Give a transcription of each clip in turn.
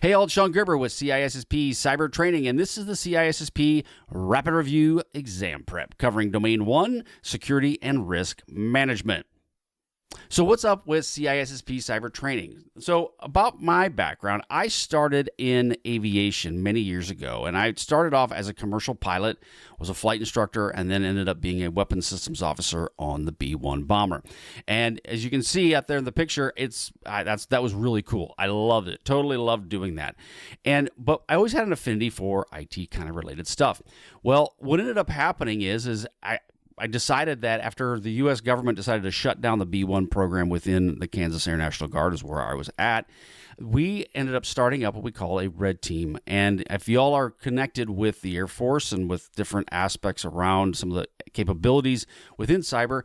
Hey all, it's Sean Gerber with CISSP Cyber Training, and this is the CISSP Rapid Review Exam Prep, covering Domain 1, Security and Risk Management. So what's up with CISSP Cyber Training? So about my background, I started in aviation many years ago, and I started off as a commercial pilot, was a flight instructor, and then ended up being a weapons systems officer on the B-1 bomber. And as you can see out there in the picture, that was really cool. I loved it. Totally loved doing that. But I always had an affinity for IT kind of related stuff. Well, what ended up happening is I decided that after the U.S. government decided to shut down the B-1 program within the Kansas Air National Guard, is where I was at, we ended up starting up what we call a red team. And if you all are connected with the Air Force and with different aspects around some of the capabilities within cyber,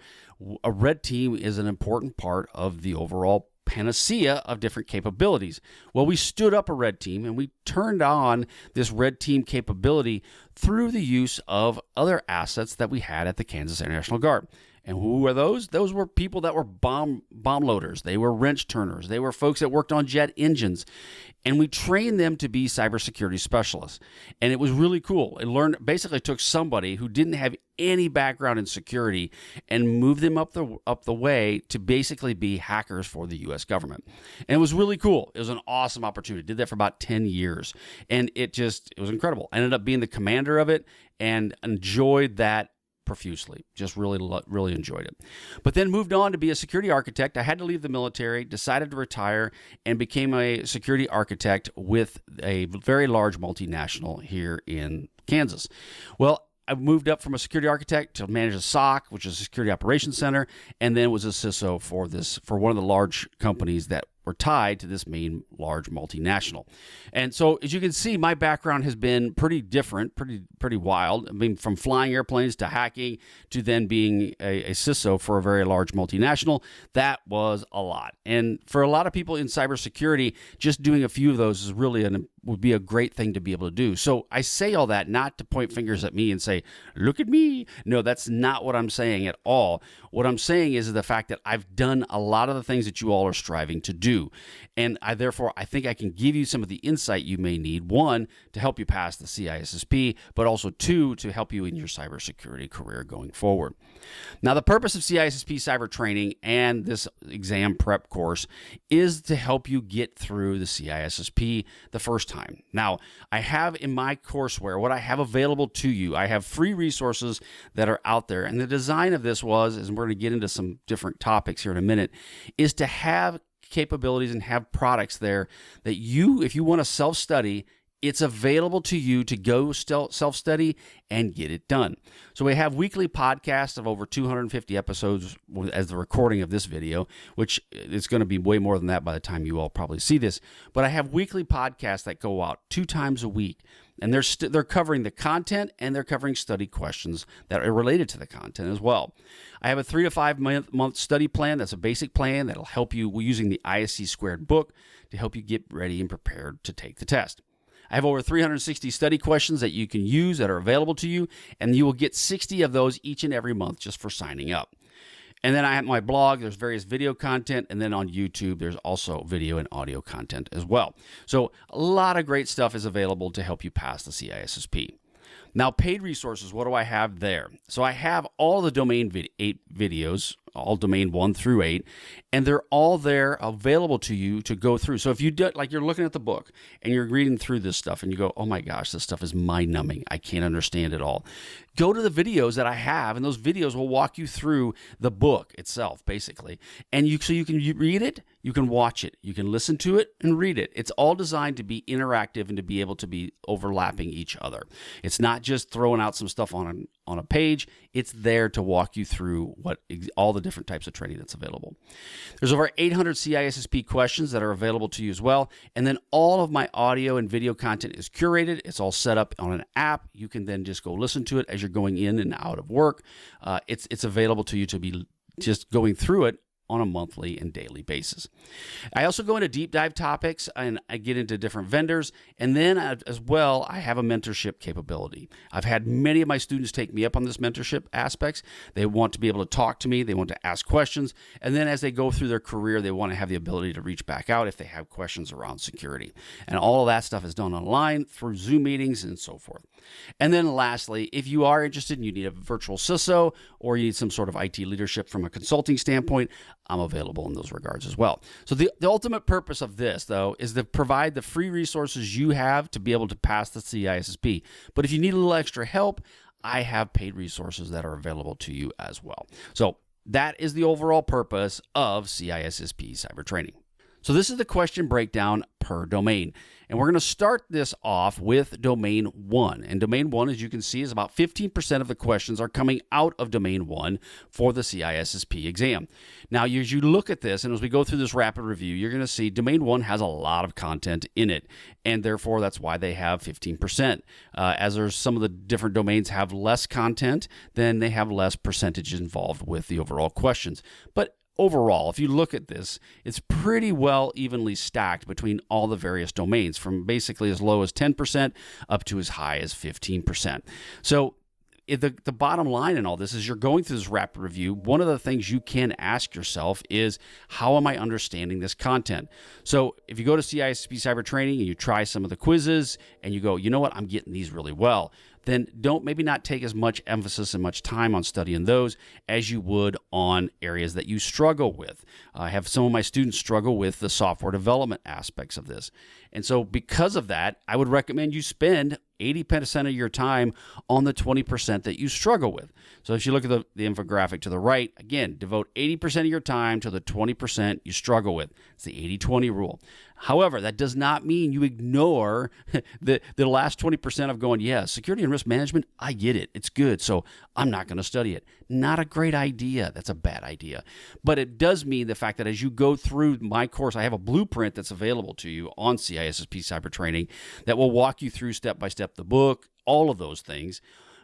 a red team is an important part of the overall panacea of different capabilities. Well, we stood up a red team and we turned on this red team capability through the use of other assets that we had at the Kansas Air National Guard. And who were those? Those were people that were bomb loaders. They were wrench turners. They were folks that worked on jet engines. And we trained them to be cybersecurity specialists. And it was really cool. It basically took somebody who didn't have any background in security and moved them up the way to basically be hackers for the U.S. government. And it was really cool. It was an awesome opportunity. Did that for about 10 years. And it was incredible. I ended up being the commander of it and enjoyed that profusely. Just really enjoyed it. But then moved on to be a security architect. I had to leave the military, decided to retire, and became a security architect with a very large multinational here in Kansas. Well, I moved up from a security architect to manage a SOC, which is a security operations center, and then was a CISO for one of the large companies that were tied to this main large multinational. And so, as you can see, my background has been pretty different, pretty wild. I mean, from flying airplanes to hacking to then being a CISO for a very large multinational. That was a lot. And for a lot of people in cybersecurity, just doing a few of those is would be a great thing to be able to do. So I say all that not to point fingers at me and say, look at me. No, that's not what I'm saying at all. What I'm saying is the fact that I've done a lot of the things that you all are striving to do. And therefore, I think I can give you some of the insight you may need. One, to help you pass the CISSP, but also two, to help you in your cybersecurity career going forward. Now, the purpose of CISSP Cyber Training and this exam prep course is to help you get through the CISSP the first time. Now, I have in my courseware, what I have available to you, I have free resources that are out there. And the design of this is, and we're going to get into some different topics here in a minute, is to have capabilities and have products there that if you want to self-study, it's available to you to go self-study and get it done. So we have weekly podcasts of over 250 episodes as the recording of this video, which is going to be way more than that by the time you all probably see this. But I have weekly podcasts that go out 2 times a week, and they're covering the content and they're covering study questions that are related to the content as well. I have a 3 to 5 month study plan. That's a basic plan that'll help you using the ISC2 book to help you get ready and prepared to take the test. I have over 360 study questions that you can use that are available to you, and you will get 60 of those each and every month just for signing up. And then I have my blog, there's various video content, and then on YouTube, there's also video and audio content as well. So a lot of great stuff is available to help you pass the CISSP. Now, paid resources, what do I have there? So I have all the Domain 8 videos, all Domain 1 through 8, and they're all there available to you to go through. So if you do, like you're looking at the book and you're reading through this stuff and you go, oh my gosh, this stuff is mind-numbing. I can't understand it all. Go to the videos that I have, and those videos will walk you through the book itself, basically. And so you can read it, you can watch it, you can listen to it and read it. It's all designed to be interactive and to be able to be overlapping each other. It's not just throwing out some stuff on a page. It's there to walk you through all the different types of training that's available. There's over 800 CISSP questions that are available to you as well. And then all of my audio and video content is curated. It's all set up on an app. You can then just go listen to it as you're going in and out of work. It's available to you to be just going through it on a monthly and daily basis. I also go into deep dive topics, and I get into different vendors, and then as well, I have a mentorship capability. I've had many of my students take me up on this mentorship aspects. They want to be able to talk to me, they want to ask questions, and then as they go through their career, they want to have the ability to reach back out if they have questions around security. And all of that stuff is done online through Zoom meetings and so forth. And then lastly, if you are interested and you need a virtual CISO or you need some sort of IT leadership from a consulting standpoint, I'm available in those regards as well. So the ultimate purpose of this, though, is to provide the free resources you have to be able to pass the CISSP. But if you need a little extra help, I have paid resources that are available to you as well. So that is the overall purpose of CISSP Cyber Training. So this is the question breakdown per domain. And we're going to start this off with domain 1. And domain 1, as you can see, is about 15% of the questions are coming out of domain 1 for the CISSP exam. Now, as you look at this, and as we go through this rapid review, you're going to see domain 1 has a lot of content in it. And therefore, that's why they have 15%. As there's some of the different domains have less content, then they have less percentage involved with the overall questions. But overall, if you look at this, it's pretty well evenly stacked between all the various domains, from basically as low as 10% up to as high as 15%. So the bottom line in all this is you're going through this rapid review. One of the things you can ask yourself is, how am I understanding this content? So if you go to CISSP Cyber Training and you try some of the quizzes and you go, you know what, I'm getting these really well, then maybe not take as much emphasis and much time on studying those as you would on areas that you struggle with. I have some of my students struggle with the software development aspects of this. And so because of that, I would recommend you spend 80% of your time on the 20% that you struggle with. So if you look at the infographic to the right, again, devote 80% of your time to the 20% you struggle with. It's the 80-20 rule. However, that does not mean you ignore the last 20% of going, yeah, security and risk management, I get it. It's good, so I'm not going to study it. Not a great idea. That's a bad idea. But it does mean the fact that as you go through my course, I have a blueprint that's available to you on CISSP Cyber Training that will walk you through step by step the book, all of those things.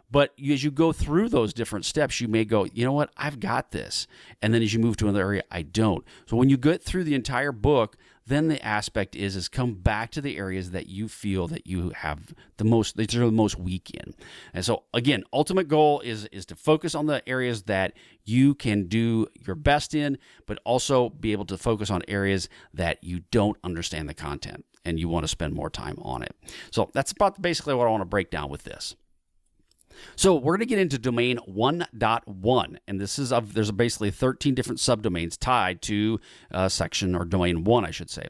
But as you go through those different steps, you may go, you know what, I've got this. And then as you move to another area, I don't. So when you get through the entire book, then the aspect is come back to the areas that you feel that you have the most, that you're the most weak in. And so again, ultimate goal is to focus on the areas that you can do your best in, but also be able to focus on areas that you don't understand the content and you want to spend more time on it. So that's about basically what I want to break down with this. So we're going to get into domain 1.1, and there's basically 13 different subdomains tied to section or domain 1, I should say.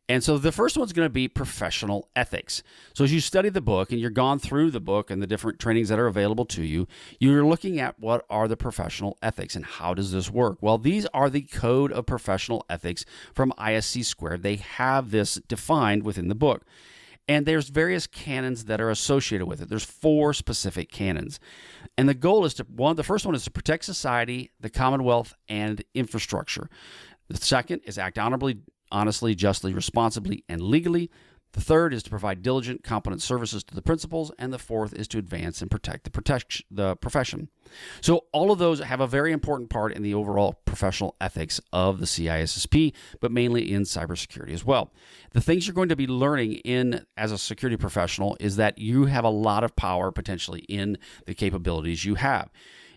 And so the first one's going to be professional ethics. So as you study the book and you're gone through the book and the different trainings that are available to you, you're looking at what are the professional ethics and how does this work? Well, these are the code of professional ethics from ISC2. They have this defined within the book. And there's various canons that are associated with it. There's 4 specific canons. And the goal is the first one is to protect society, the Commonwealth, and infrastructure. The second is act honorably, honestly, justly, responsibly, and legally. The third is to provide diligent, competent services to the principals. And the fourth is to advance and protect the profession. So all of those have a very important part in the overall professional ethics of the CISSP, but mainly in cybersecurity as well. The things you're going to be learning as a security professional is that you have a lot of power potentially in the capabilities you have.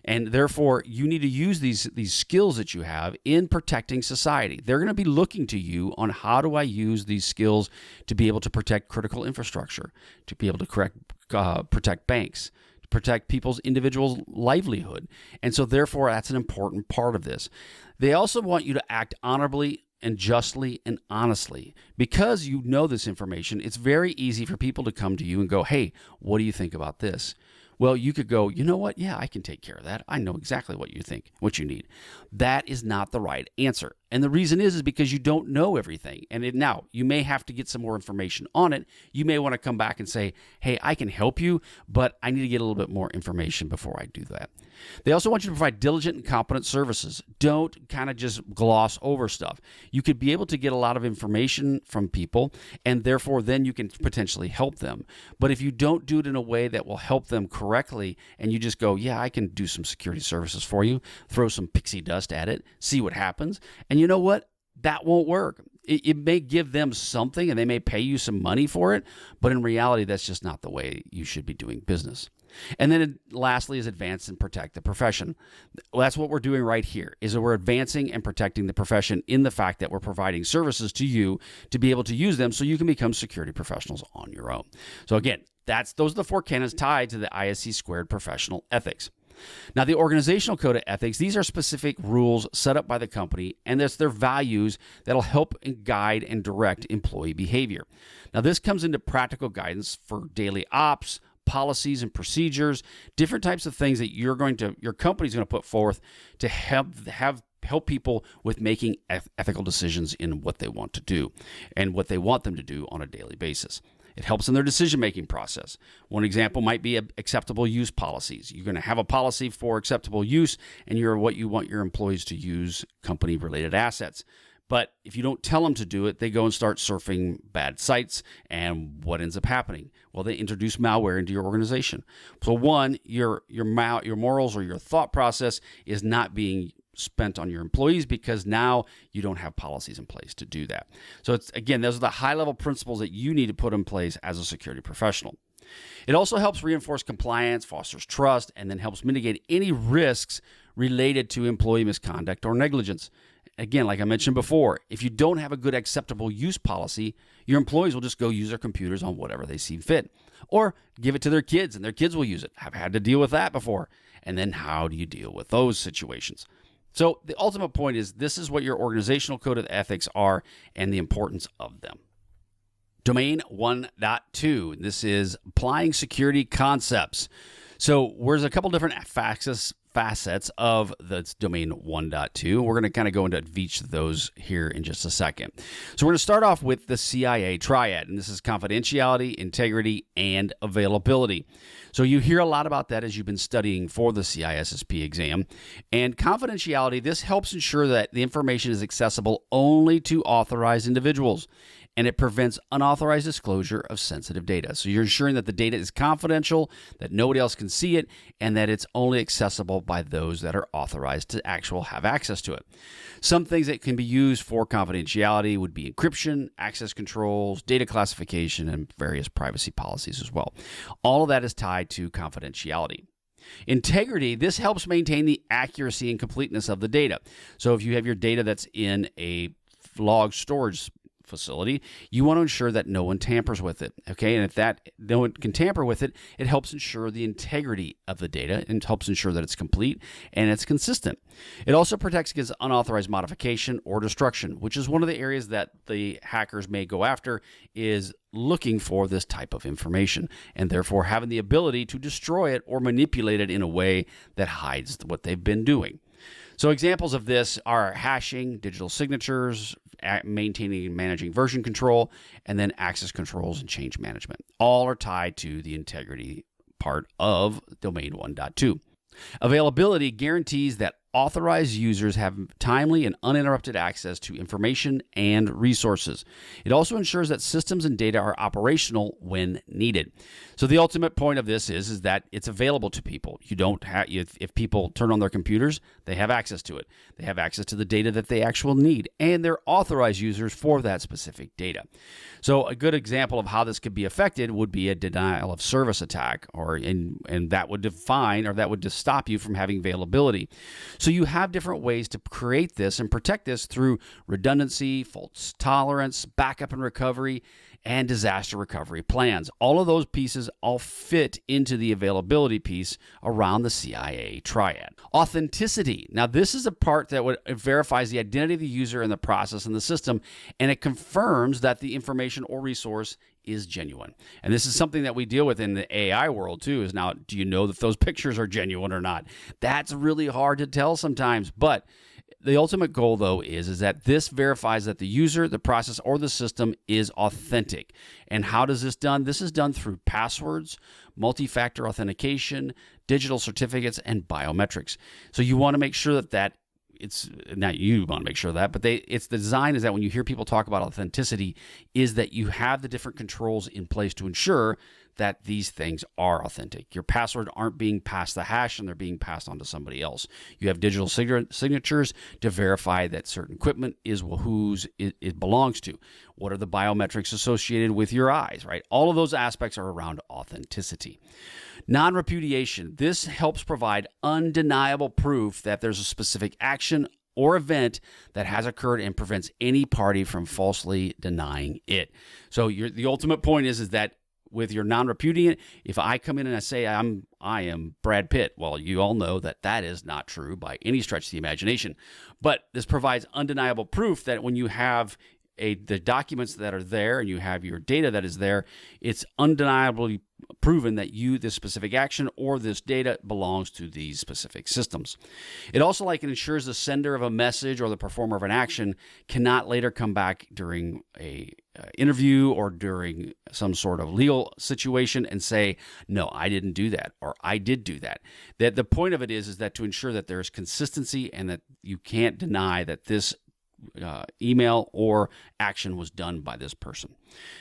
And therefore, you need to use these skills that you have in protecting society. They're going to be looking to you on how do I use these skills to be able to protect critical infrastructure, to be able to protect banks, to protect people's individual livelihood. And so therefore, that's an important part of this. They also want you to act honorably and justly and honestly. Because you know this information, it's very easy for people to come to you and go, hey, what do you think about this? Well, you could go, you know what? Yeah, I can take care of that. I know exactly what you think, what you need. That is not the right answer. And the reason is because you don't know everything. And now you may have to get some more information on it. You may want to come back and say, hey, I can help you, but I need to get a little bit more information before I do that. They also want you to provide diligent and competent services. Don't kind of just gloss over stuff. You could be able to get a lot of information from people, and therefore then you can potentially help them. But if you don't do it in a way that will help them correctly, and you just go, yeah, I can do some security services for you, throw some pixie dust at it, see what happens, and you know what? That won't work. It may give them something, and they may pay you some money for it, but in reality, that's just not the way you should be doing business. And then lastly is advance and protect the profession. Well, that's what we're doing right here, is that we're advancing and protecting the profession in the fact that we're providing services to you to be able to use them so you can become security professionals on your own. So again, those are the 4 canons tied to the ISC squared professional ethics. Now, the organizational code of ethics, these are specific rules set up by the company, and it's their values that'll help and guide and direct employee behavior. Now, this comes into practical guidance for daily ops, policies and procedures, different types of things that your company's going to put forth to help people with making ethical decisions in what they want to do and what they want them to do on a daily basis. It helps in their decision-making process. One example might be acceptable use policies. You're going to have a policy for acceptable use, and what you want your employees to use company-related assets. But if you don't tell them to do it, they go and start surfing bad sites, and what ends up happening? Well, they introduce malware into your organization. So one, your morals or your thought process is not being spent on your employees because now you don't have policies in place to do that. So again, those are the high-level principles that you need to put in place as a security professional. It also helps reinforce compliance, fosters trust, and then helps mitigate any risks related to employee misconduct or negligence. Again, like I mentioned before, if you don't have a good acceptable use policy, your employees will just go use their computers on whatever they see fit, or give it to their kids and their kids will use it. I've had to deal with that before. And then how do you deal with those situations? So the ultimate point is this is what your organizational code of ethics are and the importance of them. Domain 1.2, this is applying security concepts. So there's a couple different facets of the domain 1.2. We're going to kind of go into each of those here in just a second. So we're going to start off with the CIA triad, and this is confidentiality, integrity, and availability. So you hear a lot about that as you've been studying for the CISSP exam. And confidentiality, this helps ensure that the information is accessible only to authorized individuals, and it prevents unauthorized disclosure of sensitive data. So you're ensuring that the data is confidential, that nobody else can see it, and that it's only accessible by those that are authorized to have access to it. Some things that can be used for confidentiality would be encryption, access controls, data classification, and various privacy policies as well. All of that is tied to confidentiality. Integrity, this helps maintain the accuracy and completeness of the data. So if you have your data that's in a log storage facility, you want to ensure that no one tampers with it, okay? And if no one can tamper with it, it helps ensure the integrity of the data and helps ensure that it's complete and it's consistent. It also protects against unauthorized modification or destruction, which is one of the areas that the hackers may go after, is looking for this type of information and therefore having the ability to destroy it or manipulate it in a way that hides what they've been doing. So examples of this are hashing, digital signatures, maintaining and managing version control, and then access controls and change management. All are tied to the integrity part of domain 1.2. Availability guarantees that authorized users have timely and uninterrupted access to information and resources. It also ensures that systems and data are operational when needed. So the ultimate point of this is that it's available to people. You don't have, if people turn on their computers, they have access to it. They have access to the data that they actually need, and they're authorized users for that specific data. So a good example of how this could be affected would be a denial of service attack, and that would define, or that would just stop you from having availability. So you have different ways to create this and protect this through redundancy, fault tolerance, backup and recovery, and disaster recovery plans. All of those pieces all fit into the availability piece around the CIA triad. Authenticity. Now, this is a part that verifies the identity of the user and the process in the system, and it confirms that the information or resource is genuine. And this is something that we deal with in the AI world too, is now, do you know that those pictures are genuine or not? That's really hard to tell sometimes, but the ultimate goal, though, is that this verifies that the user, the process, or the system is authentic. And how does this done? This is done through passwords, multi-factor authentication, digital certificates, and biometrics. So you want to make sure that it's not you want to make sure of that, but it's the design is that when you hear people talk about authenticity, is that you have the different controls in place to ensure that these things are authentic. Your passwords aren't being passed the hash and they're being passed on to somebody else. You have digital signatures to verify that certain equipment is whose it belongs to. What are the biometrics associated with your eyes, right? All of those aspects are around authenticity. Non-repudiation. This helps provide undeniable proof that there's a specific action or event that has occurred and prevents any party from falsely denying it. So the ultimate point is that with your non-repudiant, if I come in and I say I am Brad Pitt, well, you all know that is not true by any stretch of the imagination. But this provides undeniable proof that when you have the documents that are there and you have your data that is there, it's undeniably proven that this specific action or this data belongs to these specific systems. It also it ensures the sender of a message or the performer of an action cannot later come back during a interview or during some sort of legal situation and say, no, I didn't do that, or I did do that. The point of it is that to ensure that there's consistency and that you can't deny that this email or action was done by this person.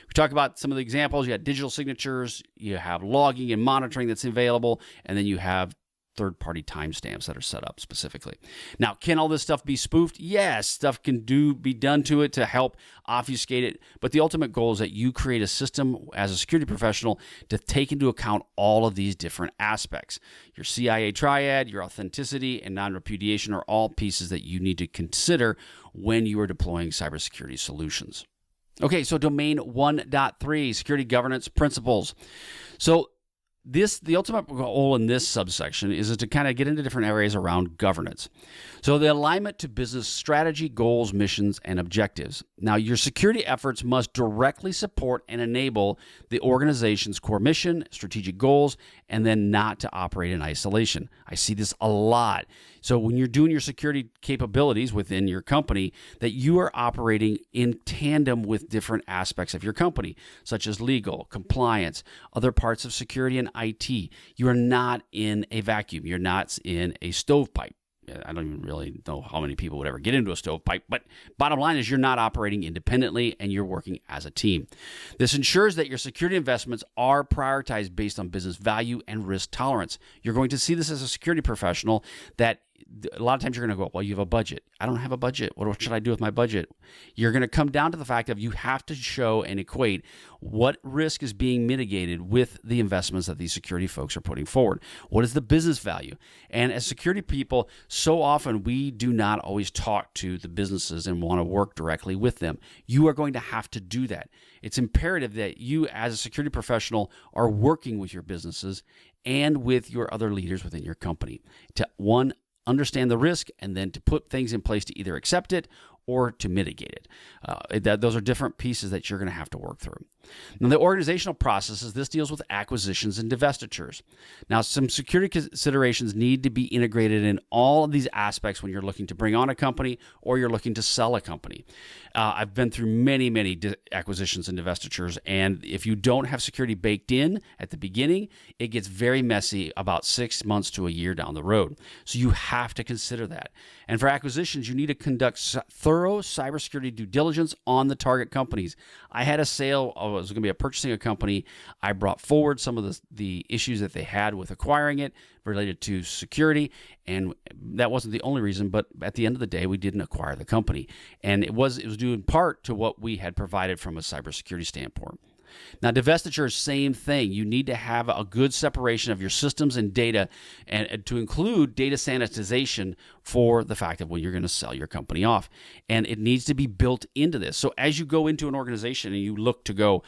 We talk about some of the examples. You have digital signatures, you have logging and monitoring that's available, and then you have third-party timestamps that are set up specifically. Now, can all this stuff be spoofed? Yes, stuff can be done to it to help obfuscate it, but the ultimate goal is that you create a system as a security professional to take into account all of these different aspects. Your CIA triad, your authenticity, and non-repudiation are all pieces that you need to consider when you are deploying cybersecurity solutions. Okay, so domain 1.3, security governance principles. So the ultimate goal in this subsection is to kind of get into different areas around governance. So the alignment to business strategy, goals, missions, and objectives. Now, your security efforts must directly support and enable the organization's core mission, strategic goals, and then not to operate in isolation. I see this a lot. So when you're doing your security capabilities within your company, that you are operating in tandem with different aspects of your company, such as legal, compliance, other parts of security and IT. You are not in a vacuum. You're not in a stovepipe. I don't even really know how many people would ever get into a stovepipe, but bottom line is you're not operating independently and you're working as a team. This ensures that your security investments are prioritized based on business value and risk tolerance. You're going to see this as a security professional that a lot of times you're going to go, well, you have a budget. I don't have a budget. What should I do with my budget? You're going to come down to the fact of you have to show and equate what risk is being mitigated with the investments that these security folks are putting forward. What is the business value? And as security people, so often we do not always talk to the businesses and want to work directly with them. You are going to have to do that. It's imperative that you as a security professional are working with your businesses and with your other leaders within your company to, one, understand the risk, and then to put things in place to either accept it or to mitigate it. Those are different pieces that you're going to have to work through. Now, the organizational processes, this deals with acquisitions and divestitures. Now, some security considerations need to be integrated in all of these aspects when you're looking to bring on a company or you're looking to sell a company. I've been through many acquisitions and divestitures, and if you don't have security baked in at the beginning, it gets very messy about 6 months to a year down the road. So you have to consider that. And for acquisitions, you need to conduct thorough cybersecurity due diligence on the target companies. I had a sale, I was going to be purchasing a company. I brought forward some of the issues that they had with acquiring it related to security, and that wasn't the only reason, but at the end of the day, we didn't acquire the company. And it was due in part to what we had provided from a cybersecurity standpoint. Now, divestiture, same thing. You need to have a good separation of your systems and data, and to include data sanitization for the fact that when you're going to sell your company off. And it needs to be built into this. So as you go into an organization and you look to go,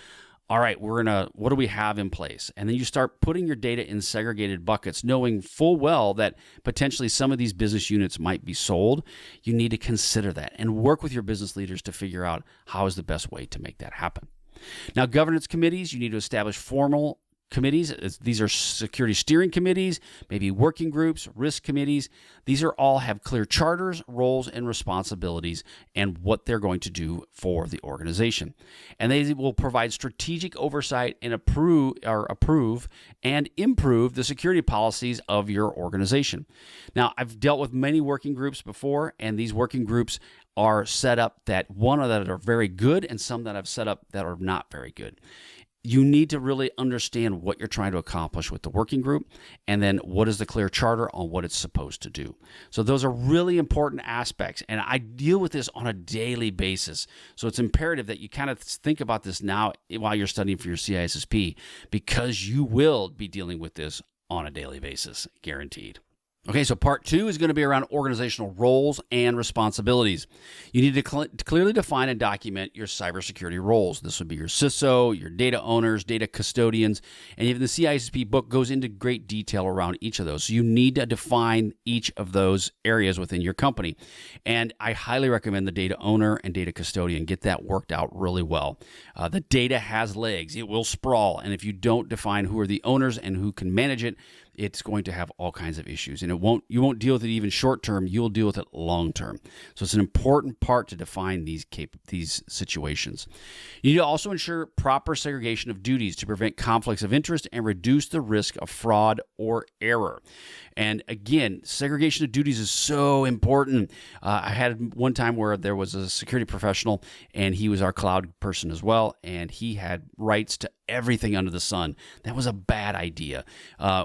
all right, what do we have in place? And then you start putting your data in segregated buckets, knowing full well that potentially some of these business units might be sold. You need to consider that and work with your business leaders to figure out how is the best way to make that happen. Now, governance committees, you need to establish formal committees. These are security steering committees, maybe working groups, risk committees. These are all have clear charters, roles, and responsibilities and what they're going to do for the organization. And they will provide strategic oversight and approve and improve the security policies of your organization. Now, I've dealt with many working groups before, and these working groups are set up that are very good and some that I've set up that are not very good. You need to really understand what you're trying to accomplish with the working group, and then what is the clear charter on what it's supposed to do. So those are really important aspects, and I deal with this on a daily basis. So it's imperative that you kind of think about this now while you're studying for your CISSP, because you will be dealing with this on a daily basis, guaranteed. Okay, so part 2 is going to be around organizational roles and responsibilities. You need to clearly define and document your cybersecurity roles. This would be your CISO, your data owners, data custodians, and even the CISSP book goes into great detail around each of those. So you need to define each of those areas within your company. And I highly recommend the data owner and data custodian. Get that worked out really well. The data has legs. It will sprawl. And if you don't define who are the owners and who can manage it, it's going to have all kinds of issues, and you won't deal with it even short term. You'll deal with it long term. So it's an important part to define these situations. You need to also ensure proper segregation of duties to prevent conflicts of interest and reduce the risk of fraud or error. And again, segregation of duties is so important. I had one time where there was a security professional, and he was our cloud person as well, and he had rights to everything under the sun. That was a bad idea.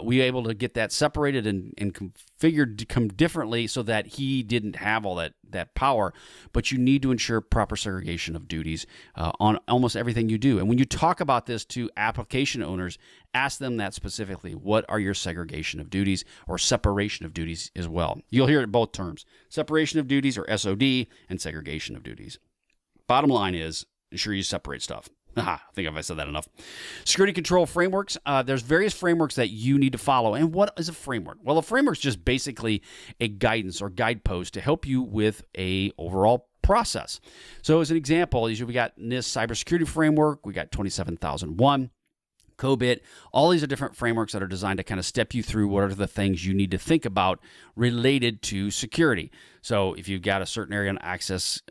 We were able to get that separated and configured to come differently so that he didn't have all that power, but you need to ensure proper segregation of duties on almost everything you do. And when you talk about this to application owners, ask them that specifically. What are your segregation of duties or separation of duties as well? You'll hear it both terms, separation of duties or SOD and segregation of duties. Bottom line is ensure you separate stuff. I think I said that enough. Security control frameworks. There's various frameworks that you need to follow. And what is a framework? Well, a framework is just basically a guidance or guidepost to help you with a overall process. So as an example, we got NIST cybersecurity framework. We got 27001. COBIT, all these are different frameworks that are designed to kind of step you through what are the things you need to think about related to security. So if you've got a certain area on access,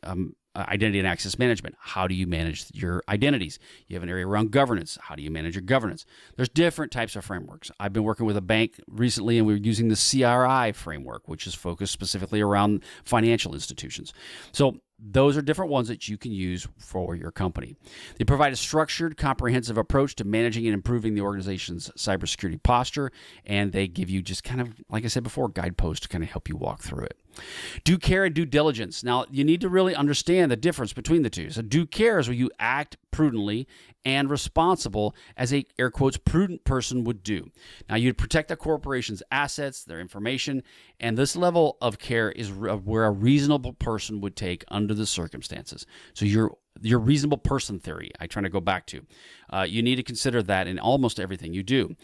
identity and access management, how do you manage your identities? You have an area around governance. How do you manage your governance? There's different types of frameworks. I've been working with a bank recently, and we were using the CRI framework, which is focused specifically around financial institutions. So those are different ones that you can use for your company. They provide a structured, comprehensive approach to managing and improving the organization's cybersecurity posture, and they give you just kind of, like I said before, guideposts to kind of help you walk through it. Due care and due diligence. Now, you need to really understand the difference between the two. So due care is where you act prudently and responsible as a, air quotes, prudent person would do. Now, you'd protect the corporation's assets, their information, and this level of care is where a reasonable person would take under the circumstances. So your reasonable person theory, I try to go back to. You need to consider that in almost everything you do.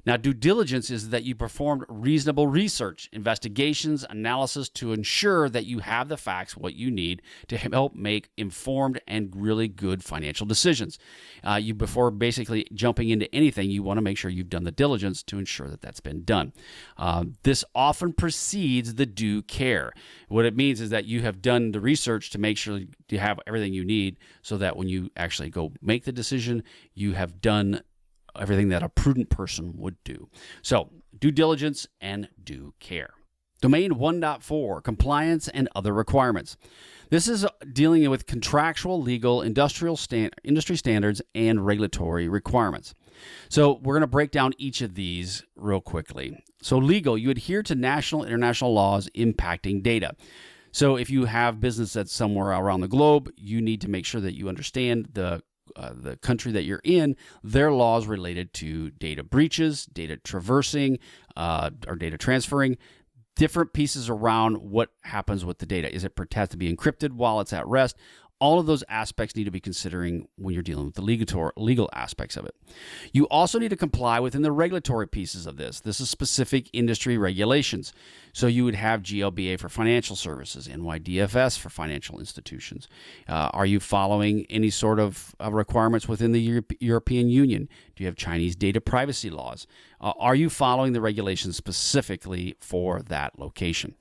Now, due diligence is that you performed reasonable research, investigations, analysis to ensure that you have the facts, what you need to help make informed and really good financial decisions. Before basically jumping into anything, you want to make sure you've done the diligence to ensure that that's been done. This often precedes the due care. What it means is that you have done the research to make sure you have everything you need so that when you actually go make the decision, you have done everything that a prudent person would do. So, due diligence and due care. Domain 1.4, compliance and other requirements. This is dealing with contractual, legal, industry standards, and regulatory requirements. So we're going to break down each of these real quickly. So legal, you adhere to national, international laws impacting data. So if you have business that's somewhere around the globe, you need to make sure that you understand the country that you're in, their laws related to data breaches, data traversing, or data transferring, different pieces around what happens with the data. Is it has to be encrypted while it's at rest? All of those aspects need to be considering when you're dealing with the legal aspects of it. You also need to comply within the regulatory pieces of this. This is specific industry regulations. So you would have GLBA for financial services, NYDFS for financial institutions. Are you following any sort of requirements within the European Union? Do you have Chinese data privacy laws? Are you following the regulations specifically for that location?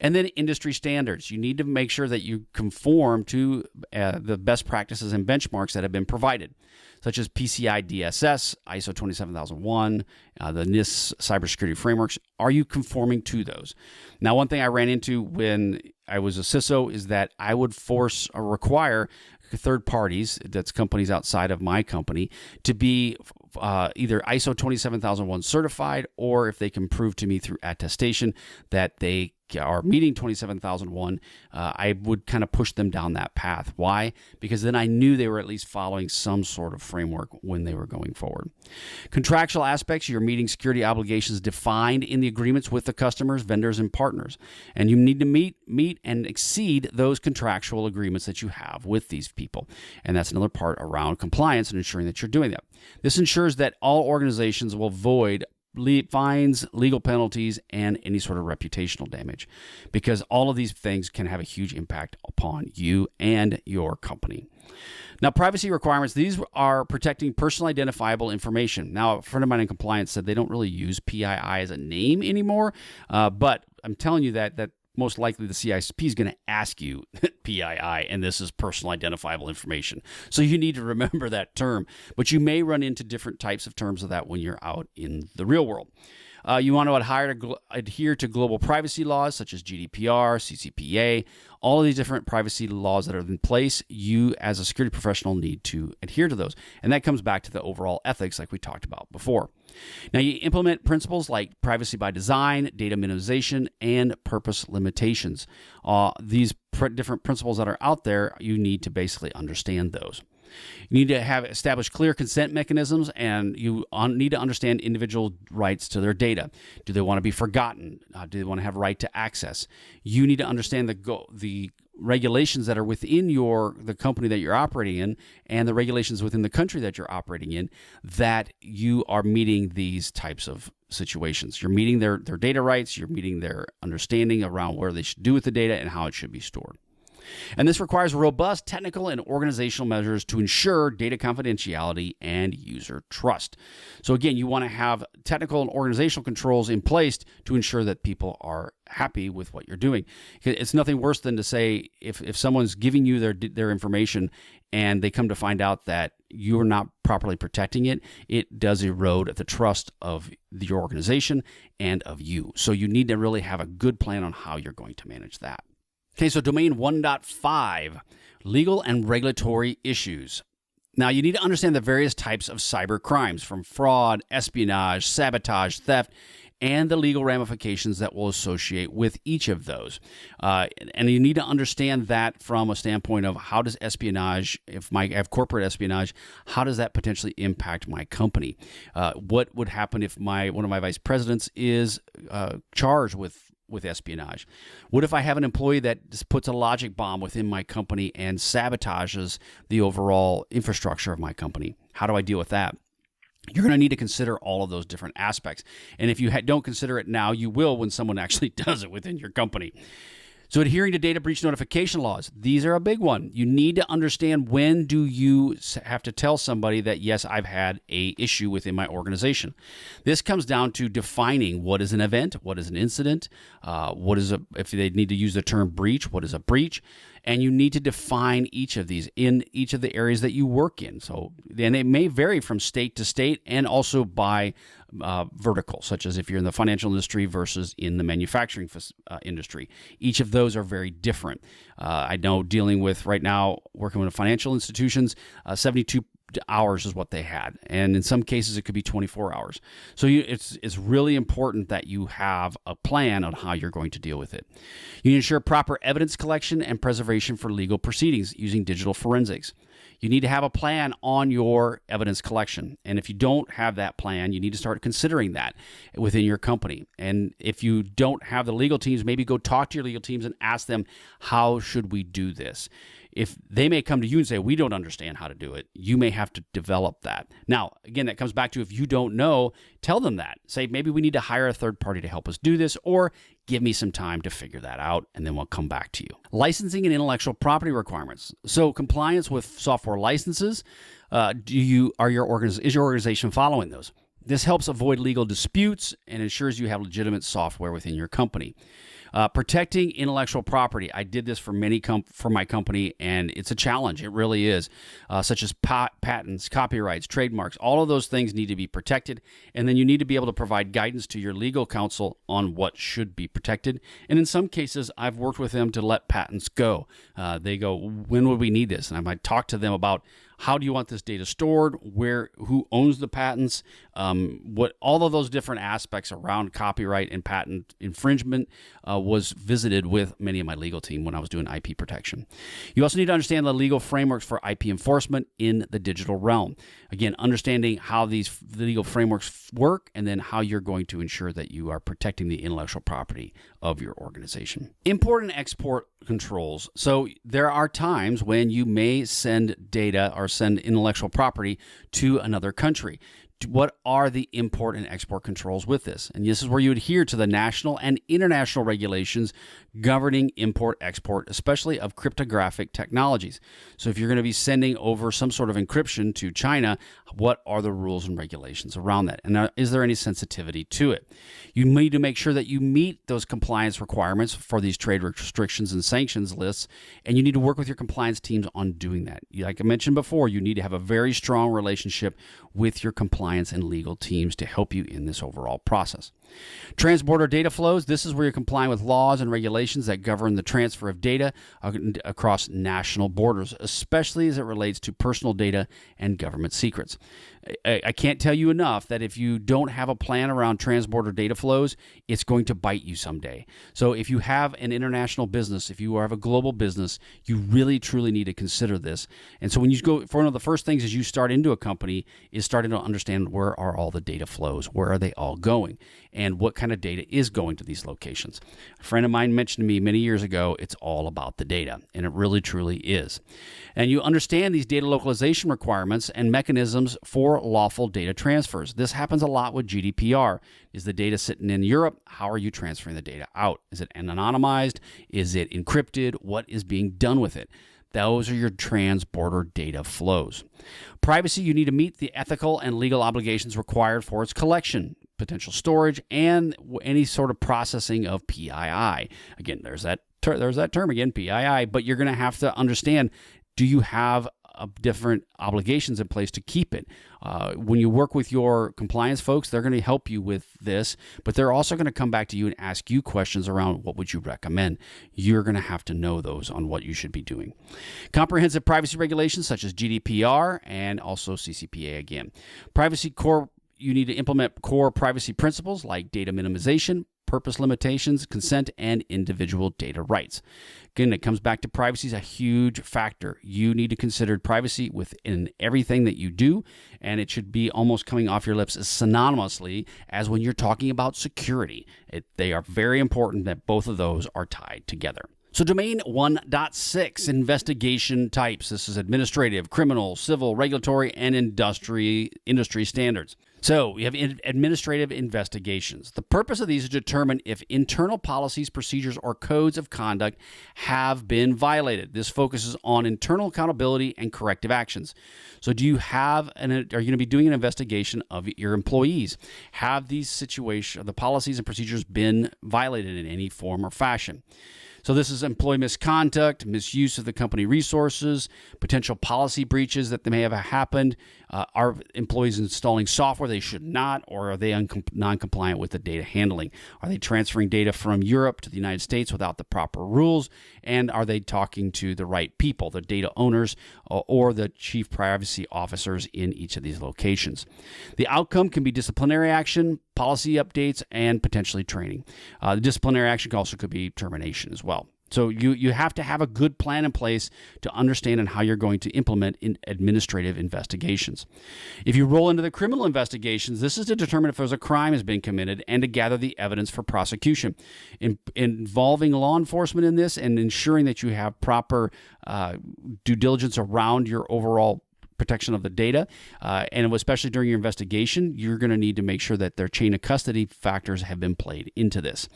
And then industry standards. You need to make sure that you conform to the best practices and benchmarks that have been provided, such as PCI DSS, ISO 27001, the NIST cybersecurity frameworks. Are you conforming to those? Now, one thing I ran into when I was a CISO is that I would force or require third parties, that's companies outside of my company, to be either ISO 27001 certified, or if they can prove to me through attestation that they are meeting 27001, I would kind of push them down that path. Why? Because then I knew they were at least following some sort of framework when they were going forward. Contractual aspects, you're meeting security obligations defined in the agreements with the customers, vendors, and partners. And you need to meet and exceed those contractual agreements that you have with these people. And that's another part around compliance and ensuring that you're doing that. This ensures that all organizations will avoid fines, legal penalties, and any sort of reputational damage, because all of these things can have a huge impact upon you and your company. Now, privacy requirements, these are protecting personally identifiable information. Now, a friend of mine in compliance said they don't really use PII as a name anymore, but I'm telling you that most likely the CISSP is going to ask you PII, and this is personal identifiable information. So you need to remember that term, but you may run into different types of terms of that when you're out in the real world. You want to adhere to global privacy laws such as GDPR, CCPA, all of these different privacy laws that are in place. You, as a security professional, need to adhere to those. And that comes back to the overall ethics like we talked about before. Now, you implement principles like privacy by design, data minimization, and purpose limitations. These different principles that are out there, you need to basically understand those. You need to have established clear consent mechanisms, and you need to understand individual rights to their data. Do they want to be forgotten? Do they want to have right to access? You need to understand the regulations that are within the company that you're operating in, and the regulations within the country that you're operating in, that you are meeting these types of situations. You're meeting their data rights, you're meeting their understanding around where they should do with the data and how it should be stored. And this requires robust technical and organizational measures to ensure data confidentiality and user trust. So again, you want to have technical and organizational controls in place to ensure that people are happy with what you're doing. It's nothing worse than to say if someone's giving you their information and they come to find out that you're not properly protecting it, it does erode the trust of the organization and of you. So you need to really have a good plan on how you're going to manage that. Okay, so domain 1.5, legal and regulatory issues. Now, you need to understand the various types of cyber crimes, from fraud, espionage, sabotage, theft, and the legal ramifications that will associate with each of those. And you need to understand that from a standpoint of how does espionage, if I have corporate espionage, how does that potentially impact my company? What would happen if one of my vice presidents is charged with espionage? What if I have an employee that just puts a logic bomb within my company and sabotages the overall infrastructure of my company? How do I deal with that? You're going to need to consider all of those different aspects. And if you don't consider it now, you will when someone actually does it within your company. So adhering to data breach notification laws, these are a big one. You need to understand, when do you have to tell somebody that, yes, I've had an issue within my organization. This comes down to defining what is an event, what is an incident, if they need to use the term breach, what is a breach, and you need to define each of these in each of the areas that you work in. So, and it may vary from state to state and also by vertical, such as if you're in the financial industry versus in the manufacturing industry. Each of those are very different. I know dealing with right now, working with financial institutions, 72 hours is what they had, and in some cases it could be 24 hours. So it's really important that you have a plan on how you're going to deal with it. You ensure proper evidence collection and preservation for legal proceedings using digital forensics. You need to have a plan on your evidence collection. And if you don't have that plan, you need to start considering that within your company. And if you don't have the legal teams, maybe go talk to your legal teams and ask them, how should we do this? if they may come to you and say, we don't understand how to do it, you may have to develop that. Now, again, that comes back to if you don't know, tell them that. Say, maybe we need to hire a third party to help us do this, or give me some time to figure that out, and then we'll come back to you. Licensing and intellectual property requirements. So compliance with software licenses, is your organization following those? This helps avoid legal disputes and ensures you have legitimate software within your company. Protecting intellectual property. I did this for for my company, and it's a challenge. It really is. Such as patents, copyrights, trademarks. All of those things need to be protected, and then you need to be able to provide guidance to your legal counsel on what should be protected. And in some cases, I've worked with them to let patents go. They go, when would we need this? And I might talk to them about, how do you want this data stored? Who owns the patents? What all of those different aspects around copyright and patent infringement was visited with many of my legal team when I was doing IP protection. You also need to understand the legal frameworks for IP enforcement in the digital realm. Again, understanding how the legal frameworks work, and then how you're going to ensure that you are protecting the intellectual property of your organization. Import and export controls. So there are times when you may send data or send intellectual property to another country. What are the import and export controls with this? And this is where you adhere to the national and international regulations governing import-export, especially of cryptographic technologies. So if you're going to be sending over some sort of encryption to China, what are the rules and regulations around that? And is there any sensitivity to it? You need to make sure that you meet those compliance requirements for these trade restrictions and sanctions lists, and you need to work with your compliance teams on doing that. Like I mentioned before, you need to have a very strong relationship with your compliance and legal teams to help you in this overall process. Transborder data flows. This is where you're complying with laws and regulations that govern the transfer of data across national borders, especially as it relates to personal data and government secrets. I can't tell you enough that if you don't have a plan around transborder data flows, it's going to bite you someday. So if you have an international business, if you have a global business, you really, truly need to consider this. And so when you go, for one of the first things as you start into a company is starting to understand, where are all the data flows? Where are they all going? And what kind of data is going to these locations? A friend of mine mentioned to me many years ago, it's all about the data, and it really, truly is. And you understand these data localization requirements and mechanisms for lawful data transfers. This happens a lot with GDPR. Is the data sitting in Europe? How are you transferring the data out? Is it anonymized? Is it encrypted? What is being done with it? Those are your transborder data flows. Privacy, you need to meet the ethical and legal obligations required for its collection, potential storage, and any sort of processing of PII. Again, there's that term again, PII, but you're going to have to understand, do you have different obligations in place to keep it? When you work with your compliance folks, they're going to help you with this, but they're also going to come back to you and ask you questions around what would you recommend. You're going to have to know those on what you should be doing. Comprehensive privacy regulations such as GDPR and also CCPA again. Privacy core, you need to implement core privacy principles like data minimization, purpose limitations, consent, and individual data rights. Again, it comes back to privacy is a huge factor. You need to consider privacy within everything that you do, and it should be almost coming off your lips as synonymously as when you're talking about security. They are very important that both of those are tied together. So domain 1.6, investigation types. This is administrative, criminal, civil, regulatory, and industry standards. So we have administrative investigations. The purpose of these is to determine if internal policies, procedures, or codes of conduct have been violated. This focuses on internal accountability and corrective actions. So are you going to be doing an investigation of your employees? Have these situations, the policies and procedures been violated in any form or fashion? So this is employee misconduct, misuse of the company resources, potential policy breaches that may have happened. Are employees installing software they should not, or are they non-compliant with the data handling? Are they transferring data from Europe to the United States without the proper rules? And are they talking to the right people, the data owners or the chief privacy officers in each of these locations? The outcome can be disciplinary action, policy updates, and potentially training. The disciplinary action also could be termination as well. So you have to have a good plan in place to understand and how you're going to implement in administrative investigations. If you roll into the criminal investigations, this is to determine if there's a crime has been committed and to gather the evidence for prosecution. Involving law enforcement in this and ensuring that you have proper due diligence around your overall protection of the data, and especially during your investigation, you're going to need to make sure that their chain of custody factors have been played into this.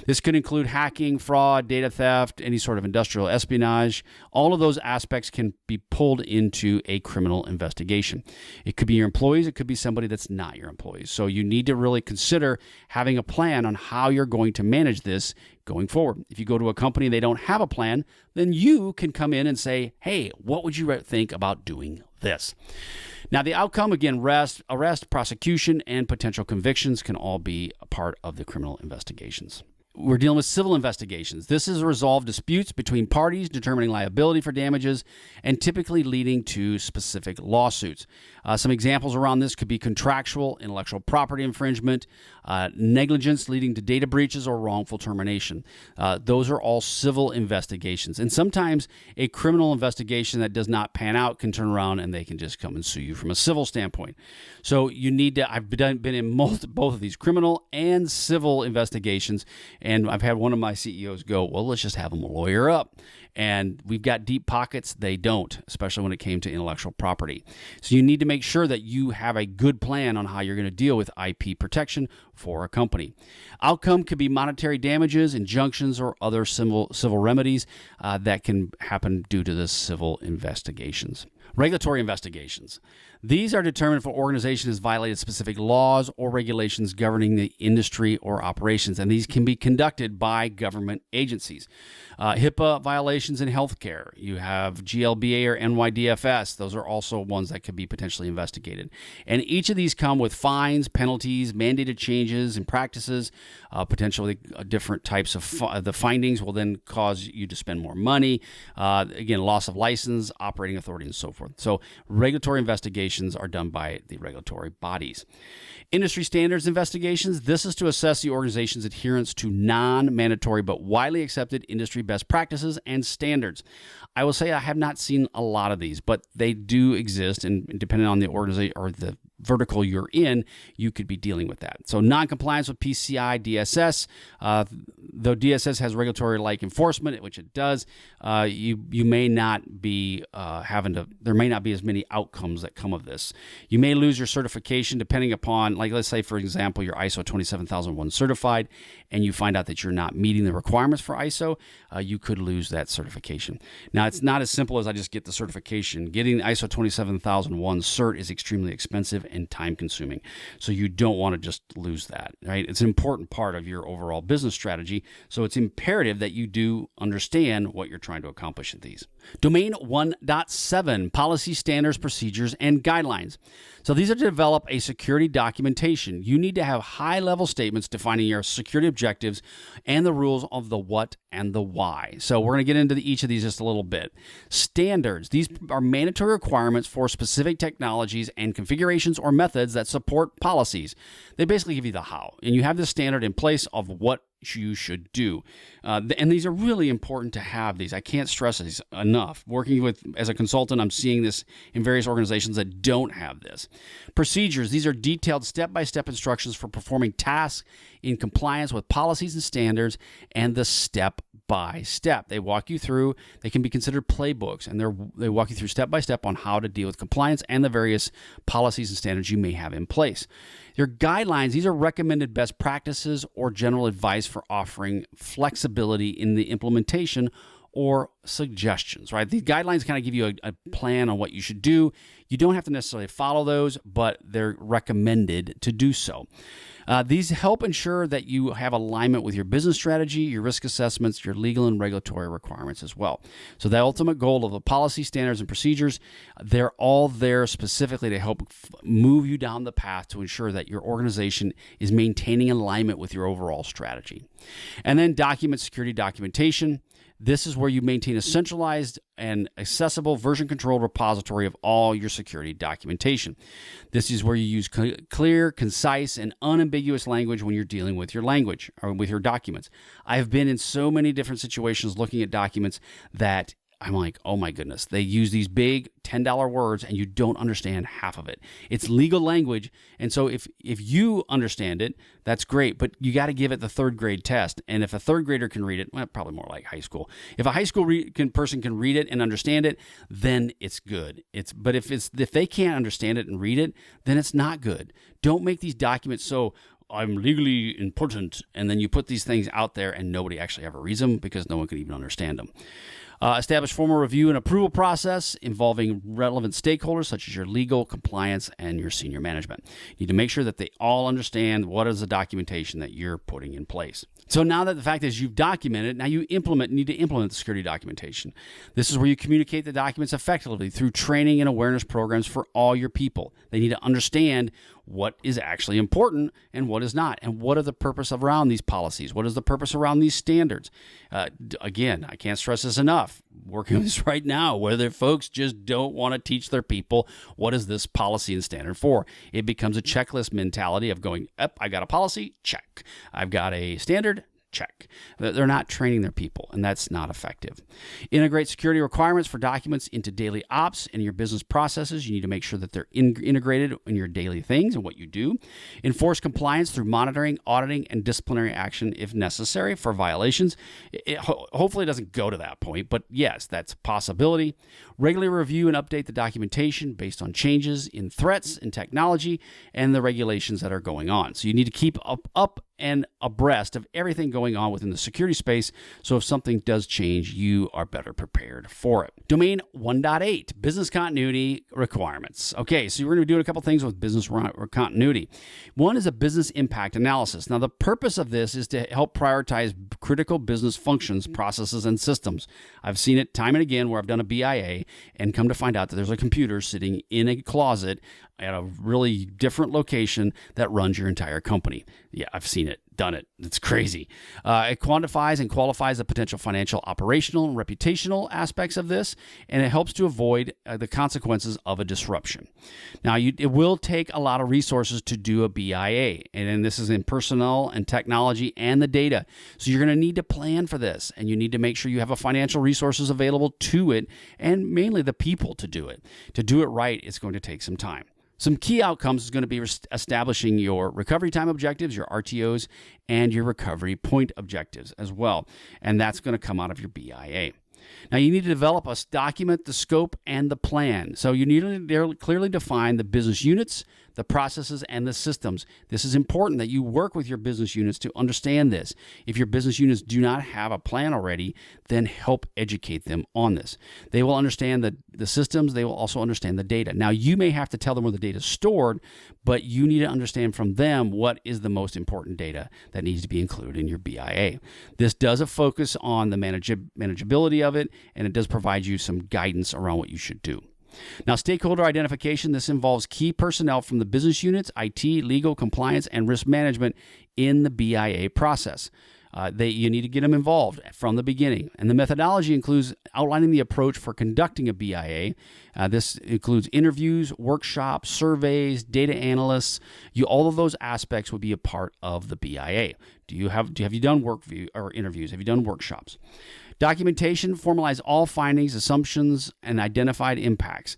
This could include hacking, fraud, data theft, any sort of industrial espionage. All of those aspects can be pulled into a criminal investigation. It could be your employees, it could be somebody that's not your employees. So you need to really consider having a plan on how you're going to manage this going forward. If you go to a company and they don't have a plan, then you can come in and say, hey, what would you think about doing this? Now, the outcome, again, arrest, prosecution, and potential convictions can all be a part of the criminal investigations. We're dealing with civil investigations. This is to resolve disputes between parties, determining liability for damages, and typically leading to specific lawsuits. Some examples around this could be contractual, intellectual property infringement, negligence leading to data breaches, or wrongful termination. Those are all civil investigations. And sometimes a criminal investigation that does not pan out can turn around and they can just come and sue you from a civil standpoint. So you need to, I've been in both of these criminal and civil investigations. And I've had one of my CEOs go, well, let's just have them lawyer up. And we've got deep pockets. They don't, especially when it came to intellectual property. So you need to make sure that you have a good plan on how you're going to deal with IP protection for a company. Outcome could be monetary damages, injunctions, or other civil remedies that can happen due to the civil investigations. Regulatory investigations. These are determined if an organization has violated specific laws or regulations governing the industry or operations, and these can be conducted by government agencies. HIPAA violations in healthcare. You have GLBA or NYDFS. Those are also ones that could be potentially investigated. And each of these come with fines, penalties, mandated changes in practices, potentially different types of the findings will then cause you to spend more money. Again, loss of license, operating authority, and so forth. So regulatory investigations are done by the regulatory bodies. Industry standards investigations. This is to assess the organization's adherence to non-mandatory but widely accepted industry best practices and standards. I will say I have not seen a lot of these, but they do exist, and depending on the organization or the vertical you're in, you could be dealing with that. So non-compliance with PCI DSS, though DSS has regulatory-like enforcement, which it does, you may not be there may not be as many outcomes that come of this. You may lose your certification depending upon, like let's say, for example, you're ISO 27001 certified, and you find out that you're not meeting the requirements for ISO, you could lose that certification. Now, it's not as simple as I just get the certification. Getting the ISO 27001 cert is extremely expensive and time-consuming, so you don't want to just lose that, right? It's an important part of your overall business strategy, so it's imperative that you do understand what you're trying to accomplish in these. Domain 1.7, policy, standards, procedures, and guidelines. So these are to develop a security documentation. You need to have high-level statements defining your security objectives and the rules of the what and the why. So we're going to get into each of these just a little bit. Standards. These are mandatory requirements for specific technologies and configurations or methods that support policies. They basically give you the how, and you have the standard in place of what you should do. And these are really important to have these. I can't stress these enough. Working with as a consultant, I'm seeing this in various organizations that don't have this. Procedures. These are detailed step-by-step instructions for performing tasks in compliance with policies and standards and the step-by-step. They walk you through, they can be considered playbooks, and they walk you through step-by-step on how to deal with compliance and the various policies and standards you may have in place. Your guidelines, these are recommended best practices or general advice for offering flexibility in the implementation or suggestions, right? These guidelines kind of give you a plan on what you should do. You don't have to necessarily follow those, but they're recommended to do so. These help ensure that you have alignment with your business strategy, your risk assessments, your legal and regulatory requirements as well. So the ultimate goal of the policy, standards, and procedures, they're all there specifically to help move you down the path to ensure that your organization is maintaining alignment with your overall strategy. And then document security documentation. This is where you maintain a centralized and accessible version-controlled repository of all your security documentation. This is where you use clear, concise, and unambiguous language when you're dealing with your language or with your documents. I have been in so many different situations looking at documents that I'm like, oh my goodness, they use these big $10 words and you don't understand half of it. It's legal language. And so if you understand it, that's great, but you got to give it the third grade test. And if a third grader can read it, well, probably more like high school. If a high school person can read it and understand it, then it's good. But if they can't understand it and read it, then it's not good. Don't make these documents so I'm legally important, and then you put these things out there and nobody actually ever reads them because no one can even understand them. Establish formal review and approval process involving relevant stakeholders such as your legal, compliance, and your senior management. You need to make sure that they all understand what is the documentation that you're putting in place. So now that the fact is you've documented, now you need to implement the security documentation. This is where you communicate the documents effectively through training and awareness programs for all your people. They need to understand what is actually important and what is not, and what are the purpose around these policies, what is the purpose around these standards. Again, I can't stress this enough. Working on this right now, where folks just don't want to teach their people what is this policy and standard for. It becomes a checklist mentality of going, I got a policy, check. I've got a standard, check. They're not training their people, and that's not effective. Integrate security requirements for documents into daily ops and your business processes. You need to make sure that they're integrated in your daily things and what you do. Enforce compliance through monitoring, auditing, and disciplinary action if necessary for violations. Hopefully it doesn't go to that point, but yes, that's a possibility. Regularly review and update the documentation based on changes in threats and technology and the regulations that are going on. So you need to keep up and abreast of everything going on within the security space, so if something does change, you are better prepared for it. Domain 1.8, business continuity requirements. Okay, so we're going to be doing a couple things with business continuity. One is a business impact analysis. Now, the purpose of this is to help prioritize critical business functions, processes, and systems. I've seen it time and again where I've done a BIA and come to find out that there's a computer sitting in a closet at a really different location that runs your entire company. Yeah, I've seen it, done it. It's crazy. It quantifies and qualifies the potential financial, operational, and reputational aspects of this, and it helps to avoid the consequences of a disruption. Now, it will take a lot of resources to do a BIA, and this is in personnel and technology and the data. So you're going to need to plan for this, and you need to make sure you have a financial resources available to it, and mainly the people to do it. To do it right, it's going to take some time. Some key outcomes is going to be establishing your recovery time objectives, your RTOs, and your recovery point objectives as well. And that's going to come out of your BIA. Now, you need to develop a document, the scope, and the plan. So you need to clearly define the business units, the processes, and the systems. This is important that you work with your business units to understand this. If your business units do not have a plan already, then help educate them on this. They will understand the systems. They will also understand the data. Now, you may have to tell them where the data is stored, but you need to understand from them what is the most important data that needs to be included in your BIA. This does a focus on the manageability of it, and it does provide you some guidance around what you should do. Now, stakeholder identification, this involves key personnel from the business units, IT, legal, compliance, and risk management in the BIA process. You need to get them involved from the beginning. And the methodology includes outlining the approach for conducting a BIA. This includes interviews, workshops, surveys, data analysts. All of those aspects would be a part of the BIA. Have you done interviews? Have you done workshops? Documentation, formalize all findings, assumptions, and identified impacts.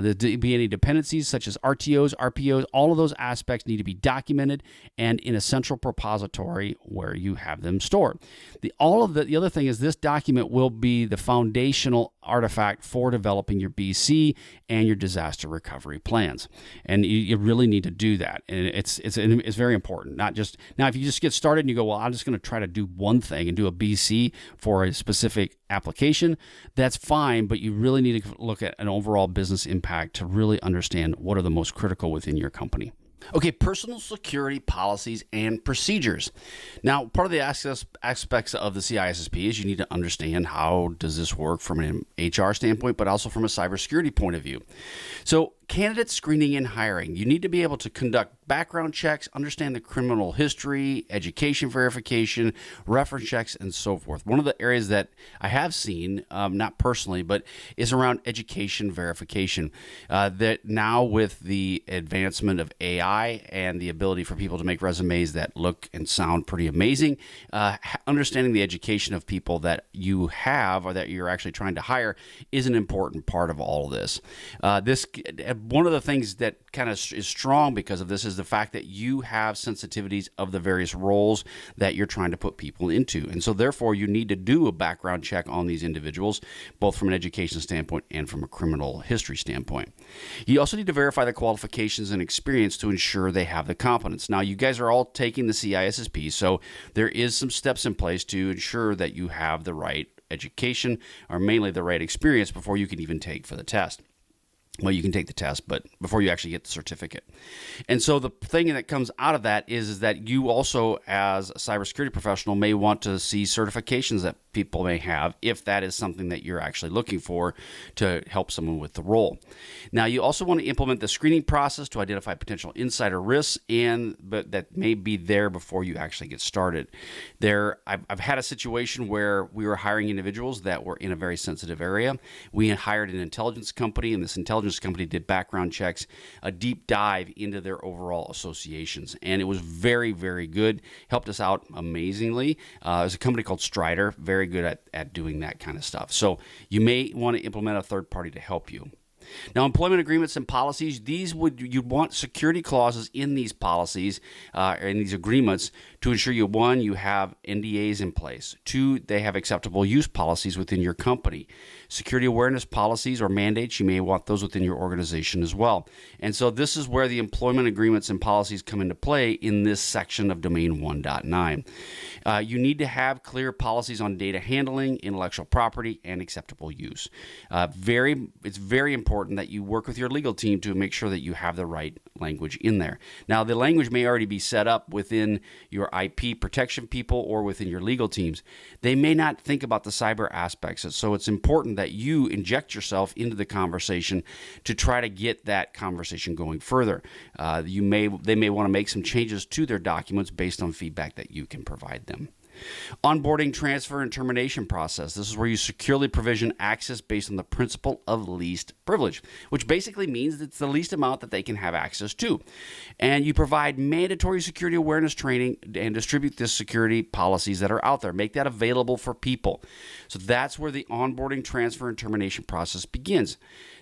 There be any dependencies such as RTOs, RPOs, all of those aspects need to be documented and in a central repository where you have them stored. The other thing is this document will be the foundational artifact for developing your BC and your disaster recovery plans. And you really need to do that. And it's very important. Not just now, if you just get started and you go, well, I'm just going to try to do one thing and do a BC for a specific application, that's fine, but you really need to look at an overall business impact to really understand what are the most critical within your company. Okay, personal security policies and procedures. Now, part of the aspects of the CISSP is you need to understand how does this work from an HR standpoint, but also from a cybersecurity point of view. So candidate screening and hiring. You need to be able to conduct background checks, understand the criminal history, education verification, reference checks, and so forth. One of the areas that I have seen, not personally, but is around education verification. That now with the advancement of AI and the ability for people to make resumes that look and sound pretty amazing, understanding the education of people that you have or that you're actually trying to hire is an important part of all of this. One of the things that kind of is strong because of this is the fact that you have sensitivities of the various roles that you're trying to put people into. And so therefore you need to do a background check on these individuals, both from an education standpoint and from a criminal history standpoint. You also need to verify the qualifications and experience to ensure they have the competence. Now, you guys are all taking the CISSP, so there is some steps in place to ensure that you have the right education or mainly the right experience before you can even take for the test. Well, you can take the test, but before you actually get the certificate. And so the thing that comes out of that is that you also, as a cybersecurity professional, may want to see certifications that people may have if that is something that you're actually looking for to help someone with the role. Now, you also want to implement the screening process to identify potential insider risks, but that may be there before you actually get started. I've had a situation where we were hiring individuals that were in a very sensitive area. We had hired an intelligence company, and this intelligence company did background checks, a deep dive into their overall associations, and it was very, very good. Helped us out amazingly. It was a company called Strider, very good at doing that kind of stuff. So you may want to implement a third party to help you. Now, employment agreements and policies, you'd want security clauses in these policies and these agreements to ensure you have NDAs in place. 2, they have acceptable use policies within your company. Security awareness policies or mandates, you may want those within your organization as well. And so this is where the employment agreements and policies come into play in this section of Domain 1.9. You need to have clear policies on data handling, intellectual property, and acceptable use. It's very important that you work with your legal team to make sure that you have the right language in there. Now, the language may already be set up within your IP protection people or within your legal teams. They may not think about the cyber aspects, so it's important that you inject yourself into the conversation to try to get that conversation going further. They may want to make some changes to their documents based on feedback that you can provide them. Onboarding, transfer, and termination process. This is where you securely provision access based on the principle of least privilege, which basically means it's the least amount that they can have access to. And you provide mandatory security awareness training and distribute the security policies that are out there. Make that available for people. So that's where the onboarding, transfer, and termination process begins.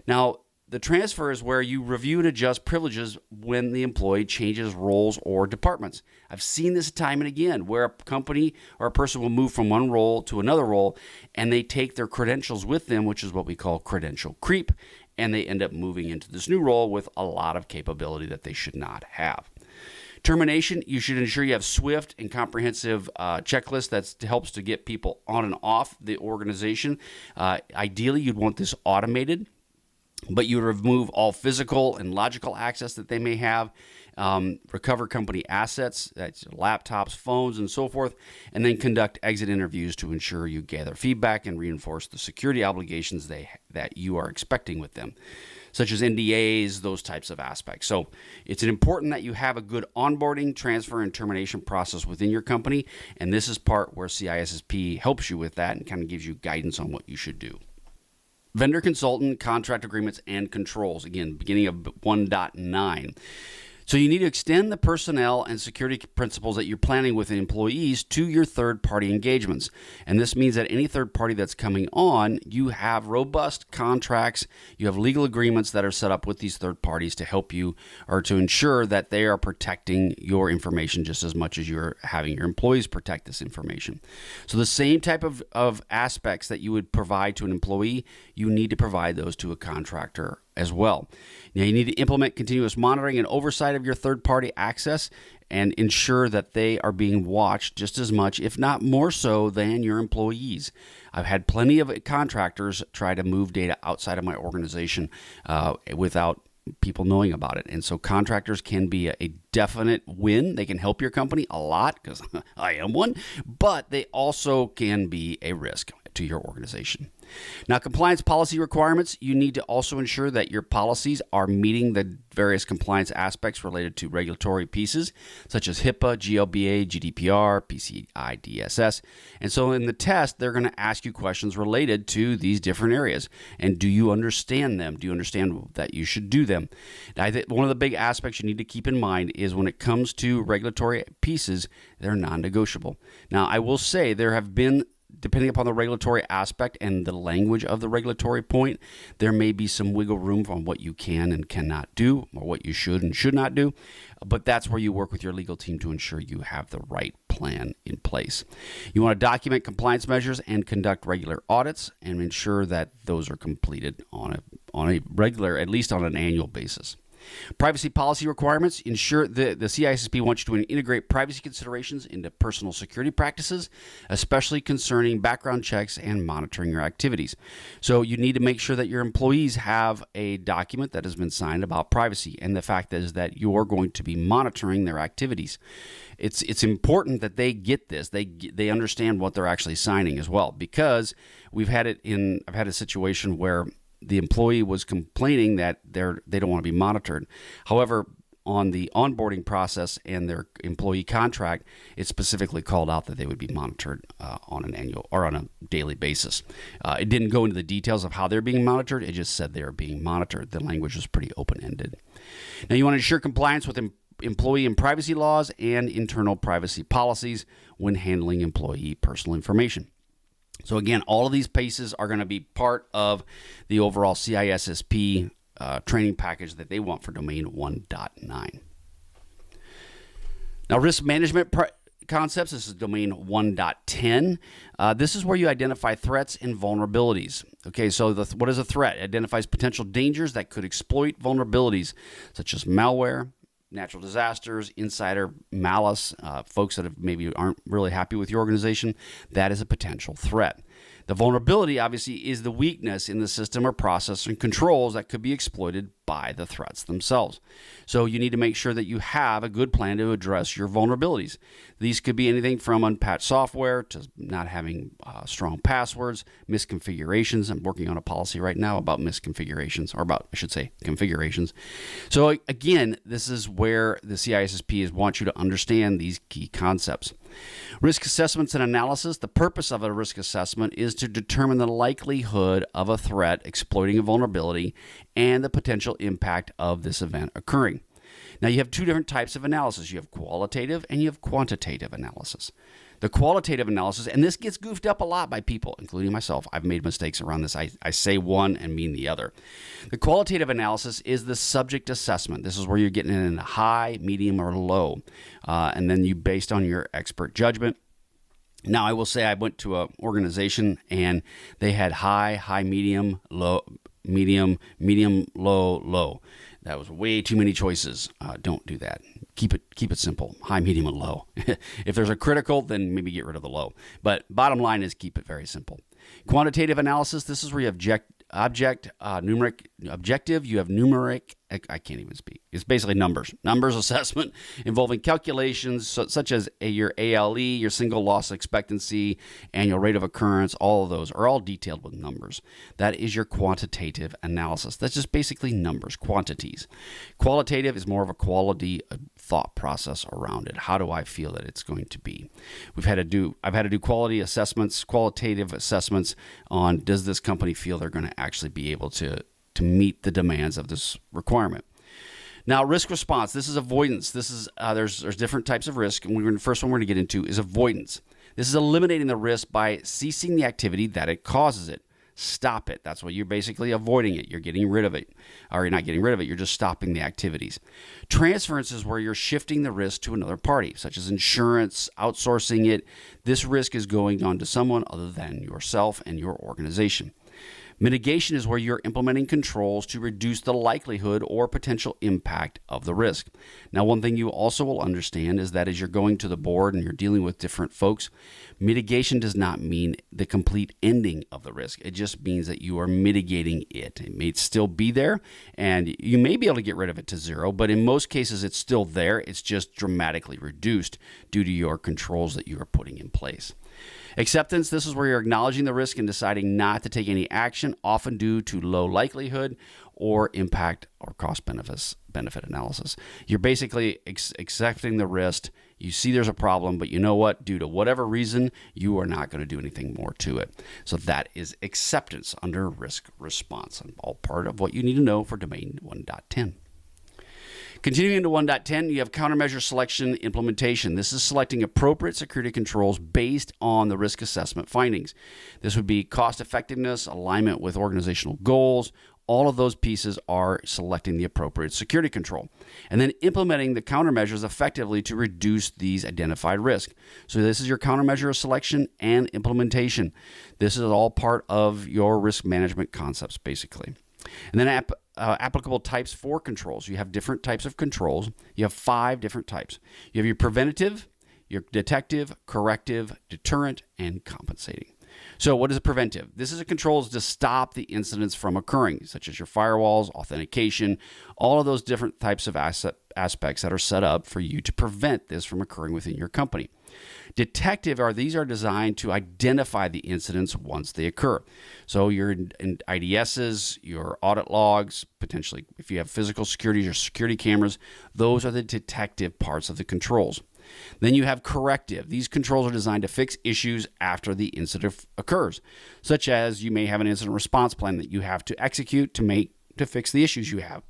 Now, the transfer is where you review and adjust privileges when the employee changes roles or departments. I've seen this time and again where a company or a person will move from one role to another role and they take their credentials with them, which is what we call credential creep, and they end up moving into this new role with a lot of capability that they should not have. Termination, you should ensure you have swift and comprehensive checklist that helps to get people on and off the organization. Ideally, you'd want this automated, but you remove all physical and logical access that they may have, recover company assets, that's laptops, phones, and so forth, and then conduct exit interviews to ensure you gather feedback and reinforce the security obligations that you are expecting with them, such as NDAs, those types of aspects. So it's important that you have a good onboarding, transfer, and termination process within your company, and this is part where CISSP helps you with that and kind of gives you guidance on what you should do. Vendor consultant, contract agreements, and controls. Again, beginning of 1.9. So you need to extend the personnel and security principles that you're planning with employees to your third-party engagements. And this means that any third party that's coming on, you have robust contracts, you have legal agreements that are set up with these third parties to help you or to ensure that they are protecting your information just as much as you're having your employees protect this information. So the same type of aspects that you would provide to an employee, you need to provide those to a contractor as well. Now, you need to implement continuous monitoring and oversight of your third-party access and ensure that they are being watched just as much, if not more so, than your employees. I've had plenty of contractors try to move data outside of my organization without people knowing about it. And so contractors can be a definite win. They can help your company a lot because I am one, but they also can be a risk. to your organization. Now, compliance policy requirements, you need to also ensure that your policies are meeting the various compliance aspects related to regulatory pieces, such as HIPAA, GLBA, GDPR, PCI DSS. And so in the test, they're going to ask you questions related to these different areas. And do you understand them? Do you understand that you should do them? I think one of the big aspects you need to keep in mind is when it comes to regulatory pieces, they're non-negotiable. Now, I will say there have been, depending upon the regulatory aspect and the language of the regulatory point, there may be some wiggle room on what you can and cannot do, or what you should and should not do. But that's where you work with your legal team to ensure you have the right plan in place. You want to document compliance measures and conduct regular audits and ensure that those are completed on a regular, at least on an annual basis. Privacy policy requirements ensure the CISSP wants you to integrate privacy considerations into personal security practices, especially concerning background checks and monitoring your activities. So you need to make sure that your employees have a document that has been signed about privacy, and the fact is that you're going to be monitoring their activities. It's important that they get this. They understand what they're actually signing as well, because I've had a situation where the employee was complaining that they don't want to be monitored. However, on the onboarding process and their employee contract, it specifically called out that they would be monitored on an annual or on a daily basis. It didn't go into the details of how they're being monitored. It just said they are being monitored. The language was pretty open-ended. Now, you want to ensure compliance with employee and privacy laws and internal privacy policies when handling employee personal information. So again, all of these pieces are going to be part of the overall CISSP training package that they want for domain 1.9. Now, risk management concepts, this is domain 1.10. This is where you identify threats and vulnerabilities. Okay, so what is a threat? It identifies potential dangers that could exploit vulnerabilities, such as malware, natural disasters, insider malice, folks that maybe aren't really happy with your organization. That is a potential threat. The vulnerability, obviously, is the weakness in the system or process and controls that could be exploited by the threats themselves. So you need to make sure that you have a good plan to address your vulnerabilities. These could be anything from unpatched software to not having strong passwords, misconfigurations. I'm working on a policy right now about misconfigurations, or about, I should say, configurations. So again, this is where the CISSP wants you to understand these key concepts. Risk assessments and analysis. The purpose of a risk assessment is to determine the likelihood of a threat exploiting a vulnerability and the potential impact of this event occurring. Now, you have two different types of analysis. You have qualitative and you have quantitative analysis. The qualitative analysis, and this gets goofed up a lot by people, including myself. I've made mistakes around this. I say one and mean the other. The qualitative analysis is the subject assessment. This is where you're getting in high, medium, or low. And then you, based on your expert judgment. Now, I will say I went to an organization and they had high, medium, low, medium, low, low. That was way too many choices. Don't do that. Keep it simple. High, medium, and low. If there's a critical, then maybe get rid of the low. But bottom line is keep it very simple. Quantitative analysis. This is where you have numeric objective. You have numeric. I can't even speak. It's basically numbers assessment involving calculations such as your ALE, your single loss expectancy, annual rate of occurrence. All of those are all detailed with numbers. That is your quantitative analysis. That's just basically numbers, quantities. Qualitative is more of a quality thought process around it. How do I feel that it's going to be? I've had to do quality assessments, qualitative assessments on, does this company feel they're going to actually be able to meet the demands of this requirement. Now, risk response. This is avoidance. This is there's different types of risk, and the first one we're going to get into is avoidance. This is eliminating the risk by ceasing the activity that it causes it. Stop it. That's what you're basically avoiding it. You're getting rid of it. Or you're not getting rid of it. You're just stopping the activities. Transference is where you're shifting the risk to another party, such as insurance, outsourcing it. This risk is going on to someone other than yourself and your organization. Mitigation is where you're implementing controls to reduce the likelihood or potential impact of the risk. Now, one thing you also will understand is that as you're going to the board and you're dealing with different folks, mitigation does not mean the complete ending of the risk. It just means that you are mitigating it. It may still be there, and you may be able to get rid of it to zero, but in most cases, it's still there. It's just dramatically reduced due to your controls that you are putting in place. Acceptance, this is where you're acknowledging the risk and deciding not to take any action, often due to low likelihood or impact or cost benefit analysis. You're basically accepting the risk. You see there's a problem, but you know what? Due to whatever reason, you are not going to do anything more to it. So that is acceptance under risk response, and all part of what you need to know for domain 1.10. Continuing to 1.10, you have countermeasure selection implementation. This is selecting appropriate security controls based on the risk assessment findings. This would be cost effectiveness, alignment with organizational goals. All of those pieces are selecting the appropriate security control and then implementing the countermeasures effectively to reduce these identified risks. So this is your countermeasure selection and implementation. This is all part of your risk management concepts, basically. And then applicable types for controls. You have different types of controls. You have 5 different types. You have your preventative, your detective, corrective, deterrent, and compensating. So what is a preventive? This is a controls to stop the incidents from occurring, such as your firewalls, authentication, all of those different types of aspects that are set up for you to prevent this from occurring within your company. Detective these are designed to identify the incidents once they occur. So your IDSs, your audit logs, potentially if you have physical security, your security cameras, those are the detective parts of the controls. Then you have corrective. These controls are designed to fix issues after the incident occurs, such as you may have an incident response plan that you have to execute to fix the issues you have.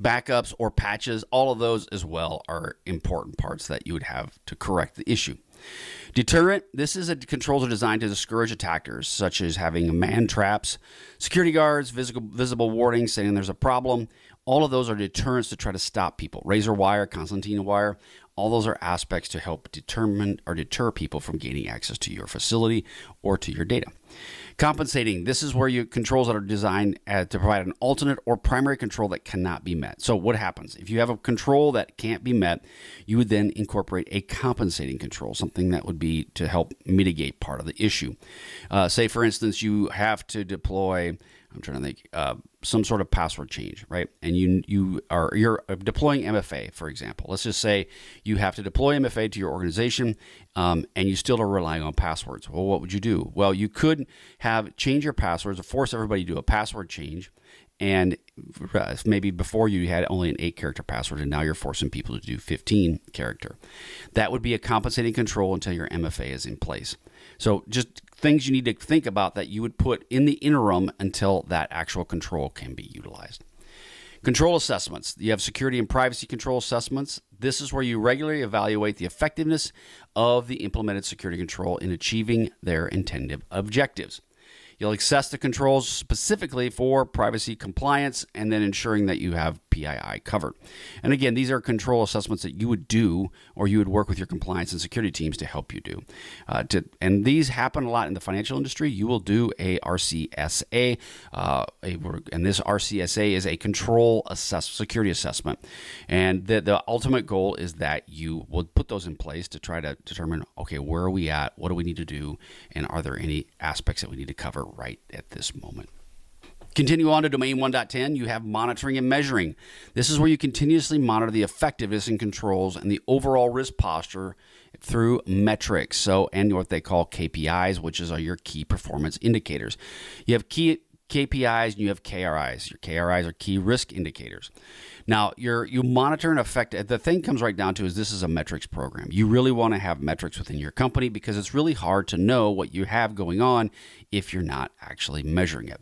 Backups or patches, all of those as well are important parts that you would have to correct the issue. Deterrent, controls are designed to discourage attackers, such as having man traps, security guards, visible warnings saying there's a problem. All of those are deterrents to try to stop people. Razor wire, Concertina wire, all those are aspects to help determine or deter people from gaining access to your facility or to your data. Compensating, this is where you controls that are designed to provide an alternate or primary control that cannot be met. So what happens? If you have a control that can't be met, you would then incorporate a compensating control, something that would be to help mitigate part of the issue. Say, for instance, you have to deploy, I'm trying to think, some sort of password change, right? And you're deploying MFA, for example. Let's just say you have to deploy MFA to your organization, and you still are relying on passwords. Well, what would you do? Well, you could change your passwords, or force everybody to do a password change. And maybe before you had only an 8-character password, and now you're forcing people to do 15-character. That would be a compensating control until your MFA is in place. So just things you need to think about that you would put in the interim until that actual control can be utilized. Control assessments. You have security and privacy control assessments. This is where you regularly evaluate the effectiveness of the implemented security control in achieving their intended objectives. You'll assess the controls specifically for privacy compliance and then ensuring that you have PII covered. And again, these are control assessments that you would do or you would work with your compliance and security teams to help you do. And these happen a lot in the financial industry. You will do a RCSA, and this RCSA is a control security assessment. And the ultimate goal is that you will put those in place to try to determine, okay, where are we at? What do we need to do? And are there any aspects that we need to cover right at this moment? Continue on to domain 1.10, you have monitoring and measuring. This is where you continuously monitor the effectiveness and controls and the overall risk posture through metrics. And what they call KPIs, which are your key performance indicators. You have key KPIs and you have KRIs. Your KRIs are key risk indicators. Now, you monitor and affect. The thing comes right down to is this is a metrics program. You really want to have metrics within your company because it's really hard to know what you have going on if you're not actually measuring it.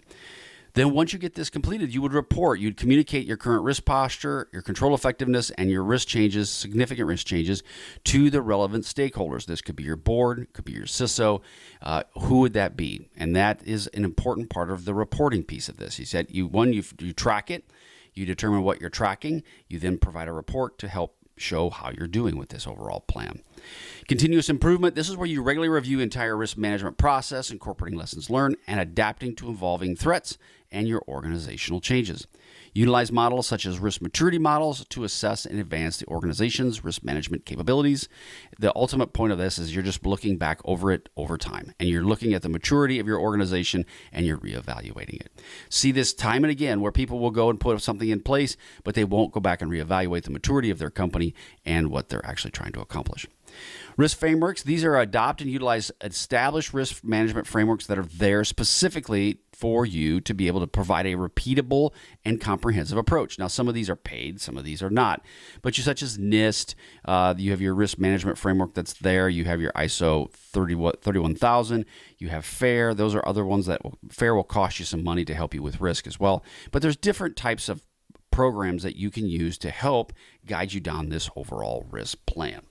Then once you get this completed, you would report. You'd communicate your current risk posture, your control effectiveness, and your risk changes, significant risk changes, to the relevant stakeholders. This could be your board, could be your CISO. Who would that be? And that is an important part of the reporting piece of this. He said, you track it, you determine what you're tracking, you then provide a report to help show how you're doing with this overall plan. Continuous improvement. This is where you regularly review entire risk management process, incorporating lessons learned and adapting to evolving threats and your organizational changes. Utilize models such as risk maturity models to assess and advance the organization's risk management capabilities. The ultimate point of this is you're just looking back over it over time, and you're looking at the maturity of your organization and you're reevaluating it. See this time and again where people will go and put something in place, but they won't go back and reevaluate the maturity of their company and what they're actually trying to accomplish. Risk frameworks, these are adopt and utilize established risk management frameworks that are there specifically for you to be able to provide a repeatable and comprehensive approach. Now, some of these are paid, some of these are not. But such as NIST, you have your risk management framework that's there. You have your ISO 31000. You have FAIR. Those are other ones that FAIR will cost you some money to help you with risk as well. But there's different types of programs that you can use to help guide you down this overall risk plan.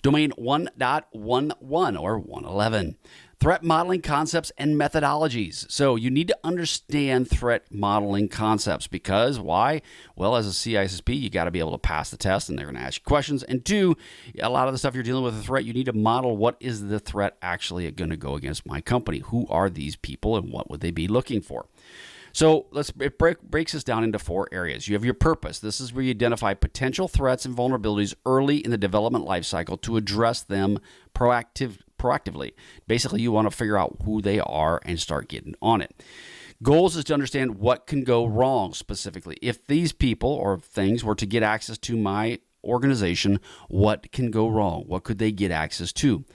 Domain 1.11 or 111. Threat modeling concepts and methodologies. So you need to understand threat modeling concepts because why? Well, as a CISSP, you got to be able to pass the test and they're going to ask you questions. And two, a lot of the stuff you're dealing with a threat, you need to model what is the threat actually going to go against my company? Who are these people and what would they be looking for? So it breaks this down into 4 areas. You have your purpose. This is where you identify potential threats and vulnerabilities early in the development lifecycle to address them proactively. Basically, you want to figure out who they are and start getting on it. Goals is to understand what can go wrong specifically. If these people or things were to get access to my organization, what can go wrong? What could they get access to?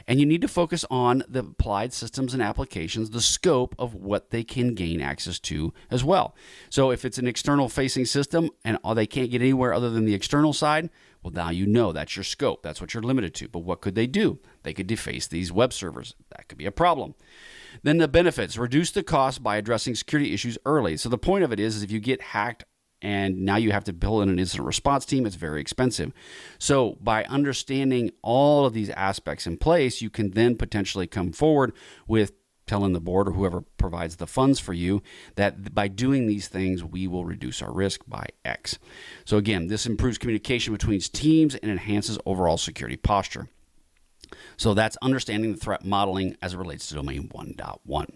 And you need to focus on the applied systems and applications, the scope of what they can gain access to as well. So if it's an external facing system and they can't get anywhere other than the external side, well, now you know that's your scope. That's what you're limited to. But what could they do? They could deface these web servers. That could be a problem. Then the benefits, reduce the cost by addressing security issues early. So the point of it is if you get hacked and now you have to build in an incident response team, it's very expensive. So by understanding all of these aspects in place, you can then potentially come forward with telling the board or whoever provides the funds for you that by doing these things, we will reduce our risk by X. So again, this improves communication between teams and enhances overall security posture. So that's understanding the threat modeling as it relates to domain 1.1.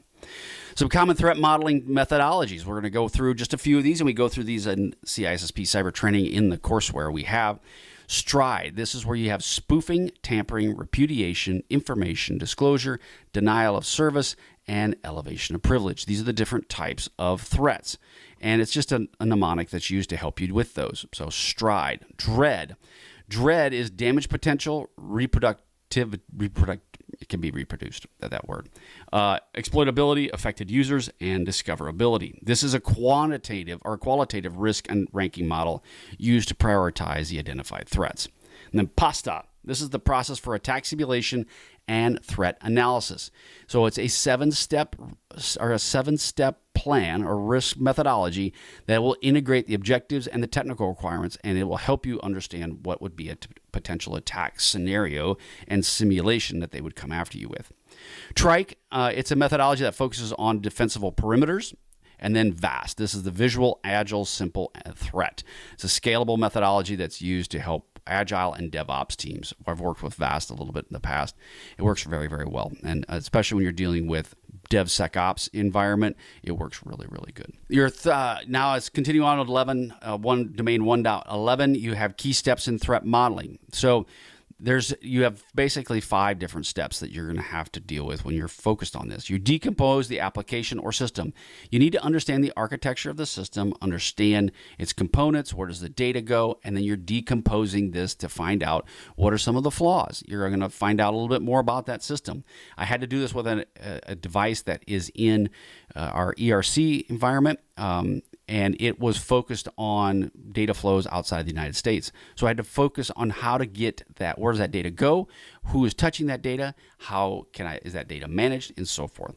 Some common threat modeling methodologies. We're going to go through just a few of these, and we go through these in CISSP Cyber Training in the courseware we have. STRIDE. This is where you have spoofing, tampering, repudiation, information disclosure, denial of service, and elevation of privilege. These are the different types of threats. And it's just a mnemonic that's used to help you with those. So STRIDE. DREAD. DREAD is damage potential, it can be reproduced, that word. Exploitability, affected users, and discoverability. This is a qualitative risk and ranking model used to prioritize the identified threats. And then PASTA. This is the process for attack simulation and threat analysis. So it's a seven-step plan or risk methodology that will integrate the objectives and the technical requirements, and it will help you understand what would be a potential attack scenario and simulation that they would come after you with. TRIKE, it's a methodology that focuses on defensible perimeters. And then VAST. This is the visual, agile, simple threat. It's a scalable methodology that's used to help Agile and DevOps teams. I've worked with VAST a little bit in the past. It works very, very well. And especially when you're dealing with DevSecOps environment, it works really, really good. Now it's continuing on with domain 1.11. You have key steps in threat modeling. So you have basically 5 different steps that you're going to have to deal with when you're focused on this. You decompose the application or system. You need to understand the architecture of the system, understand its components, where does the data go, and then you're decomposing this to find out what are some of the flaws. You're going to find out a little bit more about that system. I had to do this with a device that is in our ERC environment. And it was focused on data flows outside the United States. So I had to focus on how to get that. Where does that data go? Who is touching that data? Is that data managed? And so forth.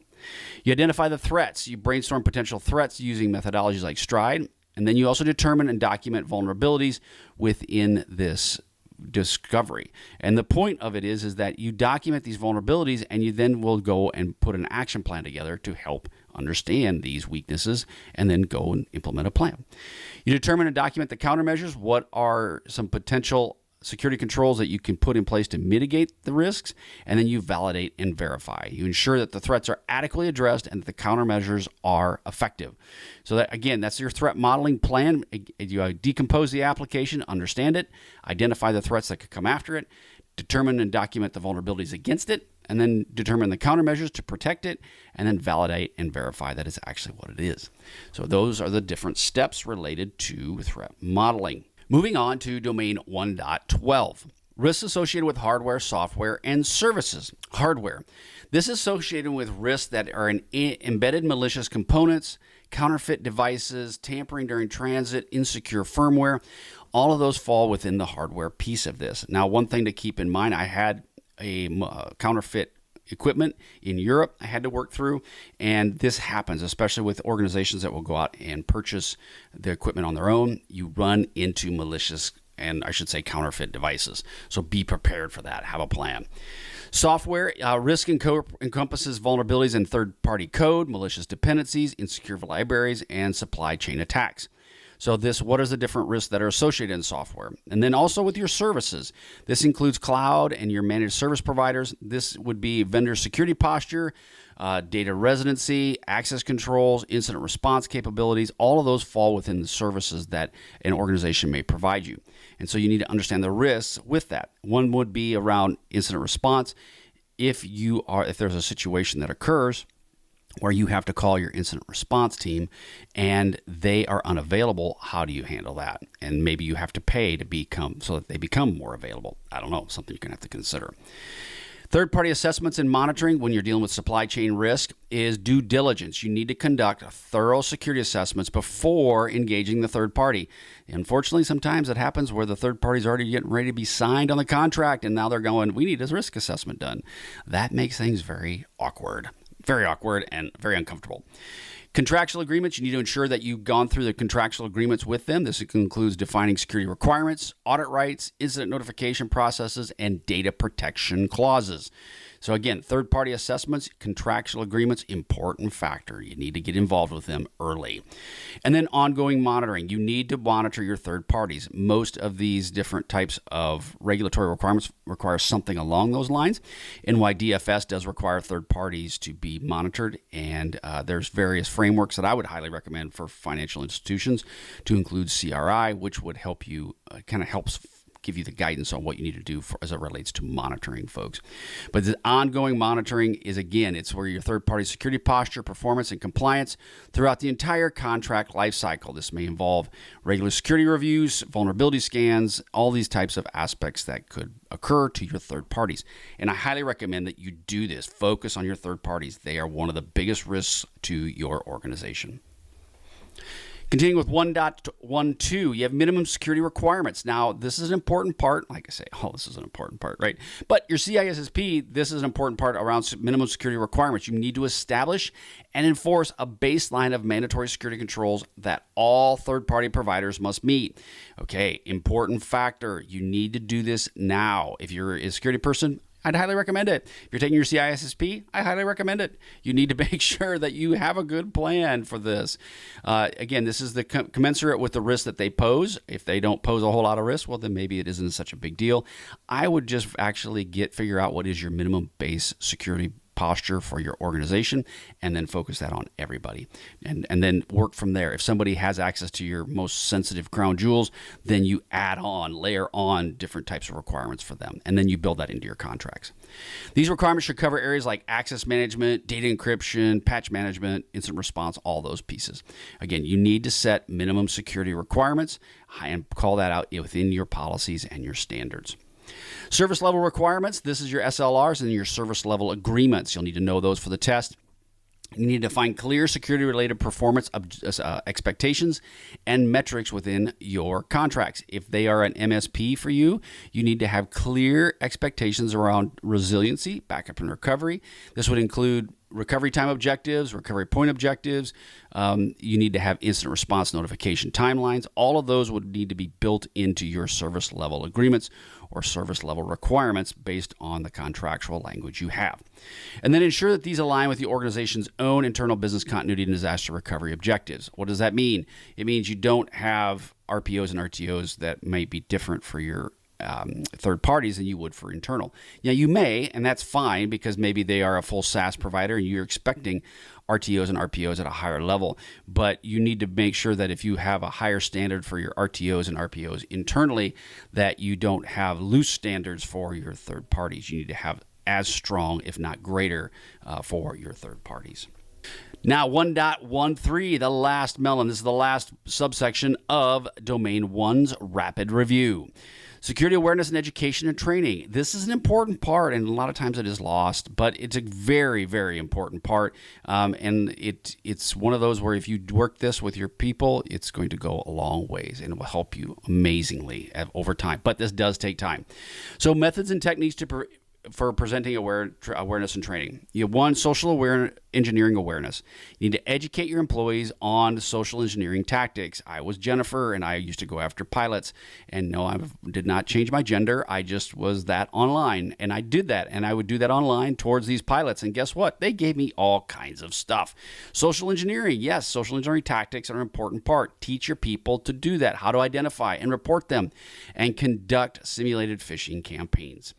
You identify the threats. You brainstorm potential threats using methodologies like STRIDE. And then you also determine and document vulnerabilities within this discovery. And the point of it is that you document these vulnerabilities and you then will go and put an action plan together to help understand these weaknesses and then go and implement a plan. You determine and document the countermeasures. What are some potential security controls that you can put in place to mitigate the risks, and then you validate and verify. You ensure that the threats are adequately addressed and that the countermeasures are effective. So that, again, that's your threat modeling plan. You decompose the application, understand it, identify the threats that could come after it, determine and document the vulnerabilities against it, and then determine the countermeasures to protect it, and then validate and verify that it's actually what it is. So those are the different steps related to threat modeling. Moving on to domain 1.12. Risks associated with hardware, software, and services. Hardware. This is associated with risks that are in embedded malicious components, counterfeit devices, tampering during transit, insecure firmware. All of those fall within the hardware piece of this. Now, one thing to keep in mind, I had a counterfeit equipment in Europe I had to work through, and this happens, especially with organizations that will go out and purchase the equipment on their own. You run into malicious, and I should say counterfeit devices. So be prepared for that. Have a plan. Software risk encompasses vulnerabilities in third-party code, malicious dependencies, insecure libraries, and supply chain attacks. So what is the different risks that are associated in software? And then also with your services. This includes cloud and your managed service providers. This would be vendor security posture, data residency, access controls, incident response capabilities. All of those fall within the services that an organization may provide you. And so you need to understand the risks with that. One would be around incident response. If there's a situation that occurs where you have to call your incident response team and they are unavailable, how do you handle that? And maybe you have to pay so that they become more available. I don't know, something you're going to have to consider. Third-party assessments and monitoring when you're dealing with supply chain risk is due diligence. You need to conduct thorough security assessments before engaging the third party. Unfortunately, sometimes it happens where the third party's already getting ready to be signed on the contract, and now they're going, we need a risk assessment done. That makes things very awkward and very uncomfortable. Contractual agreements, you need to ensure that you've gone through the contractual agreements with them. This includes defining security requirements, audit rights, incident notification processes, and data protection clauses. So again, third-party assessments, contractual agreements, important factor. You need to get involved with them early. And then ongoing monitoring. You need to monitor your third parties. Most of these different types of regulatory requirements require something along those lines. NYDFS does require third parties to be monitored, and there's various frameworks that I would highly recommend for financial institutions to include CRI, which would help you, helps give you the guidance on what you need to do as it relates to monitoring folks. But the ongoing monitoring is, again, it's where your third-party security posture, performance, and compliance throughout the entire contract lifecycle. This may involve regular security reviews, vulnerability scans, all these types of aspects that could occur to your third parties. And I highly recommend that you do this. Focus on your third parties. They are one of the biggest risks to your organization. Continuing with 1.12, you have minimum security requirements. Now, this is an important part. Like I say, this is an important part, right? But your CISSP, this is an important part around minimum security requirements. You need to establish and enforce a baseline of mandatory security controls that all third-party providers must meet. Okay, important factor. You need to do this now. If you're a security person, I'd highly recommend it. If you're taking your CISSP, I highly recommend it. You need to make sure that you have a good plan for this. Again, this is the commensurate with the risk that they pose. If they don't pose a whole lot of risk, well, then maybe it isn't such a big deal. I would just actually figure out what is your minimum base security posture for your organization, and then focus that on everybody, and then work from there. If somebody has access to your most sensitive crown jewels, then you layer on different types of requirements for them, and then you build that into your contracts. These requirements should cover areas like access management, data encryption, patch management, incident response, all those pieces. Again, you need to set minimum security requirements and call that out within your policies and your standards. Service level requirements, this is your SLRs and your service level agreements. You'll need to know those for the test. You need to define clear security-related performance expectations and metrics within your contracts. If they are an MSP for you, you need to have clear expectations around resiliency, backup and recovery. This would include recovery time objectives, recovery point objectives. You need to have incident response notification timelines. All of those would need to be built into your service level agreements or service level requirements based on the contractual language you have. And then ensure that these align with the organization's own internal business continuity and disaster recovery objectives. What does that mean? It means you don't have RPOs and RTOs that may be different for your third parties than you would for internal. Yeah, you may, and that's fine because maybe they are a full SaaS provider and you're expecting RTOs and RPOs at a higher level. But you need to make sure that if you have a higher standard for your RTOs and RPOs internally, that you don't have loose standards for your third parties. You need to have as strong, if not greater, for your third parties. Now, 1.13, the last melon. This is the last subsection of Domain 1's rapid review. Security awareness and education and training. This is an important part, and a lot of times it is lost, but it's a very, very important part. And it's one of those where if you work this with your people, it's going to go a long ways, and it will help you amazingly over time. But this does take time. So methods and techniques for presenting awareness and training. You have one, social engineering awareness. You need to educate your employees on social engineering tactics. I was Jennifer, and I used to go after pilots. And no, I did not change my gender. I just was that online, and I did that. And I would do that online towards these pilots. And guess what? They gave me all kinds of stuff. Social engineering. Yes, social engineering tactics are an important part. Teach your people to do that, how to identify and report them, and conduct simulated phishing campaigns.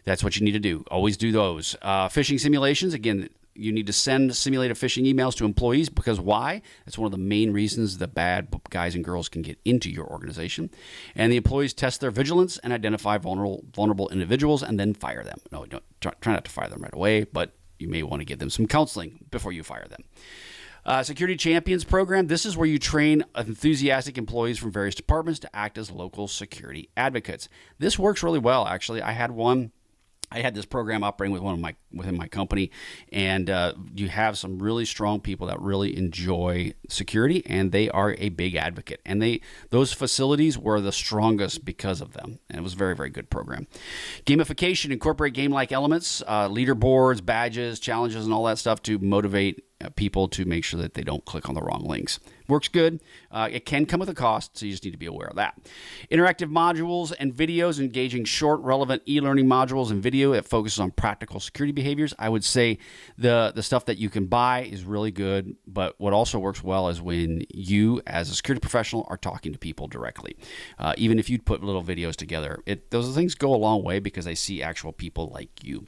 That's what you need to do. Always do those. Phishing simulations, again, you need to send simulated phishing emails to employees because why? That's one of the main reasons the bad guys and girls can get into your organization. And the employees test their vigilance and identify vulnerable individuals and then fire them. No, don't try not to fire them right away, but you may want to give them some counseling before you fire them. Security Champions Program. This is where you train enthusiastic employees from various departments to act as local security advocates. This works really well, actually. I had this program operating within my company, and you have some really strong people that really enjoy security, and they are a big advocate. And those facilities were the strongest because of them, and it was a very, very good program. Gamification, incorporate game-like elements, leaderboards, badges, challenges, and all that stuff to motivate people to make sure that they don't click on the wrong links. Works good. It can come with a cost, so you just need to be aware of that. Interactive modules and videos, engaging short, relevant e-learning modules and video that focuses on practical security behaviors. I would say the stuff that you can buy is really good, but what also works well is when you, as a security professional, are talking to people directly. Even if you put little videos together, those things go a long way because they see actual people like you.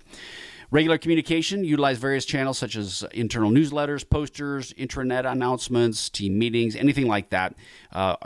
Regular communication, utilize various channels such as internal newsletters, posters, intranet announcements, team meetings, anything like that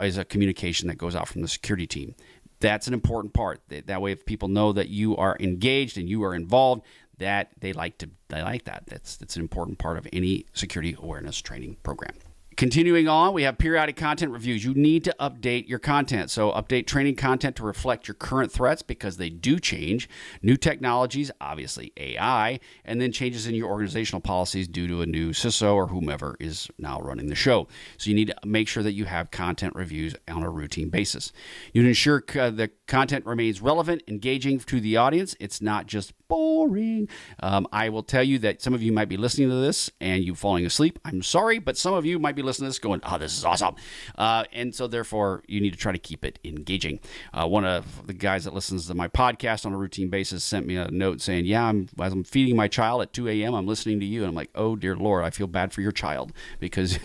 is a communication that goes out from the security team. That's an important part. That way, if people know that you are engaged and you are involved, that they like that. That's an important part of any security awareness training program. Continuing on, we have periodic content reviews. You need to update your content. So update training content to reflect your current threats because they do change. New technologies, obviously AI, and then changes in your organizational policies due to a new CISO or whomever is now running the show. So you need to make sure that you have content reviews on a routine basis. You need to ensure the content remains relevant, engaging to the audience. It's not just boring. I will tell you that some of you might be listening to this and you falling asleep. I'm sorry, but some of you might be listening to this going, oh, this is awesome. And so therefore, you need to try to keep it engaging. One of the guys that listens to my podcast on a routine basis sent me a note saying, yeah, as I'm feeding my child at 2 a.m., I'm listening to you. And I'm like, oh, dear Lord, I feel bad for your child because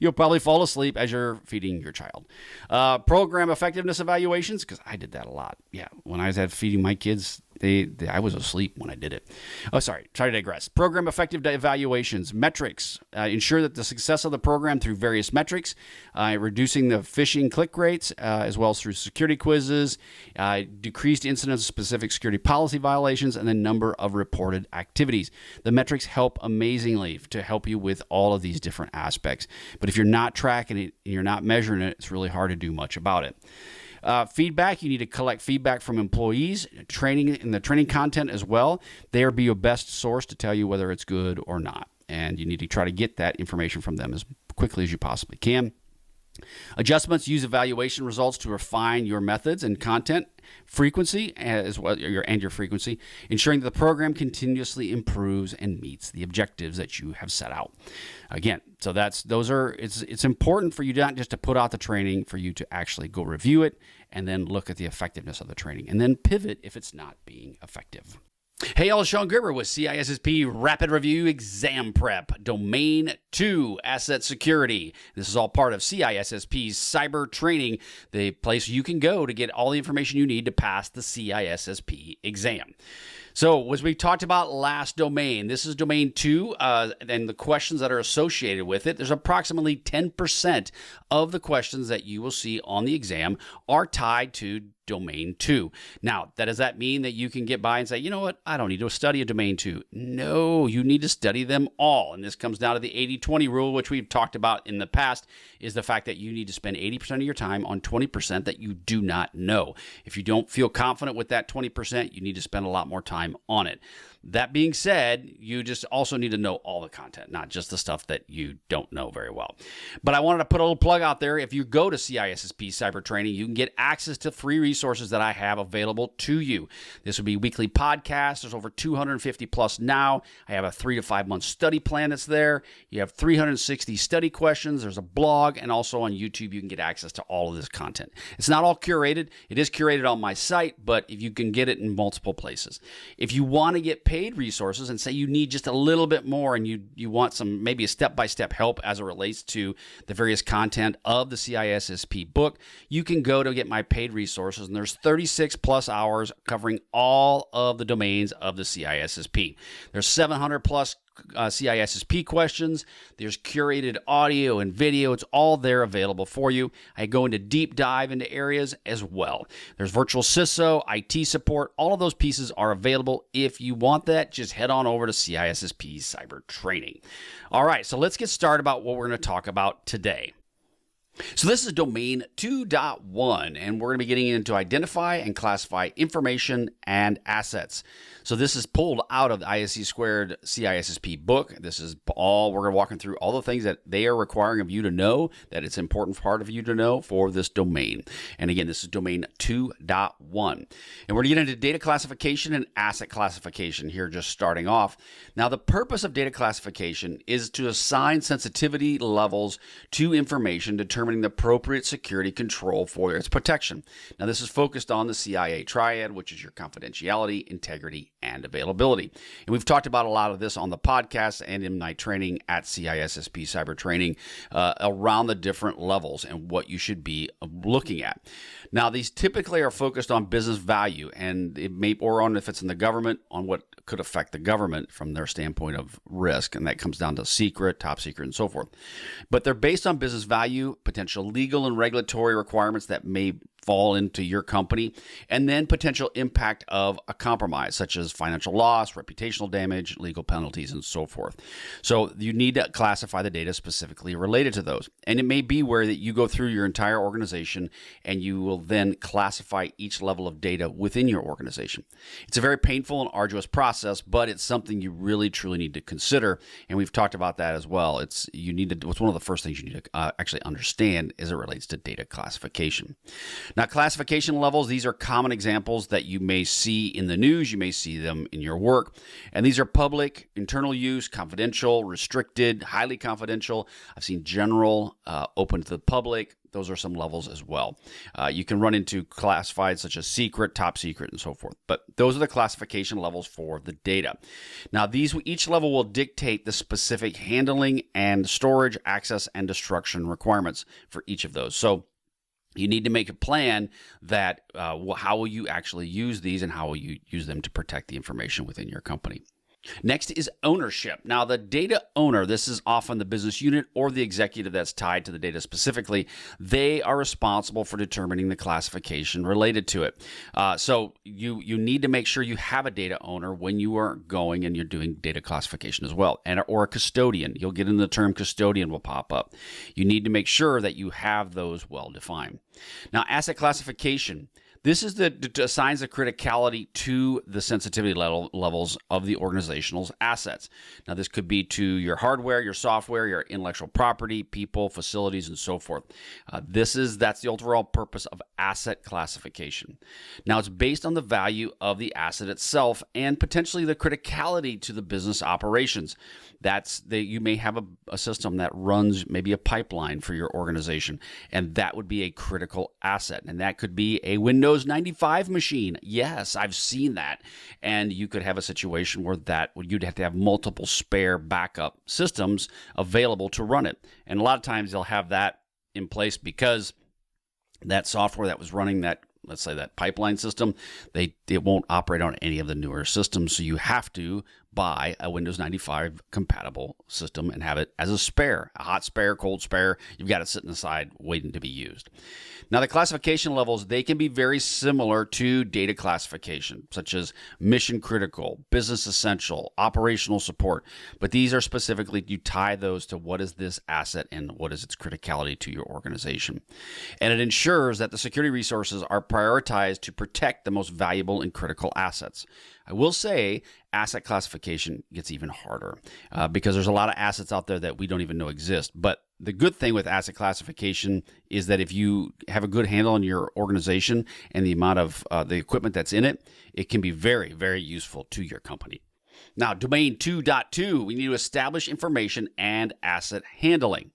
you'll probably fall asleep as you're feeding your child. Program effectiveness evaluations, because I did that a lot. Yeah, when I was feeding my kids, I was asleep when I did it. Oh, sorry to digress. Program effective evaluations, metrics. Ensure that the success of the program through various metrics, reducing the phishing click rates, as well as through security quizzes, decreased incidence of specific security policy violations, and the number of reported activities. The metrics help amazingly to help you with all of these different aspects. But if you're not tracking it and you're not measuring it, it's really hard to do much about it. Feedback, you need to collect feedback from employees, training and the training content as well. They'll be your best source to tell you whether it's good or not. And you need to try to get that information from them as quickly as you possibly can. Adjustments, use evaluation results to refine your methods and content frequency as well, your frequency, ensuring that the program continuously improves and meets the objectives that you have set out. Again, so it's important for you not just to put out the training, for you to actually go review it and then look at the effectiveness of the training and then pivot if it's not being effective. Hey, y'all, Sean Gerber with CISSP Rapid Review Exam Prep, Domain 2, Asset Security. This is all part of CISSP Cyber Training, the place you can go to get all the information you need to pass the CISSP exam. So, as we talked about last domain, this is domain 2, and the questions that are associated with it. There's approximately 10% of the questions that you will see on the exam are tied to domain 2. Now, does that mean that you can get by and say, you know what, I don't need to study a domain 2? No, you need to study them all. And this comes down to the 80-20 rule, which we've talked about in the past, is the fact that you need to spend 80% of your time on 20% that you do not know. If you don't feel confident with that 20%, you need to spend a lot more time on it. That being said, you just also need to know all the content, not just the stuff that you don't know very well. But I wanted to put a little plug out there. If you go to CISSP Cyber Training, you can get access to free resources that I have available to you. This would be weekly podcasts. There's over 250 plus now. I have a 3 to 5 month study plan that's there. You have 360 study questions. There's a blog, and also on YouTube, you can get access to all of this content. It's not all curated. It is curated on my site, but if you can get it in multiple places. If you want to get paid resources and say you need just a little bit more and you want some maybe a step-by-step help as it relates to the various content of the CISSP book, you can go to get my paid resources, and there's 36 plus hours covering all of the domains of the CISSP. There's 700 plus CISSP questions. There's curated audio and video. It's all there available for you. I go into deep dive into areas as well. There's virtual CISO, IT support. All of those pieces are available. If you want that, just head on over to CISSP Cyber Training. All right, so let's get started about what we're going to talk about today. So this is domain 2.1, and we're going to be getting into identify and classify information and assets. So this is pulled out of the ISC2 CISSP book. This is all, we're going to walk through all the things that they are requiring of you to know, that it's an important part of you to know for this domain. And again, this is domain 2.1. And we're going to get into data classification and asset classification here, just starting off. Now, the purpose of data classification is to assign sensitivity levels to information, determining the appropriate security control for its protection. Now, this is focused on the CIA triad, which is your confidentiality, integrity, and availability. And we've talked about a lot of this on the podcast and in my training at CISSP Cyber Training around the different levels and what you should be looking at. Now, these typically are focused on business value, and it may, or on if it's in the government, on what could affect the government from their standpoint of risk, and that comes down to secret, top secret, and so forth. But they're based on business value, potential legal and regulatory requirements that may fall into your company, and then potential impact of a compromise, such as financial loss, reputational damage, legal penalties, and so forth. So you need to classify the data specifically related to those. And it may be where that you go through your entire organization and you will then classify each level of data within your organization. It's a very painful and arduous process, but it's something you really truly need to consider. And we've talked about that as well. It's one of the first things you need to actually understand as it relates to data classification. Now, classification levels, these are common examples that you may see in the news. You may see them in your work. And these are public, internal use, confidential, restricted, highly confidential. I've seen general, open to the public. Those are some levels as well. You can run into classified such as secret, top secret, and so forth. But those are the classification levels for the data. Now, each level will dictate the specific handling and storage, access, and destruction requirements for each of those. So you need to make a plan that how will you actually use these and how will you use them to protect the information within your company. Next is ownership. Now, the data owner, this is often the business unit or the executive that's tied to the data specifically. They are responsible for determining the classification related to it. So you need to make sure you have a data owner when you are going and you're doing data classification as well, or a custodian. You'll get in the term custodian will pop up. You need to make sure that you have those well defined. Now, asset classification. This is that assigns a criticality to the sensitivity levels of the organizational's assets. Now, this could be to your hardware, your software, your intellectual property, people, facilities, and so forth. That's the overall purpose of asset classification. Now, it's based on the value of the asset itself and potentially the criticality to the business operations. You may have a system that runs maybe a pipeline for your organization, and that would be a critical asset. And that could be a Windows Windows 95 machine. Yes, I've seen that. And you could have a situation where you'd have to have multiple spare backup systems available to run it. And a lot of times they'll have that in place because that software that was running that, let's say that pipeline system, it won't operate on any of the newer systems. So you have to buy a Windows 95 compatible system and have it as a spare, a hot spare, cold spare. You've got it sitting aside waiting to be used. Now, the classification levels, they can be very similar to data classification, such as mission critical, business essential, operational support. But these are specifically, you tie those to what is this asset and what is its criticality to your organization. And it ensures that the security resources are prioritized to protect the most valuable and critical assets. I will say asset classification gets even harder because there's a lot of assets out there that we don't even know exist. But the good thing with asset classification is that if you have a good handle on your organization and the amount of the equipment that's in it, it can be very, very useful to your company. Now, domain 2.2, we need to establish information and asset handling.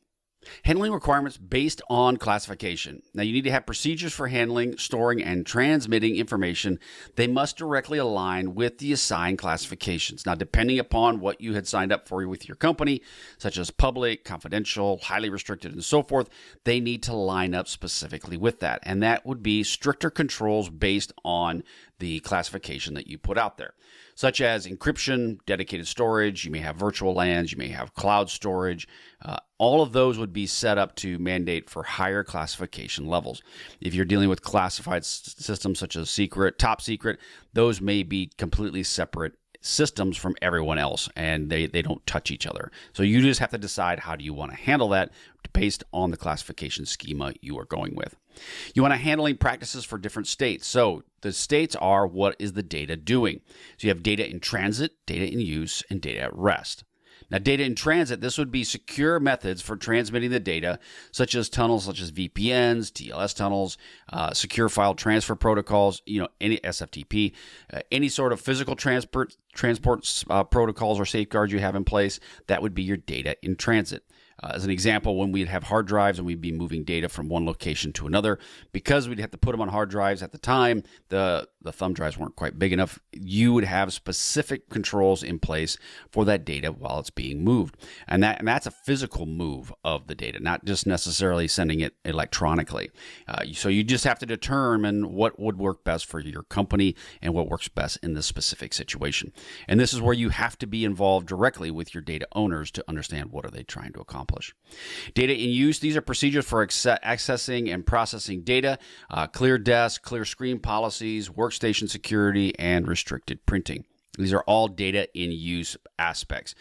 Handling requirements based on classification. Now, you need to have procedures for handling, storing, and transmitting information. They must directly align with the assigned classifications. Now, depending upon what you had signed up for with your company, such as public, confidential, highly restricted, and so forth, they need to line up specifically with that. And that would be stricter controls based on the classification that you put out there, such as encryption, dedicated storage. You may have virtual LANs, you may have cloud storage. All of those would be set up to mandate for higher classification levels. If you're dealing with classified systems such as secret, top secret, those may be completely separate systems from everyone else, and they don't touch each other. So you just have to decide how do you want to handle that based on the classification schema you are going with. You want to handling practices for different states. So the states are, what is the data doing? So you have data in transit, data in use, and data at rest. Now, data in transit, this would be secure methods for transmitting the data, such as tunnels, such as VPNs, TLS tunnels, secure file transfer protocols, any SFTP, any sort of physical transport protocols or safeguards you have in place. That would be your data in transit. As an example, when we'd have hard drives and we'd be moving data from one location to another, because we'd have to put them on hard drives at the time, the thumb drives weren't quite big enough, you would have specific controls in place for that data while it's being moved. And that's a physical move of the data, not just necessarily sending it electronically. So you just have to determine what would work best for your company and what works best in this specific situation. And this is where you have to be involved directly with your data owners to understand what are they trying to accomplish. Data in use, these are procedures for accessing and processing data, clear desk, clear screen policies, workstation security, and restricted printing. These are all data in use aspects.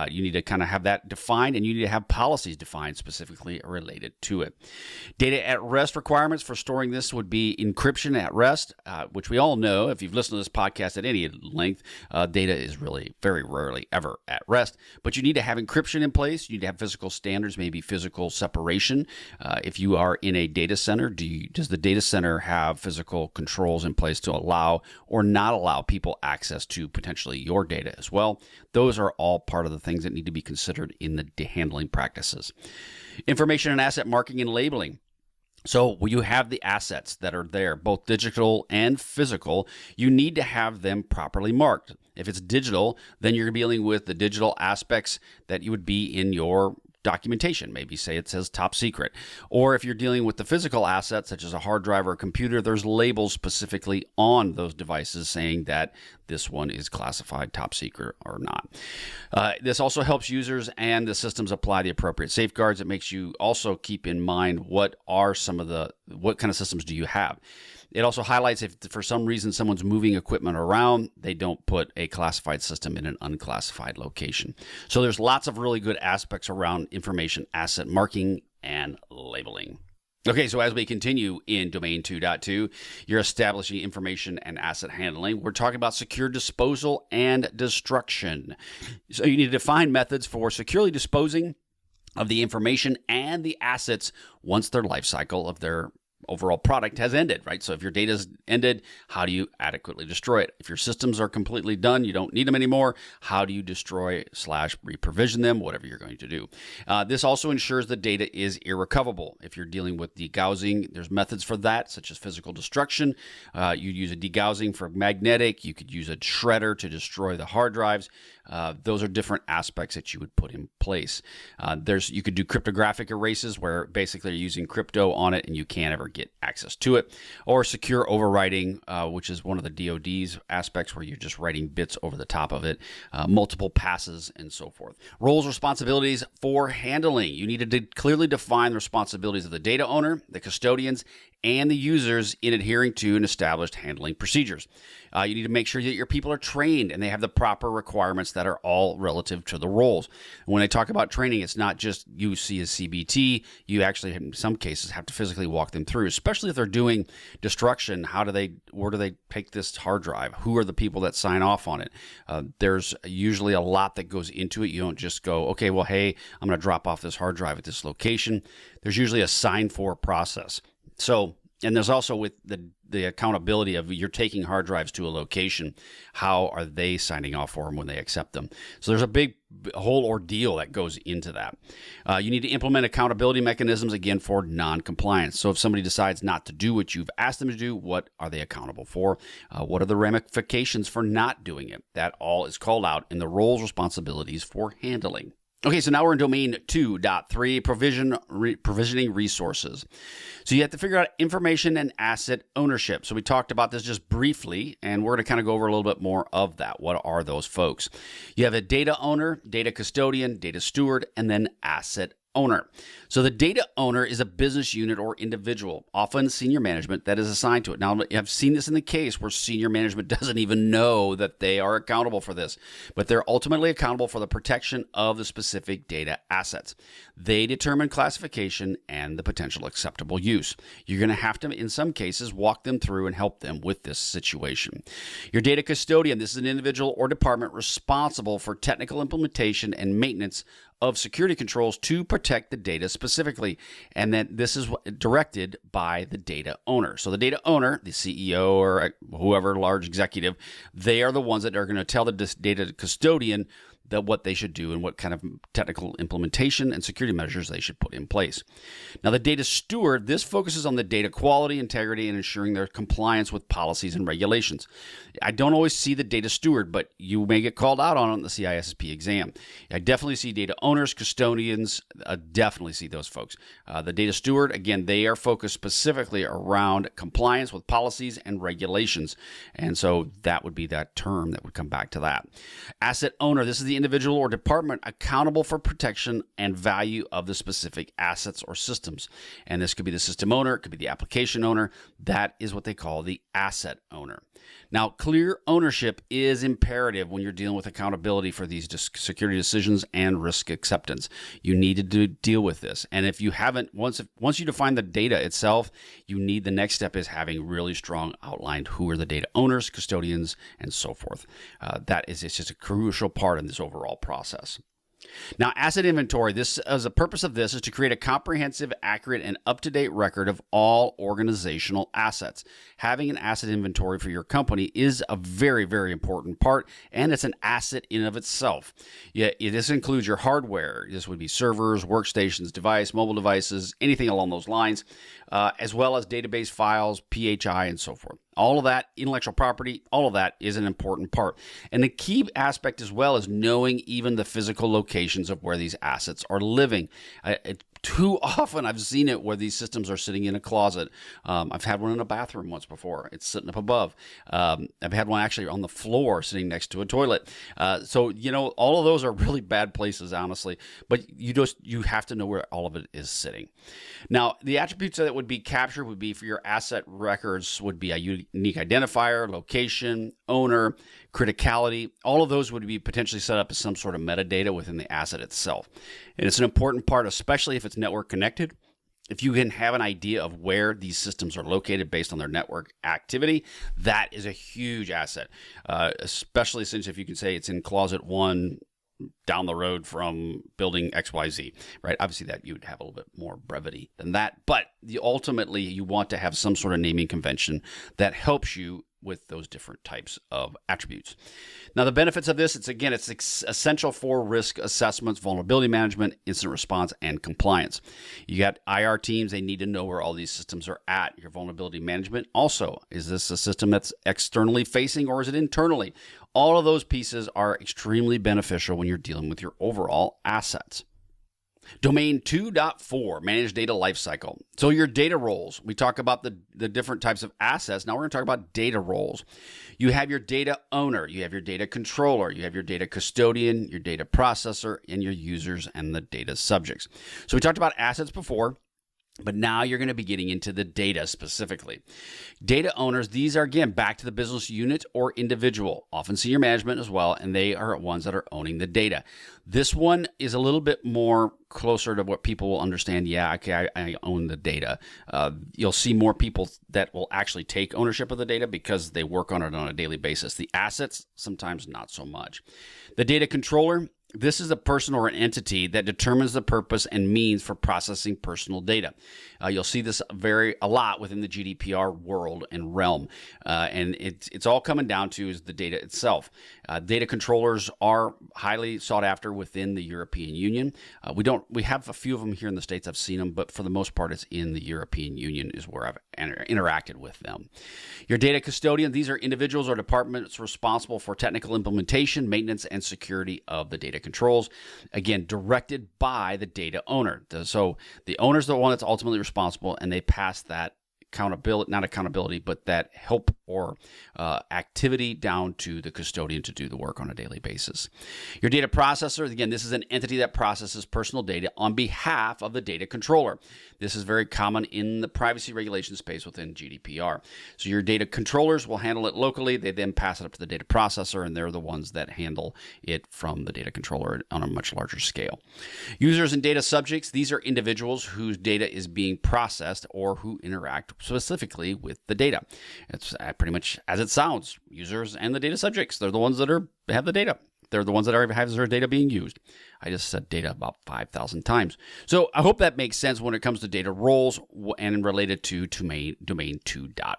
You need to kind of have that defined, and you need to have policies defined specifically related to it. Data at rest requirements for storing this would be encryption at rest, which we all know, if you've listened to this podcast at any length, data is really very rarely ever at rest. But you need to have encryption in place. You need to have physical standards, maybe physical separation. If you are in a data center, does the data center have physical controls in place to allow or not allow people access to potentially your data as well? Those are all part of the things that need to be considered in the handling practices. Information and asset marking and labeling. So when you have the assets that are there, both digital and physical, you need to have them properly marked. If it's digital, then you're dealing with the digital aspects that you would be in your documentation. Maybe say it says top secret. Or if you're dealing with the physical assets, such as a hard drive or a computer, there's labels specifically on those devices saying that this one is classified top secret or not. This also helps users and the systems apply the appropriate safeguards. It makes you also keep in mind what kind of systems do you have. It also highlights if for some reason someone's moving equipment around, they don't put a classified system in an unclassified location. So there's lots of really good aspects around information asset marking and labeling. Okay, so as we continue in Domain 2.2, you're establishing information and asset handling. We're talking about secure disposal and destruction. So you need to define methods for securely disposing of the information and the assets once their life cycle of their overall product has ended, right? So if your data's ended, how do you adequately destroy it? If your systems are completely done, you don't need them anymore, how do you destroy / reprovision them, whatever you're going to do? This also ensures the data is irrecoverable. If you're dealing with degaussing, there's methods for that, such as physical destruction. You'd use a degaussing for magnetic. You could use a shredder to destroy the hard drives. Those are different aspects that you would put in place. You could do cryptographic erases where basically you're using crypto on it and you can't ever get access to it, or secure overwriting, which is one of the DoD's aspects where you're just writing bits over the top of it, multiple passes, and so forth. Roles, responsibilities for handling. You need to clearly define the responsibilities of the data owner, the custodians, and the users in adhering to an established handling procedures. You need to make sure that your people are trained and they have the proper requirements that are all relative to the roles. When I talk about training, it's not just you see as CBT. You actually, in some cases, have to physically walk them through, especially if they're doing destruction. Where do they take this hard drive? Who are the people that sign off on it? There's usually a lot that goes into it. You don't just go, okay, well, hey, I'm going to drop off this hard drive at this location. There's usually a sign for process. So, and there's also with the accountability of you're taking hard drives to a location. How are they signing off for them when they accept them? So there's a whole ordeal that goes into that. You need to implement accountability mechanisms, again, for non-compliance. So if somebody decides not to do what you've asked them to do, what are they accountable for? What are the ramifications for not doing it? That all is called out in the roles, responsibilities for handling. Okay, so now we're in domain 2.3, provisioning resources. So you have to figure out information and asset ownership. So we talked about this just briefly, and we're going to kind of go over a little bit more of that. What are those folks? You have a data owner, data custodian, data steward, and then asset owner. So the data owner is a business unit or individual, often senior management, that is assigned to it. Now, I've seen this in the case where senior management doesn't even know that they are accountable for this, but they're ultimately accountable for the protection of the specific data assets. They determine classification and the potential acceptable use. You're going to have to, in some cases, walk them through and help them with this situation. Your data custodian, this is an individual or department responsible for technical implementation and maintenance of security controls to protect the data specifically. And then this is directed by the data owner. So the data owner, the CEO or whoever, large executive, they are the ones that are going to tell the data custodian that what they should do and what kind of technical implementation and security measures they should put in place. Now, the data steward, this focuses on the data quality, integrity, and ensuring their compliance with policies and regulations. I don't always see the data steward, but you may get called out on the CISSP exam. I definitely see data owners, custodians, definitely see those folks. The data steward, again, they are focused specifically around compliance with policies and regulations. And so that would be that term that would come back to that. Asset owner, this is the individual or department accountable for protection and value of the specific assets or systems. And this could be the system owner, it could be the application owner. That is what they call the asset owner. Now, clear ownership is imperative when you're dealing with accountability for these security decisions and risk acceptance. You need to deal with this. And if you haven't, once you define the data itself, you need, the next step is having really strong outlined who are the data owners, custodians, and so forth. It's just a crucial part in this overall process. Now, asset inventory, the purpose of this is to create a comprehensive, accurate, and up-to-date record of all organizational assets. Having an asset inventory for your company is a very, very important part, and it's an asset in of itself. This includes your hardware. This would be servers, workstations, mobile devices, anything along those lines, as well as database files, PHI, and so forth. All of that, intellectual property, all of that is an important part. And the key aspect as well is knowing even the physical locations of where these assets are living. Too often I've seen it where these systems are sitting in a closet. I've had one in a bathroom once before. It's sitting up above. I've had one actually on the floor sitting next to a toilet. So, all of those are really bad places, honestly. But you have to know where all of it is sitting. Now, the attributes that would be captured would be for your asset records would be a unique identifier, location, owner, criticality. All of those would be potentially set up as some sort of metadata within the asset itself. And it's an important part, especially if it's network connected. If you can have an idea of where these systems are located based on their network activity, that is a huge asset, especially since if you can say it's in closet 1, down the road from building XYZ, right? Obviously that you would have a little bit more brevity than that, but ultimately you want to have some sort of naming convention that helps you with those different types of attributes. Now, the benefits of this, it's essential for risk assessments, vulnerability management, incident response, and compliance. You got IR teams, they need to know where all these systems are at. Your vulnerability management also, is this a system that's externally facing or is it internally? All of those pieces are extremely beneficial when you're dealing with your overall assets. Domain 2.4, manage data lifecycle. So your data roles, we talk about the different types of assets. Now we're going to talk about data roles. You have your data owner, you have your data controller, you have your data custodian, your data processor, and your users and the data subjects. So we talked about assets before, but now you're going to be getting into the data specifically. Data owners, these are, again, back to the business unit or individual, often senior management as well, and they are ones that are owning the data. This one is a little bit more closer to what people will understand. Yeah, okay, I own the data. You'll see more people that will actually take ownership of the data because they work on it on a daily basis. The assets, sometimes not so much. The data controller, this is a person or an entity that determines the purpose and means for processing personal data. You'll see this a lot within the GDPR world and realm, and it's all coming down to is the data itself. Data controllers are highly sought after within the European Union. We have a few of them here in the States. I've seen them, but for the most part, it's in the European Union is where I've interacted with them. Your data custodian, these are individuals or departments responsible for technical implementation, maintenance, and security of the data controls, again, directed by the data owner. So the owner is the one that's ultimately responsible, and they pass that not accountability, but that help or activity down to the custodian to do the work on a daily basis. Your data processor, again, this is an entity that processes personal data on behalf of the data controller. This is very common in the privacy regulation space within GDPR. So your data controllers will handle it locally. They then pass it up to the data processor, and they're the ones that handle it from the data controller on a much larger scale. Users and data subjects, these are individuals whose data is being processed or who interact specifically with the data. It's pretty much as it sounds. Users and the data subjects, they're the ones that have the data. They're the ones that have their data being used. I just said data about 5,000 times. So I hope that makes sense when it comes to data roles and related to domain 2.4.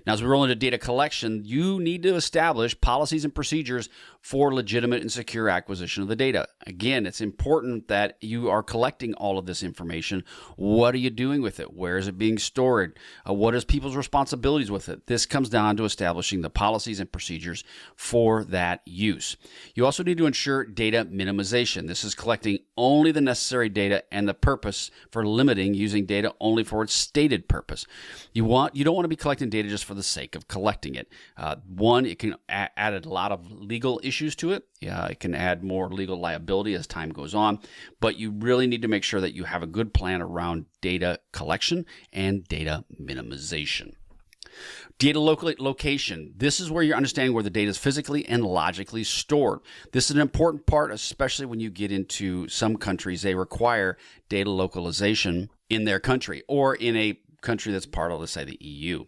Now, as we roll into data collection, you need to establish policies and procedures for legitimate and secure acquisition of the data. Again, it's important that you are collecting all of this information. What are you doing with it? Where is it being stored? What is people's responsibilities with it? This comes down to establishing the policies and procedures for that use. You also need to ensure data minimization. This is collecting only the necessary data and the purpose for limiting using data only for its stated purpose. You don't want to be collecting data just for the sake of collecting it. It can add a lot of legal issues to it. Yeah, it can add more legal liability as time goes on, but you really need to make sure that you have a good plan around data collection and data minimization. Data location. This is where you're understanding where the data is physically and logically stored. This is an important part, especially when you get into some countries. They require data localization in their country or in a country that's part of, let's say, the EU.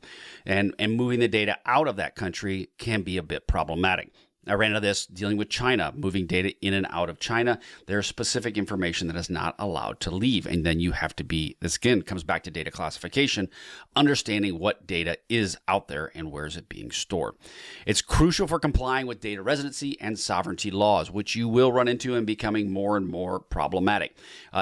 And moving the data out of that country can be a bit problematic. I ran into this dealing with China, moving data in and out of China. There's specific information that is not allowed to leave. And then you have to this again comes back to data classification, understanding what data is out there and where is it being stored. It's crucial for complying with data residency and sovereignty laws, which you will run into and becoming more and more problematic.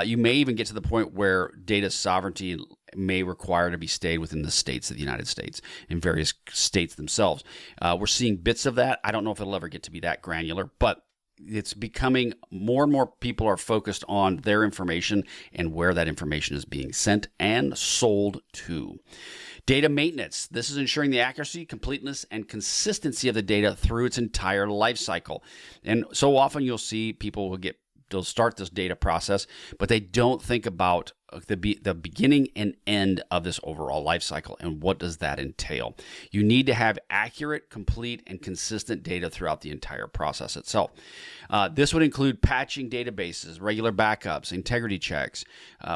You may even get to the point where data sovereignty may require to be stayed within the states of the United States, in various states themselves. We're seeing bits of that. I don't know if it'll ever get to be that granular, but it's becoming more and more people are focused on their information and where that information is being sent and sold to. Data maintenance. This is ensuring the accuracy, completeness, and consistency of the data through its entire life cycle. And so often you'll see people they'll start this data process, but they don't think about the beginning and end of this overall life cycle and what does that entail. You need to have accurate, complete, and consistent data throughout the entire process itself. This would include patching databases, regular backups, integrity checks.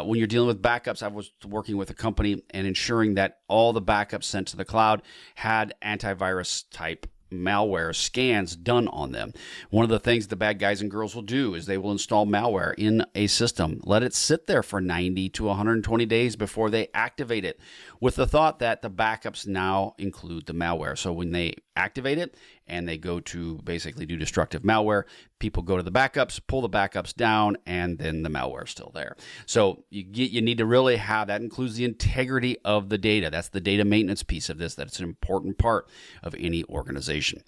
When you're dealing with backups, I was working with a company and ensuring that all the backups sent to the cloud had antivirus type malware scans done on them. One of the things the bad guys and girls will do is they will install malware in a system, let it sit there for 90 to 120 days before they activate it, with the thought that the backups now include the malware. So when they activate it and they go to basically do destructive malware, people go to the backups, pull the backups down, and then the malware is still there. So you need to really have, that includes the integrity of the data. That's the data maintenance piece of this. That's an important part of any organization.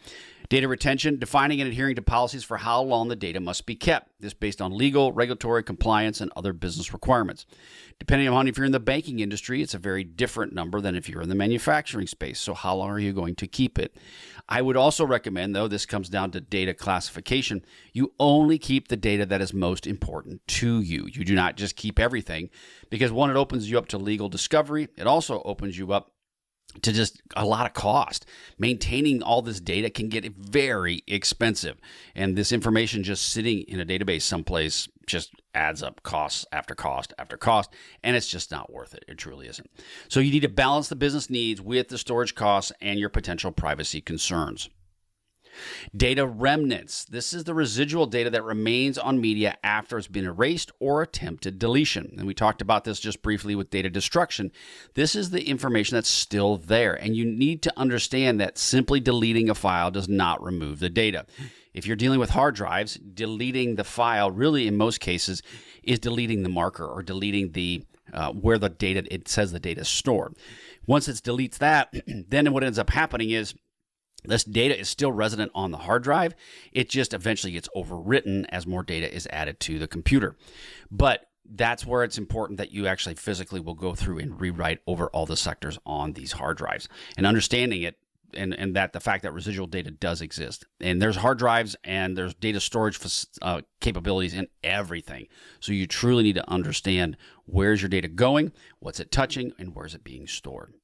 Data retention, defining and adhering to policies for how long the data must be kept. This based on legal, regulatory, compliance, and other business requirements. Depending on if you're in the banking industry, it's a very different number than if you're in the manufacturing space. So how long are you going to keep it? I would also recommend, though, this comes down to data classification, you only keep the data that is most important to you. You do not just keep everything, because one, it opens you up to legal discovery. It also opens you up to just a lot of cost. Maintaining all this data can get very expensive. And this information just sitting in a database someplace just adds up costs after cost after cost, and it's just not worth it. It truly isn't. So you need to balance the business needs with the storage costs and your potential privacy concerns. Data remnants. This is the residual data that remains on media after it's been erased or attempted deletion. And we talked about this just briefly with data destruction. This is the information that's still there. And you need to understand that simply deleting a file does not remove the data. If you're dealing with hard drives, deleting the file really in most cases is deleting the marker or deleting the where the data, it says the data is stored. Once it deletes that, then what ends up happening is this data is still resident on the hard drive. It just eventually gets overwritten as more data is added to the computer. But that's where it's important that you actually physically will go through and rewrite over all the sectors on these hard drives. And understanding it, and that the fact that residual data does exist. And there's hard drives and there's data storage capabilities in everything. So you truly need to understand where's your data going, what's it touching, and where's it being stored.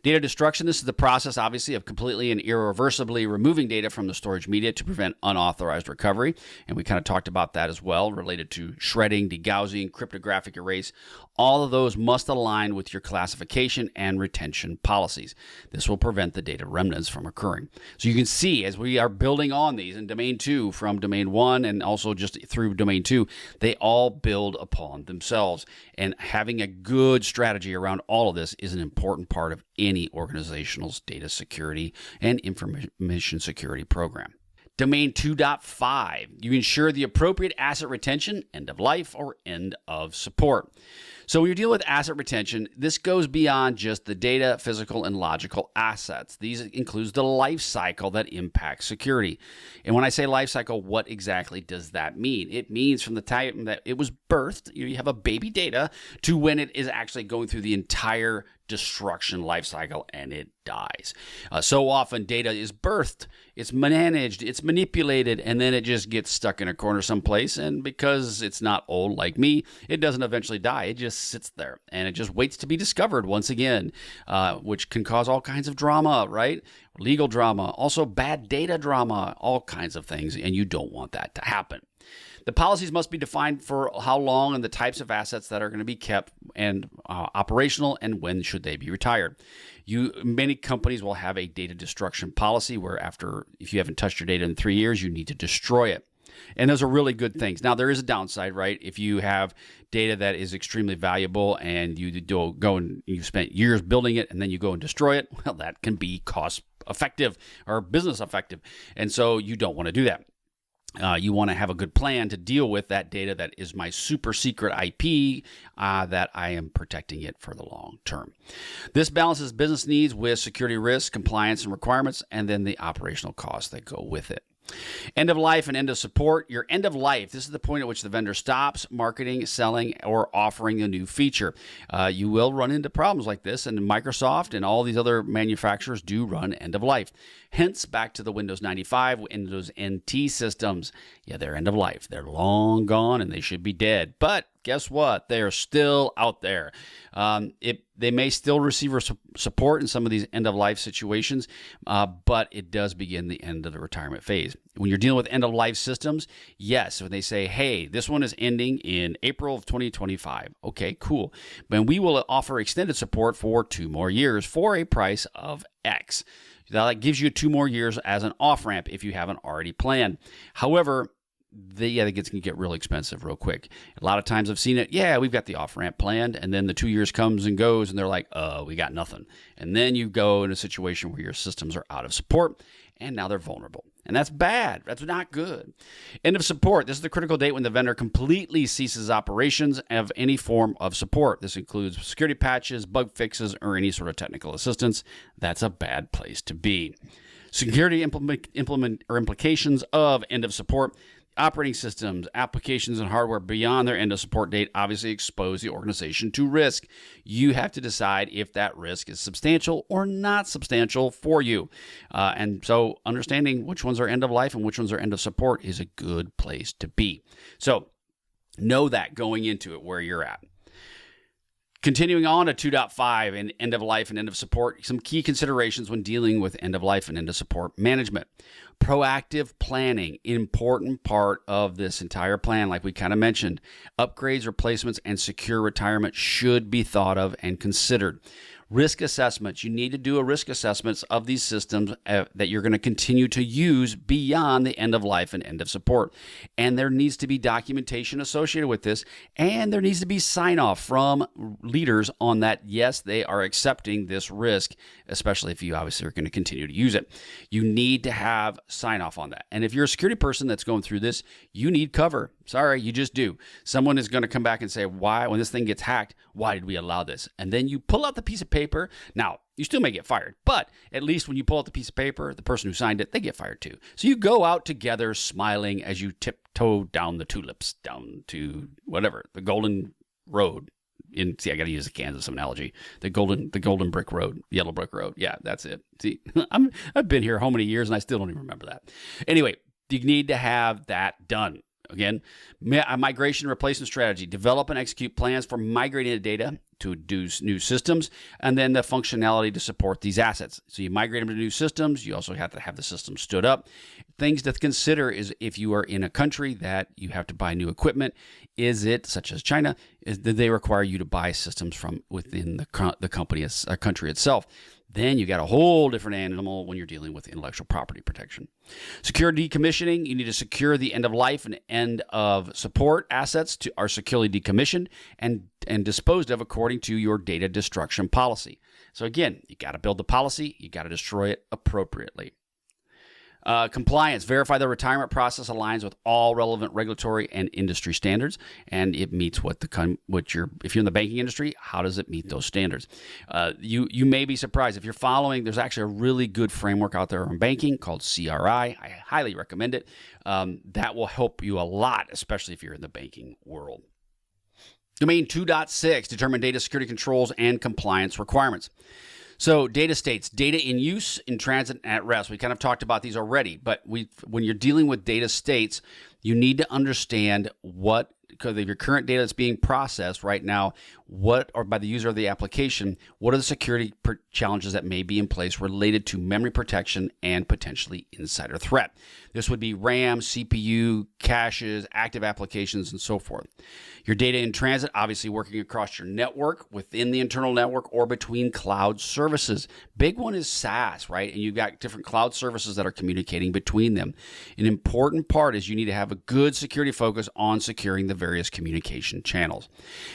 Data destruction, this is the process, obviously, of completely and irreversibly removing data from the storage media to prevent unauthorized recovery. And we kind of talked about that as well, related to shredding, degaussing, cryptographic erase. All of those must align with your classification and retention policies. This will prevent the data remnants from occurring. So you can see, as we are building on these in Domain 2 from Domain 1 and also just through Domain 2, they all build upon themselves. And having a good strategy around all of this is an important part of any organizational's data security and information security program. Domain 2.5, you ensure the appropriate asset retention, end of life, or end of support. So when you're dealing with asset retention, this goes beyond just the data, physical, and logical assets. These includes the life cycle that impacts security. And when I say life cycle, what exactly does that mean? It means from the time that it was birthed, you have a baby data, to when it is actually going through the entire destruction life cycle and it dies. So often data is birthed, it's managed, it's manipulated, and then it just gets stuck in a corner someplace. And because it's not old like me, it doesn't eventually die. It just sits there and it just waits to be discovered once again, which can cause all kinds of drama, right? Legal drama, also bad data drama, all kinds of things. And you don't want that to happen. The policies must be defined for how long and the types of assets that are going to be kept and operational, and when should they be retired. Many companies will have a data destruction policy where if you haven't touched your data in 3 years, you need to destroy it. And those are really good things. Now, there is a downside, right? If you have data that is extremely valuable and you go and you spent years building it and then you go and destroy it, well, that can be cost effective or business effective. And so you don't want to do that. You want to have a good plan to deal with that data that is my super secret IP, that I am protecting it for the long term. This balances business needs with security risks, compliance and requirements, and then the operational costs that go with it. End of life and end of support. Your end of life, this is the point at which the vendor stops marketing, selling, or offering a new feature. You will run into problems like this, and Microsoft and all these other manufacturers do run end of life. Hence, back to the Windows 95, Windows NT systems. Yeah, they're end of life. They're long gone and they should be dead. But guess what? They are still out there. They may still receive support in some of these end-of-life situations, but it does begin the end of the retirement phase. When you're dealing with end-of-life systems, yes, when they say, hey, this one is ending in April of 2025. Okay, cool. But we will offer extended support for 2 more years for a price of X. That gives you 2 more years as an off-ramp if you haven't already planned. However, it can get real expensive real quick. A lot of times I've seen it, we've got the off-ramp planned, and then the 2 years comes and goes, and they're like, we got nothing. And then you go in a situation where your systems are out of support, and now they're vulnerable. And that's bad. That's not good. End of support. This is the critical date when the vendor completely ceases operations of any form of support. This includes security patches, bug fixes, or any sort of technical assistance. That's a bad place to be. Security implications of end of support. Operating systems, applications, and hardware beyond their end of support date obviously expose the organization to risk. You have to decide if that risk is substantial or not substantial for you. And so understanding which ones are end of life and which ones are end of support is a good place to be. So know that going into it where you're at. Continuing on to 2.5 and end of life and end of support, some key considerations when dealing with end of life and end of support management. Proactive planning, important part of this entire plan. Like we kind of mentioned, upgrades, replacements, and secure retirement should be thought of and considered. Risk assessments. You need to do a risk assessment of these systems that you're going to continue to use beyond the end of life and end of support. And there needs to be documentation associated with this. And there needs to be sign off from leaders on that. Yes, they are accepting this risk, especially if you obviously are going to continue to use it. You need to have sign off on that. And if you're a security person that's going through this, you need cover. Sorry, you just do. Someone is going to come back and say, why, when this thing gets hacked, why did we allow this? And then you pull out the piece of paper. Now, you still may get fired, but at least when you pull out the piece of paper, the person who signed it, they get fired too. So you go out together smiling as you tiptoe down the tulips, down to whatever, the golden road. I got to use a Kansas analogy. The golden brick road, yellow brick road. Yeah, that's it. See, I've been here how many years and I still don't even remember that. Anyway, you need to have that done. Again, a migration replacement strategy. Develop and execute plans for migrating the data to new systems, and then the functionality to support these assets. So you migrate them to new systems. You also have to have the system stood up. Things to consider is if you are in a country that you have to buy new equipment, is it, such as China, did they require you to buy systems from within the country itself? Then you got a whole different animal when you're dealing with intellectual property protection. Secure decommissioning. You need to secure the end of life and end of support assets are securely decommissioned and disposed of according to your data destruction policy. So again, you got to build the policy. You got to destroy it appropriately. Compliance. Verify the retirement process aligns with all relevant regulatory and industry standards, and it meets if you're in the banking industry, how does it meet those standards? You may be surprised if you're following. There's actually a really good framework out there on banking called CRI. I highly recommend it. That will help you a lot, especially if you're in the banking world. Domain 2.6, determine data security controls and compliance requirements. So data states, data in use, in transit, and at rest. We kind of talked about these already, but when you're dealing with data states, you need to understand because of your current data that's being processed right now, or by the user of the application, what are the security challenges that may be in place related to memory protection and potentially insider threat. This would be RAM, CPU, caches, active applications, and so forth. Your data in transit, obviously working across your network, within the internal network, or between cloud services. Big one is SaaS, right? And you've got different cloud services that are communicating between them. An important part is you need to have a good security focus on securing the various communication channels.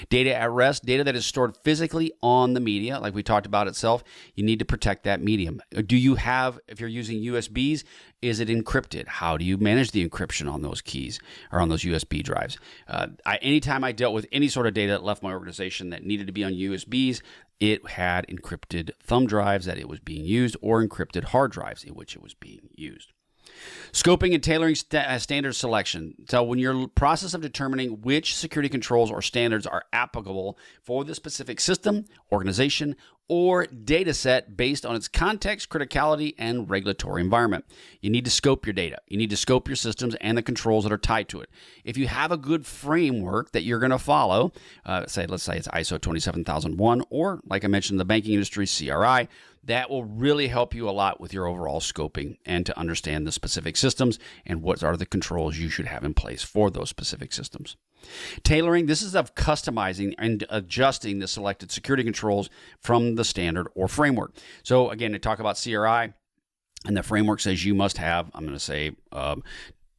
Data at rest, data that is stored physically on the media, like we talked about itself, you need to protect that medium. If you're using USBs, is it encrypted? How do you manage the encryption on those keys or on those USB drives? Anytime I dealt with any sort of data that left my organization that needed to be on USBs, it had encrypted thumb drives that it was being used or encrypted hard drives in which it was being used. Scoping and tailoring standard selection. So when you're in the process of determining which security controls or standards are applicable for the specific system, organization, or data set based on its context, criticality, and regulatory environment. You need to scope your data. You need to scope your systems and the controls that are tied to it. If you have a good framework that you're going to follow, let's say it's ISO 27001, or like I mentioned, the banking industry, CRI, that will really help you a lot with your overall scoping and to understand the specific systems and what are the controls you should have in place for those specific systems. Tailoring, this is of customizing and adjusting the selected security controls from the standard or framework. So again, to talk about CRI, And the framework says you must have, I'm going to say,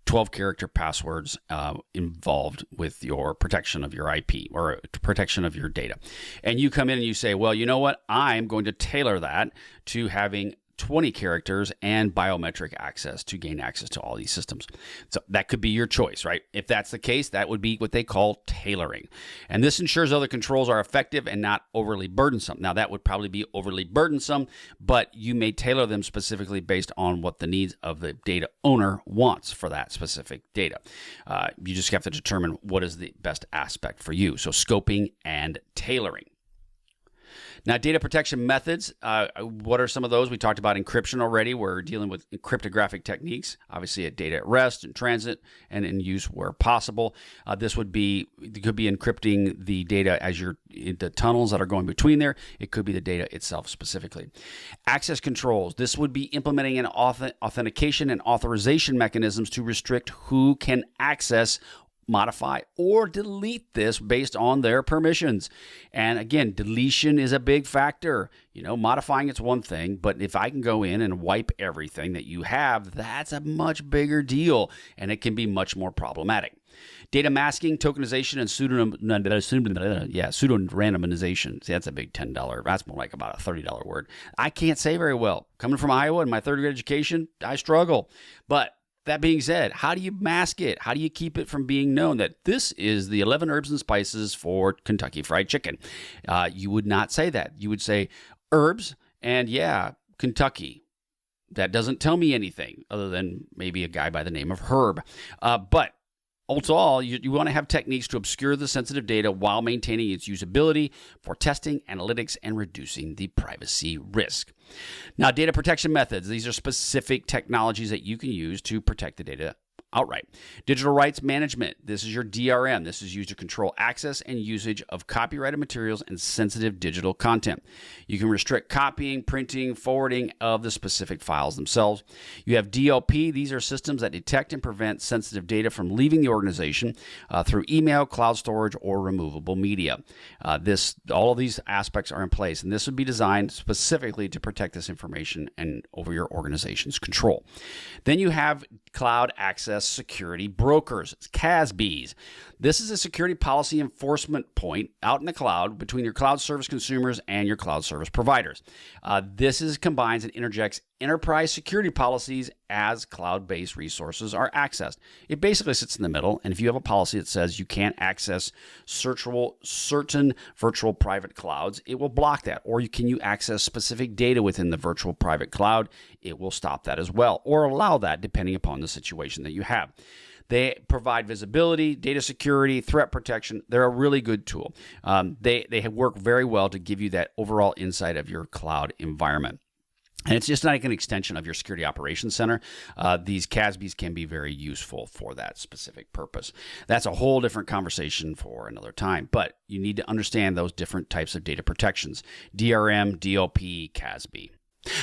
12-character passwords involved with your protection of your IP or protection of your data. And you come in and you say, well, you know what? I'm going to tailor that to having 20 characters and biometric access to gain access to all these systems. So that could be your choice, right? If that's the case, that would be what they call tailoring. And this ensures other controls are effective and not overly burdensome. Now, that would probably be overly burdensome, but you may tailor them specifically based on what the needs of the data owner wants for that specific data. You just have to determine what is the best aspect for you. So scoping and tailoring. Now, data protection methods, what are some of those? We talked about encryption already. We're dealing with cryptographic techniques, obviously at data at rest, in transit, and in use where possible. It could be encrypting the data as you're in the tunnels that are going between there. It could be the data itself specifically. Access controls. This would be implementing an authentication and authorization mechanisms to restrict who can access, modify, or delete this based on their permissions. And again, deletion is a big factor. Modifying it's one thing, but if I can go in and wipe everything that you have, that's a much bigger deal, and it can be much more problematic. Data masking, tokenization, and pseudo-randomization. See, that's a big $10. That's more like about a $30 word. I can't say very well. Coming from Iowa in my third grade education, I struggle. But that being said, how do you mask it? How do you keep it from being known that this is the 11 herbs and spices for Kentucky Fried Chicken? You would not say that. You would say herbs and, Kentucky. That doesn't tell me anything other than maybe a guy by the name of Herb. But overall, you want to have techniques to obscure the sensitive data while maintaining its usability for testing, analytics, and reducing the privacy risk. Now, data protection methods. These are specific technologies that you can use to protect the data outright. Digital rights management. This is your DRM. This is used to control access and usage of copyrighted materials and sensitive digital content. You can restrict copying, printing, forwarding of the specific files themselves. You have DLP. These are systems that detect and prevent sensitive data from leaving the organization through email, cloud storage, or removable media. All of these aspects are in place, and this would be designed specifically to protect this information and over your organization's control. Then you have cloud access security brokers, CISSPs. This is a security policy enforcement point out in the cloud between your cloud service consumers and your cloud service providers. This combines and interjects enterprise security policies as cloud-based resources are accessed. It basically sits in the middle, and if you have a policy that says you can't access certain virtual private clouds, it will block that. Or can you access specific data within the virtual private cloud? It will stop that as well, or allow that depending upon the situation that you have. They provide visibility, data security, threat protection. They're a really good tool. They work very well to give you that overall insight of your cloud environment. And it's just like an extension of your security operations center. These CISSPs can be very useful for that specific purpose. That's a whole different conversation for another time, but you need to understand those different types of data protections: DRM, DLP, CISSP.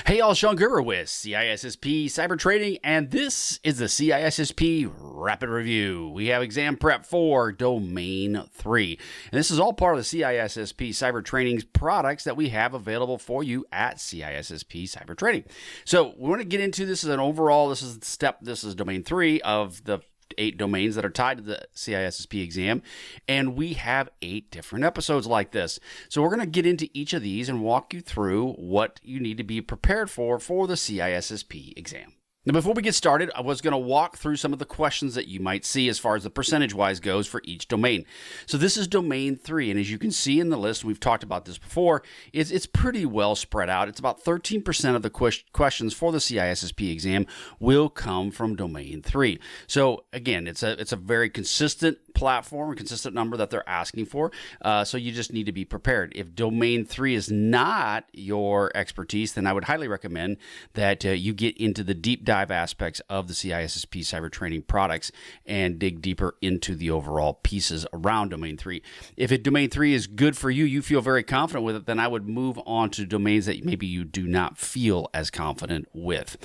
Hey y'all, Sean Gerber with CISSP Cyber Training, and this is the CISSP Rapid Review. We have exam prep for Domain 3, and this is all part of the CISSP Cyber Training's products that we have available for you at CISSP Cyber Training. So we want to get into this as an overall, this is Domain 3 of the 8 domains that are tied to the CISSP exam, and we have 8 different episodes like this. So we're going to get into each of these and walk you through what you need to be prepared for the CISSP exam. Now, before we get started, I was going to walk through some of the questions that you might see as far as the percentage-wise goes for each domain. So this is Domain 3, and as you can see in the list, we've talked about this before, it's pretty well spread out. It's about 13% of the questions for the CISSP exam will come from Domain 3. So again, it's a very consistent platform, a consistent number that they're asking for. So you just need to be prepared. If Domain 3 is not your expertise, then I would highly recommend that you get into the deep dive aspects of the CISSP Cyber Training products and dig deeper into the overall pieces around Domain 3. If Domain 3 is good for you, you feel very confident with it, then I would move on to domains that maybe you do not feel as confident with.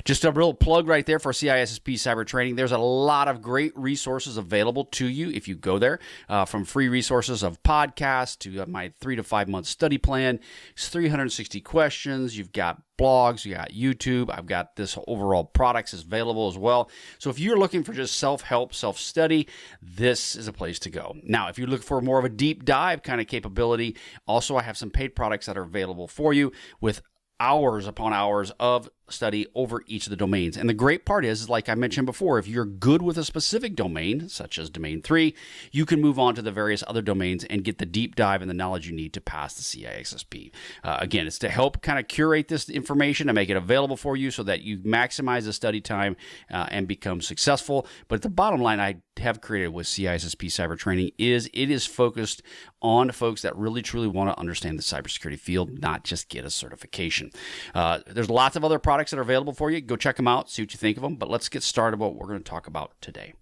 Just a real plug right there for CISSP Cyber Training. There's a lot of great resources available to you if you go there, from free resources of podcasts to my 3 to 5 month study plan. It's 360 questions. You've got blogs, you got YouTube. I've got this overall products is available as well. So if you're looking for just self-help, self-study, this is a place to go. Now, if you look for more of a deep dive kind of capability, also I have some paid products that are available for you with hours upon hours of study over each of the domains. And the great part is, like I mentioned before, if you're good with a specific domain, such as domain 3, you can move on to the various other domains and get the deep dive and the knowledge you need to pass the CISSP. Again, it's to help kind of curate this information and make it available for you so that you maximize the study time and become successful. But the bottom line I have created with CISSP Cyber Training is it is focused on folks that really truly want to understand the cybersecurity field, not just get a certification. There's lots of other products that are available for you. Go check them out, see what you think of them. But let's get started with what we're going to talk about today.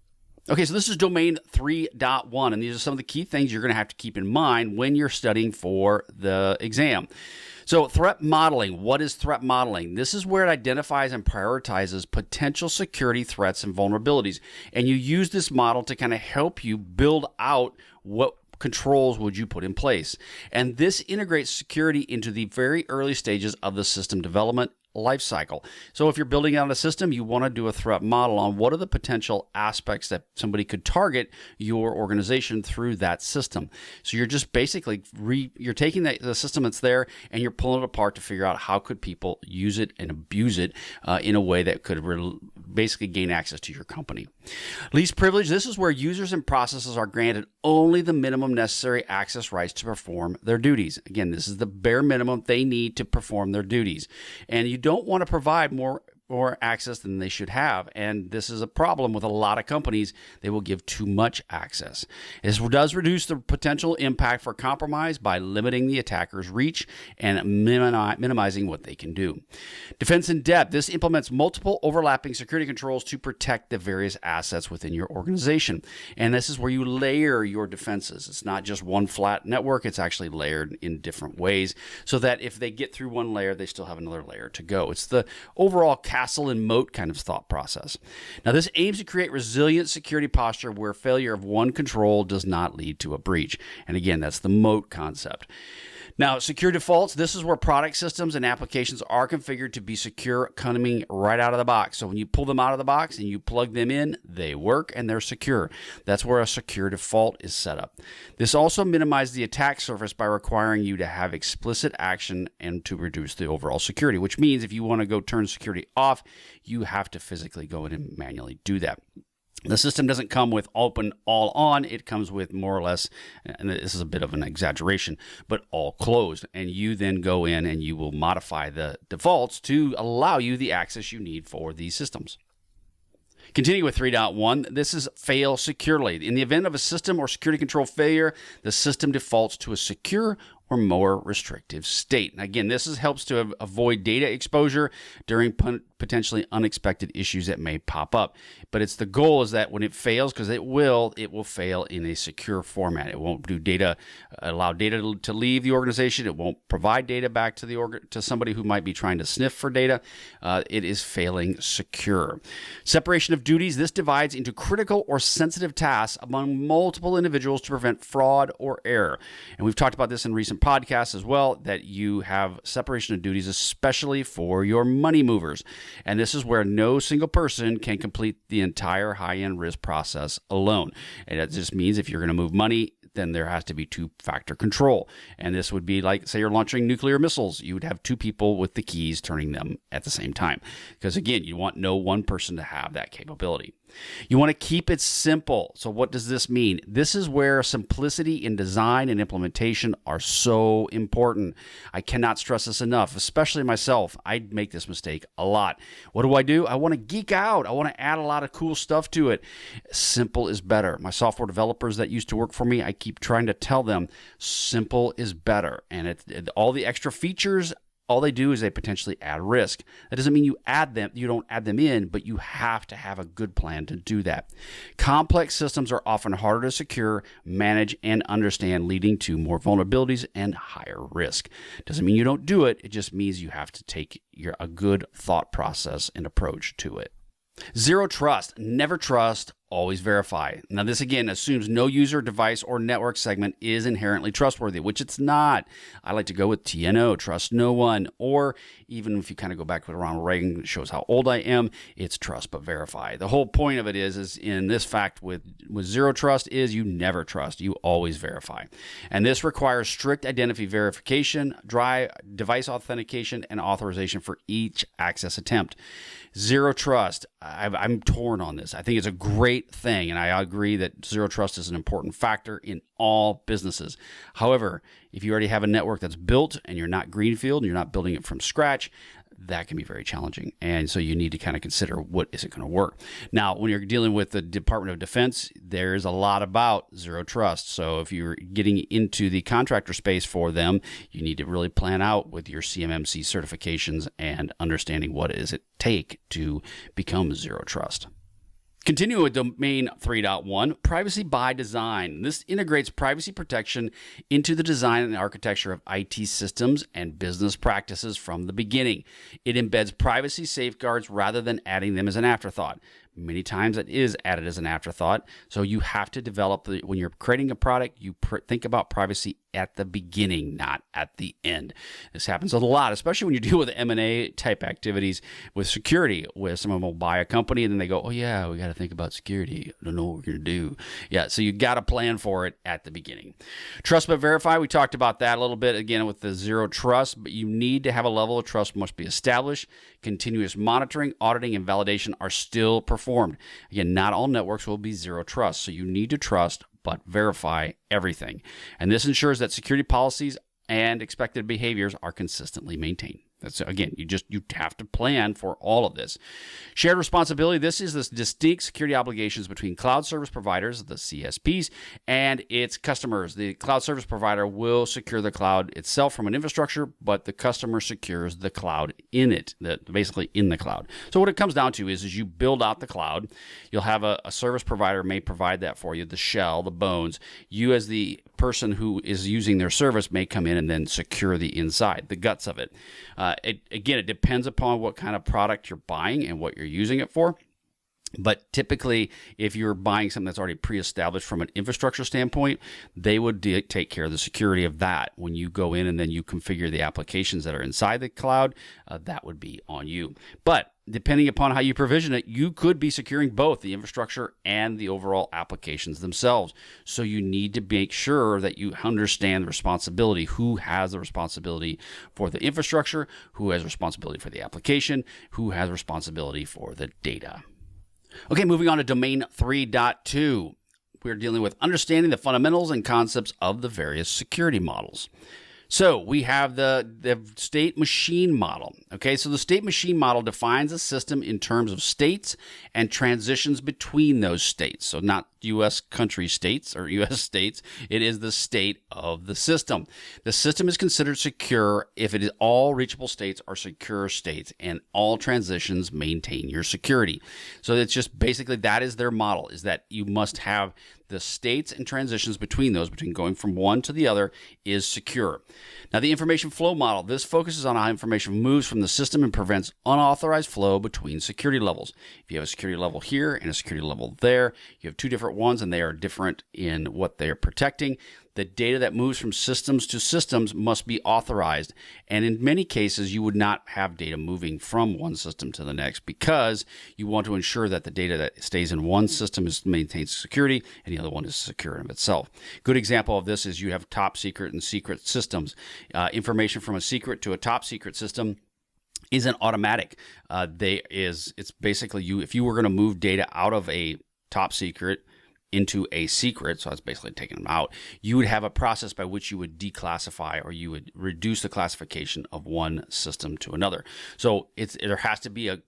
Okay, so this is domain 3.1, and these are some of the key things you're going to have to keep in mind when you're studying for the exam. So threat modeling. What is threat modeling? This is where it identifies and prioritizes potential security threats and vulnerabilities. And you use this model to kind of help you build out what controls would you put in place. And this integrates security into the very early stages of the system development life cycle. So if you're building out a system, you want to do a threat model on what are the potential aspects that somebody could target your organization through that system. So you're just basically you're taking the system that's there and you're pulling it apart to figure out how could people use it and abuse it in a way that could basically gain access to your company. Least privilege. This is where users and processes are granted only the minimum necessary access rights to perform their duties. Again, this is the bare minimum they need to perform their duties. And you don't want to provide more access than they should have. And this is a problem with a lot of companies. They will give too much access. This does reduce the potential impact for compromise by limiting the attacker's reach and minimizing what they can do. Defense in depth. This implements multiple overlapping security controls to protect the various assets within your organization. And this is where you layer your defenses. It's not just one flat network. It's actually layered in different ways so that if they get through one layer, they still have another layer to go. It's the overall castle and moat kind of thought process. Now, this aims to create resilient security posture where failure of one control does not lead to a breach. And again, that's the moat concept. Now, secure defaults, this is where product systems and applications are configured to be secure coming right out of the box. So when you pull them out of the box and you plug them in, they work and they're secure. That's where a secure default is set up. This also minimizes the attack surface by requiring you to have explicit action and to reduce the overall security, which means if you want to go turn security off, you have to physically go in and manually do that. The system doesn't come with open all on. It comes with more or less, and this is a bit of an exaggeration, but all closed. And you then go in and you will modify the defaults to allow you the access you need for these systems. Continue with 3.1. This is fail securely. In the event of a system or security control failure, the system defaults to a secure or more restrictive state. And again, this helps to avoid data exposure during potentially unexpected issues that may pop up. But it's the goal is that when it fails, because it will fail in a secure format. It won't allow data to leave the organization. It won't provide data back to somebody who might be trying to sniff for data. It is failing secure. Separation of duties. This divides into critical or sensitive tasks among multiple individuals to prevent fraud or error. And we've talked about this in recent podcasts as well, that you have separation of duties, especially for your money movers. And this is where no single person can complete the entire high-end risk process alone. And it just means if you're going to move money, then there has to be two-factor control. And this would be like, say you're launching nuclear missiles. You would have two people with the keys turning them at the same time. Because again, you want no one person to have that capability. You want to keep it simple. So what does this mean? This is where simplicity in design and implementation are so important. I cannot stress this enough, especially myself. I make this mistake a lot. What do? I want to geek out. I want to add a lot of cool stuff to it. Simple is better. My software developers that used to work for me, I keep trying to tell them simple is better. And all the extra features, all they do is they potentially add risk. That doesn't mean you don't add them in, but you have to have a good plan to do that. Complex systems are often harder to secure, manage, and understand, leading to more vulnerabilities and higher risk. Doesn't mean you don't do it. It just means you have to take a good thought process and approach to it. Zero trust. Never trust. always verify. Now, this again assumes no user, device, or network segment is inherently trustworthy, which it's not. I like to go with TNO, trust no one, or even if you kind of go back to Ronald Reagan, it shows how old I am, it's trust but verify. The whole point of it is in this fact with zero trust is you never trust, you always verify. And this requires strict identity verification, device authentication, and authorization for each access attempt. Zero trust, I'm torn on this. I think it's a great thing, and I agree that zero trust is an important factor in all businesses. However, if you already have a network that's built and you're not greenfield, and you're not building it from scratch, that can be very challenging. And so you need to kind of consider what is it going to work. Now, when you're dealing with the Department of Defense, there's a lot about zero trust. So if you're getting into the contractor space for them, you need to really plan out with your CMMC certifications and understanding what does it take to become zero trust. Continuing with Domain 3.1, privacy by design. This integrates privacy protection into the design and architecture of IT systems and business practices from the beginning. It embeds privacy safeguards rather than adding them as an afterthought. Many times it is added as an afterthought. So you have to develop, when you're creating a product, you think about privacy at the beginning, not at the end. This happens a lot, especially when you deal with M&A type activities with security, where someone will buy a company and then they go, oh yeah, we got to think about security. I don't know what we're going to do. Yeah, so you got to plan for it at the beginning. Trust but verify, we talked about that a little bit again with the zero trust, but you need to have a level of trust must be established. Continuous monitoring, auditing, and validation are still performed. Again, not all networks will be zero trust, so you need to trust but verify everything. And this ensures that security policies and expected behaviors are consistently maintained. That's again, you have to plan for all of this. Shared responsibility. This is the distinct security obligations between cloud service providers, the CSPs, and its customers. The cloud service provider will secure the cloud itself from an infrastructure, but the customer secures the cloud in it, basically in the cloud. So what it comes down to is you build out the cloud. You'll have a service provider may provide that for you, the shell, the bones. You as the person who is using their service may come in and then secure the inside, the guts of it. Again, it depends upon what kind of product you're buying and what you're using it for. But typically, if you're buying something that's already pre-established from an infrastructure standpoint, they would take care of the security of that. When you go in and then you configure the applications that are inside the cloud, that would be on you. But depending upon how you provision it, you could be securing both the infrastructure and the overall applications themselves. So you need to make sure that you understand the responsibility. Who has the responsibility for the infrastructure? Who has responsibility for the application? Who has responsibility for the data? Okay, moving on to Domain 3.2. We're dealing with understanding the fundamentals and concepts of the various security models. So we have the state machine model. Okay, so the state machine model defines a system in terms of states and transitions between those states. So not U.S. country states or U.S. states. It is the state of the system. The system is considered secure if it is all reachable states are secure states and all transitions maintain your security. So it's just basically that is their model, is that you must have the states and transitions between those, between going from one to the other, is secure. Now, the information flow model, this focuses on how information moves from the system and prevents unauthorized flow between security levels. If you have a security level here and a security level there, you have two different ones and they are different in what they are protecting. The data that moves from systems to systems must be authorized. And in many cases, you would not have data moving from one system to the next because you want to ensure that the data that stays in one system maintains security and the other one is secure in itself. Good example of this is you have top secret and secret systems. Information from a secret to a top secret system isn't automatic. It's basically if you were going to move data out of a top secret into a secret, so that's basically taking them out, you would have a process by which you would declassify or you would reduce the classification of one system to another. So there has to be a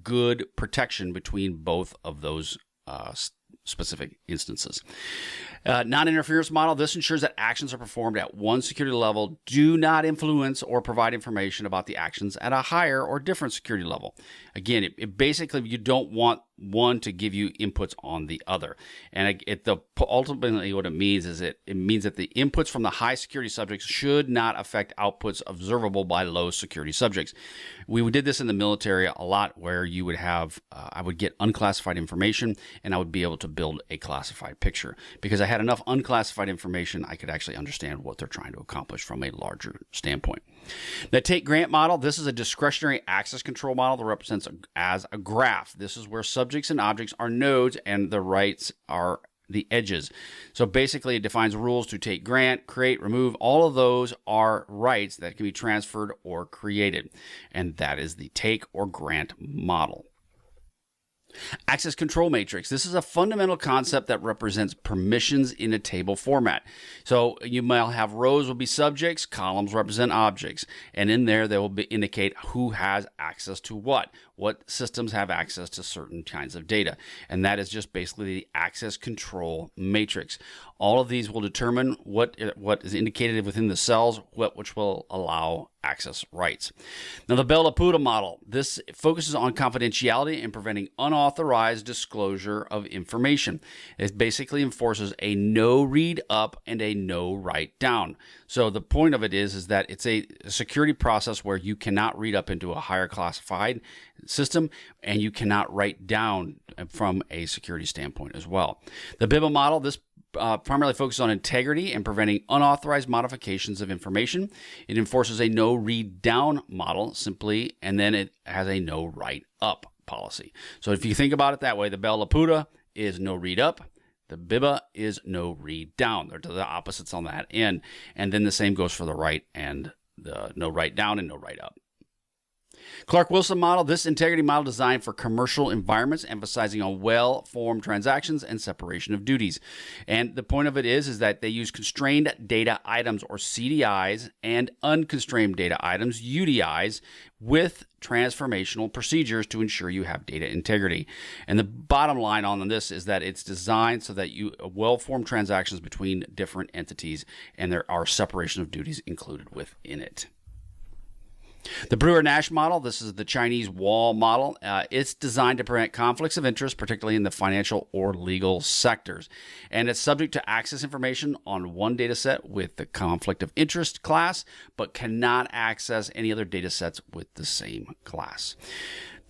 good protection between both of those specific instances. Non-interference model, this ensures that actions are performed at one security level do not influence or provide information about the actions at a higher or different security level. Again, it basically, you don't want one to give you inputs on the other. And ultimately what it means is it means that the inputs from the high security subjects should not affect outputs observable by low security subjects. We did this in the military a lot where you would have, I would get unclassified information and I would be able to build a classified picture because I had enough unclassified information I could actually understand what they're trying to accomplish from a larger standpoint. The take grant model, this is a discretionary access control model that represents as a graph. This is where subjects and objects are nodes and the rights are the edges. So basically it defines rules to take grant, create, remove. All of those are rights that can be transferred or created. And that is the take or grant model. Access control matrix. This is a fundamental concept that represents permissions in a table format. So you might have rows will be subjects, columns represent objects, and in there they will indicate who has access to what systems have access to certain kinds of data. And that is just basically the access control matrix. All of these will determine what is indicated within the cells, which will allow access rights. Now, the Bell LaPoota model, this focuses on confidentiality and preventing unauthorized disclosure of information. It basically enforces a no read up and a no write down. So the point of it is that it's a security process where you cannot read up into a higher classified system and you cannot write down from a security standpoint as well. The BIBA model, this primarily focuses on integrity and preventing unauthorized modifications of information. It enforces a no read down model simply, and then it has a no write up policy. So if you think about it that way, the Bell LaPoota is no read up. The BIBA is no read down. They're the opposites on that end. And then the same goes for the write and the no write down and no write up. Clark-Wilson model, this integrity model designed for commercial environments, emphasizing on well-formed transactions and separation of duties. And the point of it is that they use constrained data items, or CDIs, and unconstrained data items, UDIs, with transformational procedures to ensure you have data integrity. And the bottom line on this is that it's designed so that you well-formed transactions between different entities, and there are separation of duties included within it. The Brewer-Nash model, this is the Chinese wall model. It's designed to prevent conflicts of interest, particularly in the financial or legal sectors. And it's subject to access information on one data set with the conflict of interest class, but cannot access any other data sets with the same class.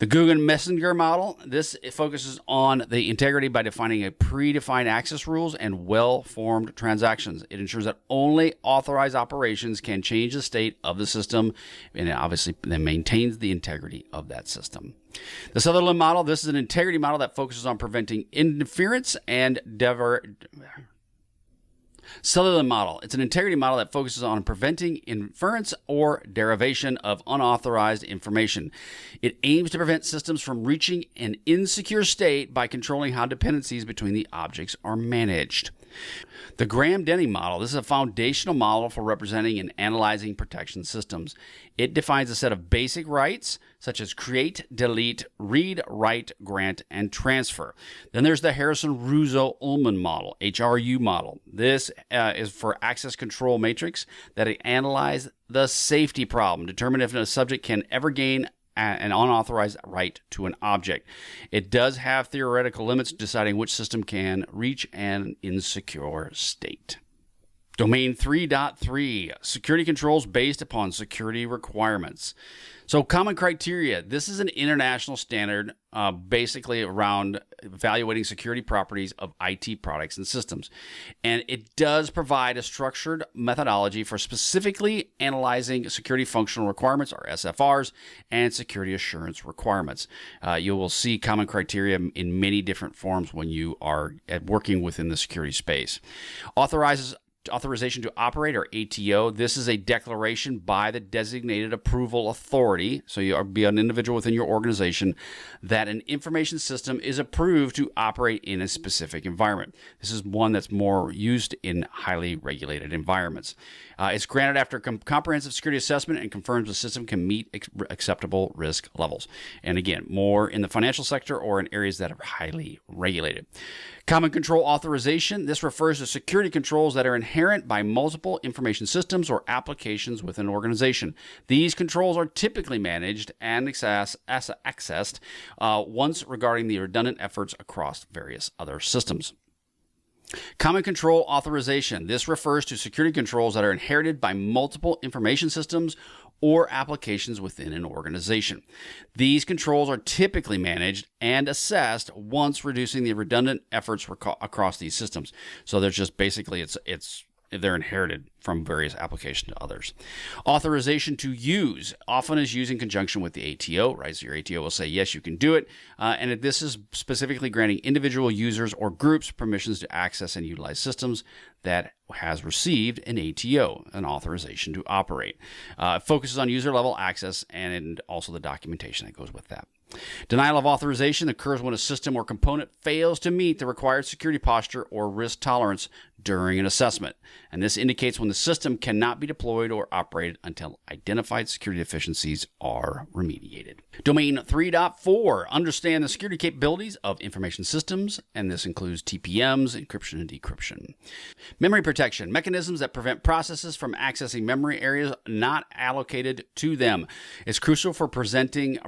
The Guggen-Messenger model, this focuses on the integrity by defining a predefined access rules and well-formed transactions. It ensures that only authorized operations can change the state of the system, and it obviously then maintains the integrity of that system. The Sutherland model, this is an integrity model that focuses on preventing interference and Sutherland model. It's an integrity model that focuses on preventing inference or derivation of unauthorized information. It aims to prevent systems from reaching an insecure state by controlling how dependencies between the objects are managed. The Graham-Denny model, this is a foundational model for representing and analyzing protection systems. It defines a set of basic rights, such as create, delete, read, write, grant, and transfer. Then there's the Harrison-Russo-Ullman model, HRU model. This is for access control matrix that analyze the safety problem, determine if a subject can ever gain an unauthorized right to an object. It does have theoretical limits deciding which system can reach an insecure state. Domain 3.3, security controls based upon security requirements. So common criteria, this is an international standard basically around evaluating security properties of IT products and systems. And it does provide a structured methodology for specifically analyzing security functional requirements, or SFRs, and security assurance requirements. You will see common criteria in many different forms when you are working within the security space. Authorization to operate, or ATO. This is a declaration by the designated approval authority, so you'll be an individual within your organization, that an information system is approved to operate in a specific environment. This is one that's more used in highly regulated environments. It's granted after comprehensive security assessment and confirms the system can meet acceptable risk levels. And again, more in the financial sector or in areas that are highly regulated. Common control authorization. This refers to security controls that are inherent by multiple information systems or applications within an organization. These controls are typically managed and accessed once regarding the redundant efforts across various other systems. Common control authorization. This refers to security controls that are inherited by multiple information systems or applications within an organization. These controls are typically managed and assessed once reducing the redundant efforts across these systems. So there's just basically they're inherited from various applications to others. Authorization to use often is used in conjunction with the ATO, right? So your ATO will say, yes, you can do it. And this is specifically granting individual users or groups permissions to access and utilize systems that has received an ATO, an authorization to operate. It focuses on user level access and also the documentation that goes with that. Denial of authorization occurs when a system or component fails to meet the required security posture or risk tolerance during an assessment. And this indicates when the system cannot be deployed or operated until identified security deficiencies are remediated. Domain 3.4, understand the security capabilities of information systems, and this includes TPMs, encryption and decryption. Memory protection, mechanisms that prevent processes from accessing memory areas not allocated to them. It's crucial for preventing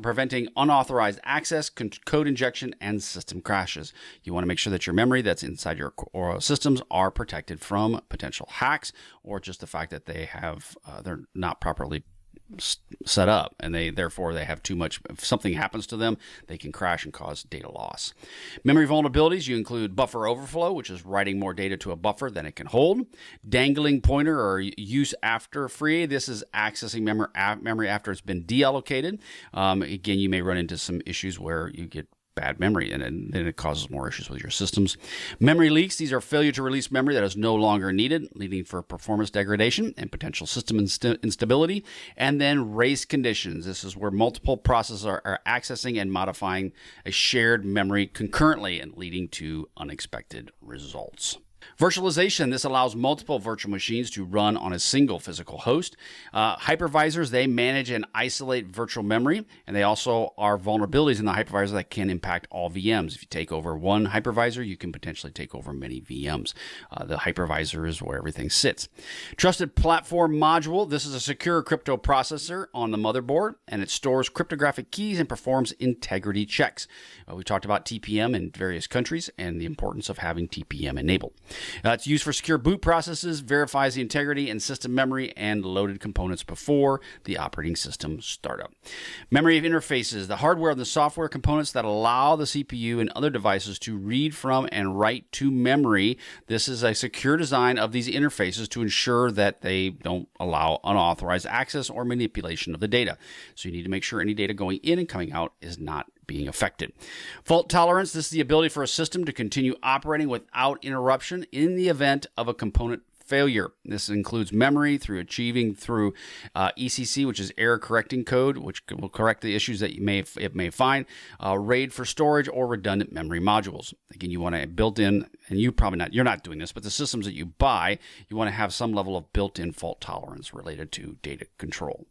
unauthorized access, code injection, and system crashes. You want to make sure that your memory that's inside your systems are protected from potential hacks or just the fact that they're not properly set up and therefore they have too much. If something happens to them, they can crash and cause data loss. Memory vulnerabilities, you include buffer overflow, which is writing more data to a buffer than it can hold. Dangling pointer or use after free. This is accessing memory after it's been deallocated. Again, you may run into some issues where you get bad memory, and then it causes more issues with your systems. Memory leaks, these are failure to release memory that is no longer needed, leading for performance degradation and potential system instability. And then race conditions, this is where multiple processes are accessing and modifying a shared memory concurrently and leading to unexpected results. Virtualization, this allows multiple virtual machines to run on a single physical host. Hypervisors, they manage and isolate virtual memory, and they also are vulnerabilities in the hypervisor that can impact all VMs. If you take over one hypervisor, you can potentially take over many VMs. The hypervisor is where everything sits. Trusted Platform Module, this is a secure crypto processor on the motherboard, and it stores cryptographic keys and performs integrity checks. We talked about TPM in various countries and the importance of having TPM enabled. It's used for secure boot processes, verifies the integrity and system memory and loaded components before the operating system startup. Memory of interfaces, the hardware and the software components that allow the CPU and other devices to read from and write to memory. This is a secure design of these interfaces to ensure that they don't allow unauthorized access or manipulation of the data. So you need to make sure any data going in and coming out is not being affected. Fault tolerance, this is the ability for a system to continue operating without interruption in the event of a component failure. This includes memory through ECC, which is error correcting code, which will correct the issues that it may find, RAID for storage or redundant memory modules. Again, you want to built in, and you're not doing this, but the systems that you buy, you want to have some level of built-in fault tolerance related to data control.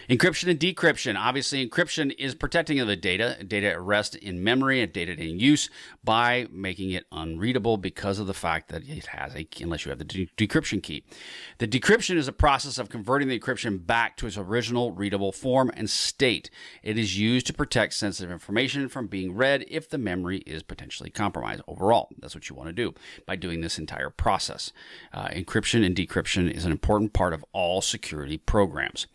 Encryption and decryption. Obviously, encryption is protecting of the data at rest in memory and data in use by making it unreadable because of the fact that it has a key, unless you have the decryption key. The decryption is a process of converting the encryption back to its original readable form and state. It is used to protect sensitive information from being read if the memory is potentially compromised. Overall, that's what you want to do by doing this entire process. Encryption and decryption is an important part of all security programs.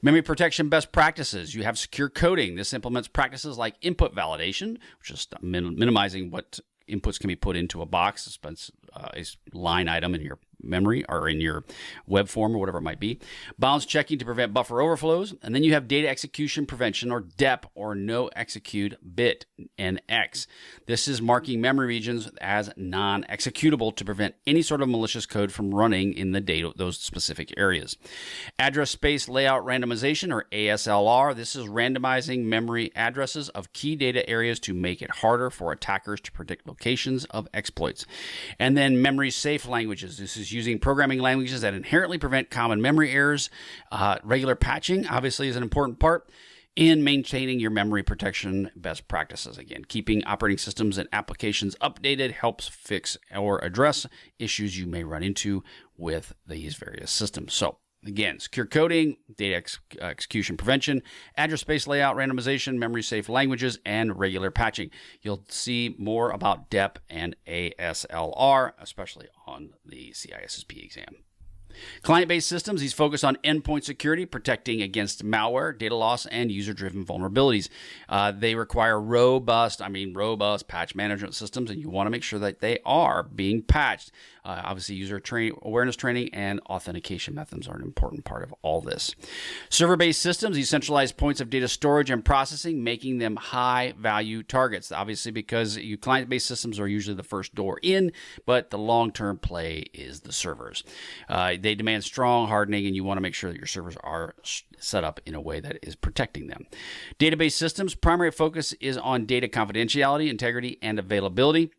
Memory protection best practices. You have secure coding. This implements practices like input validation, which is minimizing what inputs can be put into a box, a line item in your memory or in your web form or whatever it might be. Bounds checking to prevent buffer overflows. And then you have data execution prevention, or DEP, or no execute bit, NX. This is marking memory regions as non-executable to prevent any sort of malicious code from running in the data, those specific areas. Address space layout randomization, or ASLR. This is randomizing memory addresses of key data areas to make it harder for attackers to predict locations of exploits. And then memory safe languages. This is using programming languages that inherently prevent common memory errors. Regular patching, obviously, is an important part in maintaining your memory protection best practices. Again, keeping operating systems and applications updated helps fix or address issues you may run into with these various systems. So, again, secure coding, data execution prevention, address space layout randomization, memory safe languages, and regular patching. You'll see more about DEP and ASLR, especially on the CISSP exam. Client-based systems, these focus on endpoint security, protecting against malware, data loss, and user-driven vulnerabilities. They require robust patch management systems, and you want to make sure that they are being patched. Obviously, user awareness training and authentication methods are an important part of all this. Server-based systems, these centralized points of data storage and processing, making them high-value targets. Obviously, because client-based systems are usually the first door in, but the long-term play is the servers. They demand strong hardening, and you want to make sure that your servers are set up in a way that is protecting them. Database systems, primary focus is on data confidentiality, integrity, and availability.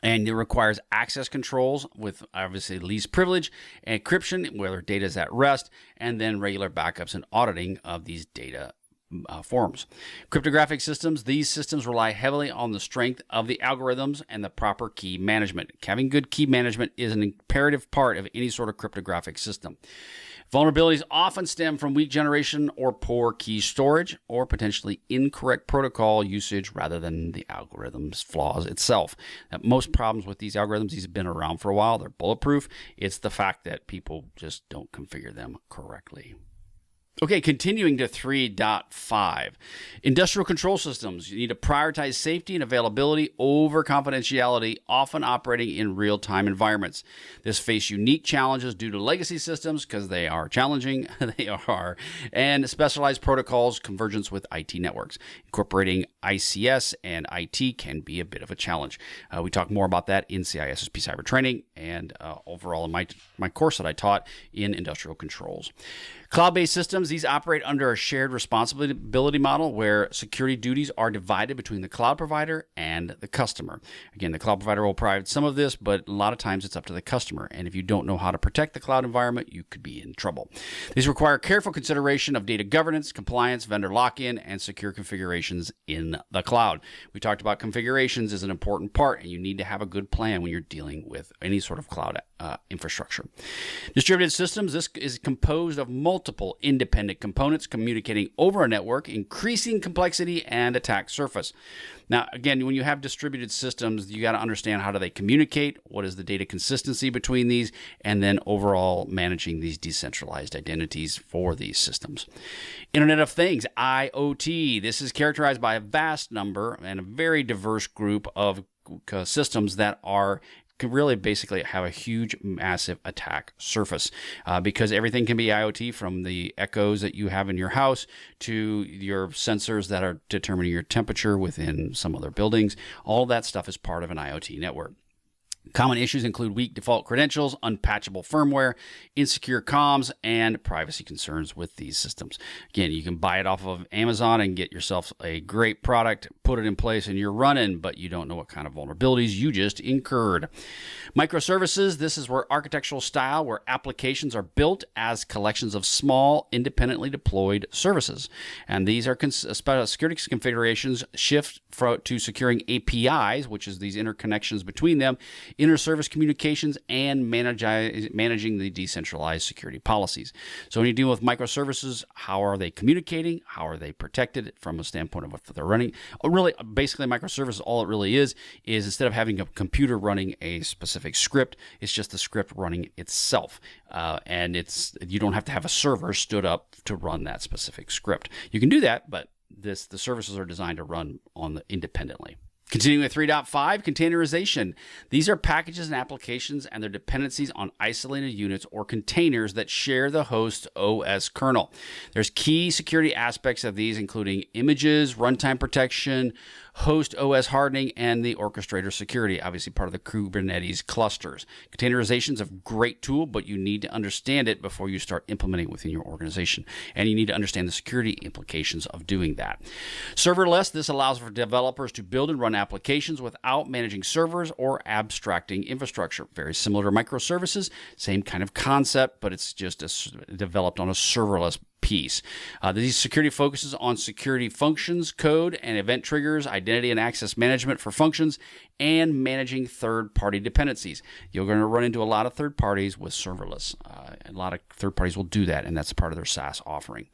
And it requires access controls with obviously least privilege, encryption, whether data is at rest, and then regular backups and auditing of these data forms. Cryptographic systems, these systems rely heavily on the strength of the algorithms and the proper key management. Having good key management is an imperative part of any sort of cryptographic system. Vulnerabilities often stem from weak generation or poor key storage or potentially incorrect protocol usage rather than the algorithm's flaws itself. Most problems with these algorithms, these have been around for a while. They're bulletproof. It's the fact that people just don't configure them correctly. Okay, continuing to 3.5. Industrial control systems. You need to prioritize safety and availability over confidentiality, often operating in real-time environments. This face unique challenges due to legacy systems because they are challenging, and specialized protocols, convergence with IT networks. Incorporating ICS and IT can be a bit of a challenge. We talk more about that in CISSP Cyber Training and overall in my course that I taught in industrial controls. Cloud-based systems, these operate under a shared responsibility model where security duties are divided between the cloud provider and the customer. Again, the cloud provider will provide some of this, but a lot of times it's up to the customer. And if you don't know how to protect the cloud environment, you could be in trouble. These require careful consideration of data governance, compliance, vendor lock-in, and secure configurations in the cloud. We talked about configurations is an important part, and you need to have a good plan when you're dealing with any sort of cloud infrastructure. Distributed systems, this is composed of multiple independent components communicating over a network, increasing complexity and attack surface. Now, again, when you have distributed systems, you got to understand how do they communicate, what is the data consistency between these, and then overall managing these decentralized identities for these systems. Internet of Things, IoT. This is characterized by a vast number and a very diverse group of systems that can really basically have a huge, massive attack surface because everything can be IoT, from the echoes that you have in your house to your sensors that are determining your temperature within some other buildings. All that stuff is part of an IoT network. Common issues include weak default credentials, unpatchable firmware, insecure comms, and privacy concerns with these systems. Again, you can buy it off of Amazon and get yourself a great product, put it in place, and you're running, but you don't know what kind of vulnerabilities you just incurred. Microservices, this is where architectural style, where applications are built as collections of small, independently deployed services. And these are security configurations shift to securing APIs, which is these interconnections between them, inter-service communications, and managing the decentralized security policies. So when you deal with microservices, how are they communicating? How are they protected from a standpoint of what they're running? Really, basically, microservices, all it really is instead of having a computer running a specific script, it's just the script running itself. And you don't have to have a server stood up to run that specific script. You can do that, but the services are designed to run independently. Continuing with 3.5, containerization. These are packages and applications and their dependencies on isolated units or containers that share the host OS kernel. There's key security aspects of these, including images, runtime protection, host OS hardening, and the orchestrator security, obviously part of the Kubernetes clusters. Containerization is a great tool, but you need to understand it before you start implementing it within your organization. And you need to understand the security implications of doing that. Serverless, this allows for developers to build and run applications without managing servers or abstracting infrastructure. Very similar to microservices, same kind of concept, but it's just developed on a serverless piece. These security focuses on security functions, code, and event triggers, identity and access management for functions, and managing third-party dependencies. You're going to run into a lot of third parties with serverless. A lot of third parties will do that, and that's part of their SaaS offering.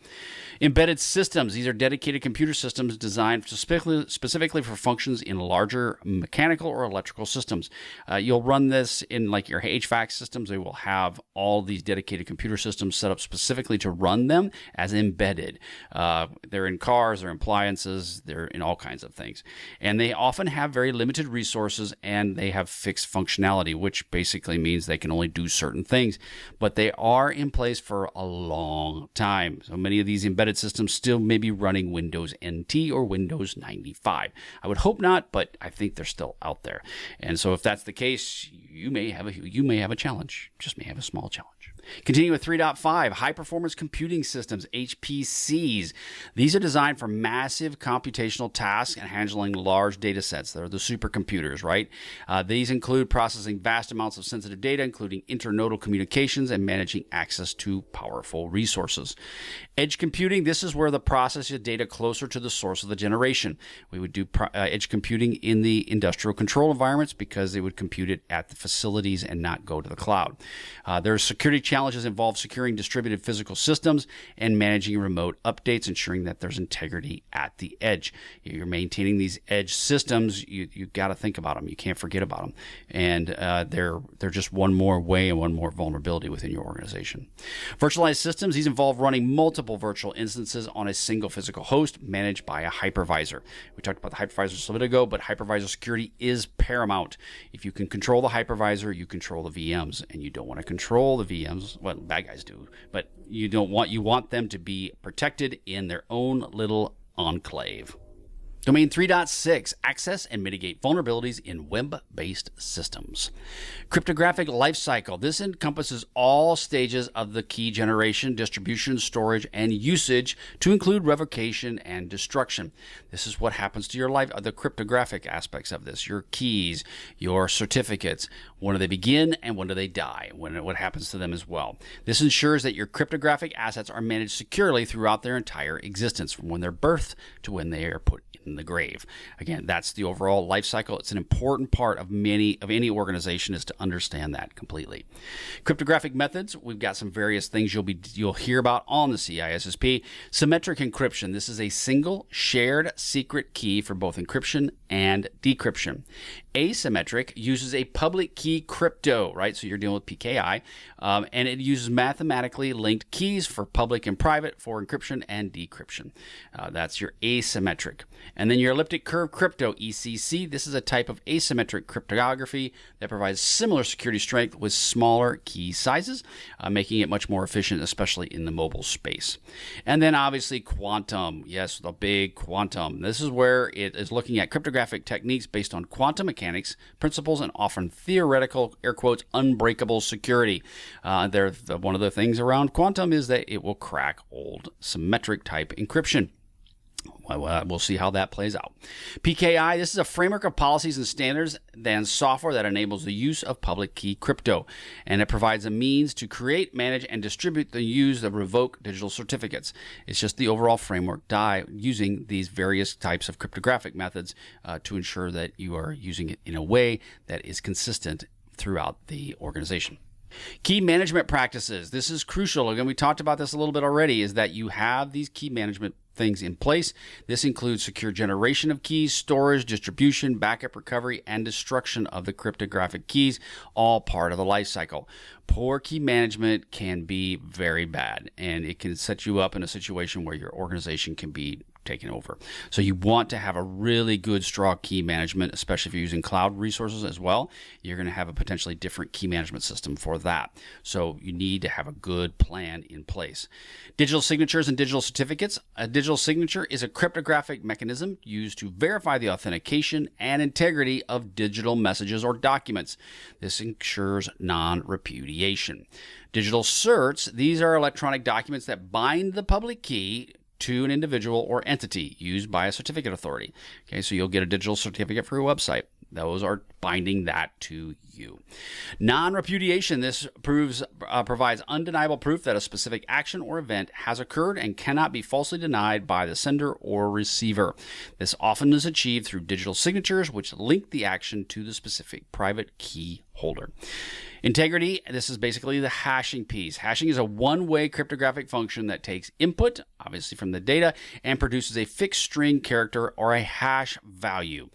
Embedded systems. These are dedicated computer systems designed specifically for functions in larger mechanical or electrical systems. You'll run this in like your HVAC systems. They will have all these dedicated computer systems set up specifically to run them as embedded. They're in cars, they're in appliances, they're in all kinds of things. And they often have very limited resources, and they have fixed functionality, which basically means they can only do certain things. But they are in place for a long time. So many of these embedded systems still may be running Windows NT or Windows 95. I would hope not, but I think they're still out there. And so if that's the case, you may have a challenge. Just may have a small challenge. Continue with 3.5, high-performance computing systems, HPCs. These are designed for massive computational tasks and handling large data sets. They're the supercomputers, right? These include processing vast amounts of sensitive data, including internodal communications and managing access to powerful resources. Edge computing, this is where the process of data closer to the source of the generation. We would do edge computing in the industrial control environments because they would compute it at the facilities and not go to the cloud. There's security challenges involve securing distributed physical systems and managing remote updates, ensuring that there's integrity at the edge. You're maintaining these edge systems. You got to think about them. You can't forget about them. And they're just one more way and one more vulnerability within your organization. Virtualized systems, these involve running multiple virtual instances on a single physical host managed by a hypervisor. We talked about the hypervisor just a little bit ago, but hypervisor security is paramount. If you can control the hypervisor, you control the VMs, and you don't want to control the VMs. Well, bad guys do, but you want them to be protected in their own little enclave. Domain 3.6, access and mitigate vulnerabilities in web-based systems. Cryptographic lifecycle. This encompasses all stages of the key generation, distribution, storage, and usage to include revocation and destruction. This is what happens to your life, the cryptographic aspects of this, your keys, your certificates. When do they begin and when do they die? What happens to them as well? This ensures that your cryptographic assets are managed securely throughout their entire existence, from when they're birthed to when they are put in the grave. Again, that's the overall life cycle. It's an important part of any organization is to understand that completely. Cryptographic methods, we've got some various things you'll hear about on the CISSP. Symmetric encryption. This is a single shared secret key for both encryption and decryption. Asymmetric uses a public key crypto, right? So you're dealing with PKI, and it uses mathematically linked keys for public and private for encryption and decryption. That's your asymmetric. And then your elliptic curve crypto, ECC. This is a type of asymmetric cryptography that provides similar security strength with smaller key sizes, making it much more efficient, especially in the mobile space. And then obviously quantum. Yes, the big quantum. This is where it is looking at cryptographic techniques based on quantum mechanics, principles, and often theoretical, air quotes, unbreakable security. One of the things around quantum is that it will crack old symmetric type encryption. We'll see how that plays out. PKI, this is a framework of policies and standards and software that enables the use of public key crypto, and it provides a means to create, manage, and distribute the use of revoked digital certificates. It's just the overall framework using these various types of cryptographic methods to ensure that you are using it in a way that is consistent throughout the organization. Key management practices. This is crucial. Again, we talked about this a little bit already, is that you have these key management things in place. This includes secure generation of keys, storage, distribution, backup recovery, and destruction of the cryptographic keys, all part of the life cycle. Poor key management can be very bad, and it can set you up in a situation where your organization can be taken over. So you want to have a really good, strong key management, especially if you're using cloud resources as well. You're going to have a potentially different key management system for that. So you need to have a good plan in place. Digital signatures and digital certificates. A digital signature is a cryptographic mechanism used to verify the authentication and integrity of digital messages or documents. This ensures non-repudiation. Digital certs, these are electronic documents that bind the public key to an individual or entity used by a certificate authority. Okay, so you'll get a digital certificate for your website. Those are binding that to you. Non-repudiation. This provides undeniable proof that a specific action or event has occurred and cannot be falsely denied by the sender or receiver. This often is achieved through digital signatures, which link the action to the specific private key holder. Integrity, this is basically the hashing piece. Hashing is a one-way cryptographic function that takes input, obviously from the data, and produces a fixed string character or a hash value.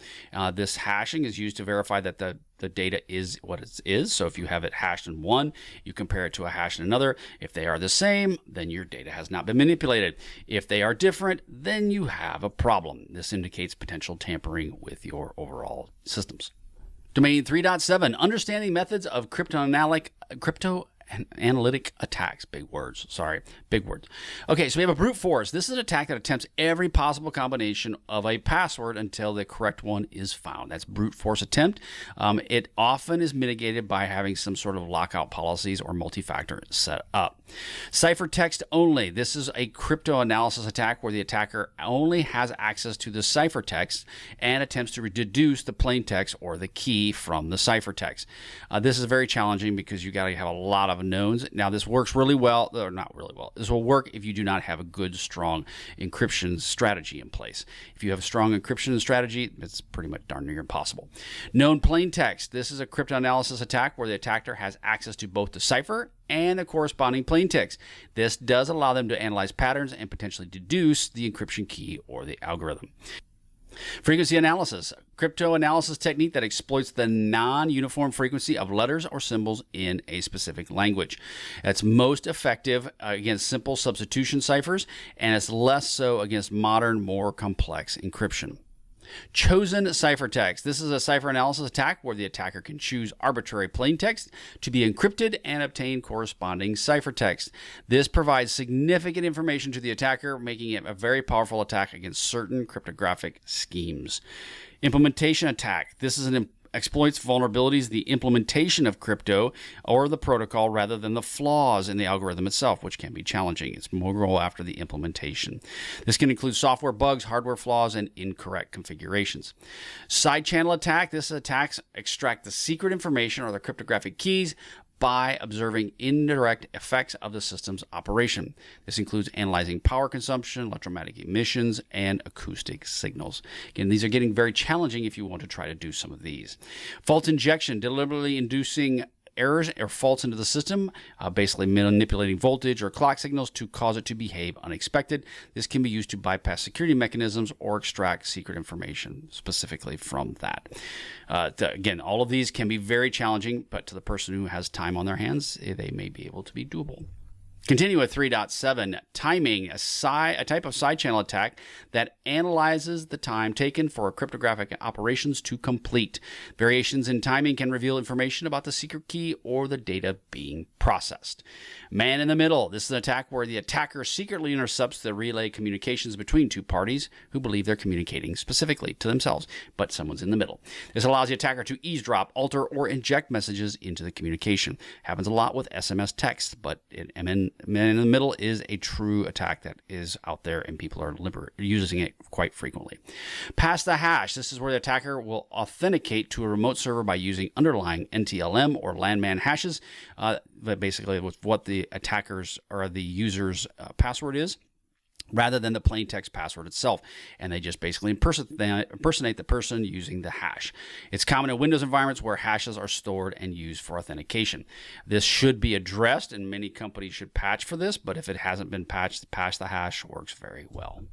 This hashing is used to verify that the data is what it is. So if you have it hashed in one, you compare it to a hash in another. If they are the same, then your data has not been manipulated. If they are different, then you have a problem. This indicates potential tampering with your overall systems. Domain 3.7, understanding methods of cryptoanalytic attacks. Big words. Okay, so we have a brute force. This is an attack that attempts every possible combination of a password until the correct one is found. That's brute force attempt. It often is mitigated by having some sort of lockout policies or multi-factor set up. Ciphertext only. This is a cryptoanalysis attack where the attacker only has access to the ciphertext and attempts to deduce the plain text or the key from the ciphertext. This is very challenging because you got to have a lot of knowns. Now, this works really well, or not really well. This will work if you do not have a good, strong encryption strategy in place. If you have a strong encryption strategy, it's pretty much darn near impossible. Known plain text. This is a cryptanalysis attack where the attacker has access to both the cipher and the corresponding plain text. This does allow them to analyze patterns and potentially deduce the encryption key or the algorithm. Frequency analysis, cryptanalysis technique that exploits the non-uniform frequency of letters or symbols in a specific language. It's most effective against simple substitution ciphers, and it's less so against modern, more complex encryption. Chosen ciphertext. This is a cipher analysis attack where the attacker can choose arbitrary plain text to be encrypted and obtain corresponding ciphertext. This provides significant information to the attacker, making it a very powerful attack against certain cryptographic schemes. Implementation attack. This is an exploits vulnerabilities, the implementation of crypto or the protocol rather than the flaws in the algorithm itself, which can be challenging. It's more go after the implementation. This can include software bugs, hardware flaws, and incorrect configurations. Side channel attack. This attacks extract the secret information or the cryptographic keys by observing indirect effects of the system's operation. This includes analyzing power consumption, electromagnetic emissions, and acoustic signals. Again, these are getting very challenging if you want to try to do some of these. Fault injection, deliberately inducing errors or faults into the system, basically manipulating voltage or clock signals to cause it to behave unexpected. This can be used to bypass security mechanisms or extract secret information specifically from that. Again, all of these can be very challenging, but to the person who has time on their hands, they may be able to be doable. Continue with 3.7, timing, a type of side channel attack that analyzes the time taken for cryptographic operations to complete. Variations in timing can reveal information about the secret key or the data being processed. Man in the middle. This is an attack where the attacker secretly intercepts the relay communications between two parties who believe they're communicating specifically to themselves, but someone's in the middle. This allows the attacker to eavesdrop, alter, or inject messages into the communication. Happens a lot with SMS text, but Man in the middle is a true attack that is out there and people are using it quite frequently. Pass the hash. This is where the attacker will authenticate to a remote server by using underlying NTLM or landman hashes, but basically with what the attacker's or the user's password is, rather than the plain text password itself. And they just basically impersonate the person using the hash. It's common in Windows environments where hashes are stored and used for authentication. This should be addressed, and many companies should patch for this, but if it hasn't been patched, Pass the Hash works very well.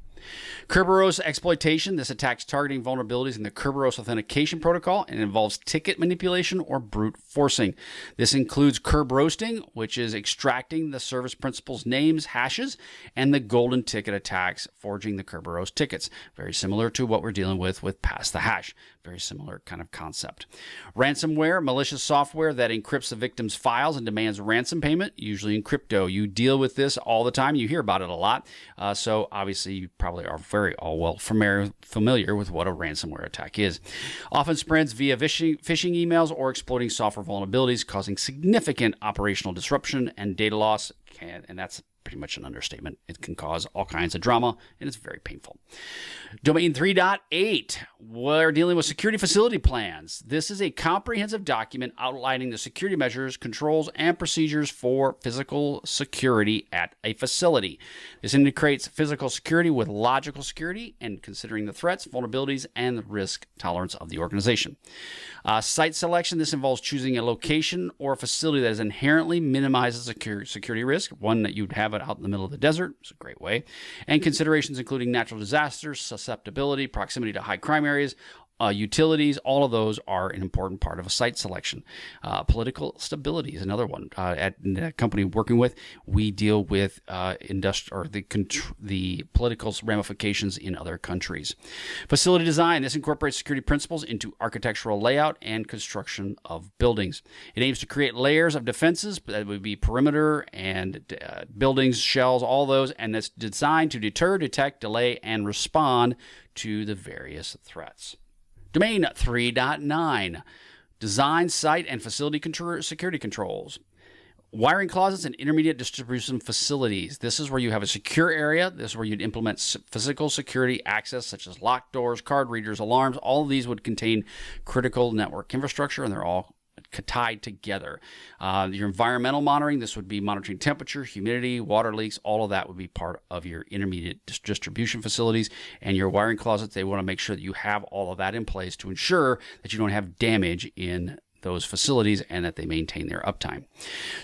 Kerberos exploitation. This attacks targeting vulnerabilities in the Kerberos authentication protocol and involves ticket manipulation or brute forcing. This includes Kerberosting, which is extracting the service principal's names, hashes, and the golden ticket attacks, forging the Kerberos tickets. Very similar to what we're dealing with Pass the Hash. Very similar kind of concept. Ransomware, malicious software that encrypts the victim's files and demands ransom payment, usually in crypto. You deal with this all the time. You hear about it a lot. So obviously you probably are familiar with what a ransomware attack is. Often spreads via phishing emails or exploiting software vulnerabilities, causing significant operational disruption and data loss. And that's pretty much an understatement. It can cause all kinds of drama, and it's very painful. Domain 3.8, we're dealing with security facility plans. This is a comprehensive document outlining the security measures, controls, and procedures for physical security at a facility. This integrates physical security with logical security and considering the threats, vulnerabilities, and the risk tolerance of the organization. Site selection, this involves choosing a location or a facility that is inherently minimizes security risk, one that you'd have it out in the middle of the desert. It's a great way. And considerations including natural disasters, susceptibility, proximity to high crime areas, utilities, all of those are an important part of a site selection. Political stability is another one. At the company I'm working with, we deal with the political ramifications in other countries. Facility design, this incorporates security principles into architectural layout and construction of buildings. It aims to create layers of defenses, that would be perimeter and buildings, shells, all those, and it's designed to deter, detect, delay, and respond to the various threats. Domain 3.9, design, site, and facility security controls. Wiring closets and intermediate distribution facilities. This is where you have a secure area. This is where you'd implement physical security access, such as locked doors, card readers, alarms. All of these would contain critical network infrastructure, and they're all tied together. Your environmental monitoring, this would be monitoring temperature, humidity, water leaks, all of that would be part of your intermediate distribution facilities. And your wiring closets, they want to make sure that you have all of that in place to ensure that you don't have damage in those facilities and that they maintain their uptime.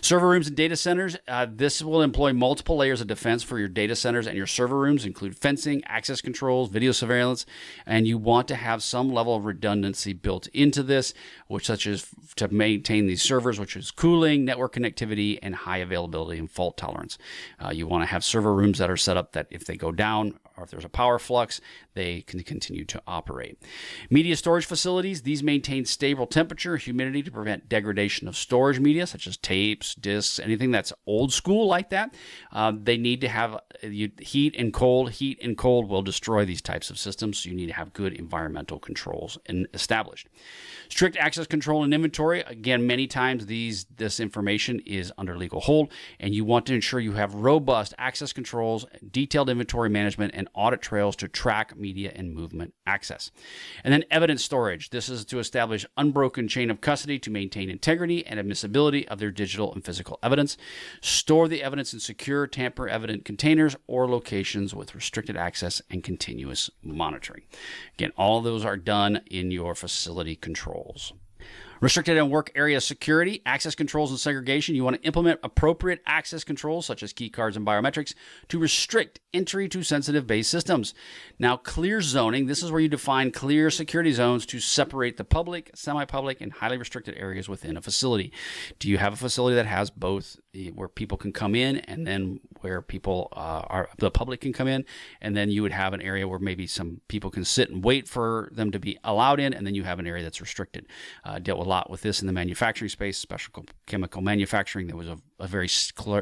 Server rooms and data centers. This will employ multiple layers of defense for your data centers and your server rooms, include fencing, access controls, video surveillance, and you want to have some level of redundancy built into this, which such as to maintain these servers, which is cooling, network connectivity, and high availability and fault tolerance. You want to have server rooms that are set up that if they go down or if there's a power flux, they can continue to operate. Media storage facilities, these maintain stable temperature, humidity to prevent degradation of storage media, such as tapes, discs, anything that's old school like that. They need to have heat and cold. Heat and cold will destroy these types of systems, so you need to have good environmental controls established. Strict access control and inventory. Again, many times this information is under legal hold, and you want to ensure you have robust access controls, detailed inventory management, and audit trails to track media and movement access. And then evidence storage. This is to establish unbroken chain of custody to maintain integrity and admissibility of their digital and physical evidence. Store the evidence in secure, tamper-evident containers or locations with restricted access and continuous monitoring. Again, all of those are done in your facility controls. Restricted and work area security, access controls and segregation. You want to implement appropriate access controls such as key cards and biometrics to restrict entry to sensitive base systems. Now, clear zoning. This is where you define clear security zones to separate the public, semi-public, and highly restricted areas within a facility. Do you have a facility that has both where people can come in and then where the public can come in, and then you would have an area where maybe some people can sit and wait for them to be allowed in, and then you have an area that's restricted. Dealt with a lot with this in the manufacturing space, special chemical manufacturing. There was a very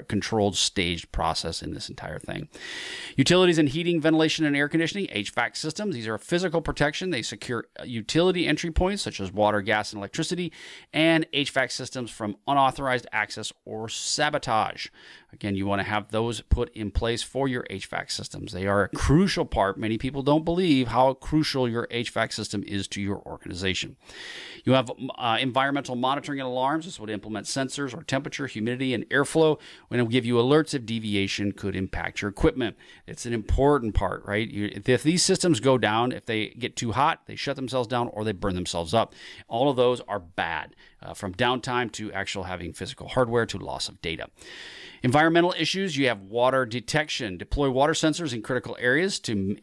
controlled, staged process in this entire thing. Utilities and heating, ventilation, and air conditioning, HVAC systems. These are physical protection. They secure utility entry points such as water, gas, and electricity, and HVAC systems from unauthorized access or sabotage. Again, you want to have those put in place for your HVAC systems. They are a crucial part. Many people don't believe how crucial your HVAC system is to your organization. You have environmental monitoring and alarms. This would implement sensors or temperature, humidity, and airflow. When it will give you alerts if deviation could impact your equipment. It's an important part, right? If these systems go down, if they get too hot, they shut themselves down or they burn themselves up. All of those are bad, from downtime to actual having physical hardware to loss of data. Environmental issues, you have water detection. Deploy water sensors in critical areas to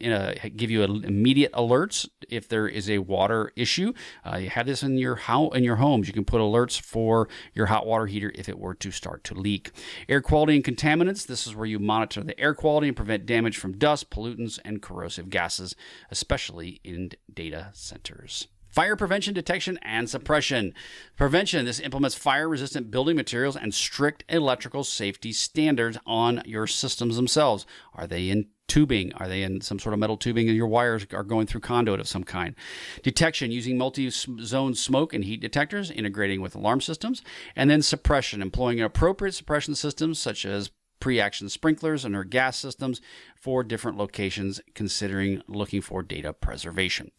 give you immediate alerts if there is a water issue. You have this in your homes. You can put alerts for your hot water heater if it were to start to leak. Air quality and contaminants. This is where you monitor the air quality and prevent damage from dust, pollutants, and corrosive gases, especially in data centers. Fire prevention, detection, and suppression. Prevention, this implements fire-resistant building materials and strict electrical safety standards on your systems themselves. Are they in tubing? Are they in some sort of metal tubing and your wires are going through conduit of some kind? Detection, using multi-zone smoke and heat detectors, integrating with alarm systems. And then suppression, employing appropriate suppression systems such as pre-action sprinklers and or gas systems for different locations, considering looking for data preservation.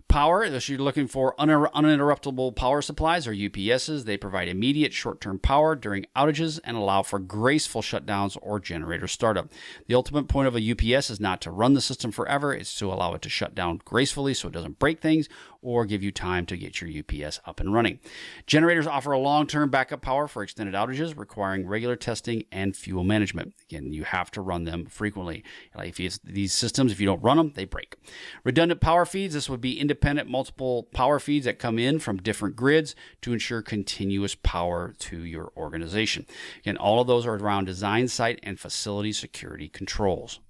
Power, so you're looking for uninterruptible power supplies or UPSs. They provide immediate short-term power during outages and allow for graceful shutdowns or generator startup. The ultimate point of a UPS is not to run the system forever, it's to allow it to shut down gracefully so it doesn't break things or give you time to get your UPS up and running. Generators offer a long-term backup power for extended outages, requiring regular testing and fuel management. Again, you have to run them frequently. Like these systems, if you don't run them, they break. Redundant power feeds, this would be independent multiple power feeds that come in from different grids to ensure continuous power to your organization. Again, all of those are around design, site, and facility security controls.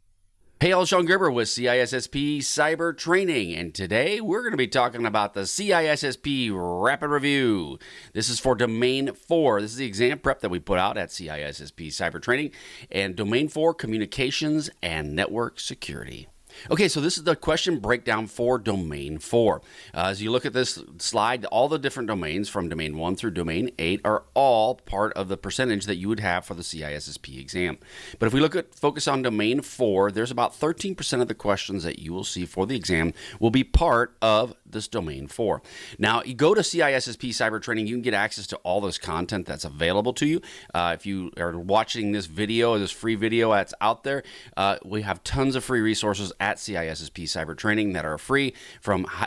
Hey, I'm Sean Gerber with CISSP Cyber Training, and today we're going to be talking about the CISSP Rapid Review. This is for Domain 4. This is the exam prep that we put out at CISSP Cyber Training, and Domain 4, Communications and Network Security. Okay, so this is the question breakdown for Domain 4. As you look at this slide, all the different domains from Domain 1 through Domain 8 are all part of the percentage that you would have for the CISSP exam. But if we focus on Domain 4, there's about 13% of the questions that you will see for the exam will be part of this Domain 4. Now, you go to CISSP Cyber Training, you can get access to all this content that's available to you. If you are watching this video, this free video that's out there, we have tons of free resources at CISSP Cyber Training that are free.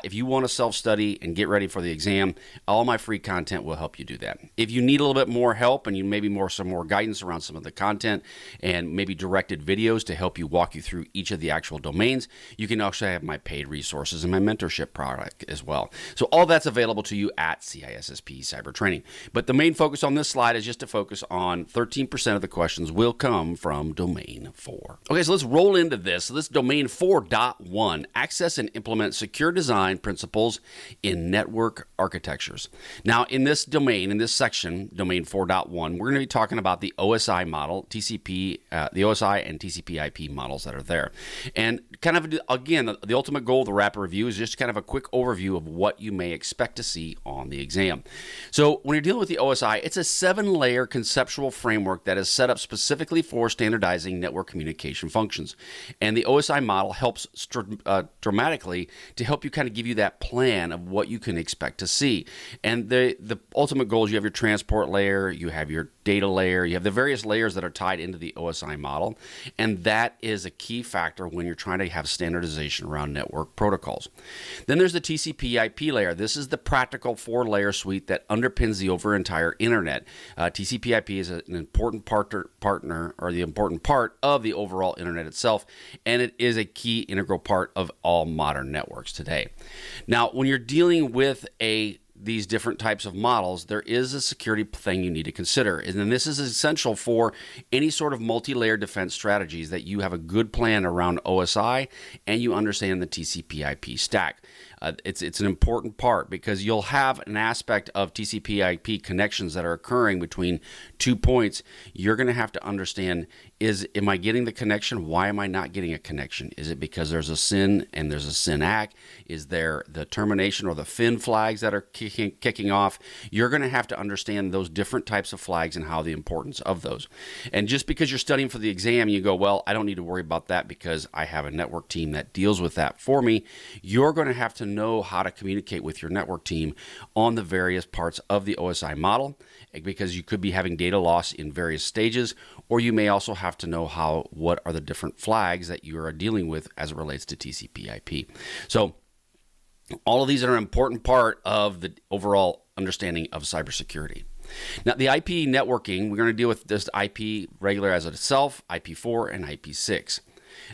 If you want to self-study and get ready for the exam, all my free content will help you do that. If you need a little bit more help and you maybe some more guidance around some of the content and maybe directed videos to help you walk you through each of the actual domains, you can also have my paid resources and my mentorship product as well. So all that's available to you at CISSP Cyber Training. But the main focus on this slide is just to focus on 13% of the questions will come from Domain 4. Okay, so let's roll into this. So this Domain 4.1, access and implement secure design principles in network architectures. Now, in this domain, in this section, Domain 4.1, we're going to be talking about the OSI model, TCP, the OSI and TCP IP models that are there. And kind of, again, the ultimate goal of the rapid review is just kind of a quick overview of what you may expect to see on the exam. So when you're dealing with the OSI, it's a 7-layer conceptual framework that is set up specifically for standardizing network communication functions. And the OSI model helps dramatically to help you kind of give you that plan of what you can expect to see. And the ultimate goal is you have your transport layer, you have your data layer, you have the various layers that are tied into the OSI model. And that is a key factor when you're trying to have standardization around network protocols. Then there's the TCP IP layer. This is the practical 4-layer suite that underpins the entire internet. TCP IP is an important partner, or the important part of the overall internet itself, and it is a key integral part of all modern networks today. Now, when you're dealing with these different types of models, there is a security thing you need to consider. And then this is essential for any sort of multi-layer defense strategies, that you have a good plan around OSI and you understand the TCP IP stack. It's an important part, because you'll have an aspect of TCP IP connections that are occurring between 2 points. You're going to have to understand, am I getting the connection? Why am I not getting a connection? Is it because there's a SYN and there's a SYN-ACK? Is there the termination or the FIN flags that are kicking off? You're going to have to understand those different types of flags and how the importance of those. And just because you're studying for the exam, you go, well, I don't need to worry about that because I have a network team that deals with that for me. You're going to have to know how to communicate with your network team on the various parts of the OSI model, because you could be having data loss in various stages, or you may also have to know what are the different flags that you are dealing with as it relates to TCP IP. So all of these are an important part of the overall understanding of cybersecurity. Now, the IP networking, we're going to deal with this IP regular as itself, IP4 and IP6.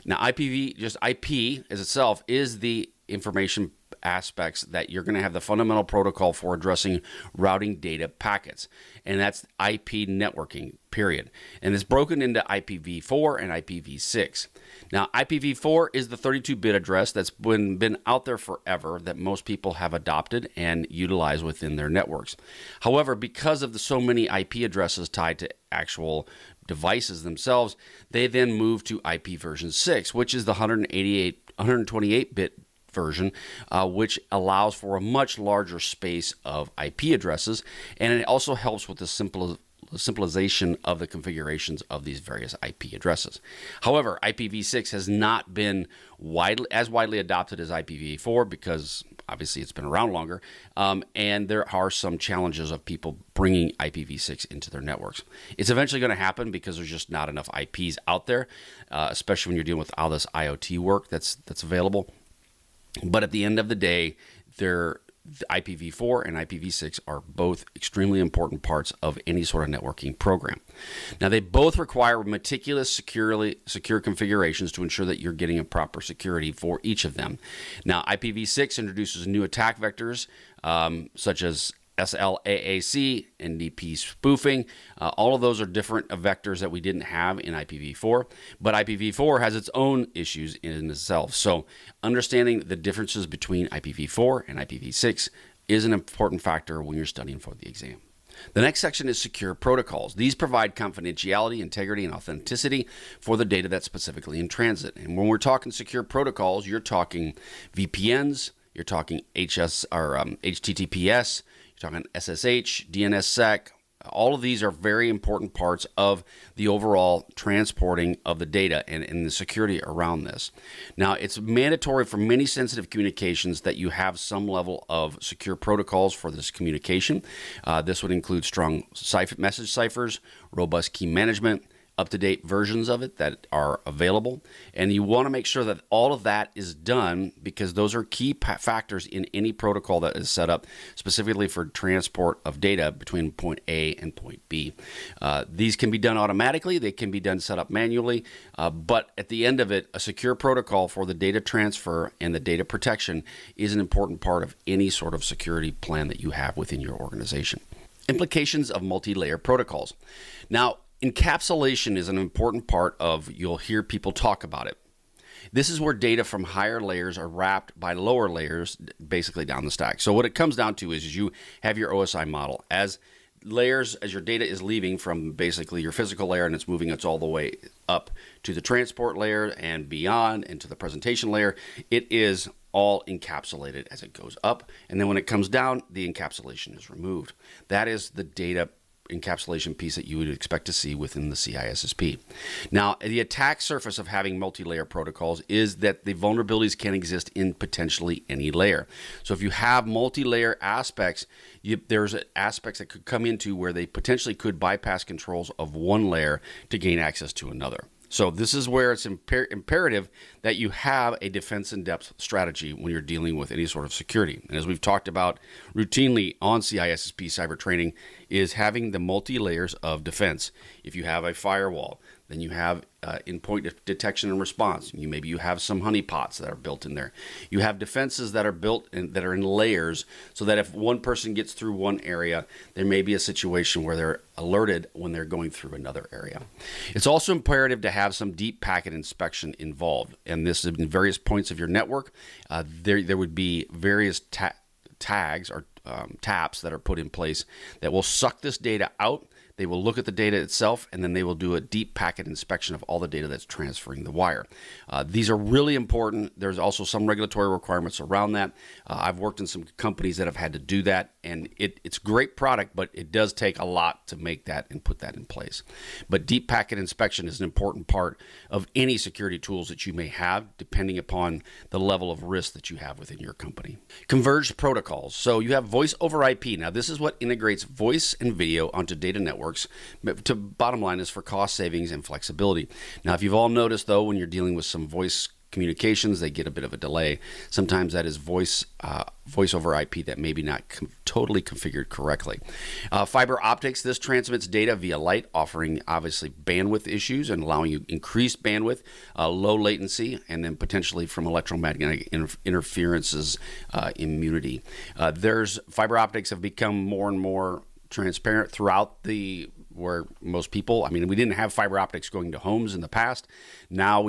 Now, just IP as itself is the information aspects that you're going to have the fundamental protocol for addressing routing data packets, and that's IP networking, period. And it's broken into IPv4 and IPv6. Now, IPv4 is the 32-bit address that's been out there forever, that most people have adopted and utilize within their networks. However, because of so many IP addresses tied to actual devices themselves, they then move to IP version 6, which is the 128-bit version, which allows for a much larger space of IP addresses, and it also helps with the simplification of the configurations of these various IP addresses. However, IPv6 has not been as widely adopted as IPv4 because obviously it's been around longer, and there are some challenges of people bringing IPv6 into their networks. It's eventually going to happen because there's just not enough IPs out there, especially when you're dealing with all this IoT work that's available. But at the end of the day, the IPv4 and IPv6 are both extremely important parts of any sort of networking program. Now, they both require meticulous, secure configurations to ensure that you're getting a proper security for each of them. Now, IPv6 introduces new attack vectors such as SLAAC, NDP spoofing. All of those are different vectors that we didn't have in IPv4, but IPv4 has its own issues in itself. So understanding the differences between IPv4 and IPv6 is an important factor when you're studying for the exam. The next section is secure protocols. These provide confidentiality, integrity, and authenticity for the data that's specifically in transit. And when we're talking secure protocols, you're talking VPNs, you're talking HTTPS, you're talking SSH, DNSSEC. All of these are very important parts of the overall transporting of the data and the security around this. Now, it's mandatory for many sensitive communications that you have some level of secure protocols for this communication. This would include strong message ciphers, robust key management, up-to-date versions of it that are available, and you want to make sure that all of that is done because those are key factors in any protocol that is set up specifically for transport of data between point A and point B. These can be done automatically, they can be done set up manually, but at the end of it, a secure protocol for the data transfer and the data protection is an important part of any sort of security plan that you have within your organization. Implications of multi-layer protocols. Now, encapsulation is an important part of, you'll hear people talk about it. This is where data from higher layers are wrapped by lower layers, basically down the stack. So what it comes down to is you have your OSI model. As your data is leaving from basically your physical layer and it's moving it's all the way up to the transport layer and beyond and to the presentation layer, it is all encapsulated as it goes up. And then when it comes down, the encapsulation is removed. That is the data encapsulation piece that you would expect to see within the CISSP. Now, the attack surface of having multi-layer protocols is that the vulnerabilities can exist in potentially any layer. So if you have multi-layer aspects, there's aspects that could come into where they potentially could bypass controls of one layer to gain access to another. So this is where it's imperative that you have a defense in depth strategy when you're dealing with any sort of security. And as we've talked about routinely on CISSP Cyber Training, is having the multi-layers of defense. If you have a firewall, then you have endpoint detection and response. Maybe you have some honeypots that are built in there. You have defenses that are built that are in layers, so that if one person gets through one area, there may be a situation where they're alerted when they're going through another area. It's also imperative to have some deep packet inspection involved, and this is in various points of your network. There would be various tags or taps that are put in place that will suck this data out. They will look at the data itself, and then they will do a deep packet inspection of all the data that's transferring the wire. These are really important. There's also some regulatory requirements around that. I've worked in some companies that have had to do that, and it's a great product, but it does take a lot to make that and put that in place. But deep packet inspection is an important part of any security tools that you may have, depending upon the level of risk that you have within your company. Converged protocols. So you have voice over IP. Now, this is what integrates voice and video onto data networks. Bottom line is for cost savings and flexibility. Now, if you've all noticed, though, when you're dealing with some voice communications, they get a bit of a delay. Sometimes that is voice over IP that maybe not totally configured correctly. Fiber optics, this transmits data via light, offering obviously bandwidth issues and allowing you increased bandwidth, low latency, and then potentially from electromagnetic interferences, immunity. Fiber optics have become more and more transparent throughout where most people, we didn't have fiber optics going to homes in the past. Now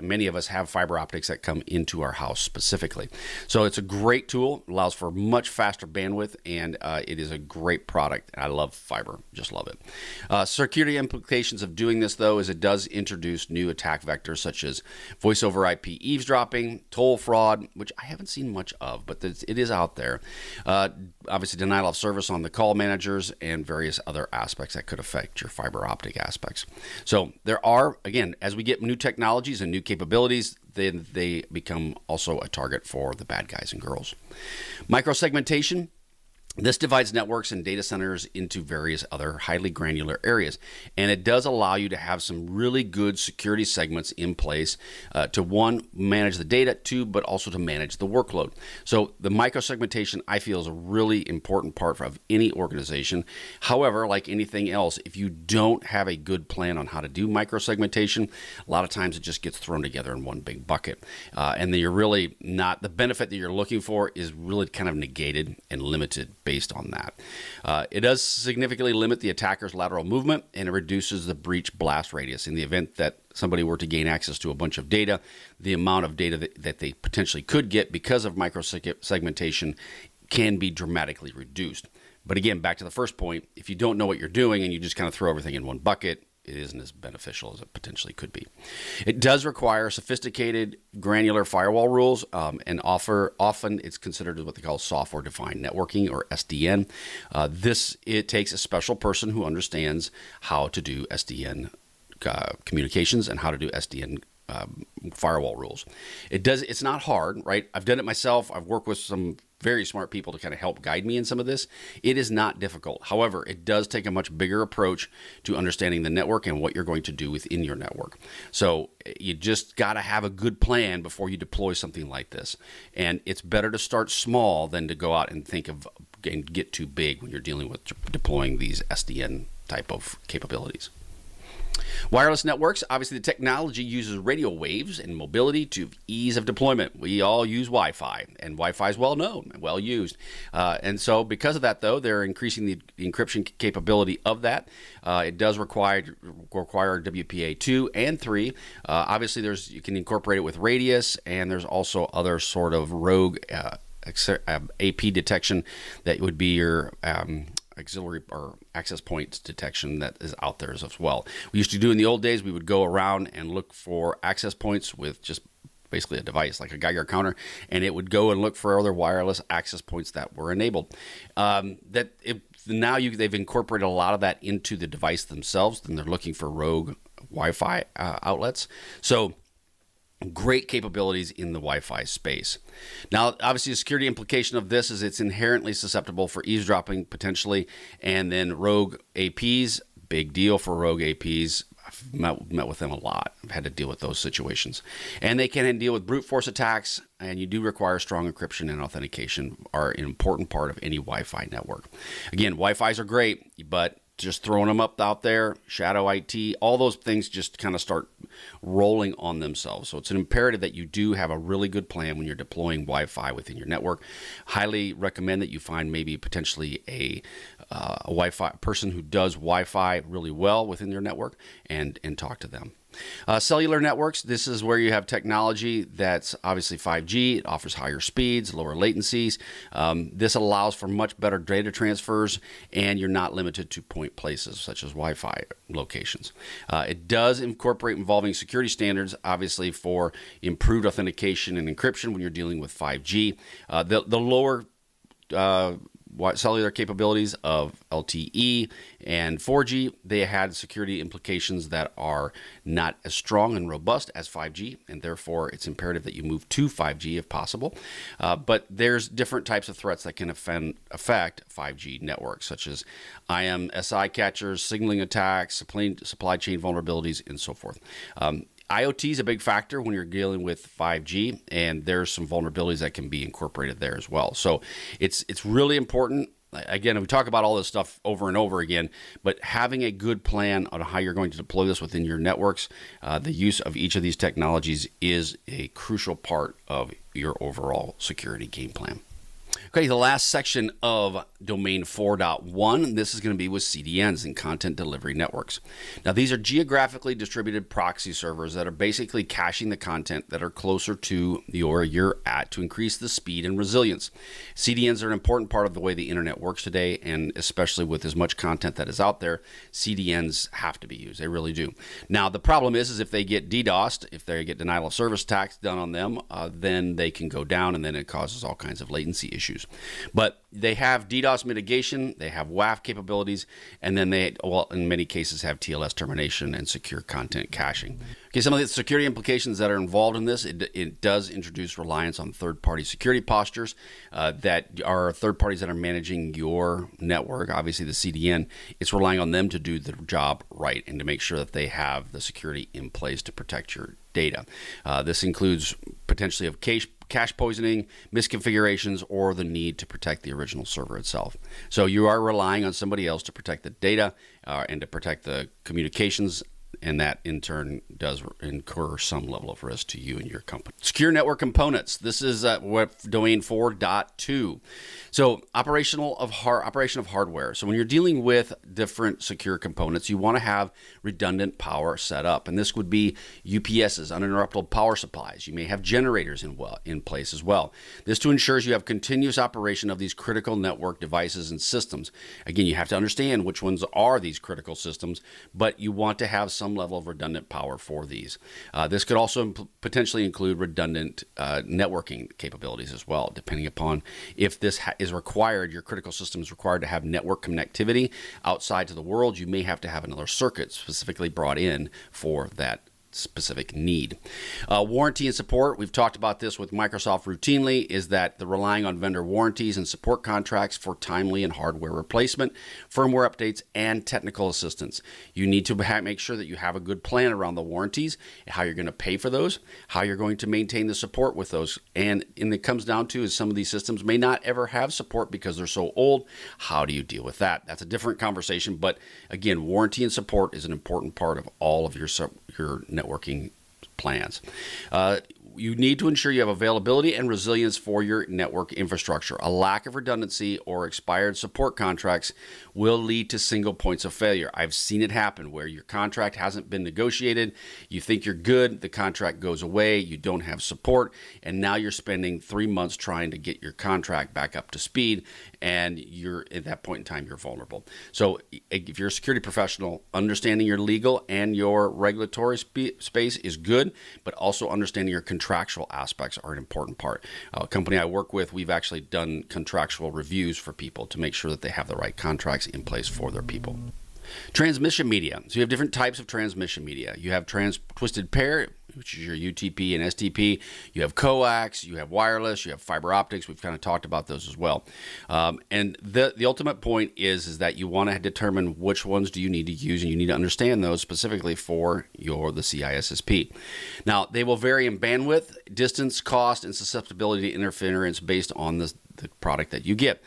many of us have fiber optics that come into our house specifically. So it's a great tool, it allows for much faster bandwidth, and it is a great product. I love fiber, just love it. Security implications of doing this, though, is it does introduce new attack vectors such as voice over IP eavesdropping, toll fraud, which I haven't seen much of, but it is out there. obviously denial of service on the call managers, and various other aspects that could affect your fiber optic aspects. So there are, again, as we get new technologies and new capabilities, then they become also a target for the bad guys and girls. Microsegmentation. This divides networks and data centers into various other highly granular areas, and it does allow you to have some really good security segments in place to, one, manage the data, two, but also to manage the workload. So the microsegmentation, I feel, is a really important part of any organization. However, like anything else, if you don't have a good plan on how to do microsegmentation, a lot of times it just gets thrown together in one big bucket, and then you're really not, the benefit that you're looking for is really kind of negated and limited based on that. It does significantly limit the attacker's lateral movement, and it reduces the breach blast radius. In the event that somebody were to gain access to a bunch of data, the amount of data that they potentially could get because of microsegmentation can be dramatically reduced. But again, back to the first point, if you don't know what you're doing and you just kind of throw everything in one bucket, it isn't as beneficial as it potentially could be. It does require sophisticated granular firewall rules, and often it's considered what they call software-defined networking, or SDN. It takes a special person who understands how to do SDN communications and how to do SDN firewall rules. It's not hard, right? I've done it myself. I've worked with some very smart people to kind of help guide me in some of this. It is not difficult. However, it does take a much bigger approach to understanding the network and what you're going to do within your network. So you just got to have a good plan before you deploy something like this. And it's better to start small than to go out and think of and get too big when you're dealing with deploying these SDN type of capabilities. Wireless networks, obviously the technology uses radio waves and mobility to ease of deployment. We all use Wi-Fi, and Wi-Fi is well known and well used. And so because of that, though, they're increasing the encryption capability of that. It does require WPA 2 and 3. Obviously, you can incorporate it with radius, and there's also other sort of rogue AP detection that would be your auxiliary or access points detection that is out there as well. We used to do in the old days, we would go around and look for access points with just basically a device like a Geiger counter, and it would go and look for other wireless access points that were enabled. Now they've incorporated a lot of that into the device themselves, and they're looking for rogue Wi-Fi outlets. So great capabilities in the Wi-Fi space. Now, obviously, the security implication of this is it's inherently susceptible for eavesdropping potentially, and then rogue APs, big deal for rogue APs. I've met with them a lot. I've had to deal with those situations. And they can deal with brute force attacks, and you do require strong encryption and authentication are an important part of any Wi-Fi network. Again, Wi-Fis are great, but just throwing them up out there, shadow IT, all those things just kind of start rolling on themselves. So it's an imperative that you do have a really good plan when you're deploying Wi-Fi within your network. Highly recommend that you find maybe potentially a Wi-Fi person who does Wi-Fi really well within your network and talk to them. Cellular networks, this is where you have technology that's obviously 5G. It offers higher speeds, lower latencies. This allows for much better data transfers, and you're not limited to point places such as Wi-Fi locations. It does incorporate involving security standards, obviously, for improved authentication and encryption when you're dealing with 5G. The lower cellular capabilities of LTE and 4G, they had security implications that are not as strong and robust as 5G, and therefore it's imperative that you move to 5G if possible. But there's different types of threats that can affect 5G networks, such as IMSI catchers, signaling attacks, supply chain vulnerabilities, and so forth. IoT is a big factor when you're dealing with 5G, and there's some vulnerabilities that can be incorporated there as well. So it's really important. Again, we talk about all this stuff over and over again, but having a good plan on how you're going to deploy this within your networks, the use of each of these technologies is a crucial part of your overall security game plan. Okay, the last section of Domain 4.1, this is going to be with CDNs and content delivery networks. Now, these are geographically distributed proxy servers that are basically caching the content that are closer to where you're at to increase the speed and resilience. CDNs are an important part of the way the internet works today, and especially with as much content that is out there, CDNs have to be used. They really do. Now, the problem is if they get DDoSed, if they get denial of service attacks done on them, then they can go down, and then it causes all kinds of latency issues. But They have DDoS mitigation, they have WAF capabilities, and then they, well, in many cases, have TLS termination and secure content caching. Okay, some of the security implications that are involved in this, it does introduce reliance on third-party security postures that are third parties that are managing your network. Obviously, the CDN, it's relying on them to do the job right and to make sure that they have the security in place to protect your data. This includes potentially of cache poisoning, misconfigurations, or the need to protect the original server itself. So you are relying on somebody else to protect the data and to protect the communications, and that in turn does incur some level of risk to you and your company. Secure network components. This is domain 4.2. So operation of hardware. So when you're dealing with different secure components, you want to have redundant power set up, and this would be UPSs, uninterruptible power supplies. You may have generators in place as well. This to ensures you have continuous operation of these critical network devices and systems. Again, you have to understand which ones are these critical systems, but you want to have some level of redundant power for these. This could also potentially include redundant networking capabilities as well, depending upon if this is required. Your critical system is required to have network connectivity outside to the world. You may have to have another circuit specifically brought in for that specific need. Warranty and support, we've talked about this with Microsoft routinely, is that the relying on vendor warranties and support contracts for timely and hardware replacement, firmware updates, and technical assistance. You need to make sure that you have a good plan around the warranties, how you're going to pay for those, how you're going to maintain the support with those, and it comes down to is some of these systems may not ever have support because they're so old. How do you deal with that? That's a different conversation, but again, warranty and support is an important part of all of your networking plans. You need to ensure you have availability and resilience for your network infrastructure. A lack of redundancy or expired support contracts will lead to single points of failure. I've seen it happen where your contract hasn't been negotiated. You think you're good, the contract goes away, you don't have support, and now you're spending 3 months trying to get your contract back up to speed, and you're at that point in time, you're vulnerable. So if you're a security professional, understanding your legal and your regulatory space is good, but also understanding your contractual aspects are an important part. A company I work with, we've actually done contractual reviews for people to make sure that they have the right contracts in place for their people. Transmission media. So you have different types of transmission media. You have twisted pair, which is your UTP and STP. You have coax, you have wireless, you have fiber optics. We've kind of talked about those as well. And the ultimate point is that you want to determine which ones do you need to use, and you need to understand those specifically for the CISSP. Now, they will vary in bandwidth, distance, cost, and susceptibility to interference based on the product that you get.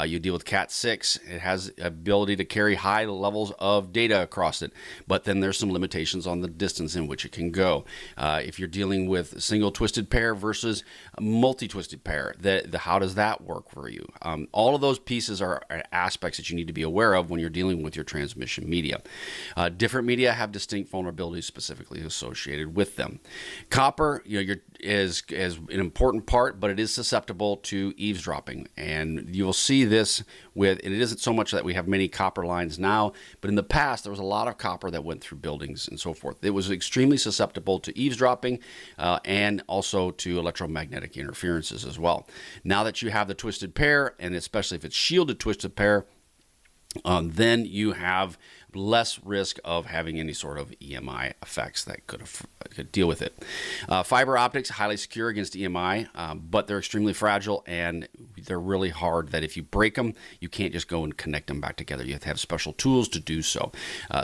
You deal with Cat6. It has ability to carry high levels of data across it, but then there's some limitations on the distance in which it can go. If you're dealing with single twisted pair versus multi-twisted pair, how does that work for you? All of those pieces are aspects that you need to be aware of when you're dealing with your transmission media. Different media have distinct vulnerabilities specifically associated with them. Copper, is an important part, but it is susceptible to eavesdropping, and you will see this and it isn't so much that we have many copper lines now, but in the past there was a lot of copper that went through buildings and so forth. It was extremely susceptible to eavesdropping and also to electromagnetic interferences as well. Now that you have the twisted pair, and especially if it's shielded twisted pair, then you have less risk of having any sort of EMI effects that could deal with it. Fiber optics, highly secure against EMI, but they're extremely fragile, and they're really hard that if you break them, you can't just go and connect them back together. You have to have special tools to do so.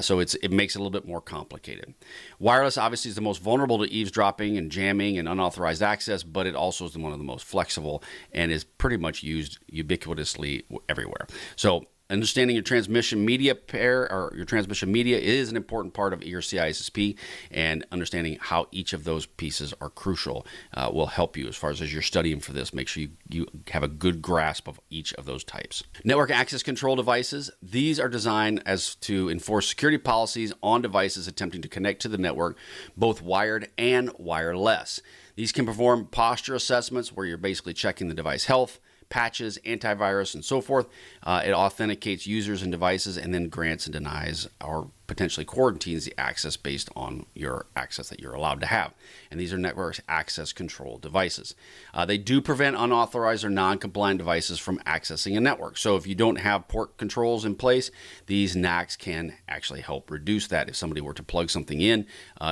So it makes it a little bit more complicated. Wireless obviously is the most vulnerable to eavesdropping and jamming and unauthorized access, but it also is one of the most flexible and is pretty much used ubiquitously everywhere. So understanding your transmission media pair or your transmission media is an important part of your CISSP, and understanding how each of those pieces are crucial will help you as far as you're studying for this. Make sure you have a good grasp of each of those types. Network access control devices. These are designed as to enforce security policies on devices attempting to connect to the network, both wired and wireless. These can perform posture assessments where you're basically checking the device health, patches, antivirus, and so forth. It authenticates users and devices, and then grants and denies or potentially quarantines the access based on your access that you're allowed to have. And these are network access control devices. They do prevent unauthorized or non-compliant devices from accessing a network. So if you don't have port controls in place, these NACs can actually help reduce that. If somebody were to plug something in,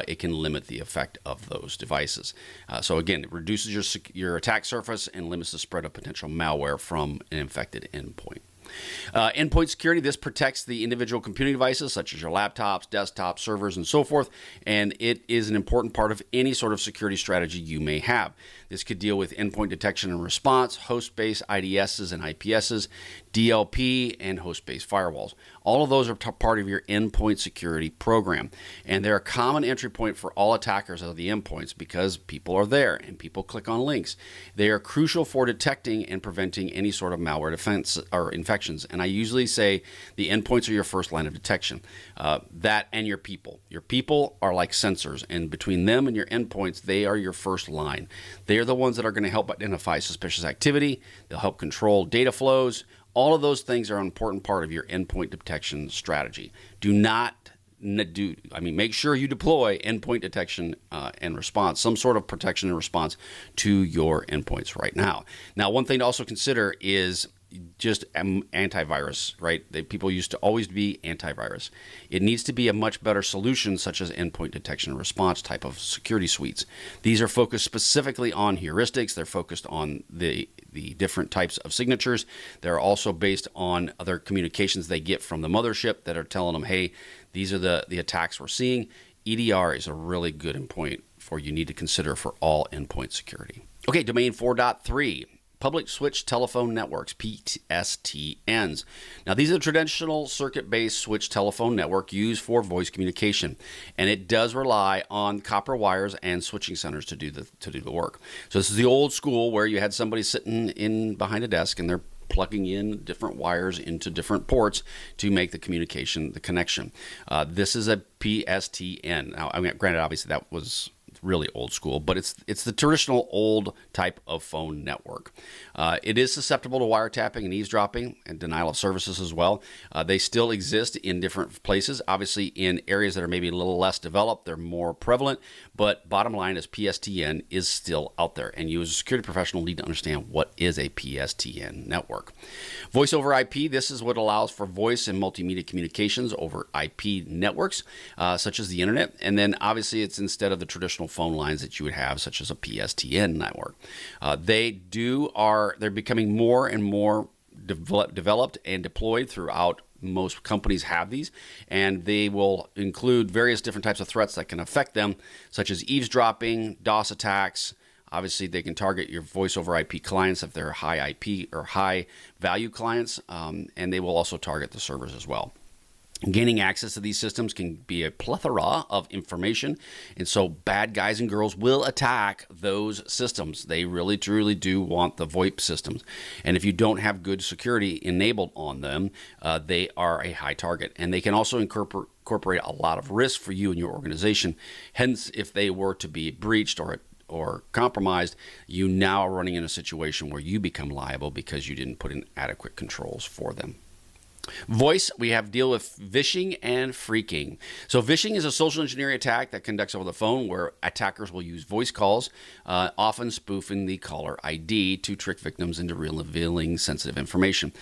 it can limit the effect of those devices. So again, it reduces your attack surface and limits the spread of potential malware from an infected endpoint. Endpoint security, this protects the individual computing devices such as your laptops, desktops, servers, and so forth, and it is an important part of any sort of security strategy you may have. This could deal with endpoint detection and response, host-based IDSs and IPSs, DLP, and host-based firewalls. All of those are part of your endpoint security program, and they're a common entry point for all attackers of the endpoints because people are there and people click on links. They are crucial for detecting and preventing any sort of malware defense or infections, and I usually say the endpoints are your first line of detection. That and your people. Your people are like sensors, and between them and your endpoints, they are your first line. They are the ones that are going to help identify suspicious activity. They'll help control data flows. All of those things are an important part of your endpoint detection strategy. Make sure you deploy endpoint detection and response, some sort of protection and response to your endpoints right now. Now, one thing to also consider is just antivirus, right? People used to always be antivirus. It needs to be a much better solution, such as endpoint detection and response type of security suites. These are focused specifically on heuristics. They're focused on the different types of signatures. They're also based on other communications they get from the mothership that are telling them, hey, these are the attacks we're seeing. EDR is a really good endpoint you need to consider for all endpoint security. Okay, domain 4.3. Public switch telephone networks, PSTNs. Now, these are traditional circuit-based switch telephone network used for voice communication, and it does rely on copper wires and switching centers to do the work. So this is the old school where you had somebody sitting in behind a desk and they're plugging in different wires into different ports to make the connection. This is a PSTN. Now, granted, obviously that was really old school, but it's the traditional old type of phone network. It is susceptible to wiretapping and eavesdropping and denial of services as well. They still exist in different places. Obviously, in areas that are maybe a little less developed, they're more prevalent. But bottom line is PSTN is still out there, and you as a security professional need to understand what is a PSTN network. Voice over IP, this is what allows for voice and multimedia communications over IP networks, such as the internet. And then obviously it's instead of the traditional phone lines that you would have, such as a PSTN network. They're becoming more and more developed and deployed throughout. Most companies have these, and they will include various different types of threats that can affect them, such as eavesdropping, DOS attacks. Obviously, they can target your voice over IP clients if they're high IP or high value clients, and they will also target the servers as well. Gaining access to these systems can be a plethora of information, and so bad guys and girls will attack those systems. They really, truly do want the VoIP systems, and if you don't have good security enabled on them, they are a high target, and they can also incorporate a lot of risk for you and your organization. Hence, if they were to be breached or compromised, you now are running in a situation where you become liable because you didn't put in adequate controls for them. Voice, we have deal with phishing and phreaking. So phishing is a social engineering attack that conducts over the phone where attackers will use voice calls, often spoofing the caller ID to trick victims into revealing sensitive information.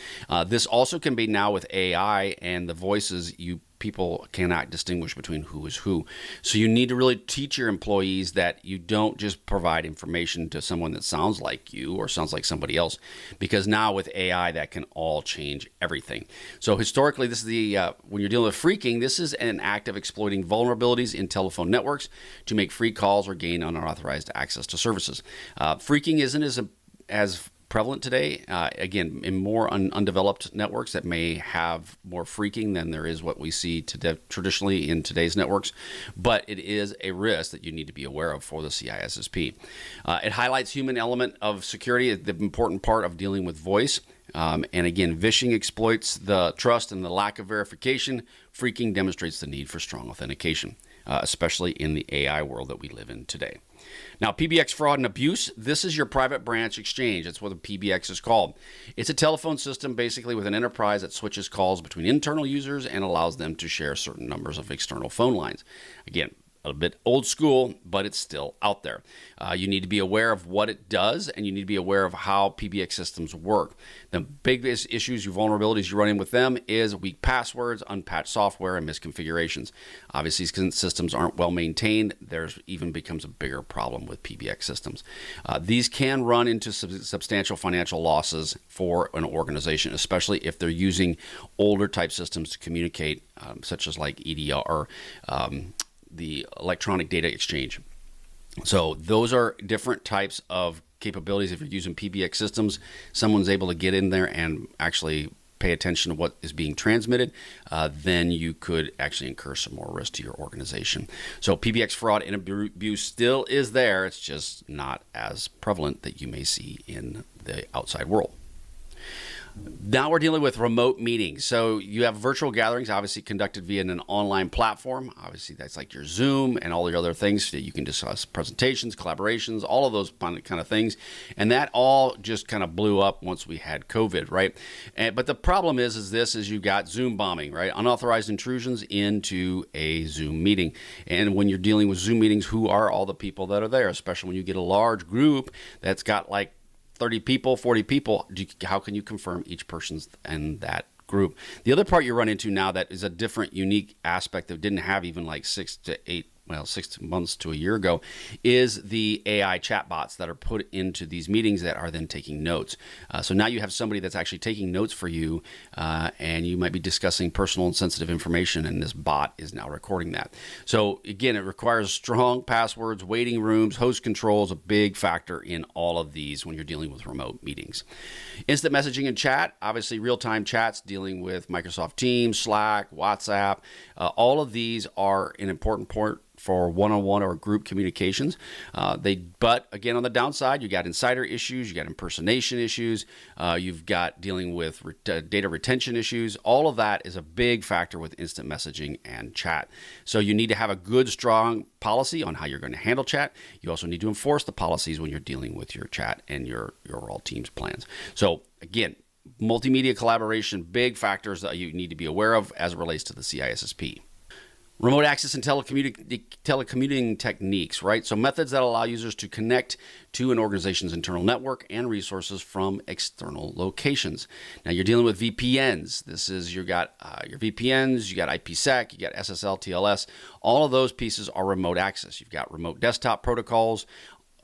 This also can be now with AI and the voices people cannot distinguish between who is who. So you need to really teach your employees that you don't just provide information to someone that sounds like you or sounds like somebody else, because now with AI, that can all change everything. So historically, this is when you're dealing with phreaking, this is an act of exploiting vulnerabilities in telephone networks to make free calls or gain unauthorized access to services. Phreaking isn't as prevalent today, again, in more undeveloped networks that may have more phreaking than there is what we see traditionally in today's networks, but it is a risk that you need to be aware of for the CISSP. It highlights human element of security, the important part of dealing with voice. And again, phishing exploits the trust and the lack of verification. Phreaking demonstrates the need for strong authentication. especially in the AI world that we live in today. Now, PBX fraud and abuse, this is your private branch exchange. That's what a PBX is called. It's a telephone system basically with an enterprise that switches calls between internal users and allows them to share certain numbers of external phone lines. Again, a bit old school, but it's still out there. You need to be aware of what it does, and you need to be aware of how PBX systems work. The biggest issues, your vulnerabilities you run in with them is weak passwords, unpatched software, and misconfigurations. Obviously, since systems aren't well maintained, there's even becomes a bigger problem with PBX systems. These can run into substantial financial losses for an organization, especially if they're using older type systems to communicate, such as like EDR, the electronic data exchange. So those are different types of capabilities. If you're using PBX systems, someone's able to get in there and actually pay attention to what is being transmitted, then you could actually incur some more risk to your organization. So PBX fraud and abuse still is there. It's just not as prevalent that you may see in the outside world. Now we're dealing with remote meetings. So you have virtual gatherings, obviously conducted via an online platform. Obviously, that's like your Zoom and all your other things that you can discuss, presentations, collaborations, all of those kind of things. And that all just kind of blew up once we had COVID, right? But the problem is you've got Zoom bombing, right? Unauthorized intrusions into a Zoom meeting. And when you're dealing with Zoom meetings, who are all the people that are there? Especially when you get a large group that's got like 30 people, 40 people, how can you confirm each person's in that group? The other part you run into now that is a different, unique aspect that didn't have even like 6 months to a year ago is the AI chatbots that are put into these meetings that are then taking notes. So now you have somebody that's actually taking notes for you, and you might be discussing personal and sensitive information, and this bot is now recording that. So again, it requires strong passwords, waiting rooms, host controls, a big factor in all of these when you're dealing with remote meetings. Instant messaging and chat, obviously real-time chats dealing with Microsoft Teams, Slack, WhatsApp. All of these are an important part for one-on-one or group communications. But again, on the downside, you got insider issues, you got impersonation issues, you've got dealing with data retention issues. All of that is a big factor with instant messaging and chat. So you need to have a good, strong policy on how you're going to handle chat. You also need to enforce the policies when you're dealing with your chat and your overall team's plans. So again, multimedia collaboration, big factors that you need to be aware of as it relates to the CISSP. Remote access and telecommuting techniques, right? So methods that allow users to connect to an organization's internal network and resources from external locations. Now you're dealing with VPNs. This is, you got your VPNs, you got IPsec, you got SSL, TLS. All of those pieces are remote access. You've got remote desktop protocols.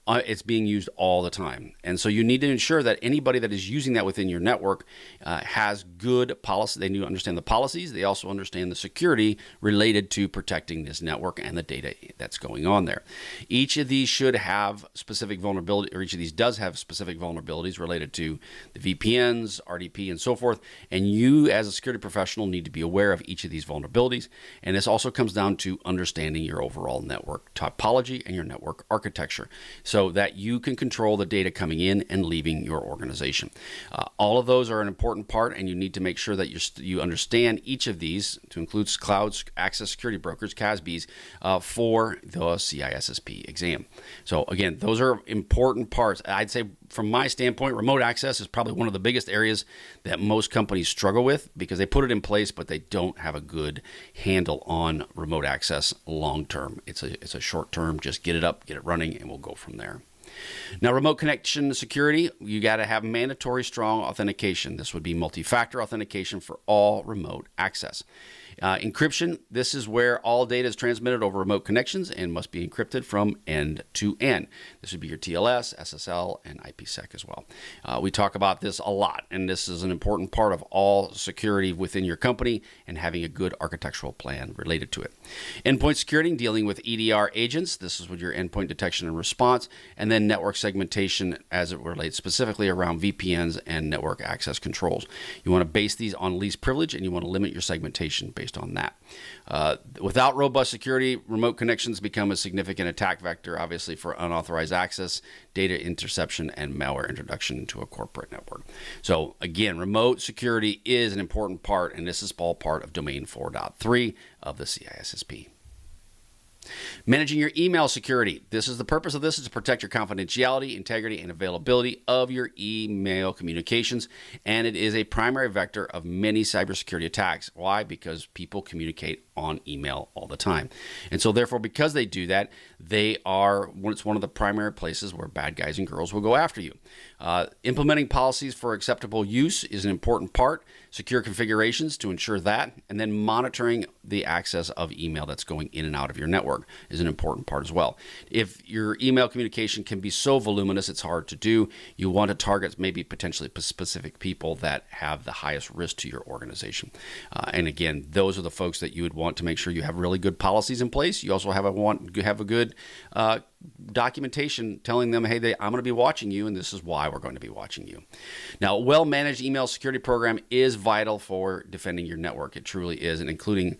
It's being used all the time. And so you need to ensure that anybody that is using that within your network has good policy. They need to understand the policies. They also understand the security related to protecting this network and the data that's going on there. Each of these should have specific vulnerability, or each of these does have specific vulnerabilities related to the VPNs, RDP, and so forth. And you, as a security professional, need to be aware of each of these vulnerabilities. And this also comes down to understanding your overall network topology and your network architecture, so that you can control the data coming in and leaving your organization. All of those are an important part, and you need to make sure that you understand each of these, to include cloud access security brokers, CASBs, for the CISSP exam. So again, those are important parts. I'd say from my standpoint, remote access is probably one of the biggest areas that most companies struggle with, because they put it in place, but they don't have a good handle on remote access long term. It's a short term, just get it up, get it running, and we'll go from there. Now, remote connection security, you got to have mandatory strong authentication. This would be multi-factor authentication for all remote access. Encryption, this is where all data is transmitted over remote connections and must be encrypted from end to end. This would be your TLS, SSL, and IPsec as well. We talk about this a lot, and this is an important part of all security within your company and having a good architectural plan related to it. Endpoint security, dealing with EDR agents. This is with your endpoint detection and response, and then network segmentation as it relates specifically around VPNs and network access controls. You want to base these on least privilege, and you want to limit your segmentation based on that. Without robust security, remote connections become a significant attack vector, obviously, for unauthorized access, data interception, and malware introduction into a corporate network. So again, remote security is an important part, and this is all part of Domain 4.3 of the CISSP. Managing your email security. This is the purpose of this is to protect your confidentiality, integrity, and availability of your email communications. And it is a primary vector of many cybersecurity attacks. Why? Because people communicate on email all the time. And so therefore, because they do that, it's one of the primary places where bad guys and girls will go after you. Implementing policies for acceptable use is an important part. Secure configurations to ensure that, and then monitoring the access of email that's going in and out of your network is an important part as well. If your email communication can be so voluminous, it's hard to do. You want to target maybe potentially specific people that have the highest risk to your organization. And again, those are the folks that you would want to make sure you have really good policies in place. You also have a good documentation telling them, hey, I'm going to be watching you, and this is why we're going to be watching you. Now, a well-managed email security program is vital for defending your network. It truly is, and including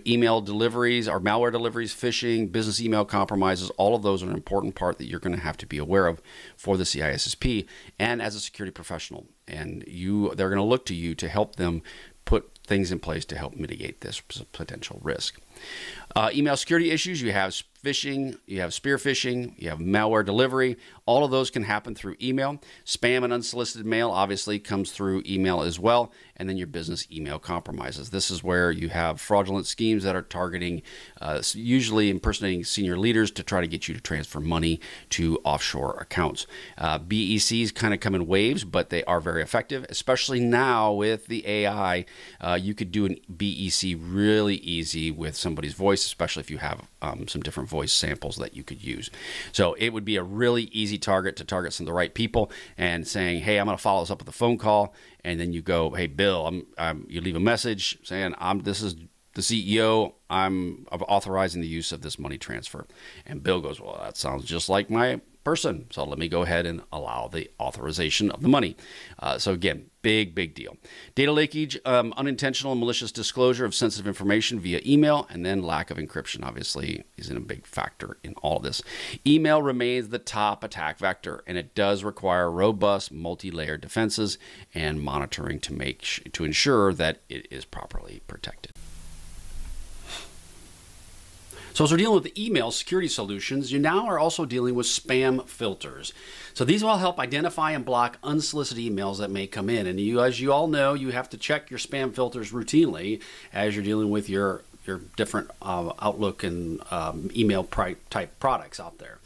email deliveries or malware deliveries, phishing, business email compromises, all of those are an important part that you're going to have to be aware of for the CISSP and as a security professional. And they're going to look to you to help them put things in place to help mitigate this potential risk. Email security issues, you have phishing, you have spear phishing, you have malware delivery. All of those can happen through email. Spam and unsolicited mail obviously comes through email as well. And then your business email compromises. This is where you have fraudulent schemes that are targeting, usually impersonating senior leaders to try to get you to transfer money to offshore accounts. BECs kind of come in waves, but they are very effective, especially now with the AI. You could do an BEC really easy with somebody's voice, especially if you have some different voice samples that you could use. So it would be a really easy target to target some of the right people and saying, hey, I'm going to follow this up with a phone call. And then you go, hey, Bill, you leave a message saying, this is the CEO. I'm authorizing the use of this money transfer. And Bill goes, well, that sounds just like my person. So let me go ahead and allow the authorization of the money. So again, big deal. Data leakage, unintentional and malicious disclosure of sensitive information via email, and then lack of encryption obviously is a big factor in all of this. Email remains the top attack vector, and it does require robust multi-layered defenses and monitoring to ensure that it is properly protected. So as we're dealing with the email security solutions, you now are also dealing with spam filters. So these will help identify and block unsolicited emails that may come in. And as you all know, you have to check your spam filters routinely as you're dealing with your different Outlook and email type products out there.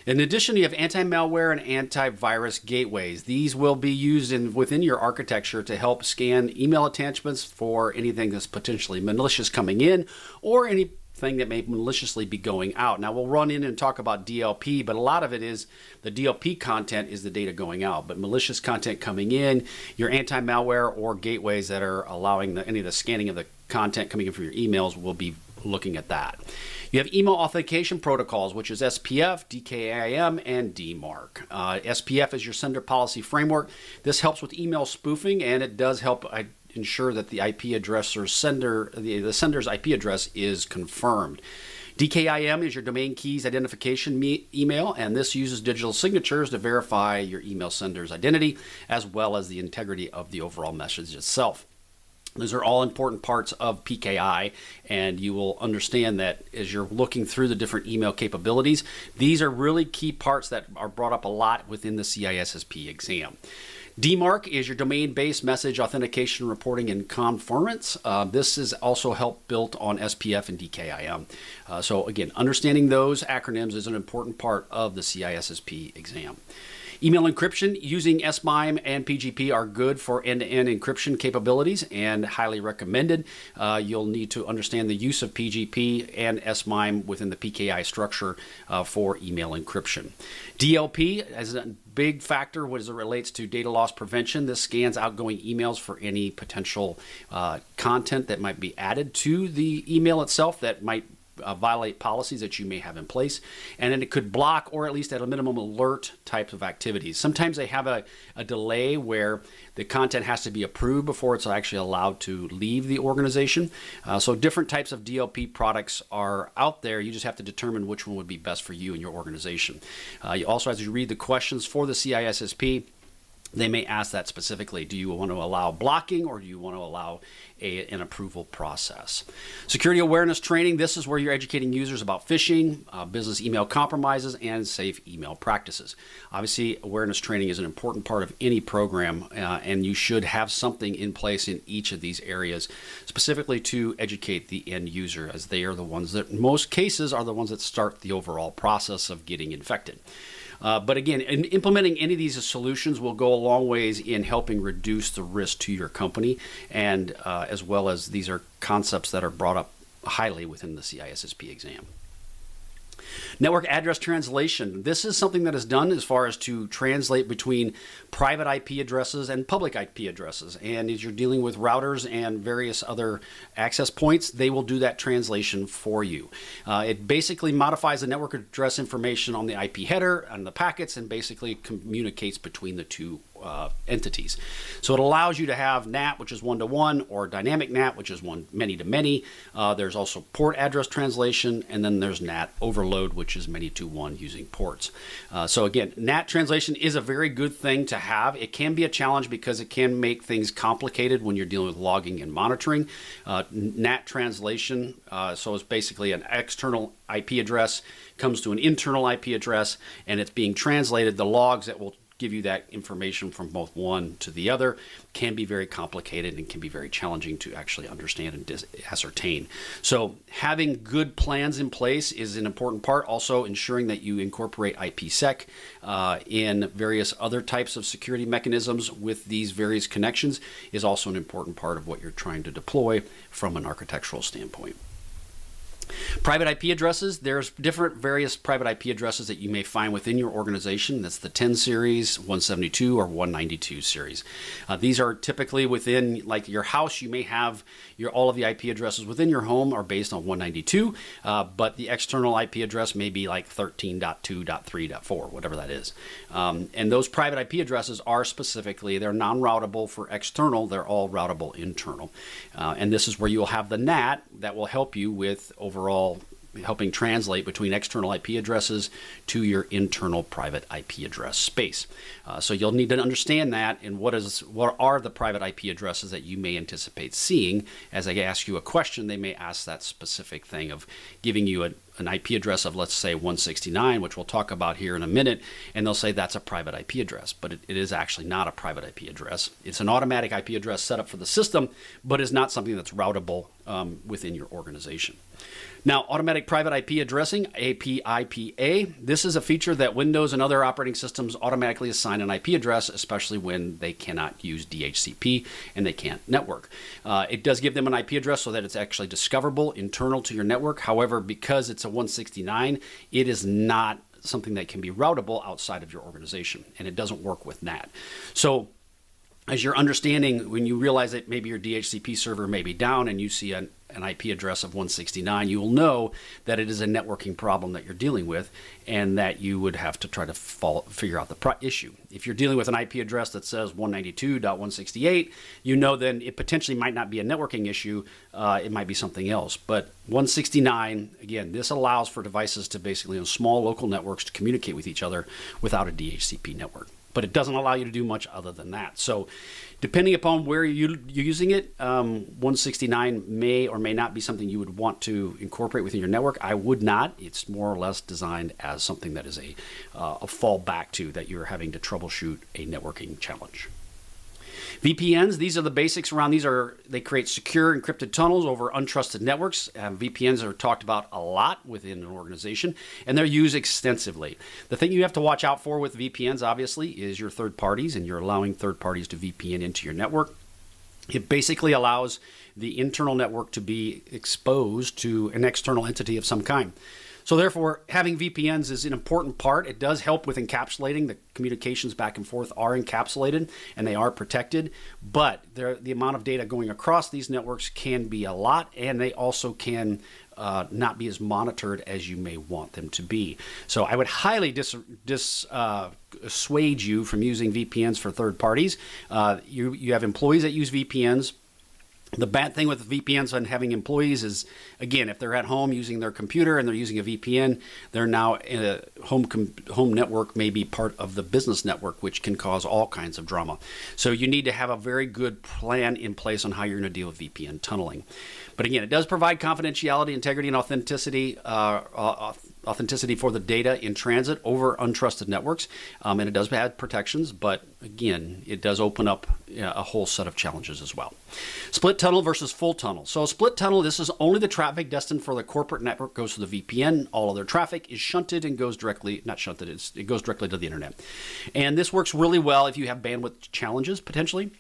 In addition, you have anti-malware and antivirus gateways. These will be used within your architecture to help scan email attachments for anything that's potentially malicious coming in or anything that may maliciously be going out. Now, we'll run in and talk about DLP, but a lot of it is the DLP content is the data going out, but malicious content coming in, your anti-malware or gateways that are allowing any of the scanning of the content coming in from your emails will be looking at that. You have email authentication protocols, which is SPF, DKIM, and DMARC. SPF is your sender policy framework. This helps with email spoofing, and it does help ensure that the IP address or the sender's IP address is confirmed. DKIM is your domain keys identification email, and this uses digital signatures to verify your email sender's identity as well as the integrity of the overall message itself. Those are all important parts of PKI, and you will understand that as you're looking through the different email capabilities, these are really key parts that are brought up a lot within the CISSP exam. DMARC is your domain-based message authentication reporting and conformance. This is also help built on SPF and DKIM. So again, understanding those acronyms is an important part of the CISSP exam. Email encryption using SMIME and PGP are good for end-to-end encryption capabilities and highly recommended. You'll need to understand the use of PGP and SMIME within the PKI structure for email encryption. DLP is a big factor as it relates to data loss prevention. This scans outgoing emails for any potential content that might be added to the email itself that might violate policies that you may have in place, and then it could block or at least at a minimum alert types of activities. Sometimes they have a delay where the content has to be approved before it's actually allowed to leave the organization. So different types of DLP products are out there. You just have to determine which one would be best for you and your organization. You also, as you read the questions for the CISSP, they may ask that specifically. Do you want to allow blocking, or do you want to allow an approval process? Security awareness training. This is where you're educating users about phishing, business email compromises, and safe email practices. Obviously, awareness training is an important part of any program, and you should have something in place in each of these areas, specifically to educate the end user, as they are the ones that, in most cases, are the ones that start the overall process of getting infected. But again, implementing any of these solutions will go a long ways in helping reduce the risk to your company, and as well as these are concepts that are brought up highly within the CISSP exam. Network address translation. This is something that is done as far as to translate between private IP addresses and public IP addresses. And as you're dealing with routers and various other access points, they will do that translation for you. It basically modifies the network address information on the IP header and the packets, and basically communicates between the two entities. So it allows you to have NAT, which is one-to-one, or dynamic NAT, which is many-to-many. There's also port address translation, and then there's NAT overload, which is many-to-one using ports. So again, NAT translation is a very good thing to have. It can be a challenge because it can make things complicated when you're dealing with logging and monitoring. NAT translation, so it's basically an external IP address comes to an internal IP address, and it's being translated. The logs that will give you that information from both one to the other can be very complicated and can be very challenging to actually understand and ascertain. So having good plans in place is an important part. Also ensuring that you incorporate IPsec in various other types of security mechanisms with these various connections is also an important part of what you're trying to deploy from an architectural standpoint. Private IP addresses. There's different various private IP addresses that you may find within your organization. That's the 10 series, 172, or 192 series. These are typically within, like your house, you may have all of the IP addresses within your home are based on 192, but the external IP address may be like 13.2.3.4, whatever that is. And those private IP addresses are specifically, they're non-routable for external, they're all routable internal. And this is where you'll have the NAT that will help you with overall helping translate between external IP addresses to your internal private IP address space. So you'll need to understand that, and what are the private IP addresses that you may anticipate seeing. As I ask you a question, they may ask that specific thing of giving you an IP address of, let's say, 169, which we'll talk about here in a minute, and they'll say that's a private IP address, but it is actually not a private IP address. It's an automatic IP address set up for the system, but is not something that's routable within your organization. Now, automatic private IP addressing, APIPA, this is a feature that Windows and other operating systems automatically assign an IP address, especially when they cannot use DHCP and they can't network. It does give them an IP address so that it's actually discoverable internal to your network. However, because it's a 169, it is not something that can be routable outside of your organization, and it doesn't work with NAT. So as you're understanding, when you realize that maybe your DHCP server may be down and you see an IP address of 169, you will know that it is a networking problem that you're dealing with, and that you would have to try to figure out the issue. If you're dealing with an IP address that says 192.168, you know then it potentially might not be a networking issue, it might be something else. But 169, again, this allows for devices to basically on small local networks to communicate with each other without a DHCP network. But it doesn't allow you to do much other than that. So depending upon where you're using it, 169 may or may not be something you would want to incorporate within your network. I would not. It's more or less designed as something that is a fallback to that you're having to troubleshoot a networking challenge. VPNs, these are the basics around these. They create secure encrypted tunnels over untrusted networks. VPNs are talked about a lot within an organization, and they're used extensively. The thing you have to watch out for with VPNs, obviously, is your third parties, and you're allowing third parties to VPN into your network. It basically allows the internal network to be exposed to an external entity of some kind. So therefore, having VPNs is an important part. It does help with encapsulating. The communications back and forth are encapsulated and they are protected, but the amount of data going across these networks can be a lot, and they also can not be as monitored as you may want them to be. So I would highly dissuade you from using VPNs for third parties. You have employees that use VPNs. The bad thing with VPNs and having employees is, again, if they're at home using their computer and they're using a VPN, they're now in a home network may be part of the business network, which can cause all kinds of drama. So you need to have a very good plan in place on how you're going to deal with VPN tunneling. But again, it does provide confidentiality, integrity, and authenticity for the data in transit over untrusted networks, and it does have protections, but again, it does open up a whole set of challenges as well. Split tunnel versus full tunnel. So a split tunnel, this is only the traffic destined for the corporate network goes to the VPN. All other traffic is shunted and goes directly, not shunted, it goes directly to the internet. And this works really well if you have bandwidth challenges potentially,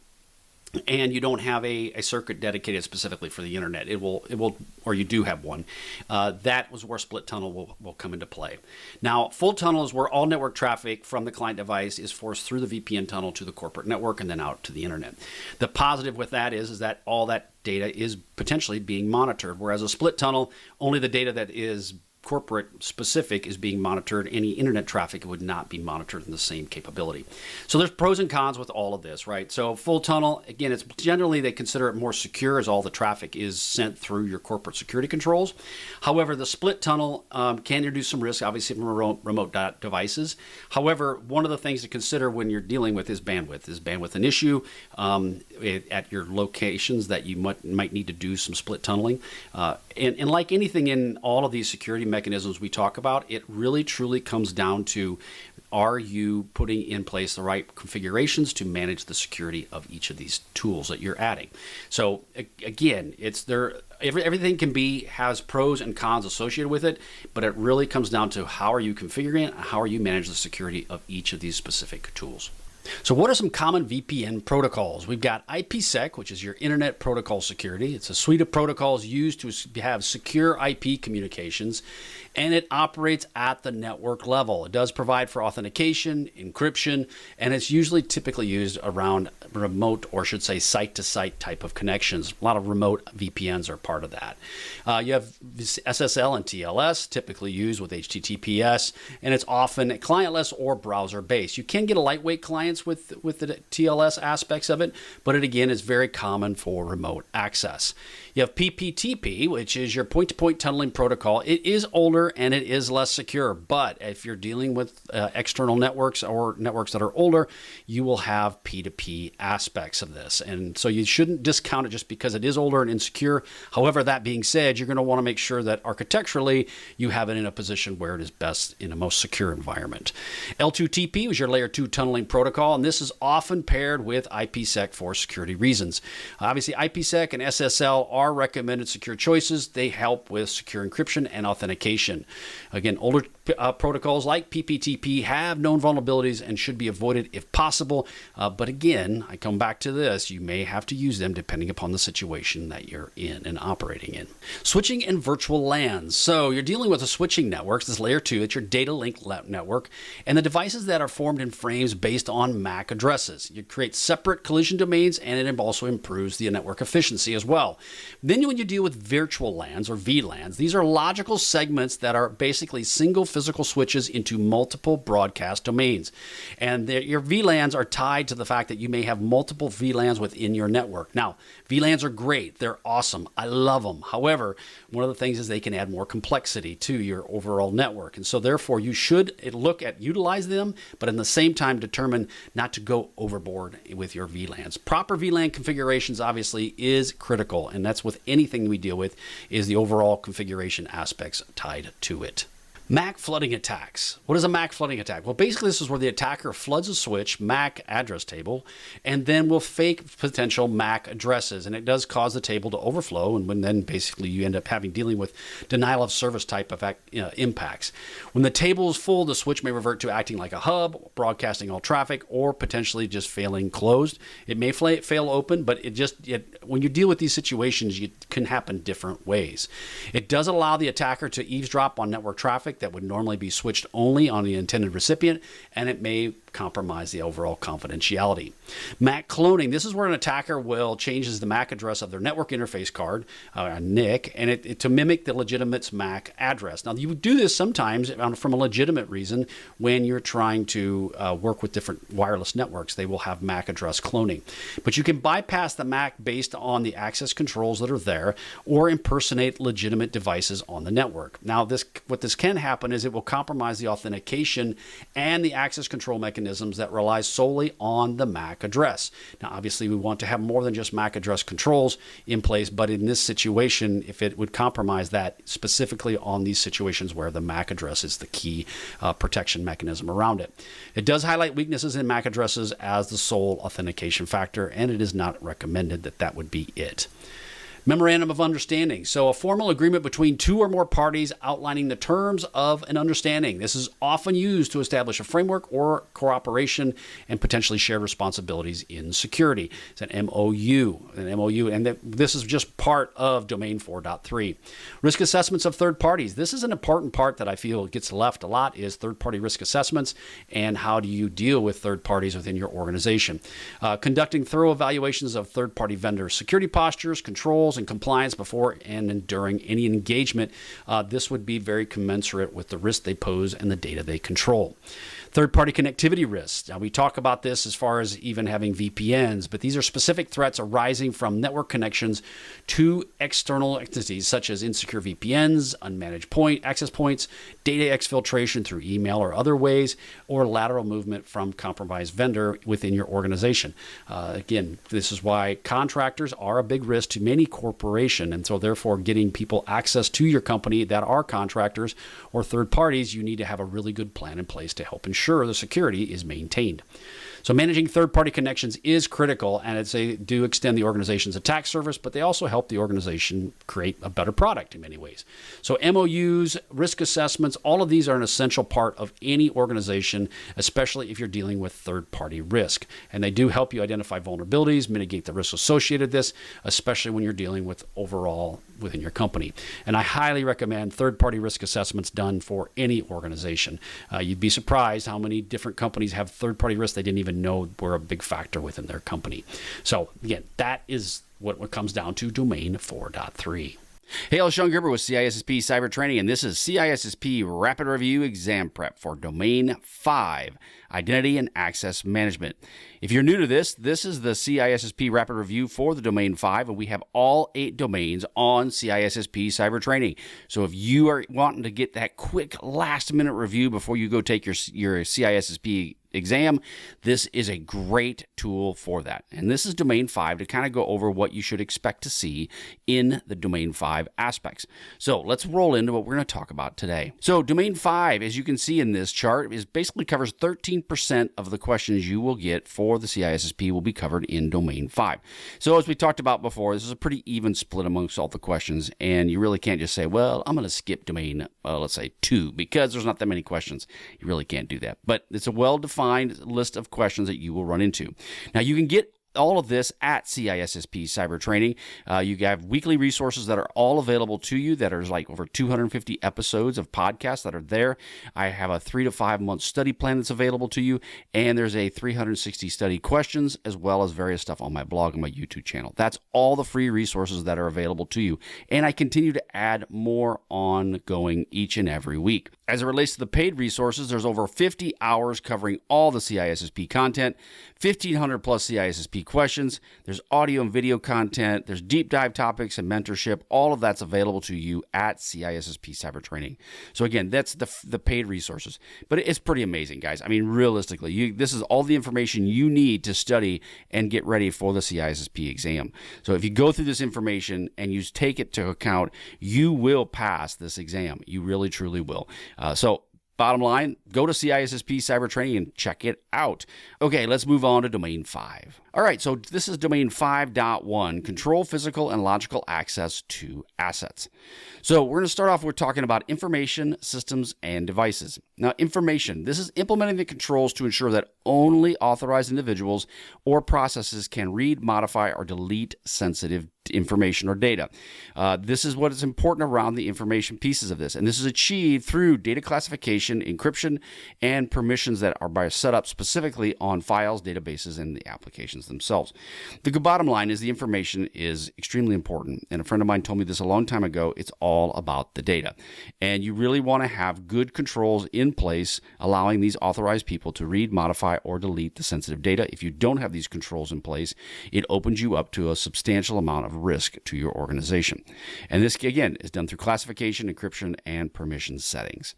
and you don't have a circuit dedicated specifically for the internet. It will, or you do have one. That was where split tunnel will come into play. Now, full tunnel is where all network traffic from the client device is forced through the VPN tunnel to the corporate network and then out to the internet. The positive with that is that all that data is potentially being monitored, whereas a split tunnel, only the data that is corporate specific is being monitored. Any internet traffic would not be monitored in the same capability. So there's pros and cons with all of this, right? So full tunnel, again, it's generally they consider it more secure as all the traffic is sent through your corporate security controls. However, the split tunnel can introduce some risk, obviously from remote devices. However, one of the things to consider when you're dealing with is bandwidth. Is bandwidth an issue at your locations that you might need to do some split tunneling? And like anything in all of these security mechanisms we talk about, it really truly comes down to, are you putting in place the right configurations to manage the security of each of these tools that you're adding? So again, it's there. Everything has pros and cons associated with it, but it really comes down to how are you configuring it, and how are you managing the security of each of these specific tools. So what are some common VPN protocols? We've got IPsec, which is your Internet Protocol Security. It's a suite of protocols used to have secure IP communications, and it operates at the network level. It does provide for authentication, encryption, and it's usually typically used around remote, or should say site-to-site type of connections. A lot of remote VPNs are part of that. You have SSL and TLS, typically used with HTTPS, and it's often clientless or browser-based. You can get a lightweight clients with the TLS aspects of it, but it again is very common for remote access. You have PPTP, which is your point-to-point tunneling protocol. It is older and it is less secure, but if you're dealing with external networks or networks that are older, you will have P2P aspects of this. And so you shouldn't discount it just because it is older and insecure. However, that being said, you're going to want to make sure that architecturally you have it in a position where it is best in a most secure environment. L2TP was your layer 2 tunneling protocol, and this is often paired with IPsec for security reasons. Obviously, IPsec and SSL are recommended secure choices. They help with secure encryption and authentication. Again, older protocols like PPTP have known vulnerabilities and should be avoided if possible. But again, I come back to this, you may have to use them depending upon the situation that you're in and operating in. Switching and virtual LANs. So you're dealing with the switching networks, this layer 2, it's your data link network, and the devices that are formed in frames based on MAC addresses. You create separate collision domains, and it also improves the network efficiency as well. Then when you deal with virtual LANs or VLANs, these are logical segments that are basically single physical switches into multiple broadcast domains. And your VLANs are tied to the fact that you may have multiple VLANs within your network. Now, VLANs are great. They're awesome. I love them. However, one of the things is they can add more complexity to your overall network. And so therefore, you should look at utilize them, but in the same time, determine not to go overboard with your VLANs. Proper VLAN configurations obviously is critical, and that's with anything we deal with, is the overall configuration aspects tied to it. MAC flooding attacks. What is a MAC flooding attack? Well, basically this is where the attacker floods a switch MAC address table and then will fake potential MAC addresses, and it does cause the table to overflow, and then basically you end up dealing with denial of service type of impacts. When the table is full, the switch may revert to acting like a hub, broadcasting all traffic, or potentially just failing closed. It may fail open, but when you deal with these situations, it can happen different ways. It does allow the attacker to eavesdrop on network traffic that would normally be switched only on the intended recipient, and it may compromise the overall confidentiality. MAC cloning. This is where an attacker will change the MAC address of their network interface card, NIC, and to mimic the legitimate MAC address. Now, you would do this sometimes from a legitimate reason when you're trying to work with different wireless networks. They will have MAC address cloning. But you can bypass the MAC based on the access controls that are there or impersonate legitimate devices on the network. Now, what this can happen is it will compromise the authentication and the access control mechanisms that rely solely on the MAC address. Now, obviously, we want to have more than just MAC address controls in place, but in this situation, if it would compromise that specifically on these situations where the MAC address is the key protection mechanism around it. It does highlight weaknesses in MAC addresses as the sole authentication factor, and it is not recommended that that would be it. Memorandum of Understanding. So a formal agreement between two or more parties outlining the terms of an understanding. This is often used to establish a framework or cooperation and potentially shared responsibilities in security. It's an MOU, and this is just part of Domain 4.3. Risk assessments of third parties. This is an important part that I feel gets left a lot, is third-party risk assessments and how do you deal with third parties within your organization. Conducting thorough evaluations of third-party vendor security postures, controls, and compliance before and during any engagement. This would be very commensurate with the risk they pose and the data they control. Third-party connectivity risks. Now, we talk about this as far as even having VPNs, but these are specific threats arising from network connections to external entities, such as insecure VPNs, unmanaged access points, data exfiltration through email or other ways, or lateral movement from compromised vendor within your organization. Again, this is why contractors are a big risk to many corporations, and so therefore getting people access to your company that are contractors or third parties, you need to have a really good plan in place to help ensure the security is maintained. So managing third-party connections is critical, and they do extend the organization's attack surface, but they also help the organization create a better product in many ways. So MOUs, risk assessments, all of these are an essential part of any organization, especially if you're dealing with third-party risk. And they do help you identify vulnerabilities, mitigate the risks associated with this, especially when you're dealing with overall within your company. And I highly recommend third-party risk assessments done for any organization. You'd be surprised how many different companies have third-party risks they didn't even know were a big factor within their company. So again, that is what comes down to Domain 4.3. Hey, I'm Sean Gerber with CISSP Cyber Training, and this is CISSP Rapid Review Exam Prep for Domain 5, Identity and Access Management. If you're new to this is the CISSP Rapid Review for the Domain 5, and we have all 8 domains on CISSP Cyber Training. So if you are wanting to get that quick last-minute review before you go take your CISSP exam, this is a great tool for that. And this is Domain 5 to kind of go over what you should expect to see in the Domain 5 aspects. So let's roll into what we're going to talk about today. So Domain 5, as you can see in this chart, basically covers 13% of the questions you will get for the CISSP will be covered in Domain 5. So as we talked about before, this is a pretty even split amongst all the questions, and you really can't just say, well, I'm going to skip Domain, let's say 2, because there's not that many questions. You really can't do that. But it's a well-defined list of questions that you will run into. Now, you can get all of this at CISSP Cyber Training. You have weekly resources that are all available to you that are like over 250 episodes of podcasts that are there. I have a 3 to 5 month study plan that's available to you, and there's a 360 study questions as well as various stuff on my blog and my YouTube channel. That's all the free resources that are available to you, and I continue to add more ongoing each and every week. As it relates to the paid resources, there's over 50 hours covering all the CISSP content, 1,500 plus CISSP questions, there's audio and video content, there's deep dive topics and mentorship. All of that's available to you at CISSP Cyber Training. So again, that's the paid resources. But it's pretty amazing, guys. I mean, realistically, this is all the information you need to study and get ready for the CISSP exam. So if you go through this information and you take it to account, you will pass this exam. You really, truly will. So bottom line, go to CISSP Cyber Training and check it out. Okay, let's move on to Domain 5. All right, so this is Domain 5.1, Control Physical and Logical Access to Assets. So we're going to start off with talking about information, systems, and devices. Now, information, this is implementing the controls to ensure that only authorized individuals or processes can read, modify, or delete sensitive information or data. This is what is important around the information pieces of this. And this is achieved through data classification, encryption, and permissions that are set up specifically on files, databases, and the applications themselves. The bottom line is the information is extremely important. And a friend of mine told me this a long time ago. It's all about the data. And you really want to have good controls in place, allowing these authorized people to read, modify, or delete the sensitive data. If you don't have these controls in place, it opens you up to a substantial amount of risk to your organization. And this, again, is done through classification, encryption, and permission settings.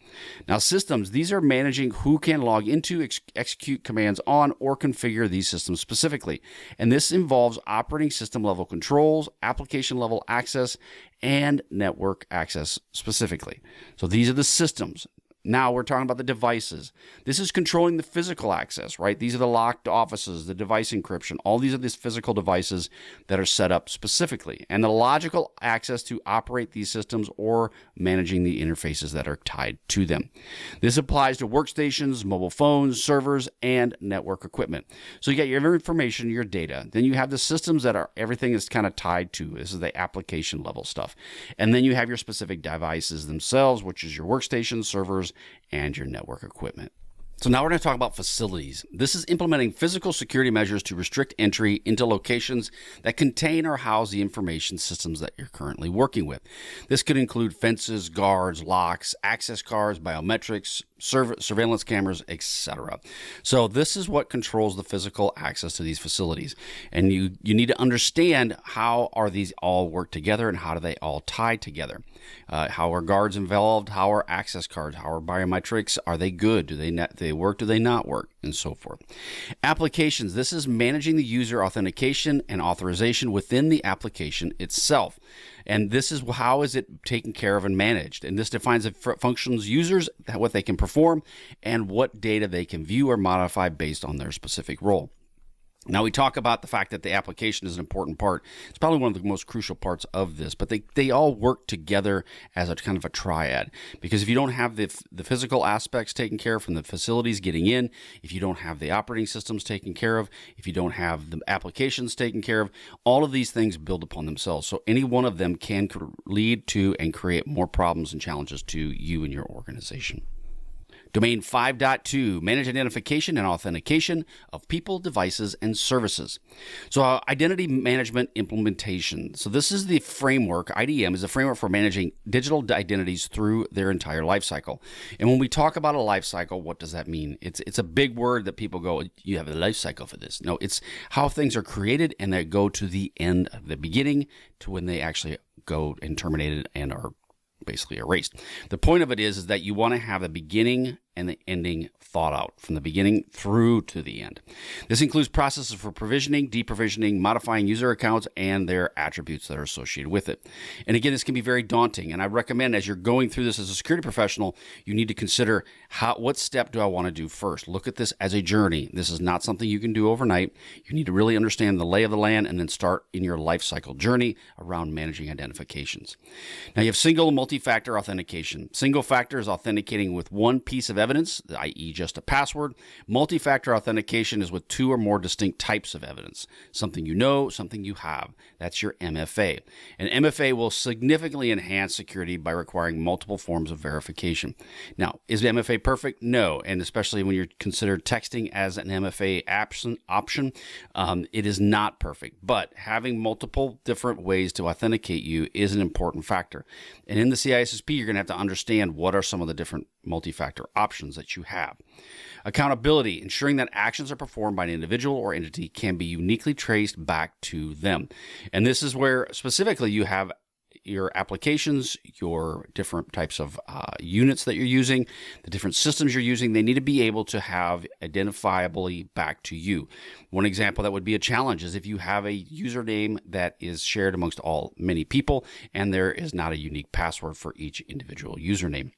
Now, systems, these are managing who can log into, execute commands on, or configure these systems specifically. And this involves operating system level controls, application level access, and network access specifically. So these are the systems. Now we're talking about the devices. This is controlling the physical access, right? These are the locked offices, the device encryption. All these are these physical devices that are set up specifically, and the logical access to operate these systems or managing the interfaces that are tied to them. This applies to workstations, mobile phones, servers, and network equipment. So you got your information, your data. Then you have the systems that are everything is kind of tied to. This is the application level stuff. And then you have your specific devices themselves, which is your workstations, servers, and your network equipment. So now we're going to talk about facilities. This is implementing physical security measures to restrict entry into locations that contain or house the information systems that you're currently working with. This could include fences, guards, locks, access cards, biometrics, surveillance cameras, etc. So this is what controls the physical access to these facilities. And you need to understand how are these all work together and how do they all tie together. How are guards involved? How are access cards? How are biometrics? Are they good? Do they work? Do they not work? And so forth. Applications. This is managing the user authentication and authorization within the application itself. And this is how is it taken care of and managed. And this defines the functions users, what they can perform, and what data they can view or modify based on their specific role. Now, we talk about the fact that the application is an important part. It's probably one of the most crucial parts of this, but they all work together as a kind of a triad. Because if you don't have the physical aspects taken care of from the facilities getting in, if you don't have the operating systems taken care of, if you don't have the applications taken care of, all of these things build upon themselves. So any one of them can lead to and create more problems and challenges to you and your organization. Domain 5.2, manage identification and authentication of people, devices, and services. So identity management implementation. So this is the framework, IDM is a framework for managing digital identities through their entire life cycle. And when we talk about a life cycle, what does that mean? It's a big word that people go, you have a life cycle for this. No, it's how things are created and they go to the end, the beginning to when they actually go and terminated and are basically erased. The point of it is that you want to have the beginning and the ending thought out from the beginning through to the end. This includes processes for provisioning, deprovisioning, modifying user accounts, and their attributes that are associated with it. And again, this can be very daunting. And I recommend as you're going through this as a security professional, you need to consider what step do I want to do first? Look at this as a journey. This is not something you can do overnight. You need to really understand the lay of the land and then start in your life cycle journey around managing identifications. Now you have single and multi-factor authentication. Single factor is authenticating with one piece of evidence, i.e. just a password. Multi-factor authentication is with two or more distinct types of evidence. Something you know, something you have. That's your MFA. And MFA will significantly enhance security by requiring multiple forms of verification. Now, is MFA perfect? No. And especially when you're considered texting as an MFA option, it is not perfect. But having multiple different ways to authenticate you is an important factor. And in the CISSP, you're going to have to understand what are some of the different multi-factor options that you have. Accountability, ensuring that actions are performed by an individual or entity can be uniquely traced back to them. And this is where specifically you have your applications, your different types of units that you're using, the different systems you're using, they need to be able to have identifiably back to you. One example that would be a challenge is if you have a username that is shared amongst many people and there is not a unique password for each individual username.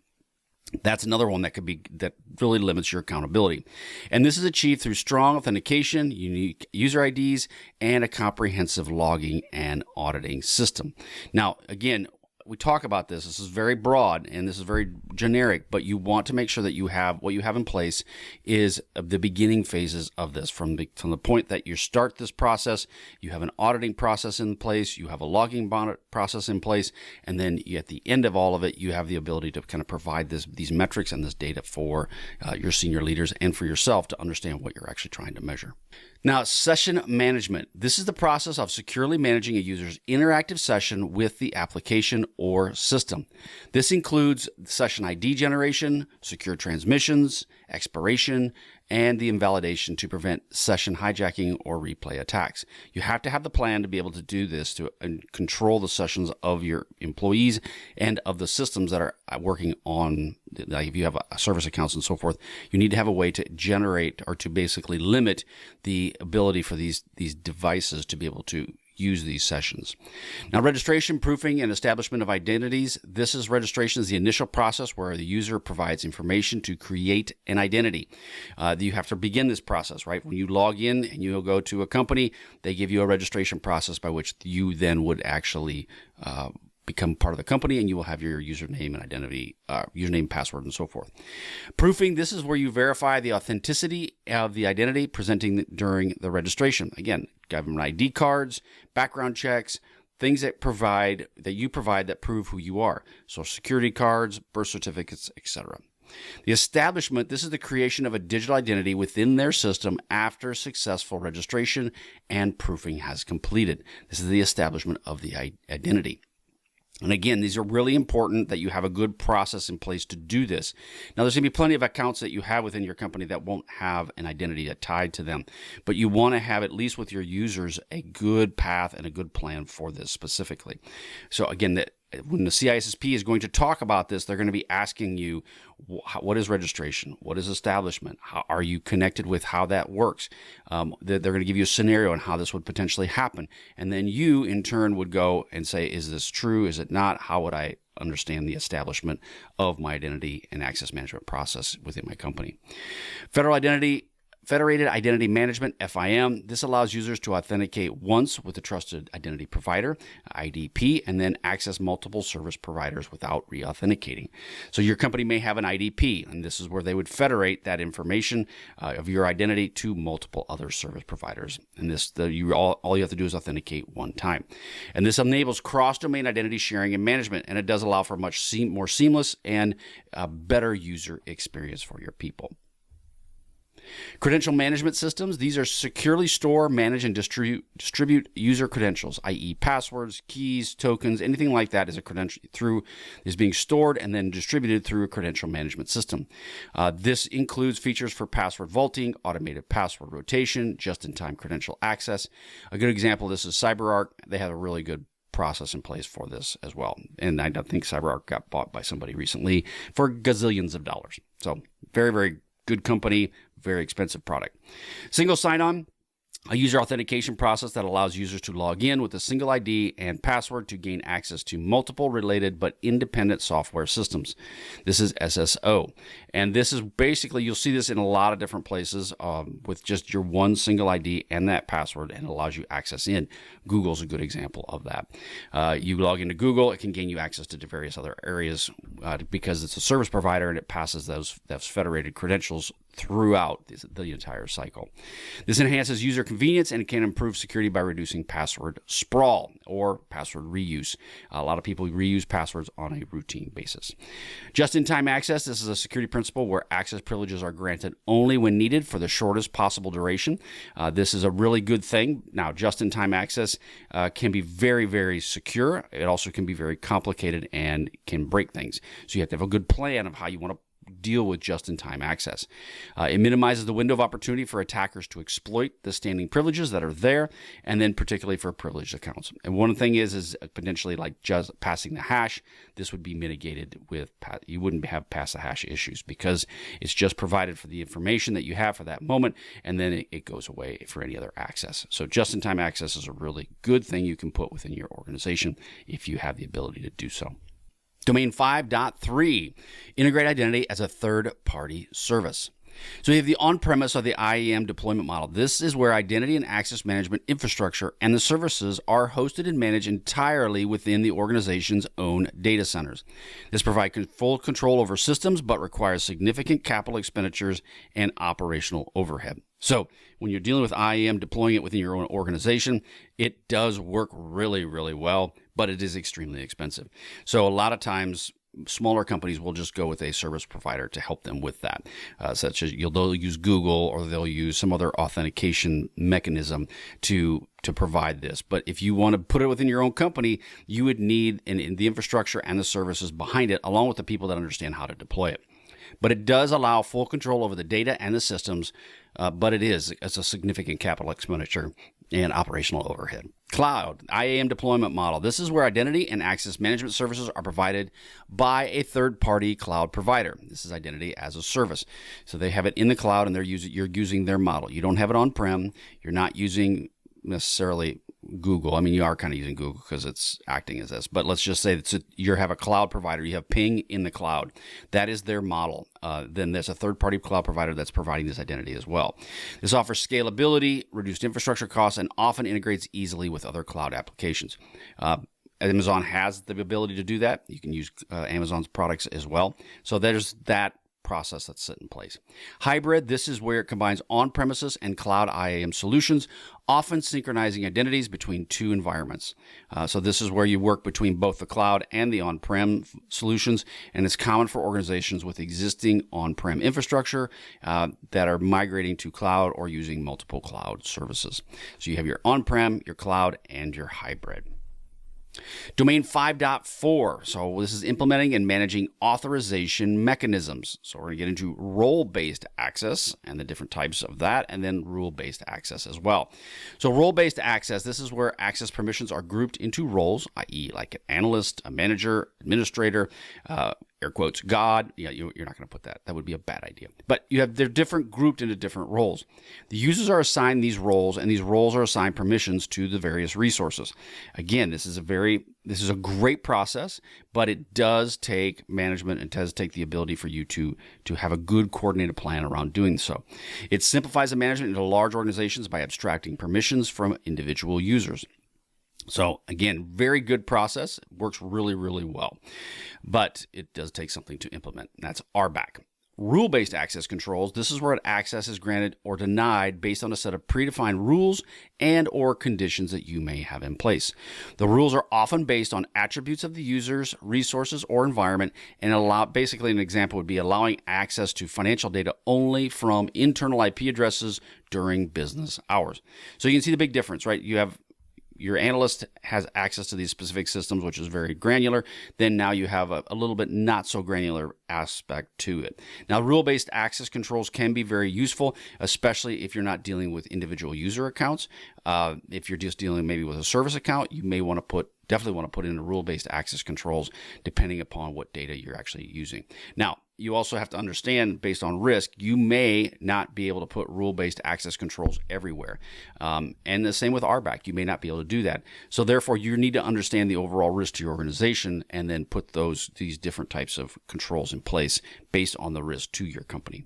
That's another one that really limits your accountability. And this is achieved through strong authentication, unique user IDs, and a comprehensive logging and auditing system. Now, again, we talk about this. This is very broad and this is very generic, but you want to make sure that you have what you have in place is the beginning phases of this. From the point that you start this process, you have an auditing process in place, you have a logging process in place, and then at the end of all of it, you have the ability to kind of provide these metrics and this data for your senior leaders and for yourself to understand what you're actually trying to measure. Now, session management. This is the process of securely managing a user's interactive session with the application or system. This includes session ID generation, secure transmissions, expiration, and the invalidation to prevent session hijacking or replay attacks. You have to have the plan to be able to do this to control the sessions of your employees and of the systems that are working on, like if you have service accounts and so forth. You need to have a way to generate or to basically limit the ability for these devices to be able to use these sessions. Now, registration, proofing, and establishment of identities. This is registration is the initial process where the user provides information to create an identity. You have to begin this process, right? When you log in and you go to a company, they give you a registration process by which you then would actually become part of the company, and you will have your username and identity, username, password, and so forth. Proofing, this is where you verify the authenticity of the identity presenting during the registration. Again, government ID cards, background checks, things that you provide that prove who you are. Social security cards, birth certificates, etc. The establishment, this is the creation of a digital identity within their system after successful registration and proofing has completed. This is the establishment of the identity. And again, these are really important that you have a good process in place to do this. Now, there's going to be plenty of accounts that you have within your company that won't have an identity tied to them, but you want to have, at least with your users, a good path and a good plan for this specifically. So again, when the CISSP is going to talk about this, they're going to be asking you, what is registration? What is establishment? How are you connected with how that works? They're going to give you a scenario on how this would potentially happen. And then you, in turn, would go and say, is this true? Is it not? How would I understand the establishment of my identity and access management process within my company? Federated Identity Management, FIM. This allows users to authenticate once with a trusted identity provider, IDP, and then access multiple service providers without re-authenticating. So your company may have an IDP, and this is where they would federate that information of your identity to multiple other service providers. And all you have to do is authenticate one time. And this enables cross-domain identity sharing and management, and it does allow for much more seamless and better user experience for your people. Credential management systems. These are securely store, manage, and distribute user credentials, i.e. passwords, keys, tokens, anything like that is being stored and then distributed through a credential management system. This includes features for password vaulting, automated password rotation, just-in-time credential access. A good example of this is CyberArk. They have a really good process in place for this as well. And I think CyberArk got bought by somebody recently for gazillions of dollars. So very, very good company, very expensive product. Single sign-on, a user authentication process that allows users to log in with a single ID and password to gain access to multiple related but independent software systems. This is SSO. And this is basically, you'll see this in a lot of different places with just your one single ID and that password, and it allows you access in. Google's a good example of that. You log into Google, it can gain you access to various other areas because it's a service provider and it passes those federated credentials throughout the entire cycle. This enhances user convenience and can improve security by reducing password sprawl or password reuse. A lot of people reuse passwords on a routine basis. Just-in-time access. This is a security principle where access privileges are granted only when needed for the shortest possible duration. This is a really good thing. Now, just-in-time access can be very, very secure. It also can be very complicated and can break things. So you have to have a good plan of how you want to deal with just-in-time access. It minimizes the window of opportunity for attackers to exploit the standing privileges that are there, and then particularly for privileged accounts. And one thing is potentially like just passing the hash. This would be mitigated with, you wouldn't have pass the hash issues because it's just provided for the information that you have for that moment, and then it goes away for any other access. So just-in-time access is a really good thing you can put within your organization if you have the ability to do so. Domain 5.3, integrate identity as a third-party service. So you have the on-premise or the IAM deployment model. This is where identity and access management infrastructure and the services are hosted and managed entirely within the organization's own data centers. This provides full control over systems, but requires significant capital expenditures and operational overhead. So when you're dealing with IAM, deploying it within your own organization, it does work really, really well, but it is extremely expensive. So a lot of times, smaller companies will just go with a service provider to help them with that, such as they'll use Google or they'll use some other authentication mechanism to provide this. But if you want to put it within your own company, you would need the infrastructure and the services behind it, along with the people that understand how to deploy it. But it does allow full control over the data and the systems, but it's a significant capital expenditure and operational overhead. Cloud, IAM deployment model. This is where identity and access management services are provided by a third-party cloud provider. This is identity as a service. So they have it in the cloud and you're using their model. You don't have it on-prem. You're not using necessarily Google. I mean, you are kind of using Google because it's acting as this, but let's just say that you have a cloud provider. You have Ping in the cloud. That is their model. Then there's a third-party cloud provider that's providing this identity as well. This offers scalability, reduced infrastructure costs, and often integrates easily with other cloud applications. Amazon has the ability to do that. You can use Amazon's products as well. So there's that process that's set in place. Hybrid, this is where it combines on-premises and cloud IAM solutions, often synchronizing identities between two environments. So this is where you work between both the cloud and the on-prem solutions, and it's common for organizations with existing on-prem infrastructure that are migrating to cloud or using multiple cloud services. So you have your on-prem, your cloud, and your hybrid. Domain 5.4. So this is implementing and managing authorization mechanisms. So we're going to get into role-based access and the different types of that, and then rule-based access as well. So role-based access, this is where access permissions are grouped into roles, i.e. like an analyst, a manager, administrator, air quotes, God. Yeah, you're not going to put that. That would be a bad idea. But they're different, grouped into different roles. The users are assigned these roles, and these roles are assigned permissions to the various resources. Again, this is a great process, but it does take management and does take the ability for you to have a good coordinated plan around doing so. It simplifies the management into large organizations by abstracting permissions from individual users. So again, very good process. It works really, really well, but it does take something to implement. That's RBAC. Rule-based access controls. This is where access is granted or denied based on a set of predefined rules and or conditions that you may have in place. The rules are often based on attributes of the users, resources, or environment, and basically an example would be allowing access to financial data only from internal IP addresses during business hours. So you can see the big difference, right? Your analyst has access to these specific systems, which is very granular. Then now you have a little bit not so granular aspect to it. Now, rule-based access controls can be very useful, especially if you're not dealing with individual user accounts. If you're just dealing maybe with a service account, you may definitely want to put in the rule-based access controls depending upon what data you're actually using. Now, you also have to understand, based on risk, you may not be able to put rule-based access controls everywhere. And the same with RBAC. You may not be able to do that. So therefore, you need to understand the overall risk to your organization and then put these different types of controls in place based on the risk to your company.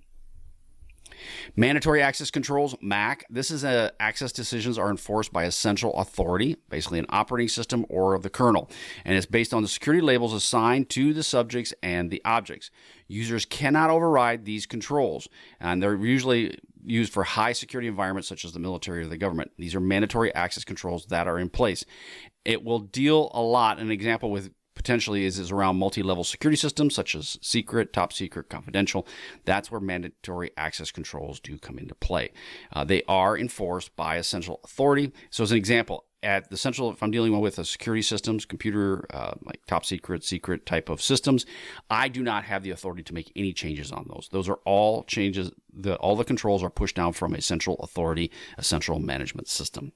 Mandatory access controls, MAC. This is access decisions are enforced by a central authority, basically an operating system or the kernel, and it's based on the security labels assigned to the subjects and the objects. Users cannot override these controls, and they're usually used for high security environments such as the military or the government. These are mandatory access controls that are in place. It will deal a lot. An example with potentially is around multi-level security systems such as secret, top secret, confidential. That's where mandatory access controls do come into play. They are enforced by a central authority. So as an example, at the central, if I'm dealing with a security systems, computer, like top secret type of systems, I do not have the authority to make any changes on those. Those are all changes. All the controls are pushed down from a central authority, a central management system.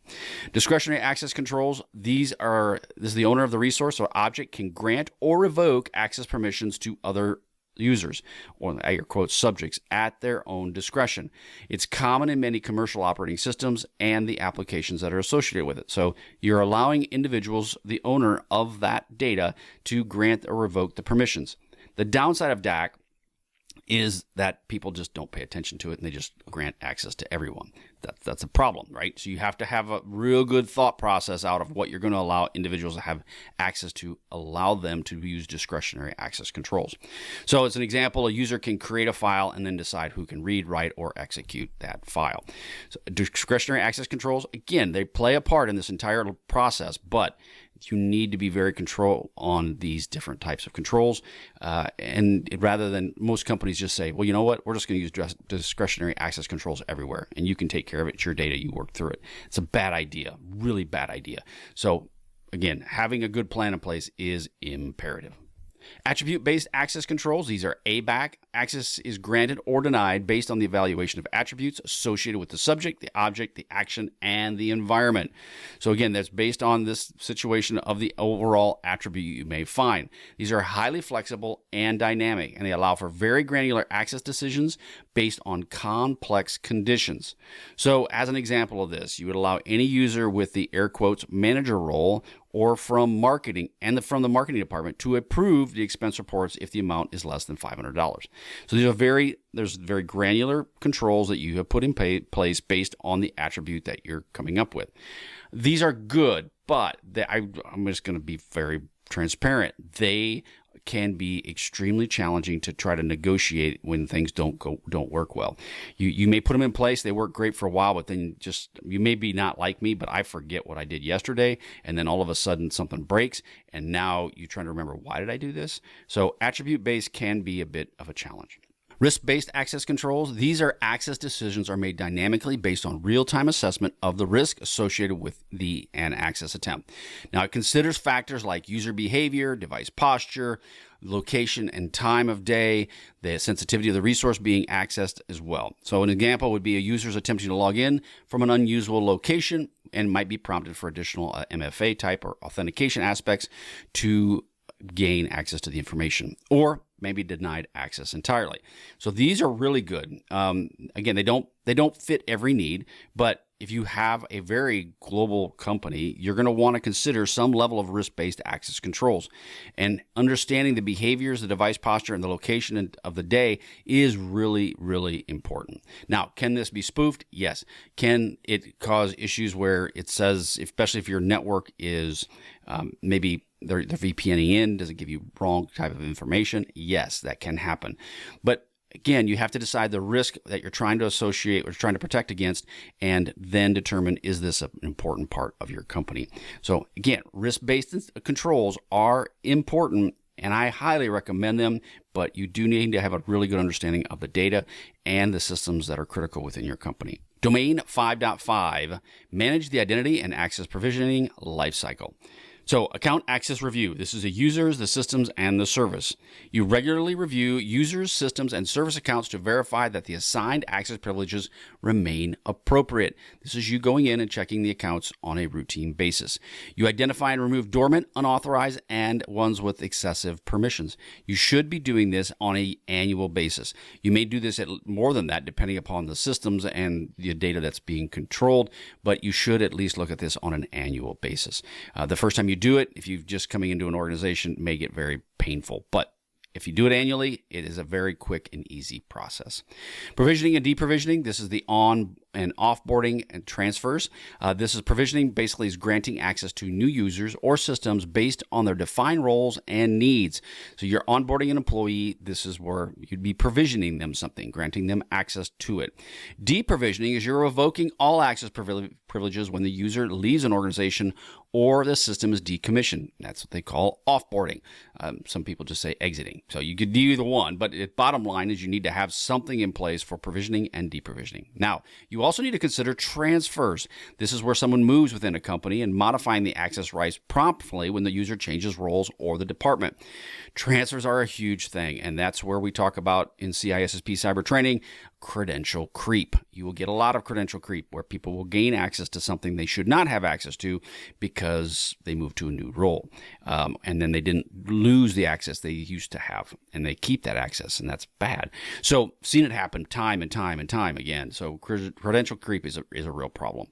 Discretionary access controls. This is the owner of the resource or object can grant or revoke access permissions to other users, or air quotes, subjects, at their own discretion. It's common in many commercial operating systems and the applications that are associated with it. So you're allowing individuals, the owner of that data, to grant or revoke the permissions. The downside of DAC is that people just don't pay attention to it and they just grant access to everyone. That's a problem, right? So you have to have a real good thought process out of what you're going to allow individuals to have access to, allow them to use discretionary access controls. So as an example, a user can create a file and then decide who can read, write, or execute that file. So discretionary access controls, again, they play a part in this entire process, but you need to be very control on these different types of controls. And rather than most companies just say, well, you know what, we're just going to use discretionary access controls everywhere and you can take care of it. It's your data, you work through it. It's a bad idea, really bad idea. So again, having a good plan in place is imperative. Attribute-based access controls, these are ABAC. Access is granted or denied based on the evaluation of attributes associated with the subject, the object, the action, and the environment. So again, that's based on this situation of the overall attribute you may find. These are highly flexible and dynamic, and they allow for very granular access decisions based on complex conditions. So as an example of this, you would allow any user with the air quotes manager role or from marketing and from the marketing department to approve the expense reports if the amount is less than $500. So there's very granular controls that you have put in place based on the attribute that you're coming up with. These are good, but I'm just going to be very transparent. They can be extremely challenging to try to negotiate when things don't work well. You may put them in place, they work great for a while, but then you may be not like me, but I forget what I did yesterday, and then all of a sudden something breaks, and now you're trying to remember, why did I do this? So attribute-based can be a bit of a challenge. Risk-based access controls, these are access decisions are made dynamically based on real-time assessment of the risk associated with an access attempt. Now, it considers factors like user behavior, device posture, location and time of day, the sensitivity of the resource being accessed as well. So an example would be a user's attempting to log in from an unusual location and might be prompted for additional MFA type or authentication aspects to gain access to the information, or maybe denied access entirely. So these are really good. Again, they don't fit every need, but if you have a very global company, you're going to want to consider some level of risk-based access controls. And understanding the behaviors, the device posture, and the location of the day is really, really important. Now, can this be spoofed? Yes. Can it cause issues where it says, especially if your network is maybe they're VPNing in, does it give you wrong type of information? Yes, that can happen. But again, you have to decide the risk that you're trying to associate or trying to protect against, and then determine, is this an important part of your company? So again, risk-based controls are important, and I highly recommend them, but you do need to have a really good understanding of the data and the systems that are critical within your company. Domain 5.5, manage the identity and access provisioning lifecycle. So account access review. This is the users, the systems, and the service. You regularly review users, systems, and service accounts to verify that the assigned access privileges remain appropriate. This is you going in and checking the accounts on a routine basis. You identify and remove dormant, unauthorized, and ones with excessive permissions. You should be doing this on an annual basis. You may do this at more than that depending upon the systems and the data that's being controlled, but you should at least look at this on an annual basis. The first time you do it, if you've just coming into an organization, may get very painful, but if you do it annually, it is a very quick and easy process. Provisioning and deprovisioning, this is the on and offboarding and transfers. This is provisioning, basically is granting access to new users or systems based on their defined roles and needs. So you're onboarding an employee, this is where you'd be provisioning them something, granting them access to it. Deprovisioning is you're revoking all access privileges when the user leaves an organization or the system is decommissioned. That's what they call offboarding. Some people just say exiting. So you could do either one, but the bottom line is you need to have something in place for provisioning and deprovisioning. Now, you also need to consider transfers. This is where someone moves within a company and modifying the access rights promptly when the user changes roles or the department. Transfers are a huge thing, and that's where we talk about in CISSP Cyber Training, credential creep. You will get a lot of credential creep where people will gain access to something they should not have access to because they moved to a new role. And then they didn't lose the access they used to have, and they keep that access, and that's bad. So seen it happen time and time and time again. So credential creep is a real problem.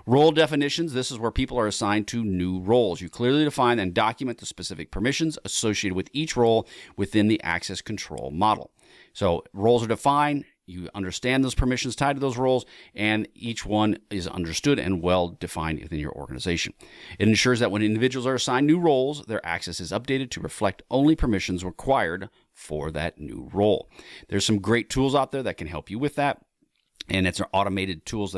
Role definitions. This is where people are assigned to new roles. You clearly define and document the specific permissions associated with each role within the access control model. So roles are defined. You understand those permissions tied to those roles, and each one is understood and well defined within your organization. It ensures that when individuals are assigned new roles, their access is updated to reflect only permissions required for that new role. There's some great tools out there that can help you with that, and it's automated tools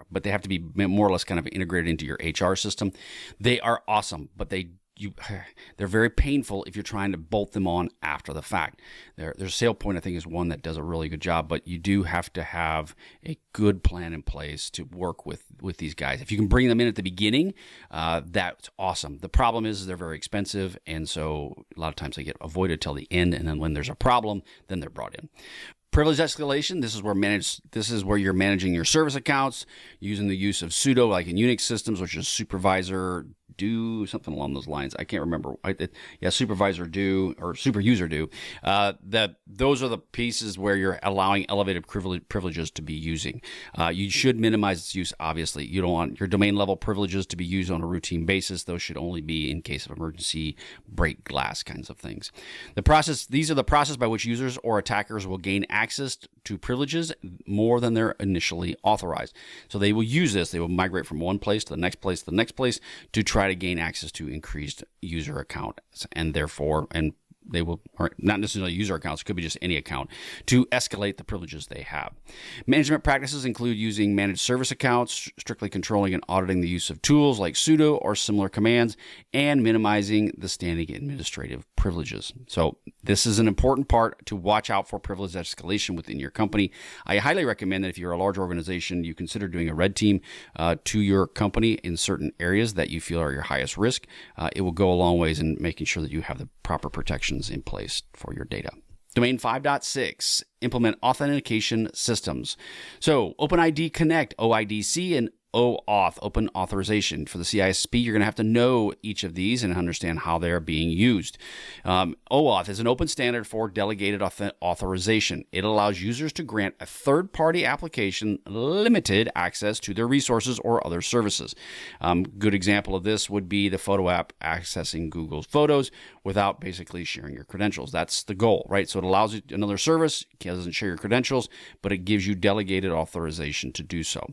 but they have to be more or less kind of integrated into your HR system. They are awesome, but they're very painful if you're trying to bolt them on after the fact. Their SailPoint, I think, is one that does a really good job, but you do have to have a good plan in place to work with these guys. If you can bring them in at the beginning, that's awesome. The problem is they're very expensive, and so a lot of times they get avoided till the end, and then when there's a problem, then they're brought in. Privilege escalation, this is where you're managing your service accounts using the use of sudo, like in Unix systems, which is supervisor do, something along those lines. I can't remember. Supervisor do or super user do. Those are the pieces where you're allowing elevated privileges to be using. You should minimize its use, obviously. You don't want your domain level privileges to be used on a routine basis. Those should only be in case of emergency, break glass kinds of things. These are the process by which users or attackers will gain access to privileges more than they're initially authorized. So they will use this. They will migrate from one place to the next place to the next place to try to gain access to increased user accounts, and they will, or not necessarily user accounts, it could be just any account, to escalate the privileges they have. Management practices include using managed service accounts, strictly controlling and auditing the use of tools like sudo or similar commands, and minimizing the standing administrative privileges. So this is an important part to watch out for privilege escalation within your company. I highly recommend that if you're a large organization, you consider doing a red team to your company in certain areas that you feel are your highest risk. It will go a long ways in making sure that you have the proper protections in place for your data. Domain 5.6, implement authentication systems. So OpenID Connect, OIDC, and OAuth, Open Authorization. For the CISSP, you're going to have to know each of these and understand how they're being used. OAuth is an open standard for delegated authorization. It allows users to grant a third-party application limited access to their resources or other services. Good example of this would be the photo app accessing Google's Photos without basically sharing your credentials. That's the goal, right? So it allows you another service, it doesn't share your credentials, but it gives you delegated authorization to do so.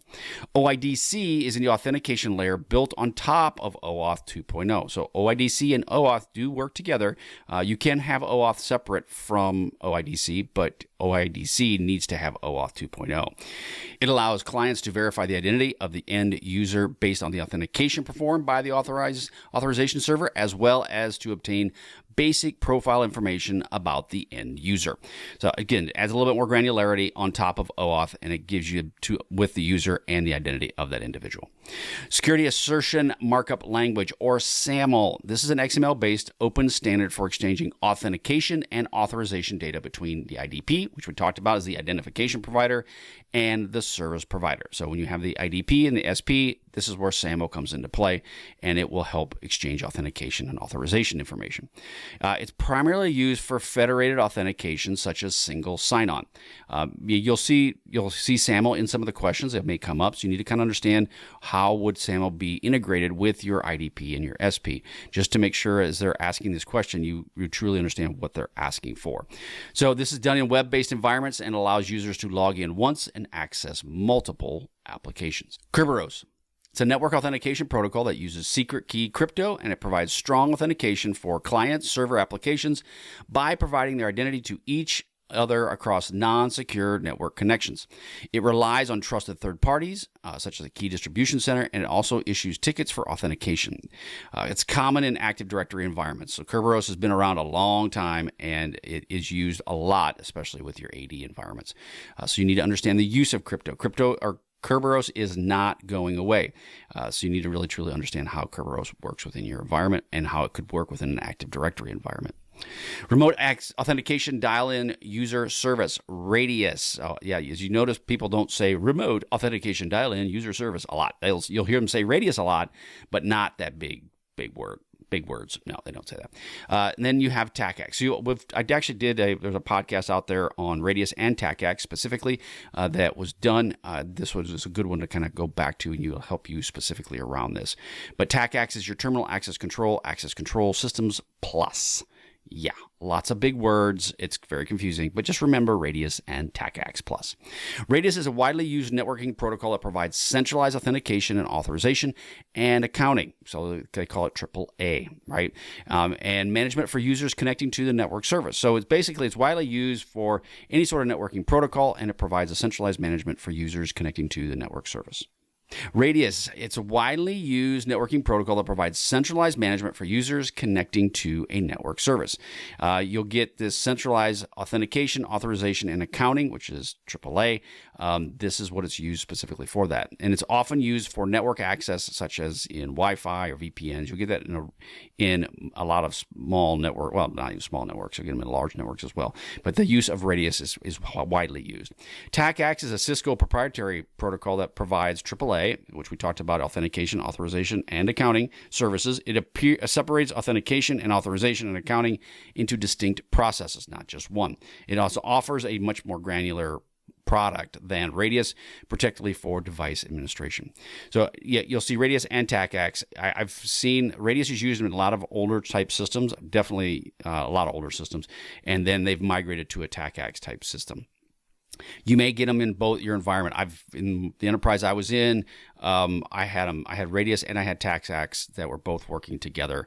OIDC is in the authentication layer built on top of OAuth 2.0. So OIDC and OAuth do work together. You can have OAuth separate from OIDC, but OIDC needs to have OAuth 2.0. It allows clients to verify the identity of the end user based on the authentication performed by the authorization server, as well as to obtain basic profile information about the end user. So again, it adds a little bit more granularity on top of OAuth, and it gives you with the user and the identity of that individual. Security Assertion Markup Language, or SAML. This is an XML-based open standard for exchanging authentication and authorization data between the IDP, which we talked about as the identification provider, and the service provider. So when you have the IDP and the SP, this is where SAML comes into play, and it will help exchange authentication and authorization information. It's primarily used for federated authentication, such as single sign-on. You'll see SAML in some of the questions that may come up, so you need to kind of understand how would SAML be integrated with your IDP and your SP, just to make sure as they're asking this question, you truly understand what they're asking for. So this is done in web-based environments and allows users to log in once and access multiple applications. Kerberos. It's a network authentication protocol that uses secret key crypto, and it provides strong authentication for client-server applications by providing their identity to each other across non-secure network connections. It relies on trusted third parties, such as a key distribution center, and it also issues tickets for authentication. It's common in Active Directory environments. So Kerberos has been around a long time, and it is used a lot, especially with your AD environments. So you need to understand the use of crypto. Kerberos is not going away. So you need to really truly understand how Kerberos works within your environment and how it could work within an Active Directory environment. Remote authentication dial-in user service, Radius. As you notice, people don't say remote authentication dial-in user service a lot. You'll hear them say Radius a lot, but not that big word. Big words. No, they don't say that. And then you have TACACS. I actually there's a podcast out there on Radius and TACACS specifically that was done. This was a good one to kind of go back to, and you'll help you specifically around this. But TACACS is your Terminal Access Control Systems Plus. Yeah, lots of big words. It's very confusing, but just remember Radius and TACACS Plus. Radius is a widely used networking protocol that provides centralized authentication and authorization and accounting. So they call it AAA, right? And management for users connecting to the network service. So it's widely used for any sort of networking protocol, and it provides a centralized management for users connecting to the network service. Radius, it's a widely used networking protocol that provides centralized management for users connecting to a network service. You'll get this centralized authentication, authorization, and accounting, which is AAA. This is what it's used specifically for that. And it's often used for network access, such as in Wi-Fi or VPNs. You'll get that in a lot of small network, well, not even small networks. You'll get them in large networks as well. But the use of Radius is widely used. TACACS is a Cisco proprietary protocol that provides AAA, which we talked about, authentication, authorization, and accounting services. It separates authentication and authorization and accounting into distinct processes, not just one. It also offers a much more granular product than Radius, particularly for device administration. So yeah, you'll see Radius and TACACS. I've seen Radius is used in a lot of older type systems, definitely a lot of older systems, and then they've migrated to a TACACS type system. You may get them in both your environment. In the enterprise I was in, I had Radius and I had TACACS that were both working together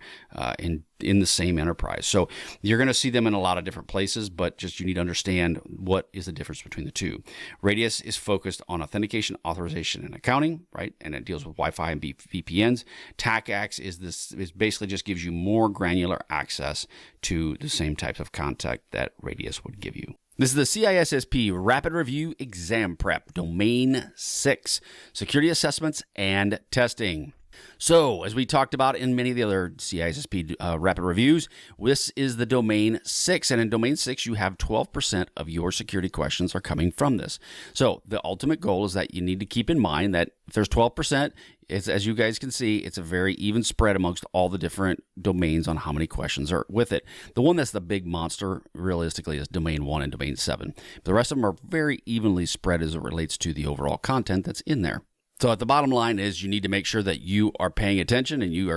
in the same enterprise. So you're going to see them in a lot of different places, but just you need to understand what is the difference between the two. Radius is focused on authentication, authorization, and accounting, right? And it deals with Wi-Fi and VPNs. TACACS is basically just gives you more granular access to the same types of contact that Radius would give you. This is the CISSP Rapid Review Exam Prep, Domain 6, Security Assessments and Testing. So, as we talked about in many of the other CISSP rapid reviews, this is the Domain 6. And in Domain 6, you have 12% of your security questions are coming from this. So, the ultimate goal is that you need to keep in mind that if there's 12%, as you guys can see, it's a very even spread amongst all the different domains on how many questions are with it. The one that's the big monster, realistically, is Domain 1 and Domain 7. The rest of them are very evenly spread as it relates to the overall content that's in there. So at the bottom line is you need to make sure that you are paying attention and you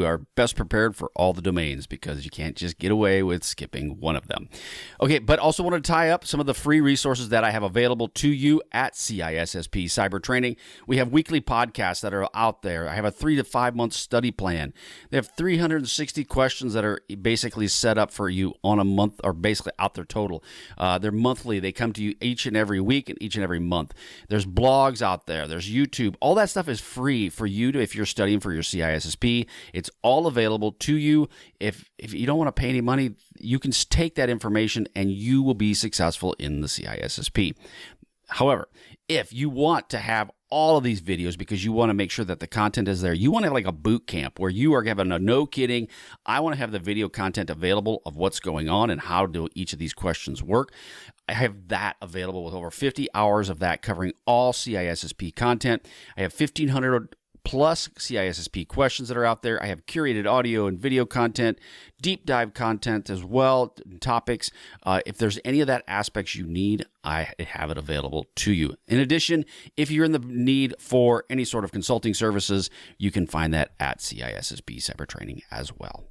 are best prepared for all the domains, because you can't just get away with skipping one of them. Okay, but also want to tie up some of the free resources that I have available to you at CISSP Cyber Training. We have weekly podcasts that are out there. I have a 3 to 5 month study plan. They have 360 questions that are basically set up for you on a month, or basically out their total. They're monthly. They come to you each and every week and each and every month. There's blogs out there. There's YouTube. All that stuff is free for you to, if you're studying for your CISSP. It's all available to you. If you don't want to pay any money, you can take that information and you will be successful in the CISSP. However, if you want to have all of these videos because you want to make sure that the content is there, you want to have like a boot camp where you are having a no kidding, I want to have the video content available of what's going on and how do each of these questions work. I have that available with over 50 hours of that covering all CISSP content. I have 1,500 plus CISSP questions that are out there. I have curated audio and video content, deep dive content as well, topics. If there's any of that aspects you need, I have it available to you. In addition, if you're in the need for any sort of consulting services, you can find that at CISSP Cyber Training as well.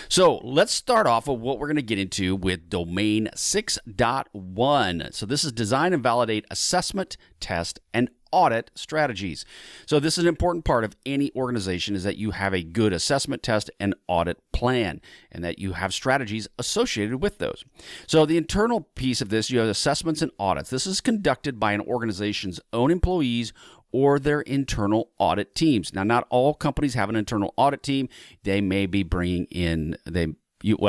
So let's start off with what we're going to get into with Domain 6.1. So this is design and validate assessment, test, and audit strategies. So this is an important part of any organization, is that you have a good assessment, test, and audit plan, and that you have strategies associated with those. So the internal piece of this, you have assessments and audits. This is conducted by an organization's own employees or their internal audit teams. Now, not all companies have an internal audit team. They may be bringing in, they may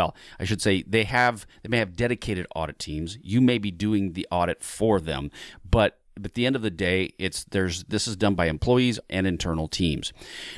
have dedicated audit teams. You may be doing the audit for them, but at the end of the day, this is done by employees and internal teams.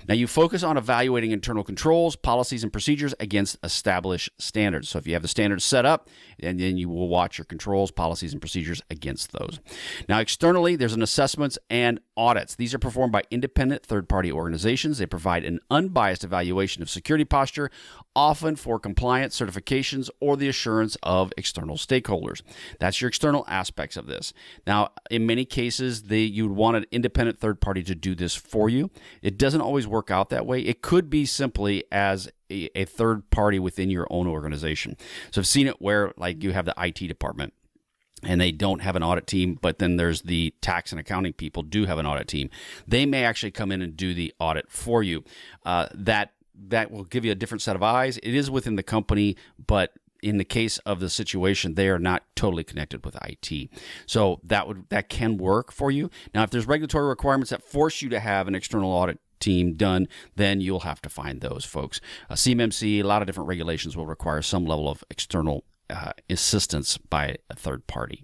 Now, you focus on evaluating internal controls, policies, and procedures against established standards. So if you have the standards set up, and then you will watch your controls, policies, and procedures against those. Now, externally, there's an assessments and audits. These are performed by independent third-party organizations. They provide an unbiased evaluation of security posture, often for compliance certifications or the assurance of external stakeholders. That's your external aspects of this. Now, in many many cases, you'd want an independent third party to do this for you. It doesn't always work out that way. It could be simply as a third party within your own organization. So I've seen it where like you have the IT department and they don't have an audit team, but then there's the tax and accounting people do have an audit team. They may actually come in and do the audit for you. That will give you a different set of eyes. It is within the company, but in the case of the situation, they are not totally connected with IT. So that can work for you. Now, if there's regulatory requirements that force you to have an external audit team done, then you'll have to find those folks. CMMC, a lot of different regulations will require some level of external assistance by a third party.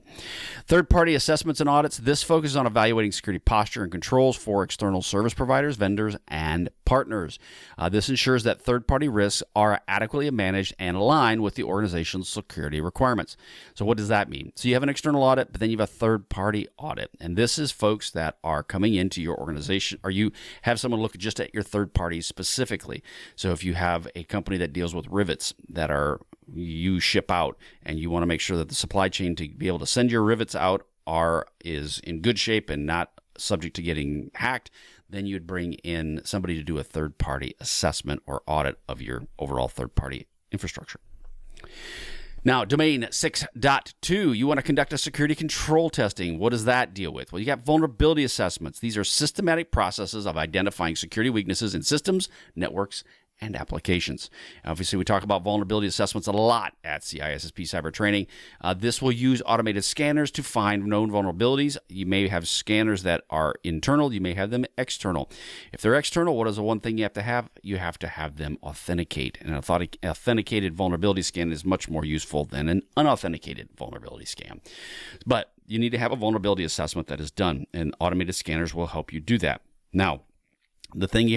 Third-party assessments and audits. This focuses on evaluating security posture and controls for external service providers, vendors, and partners. This ensures that third-party risks are adequately managed and aligned with the organization's security requirements. So what does that mean? So you have an external audit, but then you have a third-party audit. And this is folks that are coming into your organization, or you have someone look just at your third parties specifically. So if you have a company that deals with rivets that you ship out, and you want to make sure that the supply chain to be able to send your rivets out is in good shape and not subject to getting hacked, then you'd bring in somebody to do a third-party assessment or audit of your overall third-party infrastructure. Now, domain 6.2, you want to conduct a security control testing. What does that deal with? Well, you got vulnerability assessments. These are systematic processes of identifying security weaknesses in systems, networks, and applications. Obviously, we talk about vulnerability assessments a lot at CISSP Cyber Training. This will use automated scanners to find known vulnerabilities. You may have scanners that are internal. You may have them external. If they're external, what is the one thing you have to have? You have to have them authenticate. An authenticated vulnerability scan is much more useful than an unauthenticated vulnerability scan. But you need to have a vulnerability assessment that is done, and automated scanners will help you do that. Now, the thing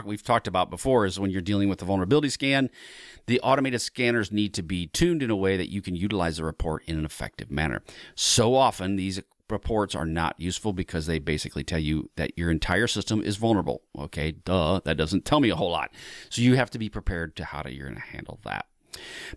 we've talked about before is when you're dealing with the vulnerability scan, the automated scanners need to be tuned in a way that you can utilize the report in an effective manner. So often, these reports are not useful because they basically tell you that your entire system is vulnerable. Okay, duh, that doesn't tell me a whole lot. So you have to be prepared to how you're going to handle that.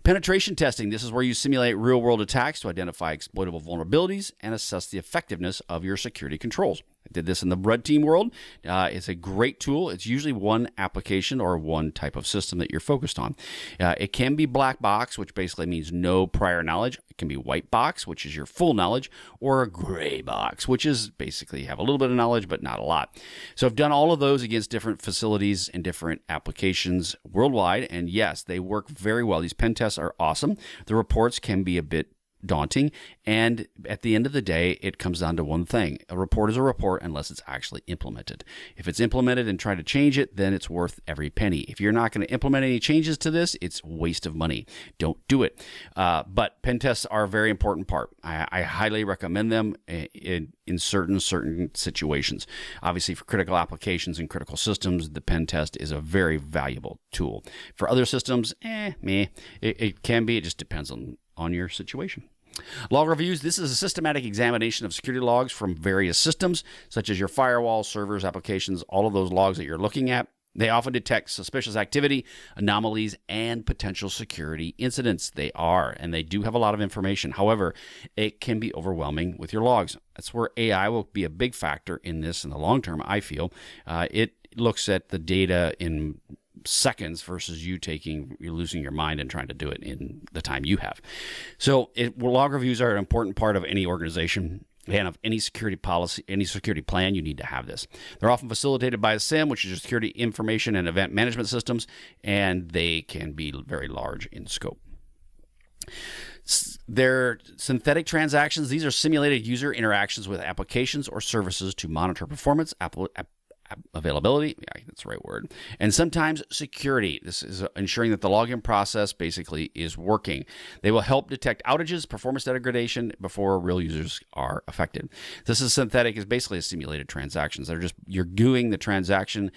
Penetration testing. This is where you simulate real-world attacks to identify exploitable vulnerabilities and assess the effectiveness of your security controls. I did this in the Red Team world. It's a great tool. It's usually one application or one type of system that you're focused on. It can be black box, which basically means no prior knowledge. It can be white box, which is your full knowledge, or a gray box, which is basically you have a little bit of knowledge, but not a lot. So I've done all of those against different facilities and different applications worldwide, and yes, they work very well. These pen tests are awesome. The reports can be a bit daunting, and at the end of the day, it comes down to one thing. A report is a report unless it's actually implemented. If it's implemented and try to change it, then it's worth every penny. If you're not going to implement any changes to this, it's a waste of money. Don't do it. But pen tests are a very important part. I highly recommend them in certain situations. Obviously, for critical applications and critical systems, the pen test is a very valuable tool. For other systems, it can be. It just depends on your situation. Log reviews. This is a systematic examination of security logs from various systems, such as your firewall, servers, applications, all of those logs that you're looking at. They often detect suspicious activity, anomalies, and potential security incidents. They do have a lot of information. However, it can be overwhelming with your logs. That's where AI will be a big factor in this in the long term, I feel. It looks at the data in seconds versus you're losing your mind and trying to do it in the time you have. So log reviews are an important part of any organization and of any security policy, any security plan. You need to have this. They're often facilitated by a SIEM, which is your security information and event management systems, and they can be very large in scope. They're synthetic transactions. These are simulated user interactions with applications or services to monitor performance, availability, that's the right word, and sometimes security. This is ensuring that the login process basically is working. They will help detect outages, performance degradation before real users are affected. This is synthetic, is basically a simulated transactions. You're doing the transaction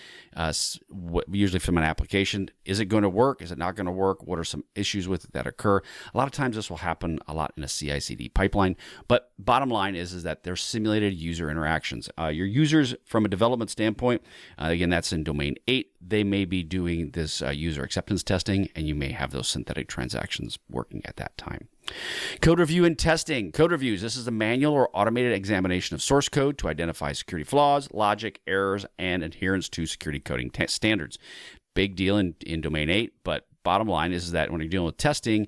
usually from an application. Is it going to work? Is it not going to work? What are some issues with it that occur? A lot of times this will happen a lot in a CI/CD pipeline, but bottom line is that they're simulated user interactions. Your users, from a development standpoint, endpoint. Again, that's in domain 8. They may be doing this user acceptance testing, and you may have those synthetic transactions working at that time. Code review and testing. Code reviews. This is a manual or automated examination of source code to identify security flaws, logic, errors, and adherence to security coding standards. Big deal in domain 8, but bottom line is that when you're dealing with testing,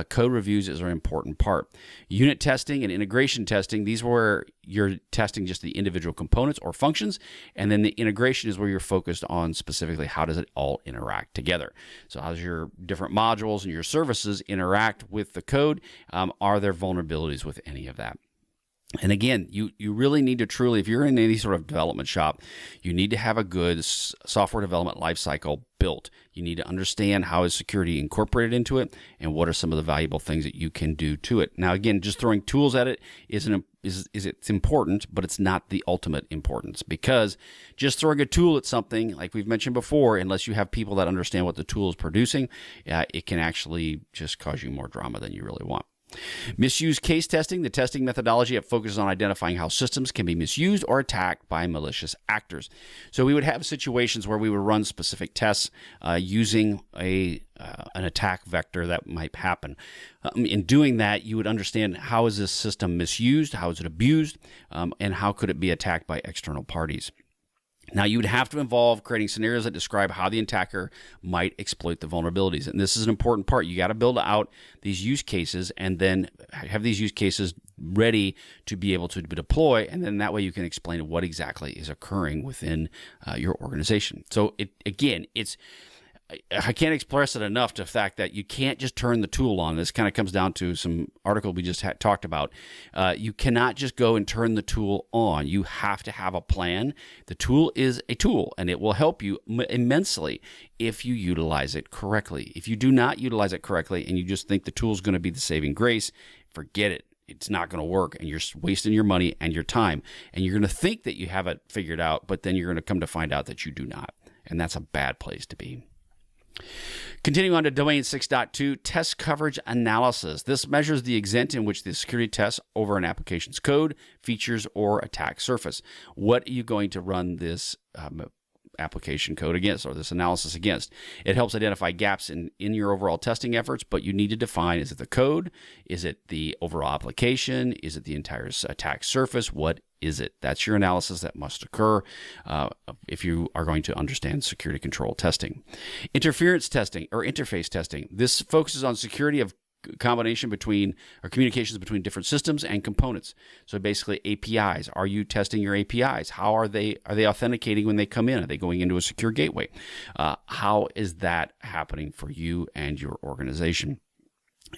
code reviews is an important part. Unit testing and integration testing, these are where you're testing just the individual components or functions, and then the integration is where you're focused on specifically how does it all interact together. So how does your different modules and your services interact with the code? Are there vulnerabilities with any of that? And again, you really need to truly, if you're in any sort of development shop, you need to have a good software development lifecycle built. You need to understand how is security incorporated into it and what are some of the valuable things that you can do to it. Now, again, just throwing tools at it it's important, but it's not the ultimate importance, because just throwing a tool at something, like we've mentioned before, unless you have people that understand what the tool is producing, it can actually just cause you more drama than you really want. Misuse case testing, the testing methodology that focuses on identifying how systems can be misused or attacked by malicious actors. So we would have situations where we would run specific tests using an attack vector that might happen. In doing that, you would understand how is this system misused, how is it abused, and how could it be attacked by external parties. Now, you would have to involve creating scenarios that describe how the attacker might exploit the vulnerabilities. And this is an important part. You got to build out these use cases and then have these use cases ready to be able to deploy. And then that way you can explain what exactly is occurring within your organization. So, I can't express it enough to the fact that you can't just turn the tool on. This kind of comes down to some article we just talked about. You cannot just go and turn the tool on. You have to have a plan. The tool is a tool, and it will help you immensely if you utilize it correctly. If you do not utilize it correctly and you just think the tool is going to be the saving grace, forget it. It's not going to work, and you're wasting your money and your time. And you're going to think that you have it figured out, but then you're going to come to find out that you do not. And that's a bad place to be. Continuing on to domain 6.2, test coverage analysis. This measures the extent in which the security tests over an application's code, features, or attack surface. What are you going to run this application code against, or this analysis against? It helps identify gaps in your overall testing efforts, but you need to define, is it the code? Is it the overall application? Is it the entire attack surface? What is it? That's your analysis that must occur if you are going to understand security control testing. Interference testing or interface testing. This focuses on security of combination between or communications between different systems and components. So basically APIs. Are you testing your APIs? How are they authenticating when they come in? Are they going into a secure gateway? How is that happening for you and your organization?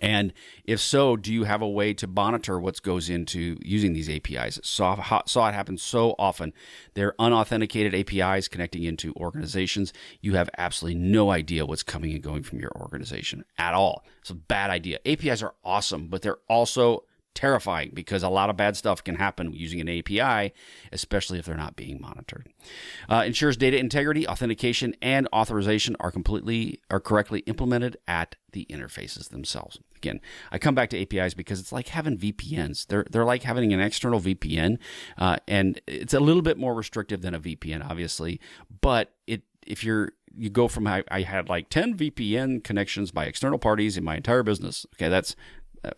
And if so, do you have a way to monitor what goes into using these APIs? Saw it happen so often. They're unauthenticated APIs connecting into organizations. You have absolutely no idea what's coming and going from your organization at all. It's a bad idea. APIs are awesome, but they're also terrifying because a lot of bad stuff can happen using an API, especially if they're not being monitored. Ensures data integrity, authentication, and authorization are correctly implemented at the interfaces themselves. Again, I come back to APIs because it's like having VPNs. They're like having an external VPN, and it's a little bit more restrictive than a VPN, obviously. But if you go from I had like 10 VPN connections by external parties in my entire business. Okay, that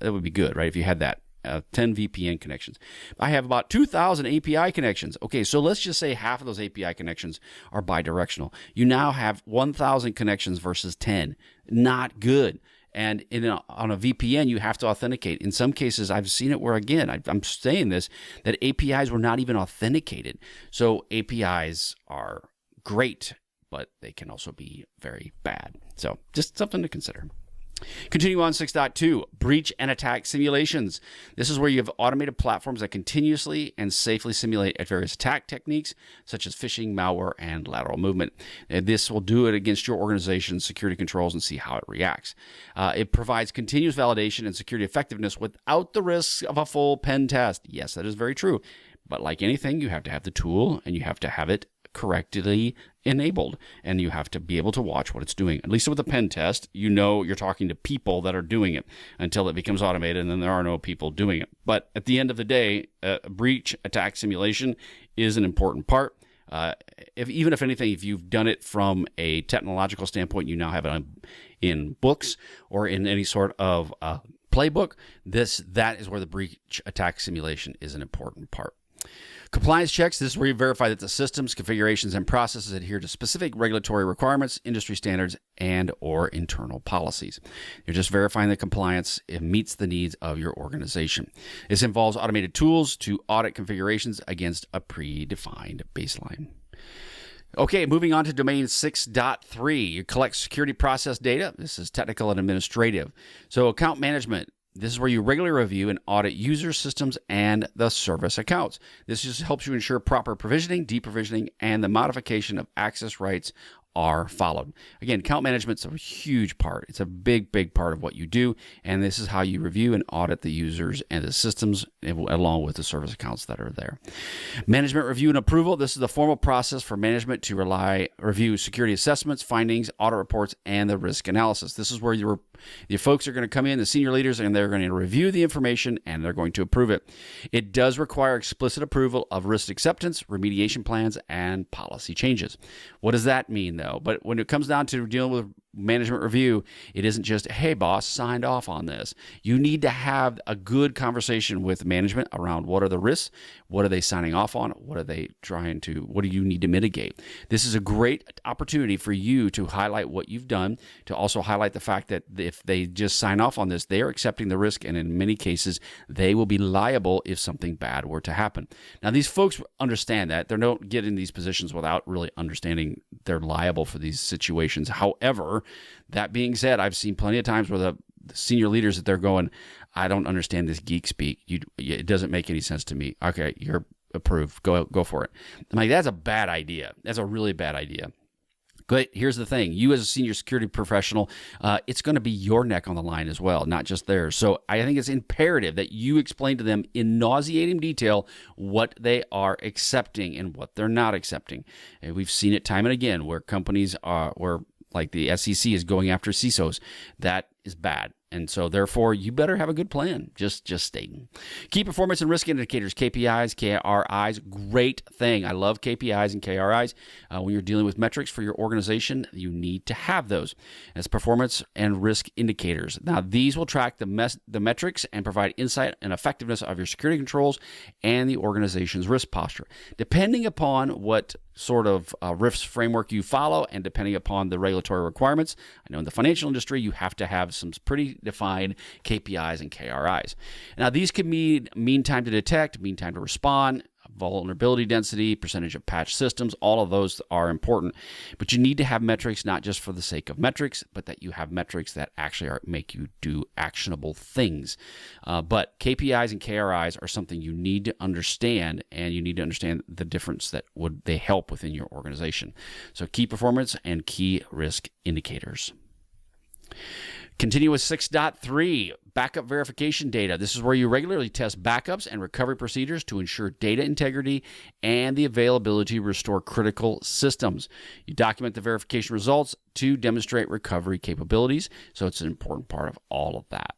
would be good, right? If you had that. 10 VPN connections. I have about 2,000 API connections. Okay, so let's just say half of those API connections are bidirectional. You now have 1,000 connections versus 10. Not good. And on a VPN, you have to authenticate. In some cases, I've seen it where, again, I'm saying this, that APIs were not even authenticated. So APIs are great, but they can also be very bad. So just something to consider. Continue on 6.2, breach and attack simulations. This is where you have automated platforms that continuously and safely simulate various attack techniques, such as phishing, malware, and lateral movement. And this will do it against your organization's security controls and see how it reacts. It provides continuous validation and security effectiveness without the risk of a full pen test. Yes, that is very true. But like anything, you have to have the tool and you have to have it correctly enabled, and you have to be able to watch what it's doing. At least with a pen test, you know you're talking to people that are doing it until it becomes automated, and then there are no people doing it. But at the end of the day, a breach attack simulation is an important part. Even if anything, if you've done it from a technological standpoint, you now have it in books or in any sort of playbook. That is where the breach attack simulation is an important part. Compliance checks. This is where you verify that the systems, configurations, and processes adhere to specific regulatory requirements, industry standards, and or internal policies. You're just verifying that compliance meets the needs of your organization. This involves automated tools to audit configurations against a predefined baseline. Okay, moving on to domain 6.3. You collect security process data. This is technical and administrative. So account management. This is where you regularly review and audit user systems and the service accounts. This just helps you ensure proper provisioning, deprovisioning, and the modification of access rights are followed. Again, account management's a huge part. It's a big, big part of what you do, and this is how you review and audit the users and the systems along with the service accounts that are there. Management review and approval. This is the formal process for management to review security assessments, findings, audit reports, and the risk analysis. This is where your folks are going to come in, the senior leaders, and they're going to review the information and they're going to approve it. It does require explicit approval of risk acceptance, remediation plans, and policy changes. What does that mean, though? But when it comes down to dealing with management review, it isn't just, hey, boss, signed off on this. You need to have a good conversation with management around what are the risks, what are they signing off on, what do you need to mitigate? This is a great opportunity for you to highlight what you've done, to also highlight the fact that if they just sign off on this, they are accepting the risk, and in many cases, they will be liable if something bad were to happen. Now, these folks understand that. They don't get in these positions without really understanding they're liable for these situations. However, that being said, I've seen plenty of times where the senior leaders that they're going, I don't understand this geek speak. It doesn't make any sense to me. Okay, you're approved. Go for it. I'm like, that's a bad idea. That's a really bad idea. But here's the thing. You as a senior security professional, it's going to be your neck on the line as well, not just theirs. So I think it's imperative that you explain to them in nauseating detail what they are accepting and what they're not accepting. And we've seen it time and again where companies like the SEC is going after CISOs. That is bad. And so therefore, you better have a good plan. Just stating. Key performance and risk indicators, KPIs, KRIs, great thing. I love KPIs and KRIs. When you're dealing with metrics for your organization, you need to have those as performance and risk indicators. Now, these will track the metrics and provide insight and effectiveness of your security controls and the organization's risk posture. Depending upon what sort of risk framework you follow and depending upon the regulatory requirements, I know in the financial industry, you have to have some pretty defined KPIs and KRIs. Now, these can mean time to detect, mean time to respond, vulnerability density, percentage of patched systems. All of those are important. But you need to have metrics not just for the sake of metrics, but that you have metrics that actually make you do actionable things. But KPIs and KRIs are something you need to understand, and you need to understand the difference that they help within your organization. So key performance and key risk indicators. Continue with 6.3, backup verification data. This is where you regularly test backups and recovery procedures to ensure data integrity and the availability to restore critical systems. You document the verification results to demonstrate recovery capabilities, so it's an important part of all of that.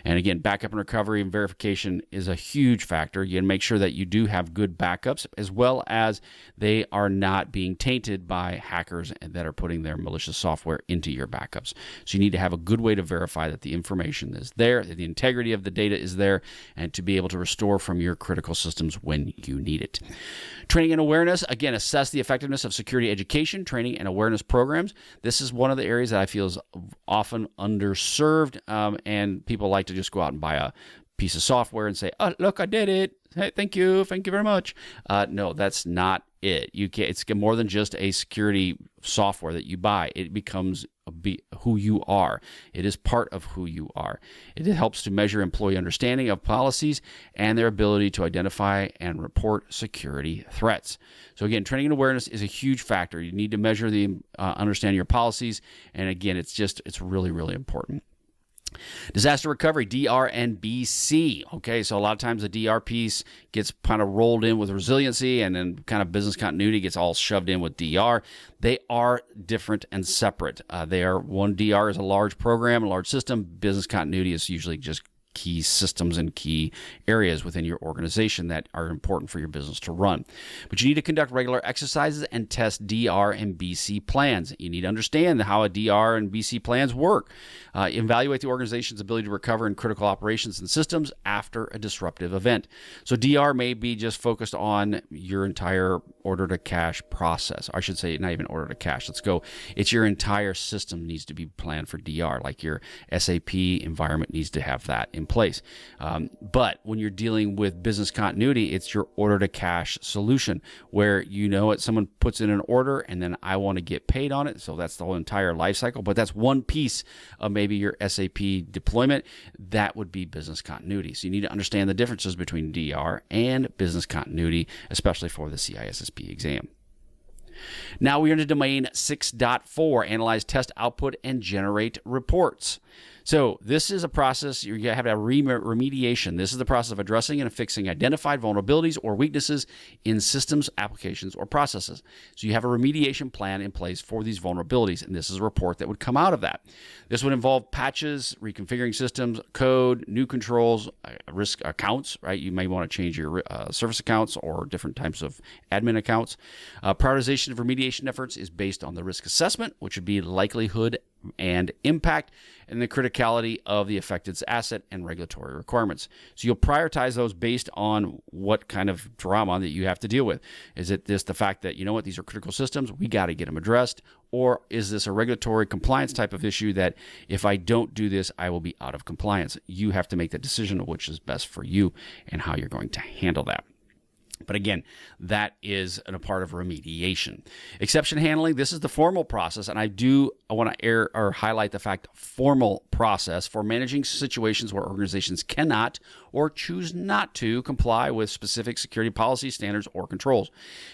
And again, backup and recovery and verification is a huge factor. You make sure that you do have good backups as well as they are not being tainted by hackers that are putting their malicious software into your backups. So you need to have a good way to verify that the information is there, that the integrity of the data is there, and to be able to restore from your critical systems when you need it. Training and awareness. Again, assess the effectiveness of security education, training, and awareness programs. This is one of the areas that I feel is often underserved, and people like to just go out and buy a piece of software and say, oh, look, I did it. Hey, thank you very much. No, that's not it. It's more than just a security software that you buy. It becomes who you are. It is part of who you are. It helps to measure employee understanding of policies and their ability to identify and report security threats. So again, training and awareness is a huge factor. You need to measure understand your policies. And again, it's really, really important. Disaster recovery, DR and BC. Okay, so a lot of times the DR piece gets kind of rolled in with resiliency, and then kind of business continuity gets all shoved in with DR. They are different and separate. One DR is a large program, a large system. Business continuity is usually just key systems and key areas within your organization that are important for your business to run. But you need to conduct regular exercises and test DR and BC plans. You need to understand how a DR and BC plans work. Evaluate the organization's ability to recover in critical operations and systems after a disruptive event. So DR may be just focused on your entire order to cash process. I should say not even order to cash. It's your entire system needs to be planned for DR, like your SAP environment needs to have that in place. But when you're dealing with business continuity, it's your order to cash solution where someone puts in an order and then I want to get paid on it. So that's the whole entire life cycle. But that's one piece of maybe your SAP deployment. That would be business continuity. So you need to understand the differences between DR and business continuity, especially for the CISSP exam. Now we are into domain 6.4, analyze test output and generate reports. So this is a process, you have to have remediation. This is the process of addressing and fixing identified vulnerabilities or weaknesses in systems, applications, or processes. So you have a remediation plan in place for these vulnerabilities, and this is a report that would come out of that. This would involve patches, reconfiguring systems, code, new controls, risk accounts, right? You may want to change your service accounts or different types of admin accounts. Prioritization of remediation efforts is based on the risk assessment, which would be likelihood and impact, and the criticality of the affected asset and regulatory requirements. So you'll prioritize those based on what kind of drama that you have to deal with. Is it the fact that, these are critical systems, we got to get them addressed? Or is this a regulatory compliance type of issue that if I don't do this, I will be out of compliance? You have to make the decision of which is best for you and how you're going to handle that. But again, that is a part of remediation. Exception handling, this is the formal process, and I want to highlight the fact formal process for managing situations where organizations cannot or choose not to comply with specific security policies, standards, or controls.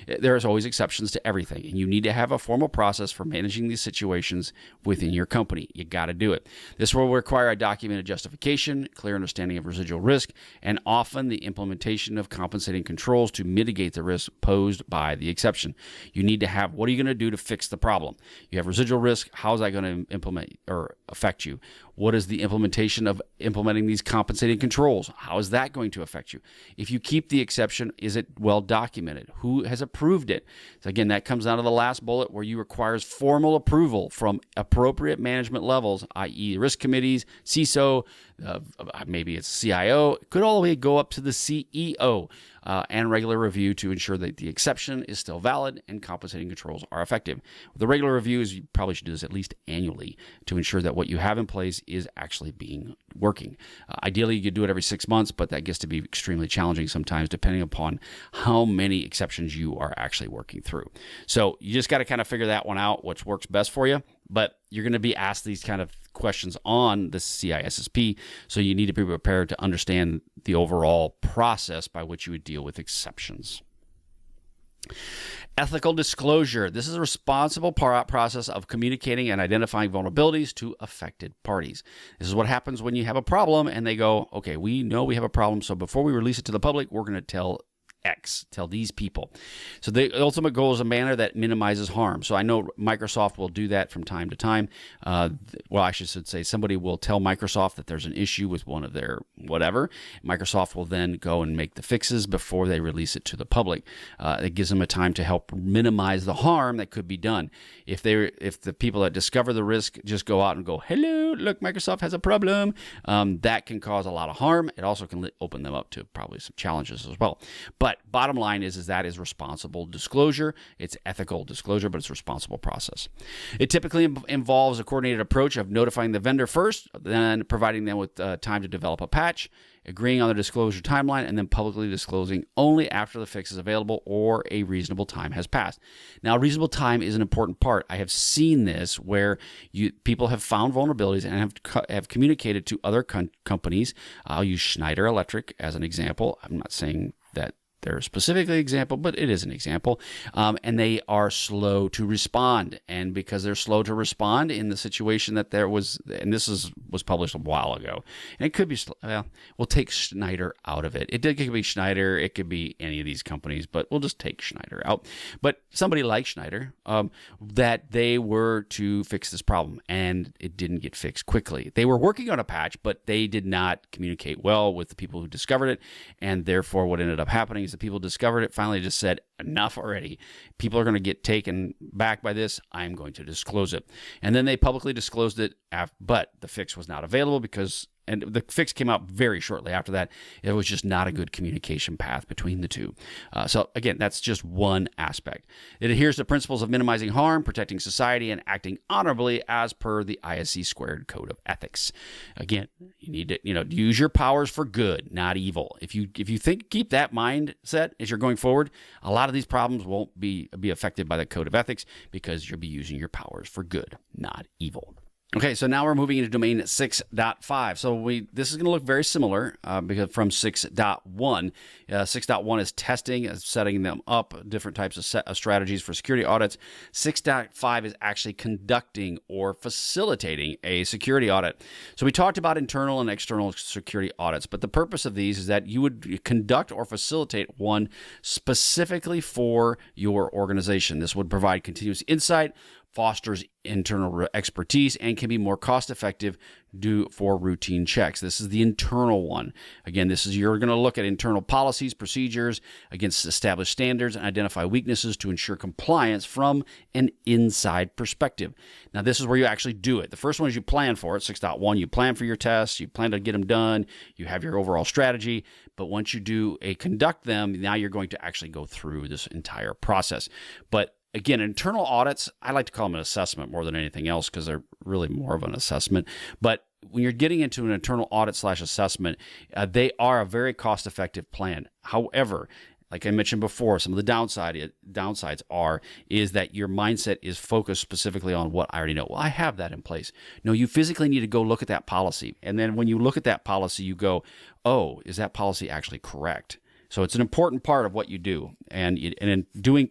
There is always exceptions to everything, and you need to have a formal process for managing these situations within your company. You got to do it. This will require a documented justification, clear understanding of residual risk, and often the implementation of compensating controls to mitigate the risk posed by the exception. You need to have, what are you going to do to fix the problem? You have residual risk. How is that going to implement or affect you? What is the implementation of implementing these compensating controls? How is that going to affect you? If you keep the exception, is it well documented? Who has approved it? So again, that comes down to the last bullet where you requires formal approval from appropriate management levels, i.e. risk committees, CISO, maybe it's CIO. It could all the way go up to the CEO. And regular review to ensure that the exception is still valid and compensating controls are effective. The regular reviews, you probably should do this at least annually to ensure that what you have in place is actually working. Ideally, you could do it every 6 months, but that gets to be extremely challenging sometimes depending upon how many exceptions you are actually working through. So you just got to kind of figure that one out, which works best for you. But you're going to be asked these kind of questions on the CISSP, so you need to be prepared to understand the overall process by which you would deal with exceptions. Ethical disclosure. This is a responsible process of communicating and identifying vulnerabilities to affected parties. This is what happens when you have a problem and they go, okay, we know we have a problem, so before we release it to the public, we're going to tell these people. So the ultimate goal is a manner that minimizes harm. So I know Microsoft will do that from time to time. I should say somebody will tell Microsoft that there's an issue with one of their whatever. Microsoft will then go and make the fixes before they release it to the public. It gives them a time to help minimize the harm that could be done. If the people that discover the risk just go out and go, hello, look, Microsoft has a problem, that can cause a lot of harm. It also can open them up to probably some challenges as well. But bottom line is that is responsible disclosure. It's ethical disclosure, but it's a responsible process. It typically involves a coordinated approach of notifying the vendor first, then providing them with time to develop a patch, agreeing on the disclosure timeline, and then publicly disclosing only after the fix is available or a reasonable time has passed. Now, reasonable time is an important part. I have seen this where people have found vulnerabilities and have communicated to other companies. I'll use Schneider Electric as an example. I'm not saying that they're specifically an example, but it is an example. And they are slow to respond. And because they're slow to respond in the situation that there was, and this was published a while ago, and it could be, well, we'll take Schneider out of it. It could be Schneider, it could be any of these companies, but we'll just take Schneider out. But somebody like Schneider, that they were to fix this problem, and it didn't get fixed quickly. They were working on a patch, but they did not communicate well with the people who discovered it, and therefore what ended up happening is the people who discovered it finally just said, enough already. People are going to get taken back by this. I'm going to disclose it. And then they publicly disclosed it, but the fix was not available because, and the fix came out very shortly after that. It was just not a good communication path between the two. So again, that's just one aspect. It adheres to principles of minimizing harm, protecting society, and acting honorably as per the ISC2 Code of Ethics. Again, you need to use your powers for good, not evil. If you keep that mindset as you're going forward, a lot of these problems won't be affected by the Code of Ethics because you'll be using your powers for good, not evil. Okay, so now we're moving into domain 6.5. So this is going to look very similar because from 6.1. 6.1 is testing, setting them up, different types of strategies for security audits. 6.5 is actually conducting or facilitating a security audit. So we talked about internal and external security audits, but the purpose of these is that you would conduct or facilitate one specifically for your organization. This would provide continuous insight, fosters internal expertise, and can be more cost-effective for routine checks. This is the internal one. Again, you're going to look at internal policies, procedures against established standards, and identify weaknesses to ensure compliance from an inside perspective. Now, this is where you actually do it. The first one is you plan for it. 6.1, you plan for your tests, you plan to get them done, you have your overall strategy, but once you conduct them, now you're going to actually go through this entire process. But again, internal audits, I like to call them an assessment more than anything else because they're really more of an assessment. But when you're getting into an internal audit / assessment, they are a very cost-effective plan. However, like I mentioned before, some of the downsides is that your mindset is focused specifically on what I already know. Well, I have that in place. No, you physically need to go look at that policy. And then when you look at that policy, you go, oh, is that policy actually correct? So it's an important part of what you do, and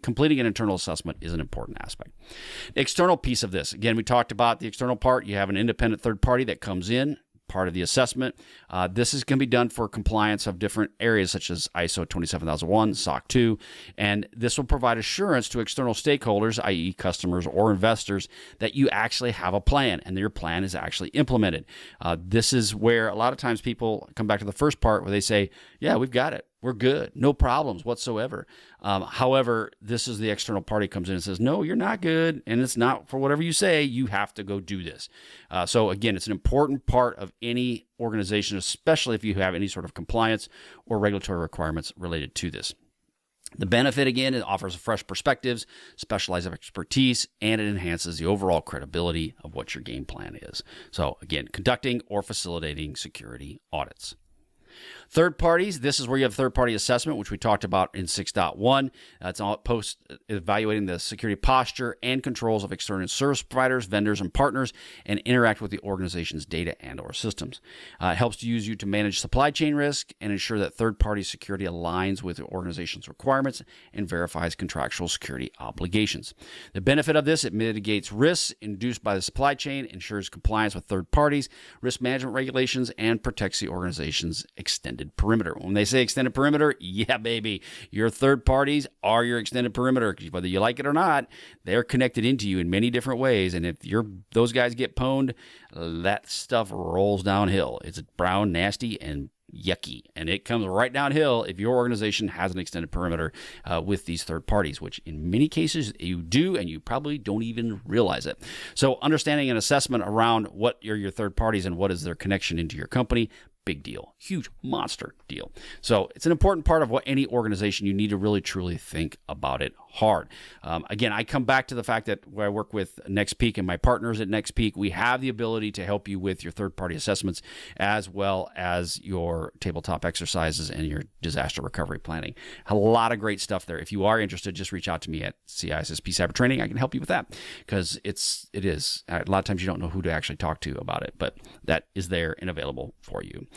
completing an internal assessment is an important aspect. The external piece of this, again, we talked about the external part. You have an independent third party that comes in, part of the assessment. This is going to be done for compliance of different areas such as ISO 27001, SOC 2, and this will provide assurance to external stakeholders, i.e. customers or investors, that you actually have a plan and that your plan is actually implemented. This is where a lot of times people come back to the first part where they say, yeah, we've got it. We're good. No problems whatsoever. However, this is the external party comes in and says, no, you're not good. And it's not for whatever you say. You have to go do this. So again, it's an important part of any organization, especially if you have any sort of compliance or regulatory requirements related to this. The benefit, again, it offers fresh perspectives, specialized expertise, and it enhances the overall credibility of what your game plan is. So again, conducting or facilitating security audits. Third parties, this is where you have third-party assessment, which we talked about in 6.1. It's all evaluating the security posture and controls of external service providers, vendors, and partners, and interact with the organization's data and or systems. It helps to use you to manage supply chain risk and ensure that third-party security aligns with the organization's requirements and verifies contractual security obligations. The benefit of this, it mitigates risks induced by the supply chain, ensures compliance with third parties, risk management regulations, and protects the organization's extended perimeter. When they say extended perimeter, yeah, baby, your third parties are your extended perimeter. Whether you like it or not, they're connected into you in many different ways. And if those guys get pwned, that stuff rolls downhill. It's brown, nasty, and yucky, and it comes right downhill if your organization has an extended perimeter with these third parties, which in many cases you do, and you probably don't even realize it. So understanding an assessment around what are your third parties and what is their connection into your company, big deal, huge monster deal. So it's an important part of what any organization, you need to really truly think about it hard. Again, I come back to the fact that where I work with NextPeak and my partners at NextPeak, we have the ability to help you with your third-party assessments as well as your tabletop exercises and your disaster recovery planning. A lot of great stuff there. If you are interested, just reach out to me at CISSP Cyber Training. I can help you with that because it is a lot of times you don't know who to actually talk to about it, but that is there and available for you.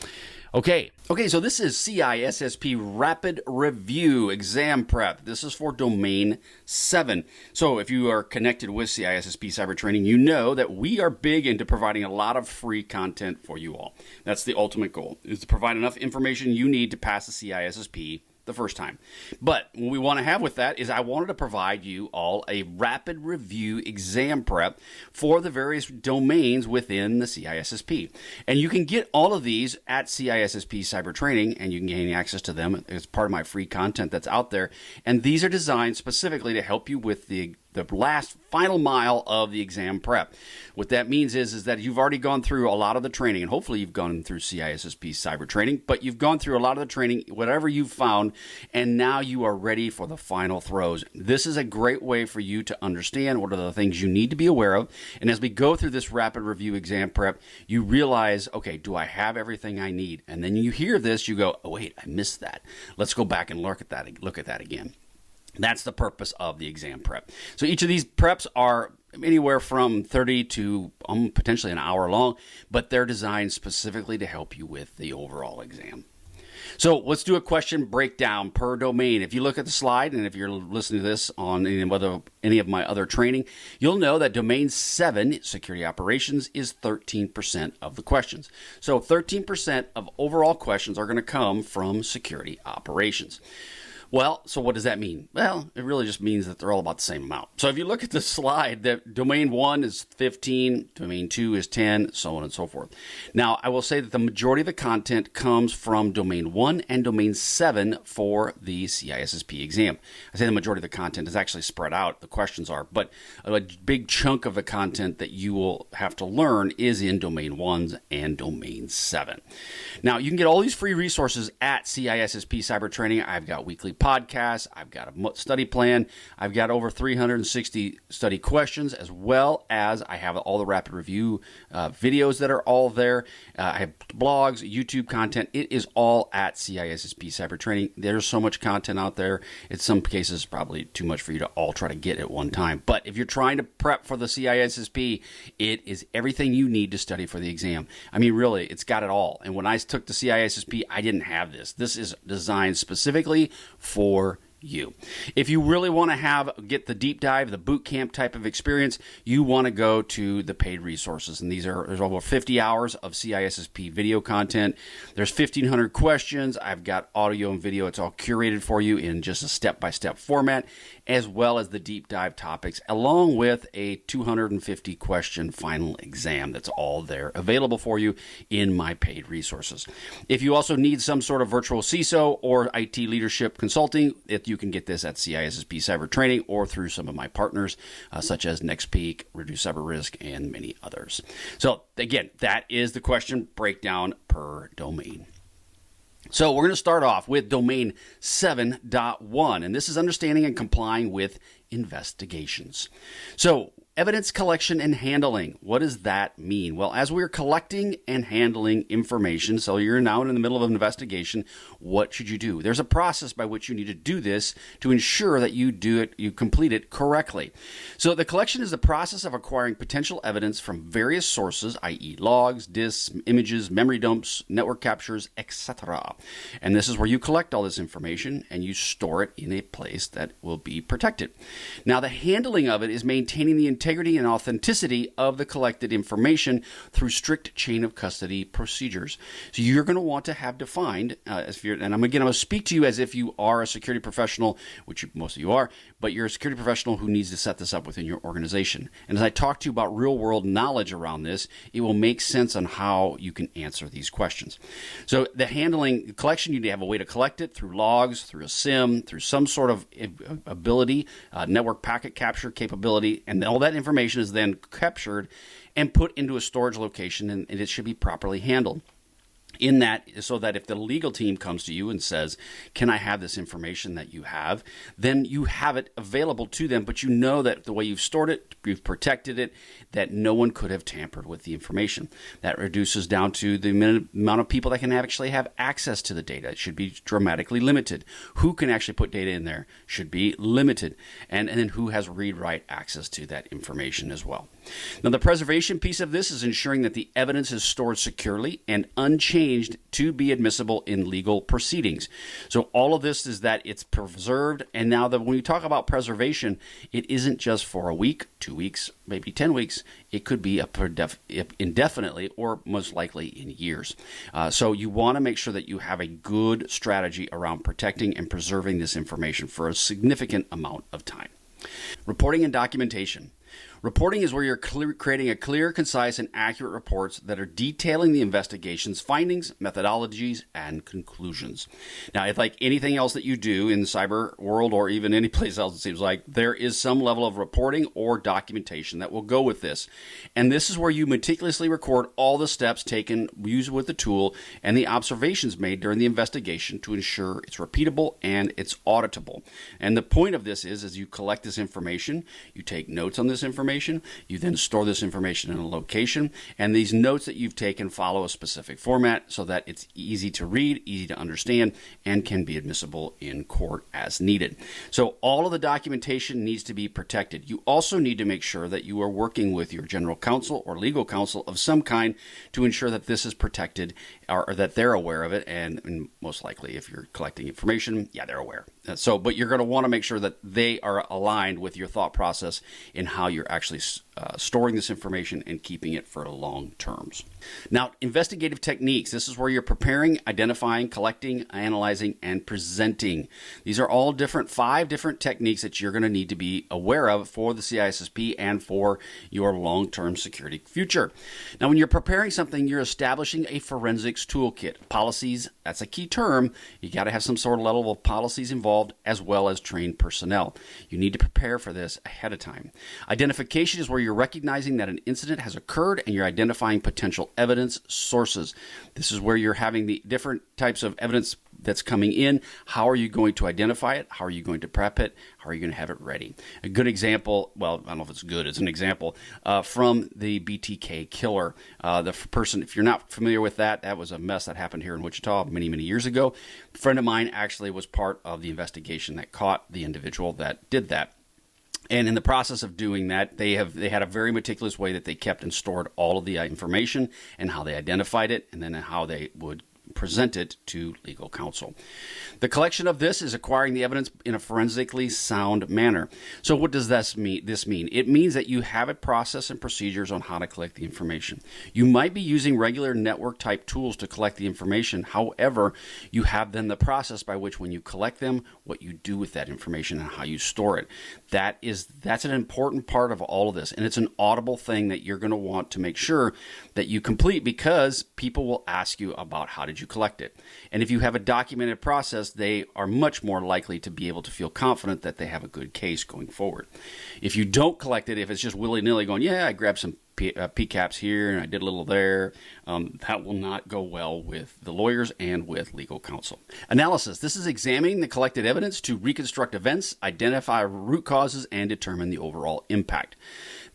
Okay, so this is CISSP Rapid Review Exam Prep. This is for Domain 7. So if you are connected with CISSP Cyber Training, you know that we are big into providing a lot of free content for you all. That's the ultimate goal, is to provide enough information you need to pass the CISSP the first time. But what we want to have with that is I wanted to provide you all a rapid review exam prep for the various domains within the CISSP. And you can get all of these at CISSP Cyber Training, and you can gain access to them as part of my free content that's out there. And these are designed specifically to help you with the last final mile of the exam prep. What that means is that you've already gone through a lot of the training, and hopefully you've gone through CISSP Cyber Training, but you've gone through a lot of the training, whatever you've found, and now you are ready for the final throws. This is a great way for you to understand what are the things you need to be aware of. And as we go through this rapid review exam prep, you realize, okay, do I have everything I need? And then you hear this, you go, oh wait, I missed that. Let's go back and look at that again. That's the purpose of the exam prep. So each of these preps are anywhere from 30 to potentially an hour long, but they're designed specifically to help you with the overall exam. So let's do a question breakdown per domain. If you look at the slide, and if you're listening to this on any of my other training, you'll know that Domain 7, Security Operations, is 13% of the questions. So 13% of overall questions are going to come from Security Operations. Well, so what does that mean? Well, it really just means that they're all about the same amount. So if you look at the slide, that Domain 1 is 15, Domain 2 is 10, so on and so forth. Now, I will say that the majority of the content comes from Domain 1 and Domain 7 for the CISSP exam. I say the majority of the content is actually spread out, the questions are, but a big chunk of the content that you will have to learn is in Domain 1 and Domain 7. Now, you can get all these free resources at CISSP Cyber Training. I've got weekly podcasts, I've got a study plan, I've got over 360 study questions, as well as I have all the rapid review videos that are all there. I have blogs, YouTube content. It is all at CISSP Cyber Training. There's so much content out there. In some cases, probably too much for you to all try to get at one time. But if you're trying to prep for the CISSP, it is everything you need to study for the exam. I mean, really, it's got it all. And when I took the CISSP, I didn't have this. This is designed specifically for you. If you really want to get the deep dive, the boot camp type of experience, you want to go to the paid resources. And there's over 50 hours of CISSP video content. There's 1,500 questions. I've got audio and video. It's all curated for you in just a step-by-step format, as well as the deep dive topics, along with a 250 question final exam. That's all there available for you in my paid resources. If you also need some sort of virtual CISO or IT leadership consulting, you can get this at CISSP Cyber Training or through some of my partners, such as NextPeak, Reduce Cyber Risk, and many others. So again, that is the question breakdown per domain. So we're going to start off with Domain 7.1, and this is understanding and complying with investigations. So evidence collection and handling. What does that mean? Well, as we're collecting and handling information, so you're now in the middle of an investigation, what should you do? There's a process by which you need to do this to ensure that you complete it correctly. So the collection is the process of acquiring potential evidence from various sources, i.e. logs, disks, images, memory dumps, network captures, etc. And this is where you collect all this information and you store it in a place that will be protected. Now, the handling of it is maintaining the integrity and authenticity of the collected information through strict chain of custody procedures. So you're going to want to have defined, and I'm going to speak to you as if you are a security professional, which most of you are, but you're a security professional who needs to set this up within your organization. And as I talk to you about real world knowledge around this, it will make sense on how you can answer these questions. So the collection, you need to have a way to collect it through logs, through a SIM, through some sort of ability, network packet capture capability, and all that information is then captured and put into a storage location, and it should be properly handled. In that, so that if the legal team comes to you and says, can I have this information that you have, then you have it available to them, but you know that the way you've stored it, you've protected it, that no one could have tampered with the information. That reduces down to the amount of people that can actually have access to the data. It should be dramatically limited. Who can actually put data in there should be limited. And then who has read-write access to that information as well. Now, the preservation piece of this is ensuring that the evidence is stored securely and unchanged changed to be admissible in legal proceedings. So all of this is that it's preserved. And now that when we talk about preservation, it isn't just for a week, 2 weeks, maybe 10 weeks. It could be up indefinitely or most likely in years. So you want to make sure that you have a good strategy around protecting and preserving this information for a significant amount of time. Reporting and documentation. Reporting is where you're creating a clear, concise, and accurate reports that are detailing the investigation's findings, methodologies, and conclusions. Now, if like anything else that you do in the cyber world or even any place else, it seems like there is some level of reporting or documentation that will go with this. And this is where you meticulously record all the steps taken, used with the tool, and the observations made during the investigation to ensure it's repeatable and it's auditable. And the point of this is, as you collect this information, you take notes on this information, you then store this information in a location, and these notes that you've taken follow a specific format so that it's easy to read, easy to understand, and can be admissible in court as needed. So all of the documentation needs to be protected. You also need to make sure that you are working with your general counsel or legal counsel of some kind to ensure that this is protected or that they're aware of it, and most likely if you're collecting information, yeah, they're aware. But you're going to want to make sure that they are aligned with your thought process in how you're actually storing this information and keeping it for long terms. Now, investigative techniques. This is where you're preparing, identifying, collecting, analyzing, and presenting. These are all 5 different techniques that you're going to need to be aware of for the CISSP and for your long-term security future. Now, when you're preparing something, you're establishing a forensics toolkit. Policies, that's a key term. You got to have some sort of level of policies involved as well as trained personnel. You need to prepare for this ahead of time. Identification is where you're recognizing that an incident has occurred and you're identifying potential evidence sources. This is where you're having the different types of evidence that's coming in. How are you going to identify it? How are you going to prep it? How are you going to have it ready? A good example, well, I don't know if it's good, it's an example from the BTK killer. The person, if you're not familiar with that, that was a mess that happened here in Wichita many, many years ago. A friend of mine actually was part of the investigation that caught the individual that did that. And in the process of doing that, they had a very meticulous way that they kept and stored all of the information and how they identified it and then how they would present it to legal counsel. The collection of this is acquiring the evidence in a forensically sound manner. So what does this mean? It means that you have a process and procedures on how to collect the information. You might be using regular network type tools to collect the information. However, you have then the process by which when you collect them, what you do with that information and how you store it. That's an important part of all of this. And it's an audible thing that you're going to want to make sure that you complete because people will ask you about how did you collect it. And if you have a documented process, they are much more likely to be able to feel confident that they have a good case going forward. If you don't collect it, if it's just willy-nilly going, yeah, I grabbed some PCAPs here and I did a little there, that will not go well with the lawyers and with legal counsel. Analysis. This is examining the collected evidence to reconstruct events, identify root causes, and determine the overall impact.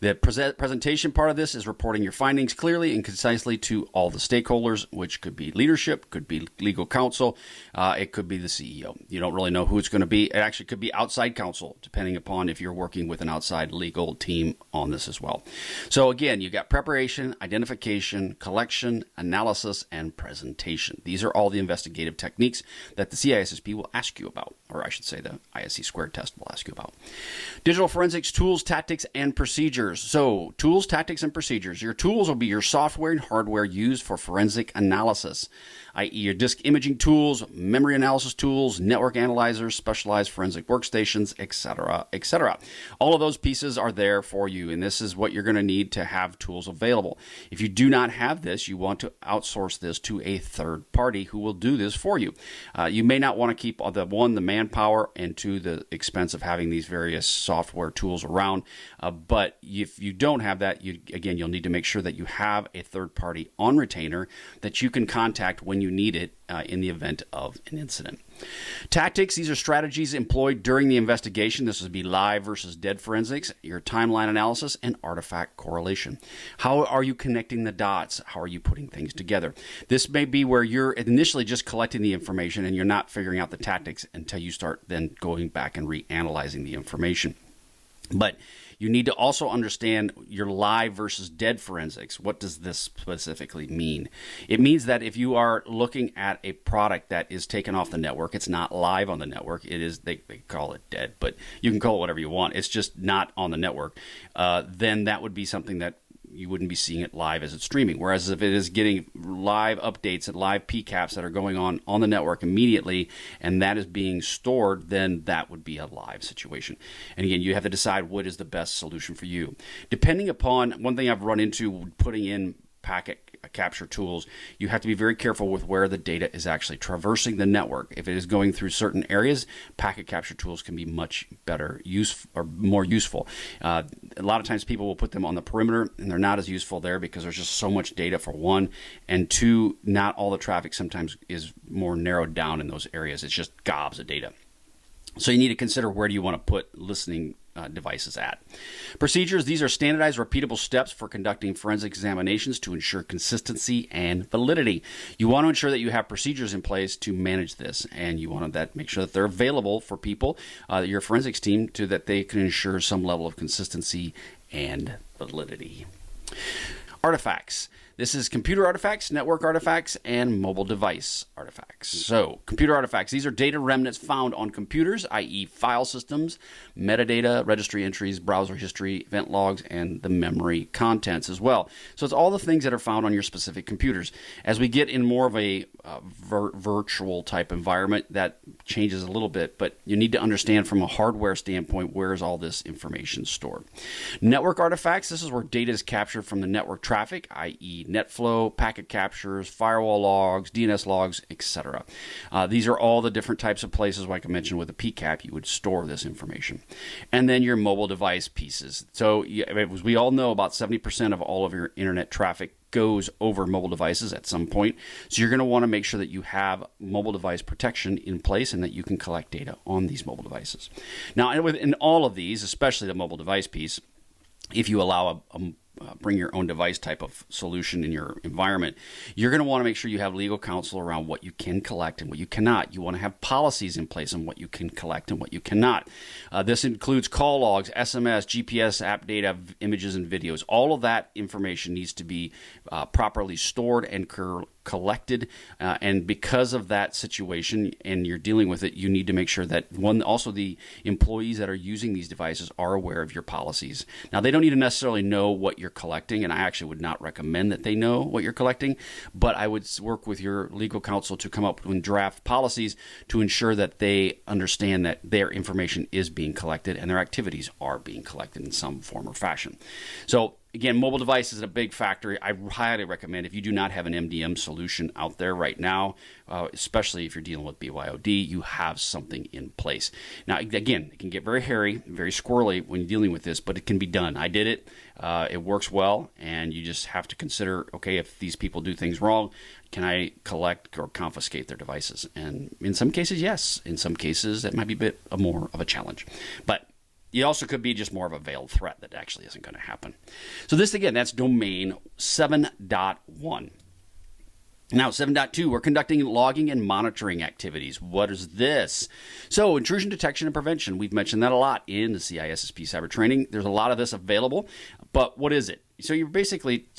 The presentation part of this is reporting your findings clearly and concisely to all the stakeholders, which could be leadership, could be legal counsel, it could be the CEO. You don't really know who it's going to be. It actually could be outside counsel, depending upon if you're working with an outside legal team on this as well. So again, you got preparation, identification, collection, analysis, and presentation. These are all the investigative techniques that the CISSP will ask you about, or I should say the ISC squared test will ask you about. Digital forensics tools, tactics, and procedures. So tools, tactics, and procedures. Your tools will be your software and hardware used for forensic analysis, i.e. your disk imaging tools, memory analysis tools, network analyzers, specialized forensic workstations, etc., etc. All of those pieces are there for you, and this is what you're going to need to have tools available. If you do not have this, you want to outsource this to a third party who will do this for you. You may not want to keep the manpower and to the expense of having these various software tools around, but if you don't have that, you'll need to make sure that you have a third party on retainer that you can contact when you need it in the event of an incident. Tactics, these are strategies employed during the investigation. This would be live versus dead forensics, your timeline analysis, and artifact correlation. How are you connecting the dots? How are you putting things together? This may be where you're initially just collecting the information and you're not figuring out the tactics until you start then going back and reanalyzing the information. But you need to also understand your live versus dead forensics. What does this specifically mean? It means that if you are looking at a product that is taken off the network, it's not live on the network. It is, they call it dead, but you can call it whatever you want. It's just not on the network. Then that would be something that you wouldn't be seeing it live as it's streaming. Whereas if it is getting live updates and live PCAPs that are going on the network immediately, and that is being stored, then that would be a live situation. And again, you have to decide what is the best solution for you. Depending upon, one thing I've run into putting in packet capture tools, you have to be very careful with where the data is actually traversing the network. If it is going through certain areas, packet capture tools can be much better or more useful. A lot of times people will put them on the perimeter, and they're not as useful there because there's just so much data, for one, and two, not all the traffic sometimes is more narrowed down in those areas. It's just gobs of data. So you need to consider, where do you want to put listening devices at. Procedures, these are standardized, repeatable steps for conducting forensic examinations to ensure consistency and validity. You want to ensure that you have procedures in place to manage this, and you want to make sure that they're available for people, your forensics team, to that they can ensure some level of consistency and validity. Artifacts. This is computer artifacts, network artifacts, and mobile device artifacts. So, computer artifacts, these are data remnants found on computers, i.e. file systems, metadata, registry entries, browser history, event logs, and the memory contents as well. So it's all the things that are found on your specific computers. As we get in more of a virtual type environment, that changes a little bit, but you need to understand from a hardware standpoint, where is all this information stored. Network artifacts, this is where data is captured from the network traffic, i.e. NetFlow, packet captures, firewall logs, DNS logs, etc. These are all the different types of places, like I mentioned with a PCAP, you would store this information. And then your mobile device pieces. So as we all know, about 70% of all of your internet traffic goes over mobile devices at some point. So you're going to want to make sure that you have mobile device protection in place and that you can collect data on these mobile devices. Now, in all of these, especially the mobile device piece, if you allow a bring your own device type of solution in your environment, you're going to want to make sure you have legal counsel around what you can collect and what you cannot. You want to have policies in place on what you can collect and what you cannot. This includes call logs, SMS, GPS, app data, images, and videos. All of that information needs to be properly stored and collected, and because of that situation and you're dealing with it, you need to make sure that also the employees that are using these devices are aware of your policies. Now, they don't need to necessarily know what you're collecting, and I actually would not recommend that they know what you're collecting, but I would work with your legal counsel to come up with draft policies to ensure that they understand that their information is being collected and their activities are being collected in some form or fashion. So again, mobile device is a big factor. I highly recommend, if you do not have an MDM solution out there right now, especially if you're dealing with BYOD, you have something in place. Now, again, it can get very hairy, very squirrely when you're dealing with this, but it can be done. I did it. It works well, and you just have to consider, okay, if these people do things wrong, can I collect or confiscate their devices? And in some cases, yes. In some cases, that might be a bit more of a challenge. But it also could be just more of a veiled threat that actually isn't going to happen. So this, again, that's domain 7.1. Now, 7.2, we're conducting logging and monitoring activities. What is this? So, intrusion detection and prevention. We've mentioned that a lot in the CISSP Cyber Training. There's a lot of this available, but what is it? So you're basically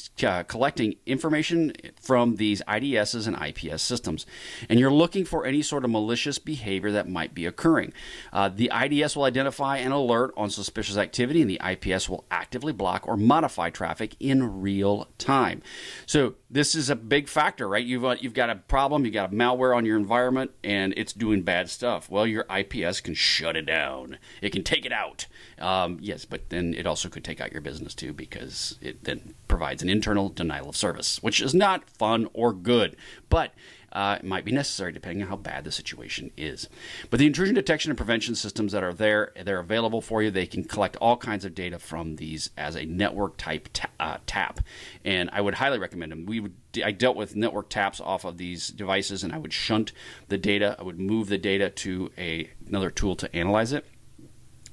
collecting information from these IDSs and IPS systems, and you're looking for any sort of malicious behavior that might be occurring. The IDS will identify an alert on suspicious activity, and the IPS will actively block or modify traffic in real time. So this is a big factor, right? You've got a problem, you've got a malware on your environment, and it's doing bad stuff. Well, your IPS can shut it down. It can take it out. Yes, but then it also could take out your business too, because it then provides an internal denial of service, which is not fun or good, but it might be necessary depending on how bad the situation is. But the intrusion detection and prevention systems that are there, they're available for you. They can collect all kinds of data from these as a network type tap, and I would highly recommend them. I dealt with network taps off of these devices, and I would shunt the data. I would move the data to another tool to analyze it.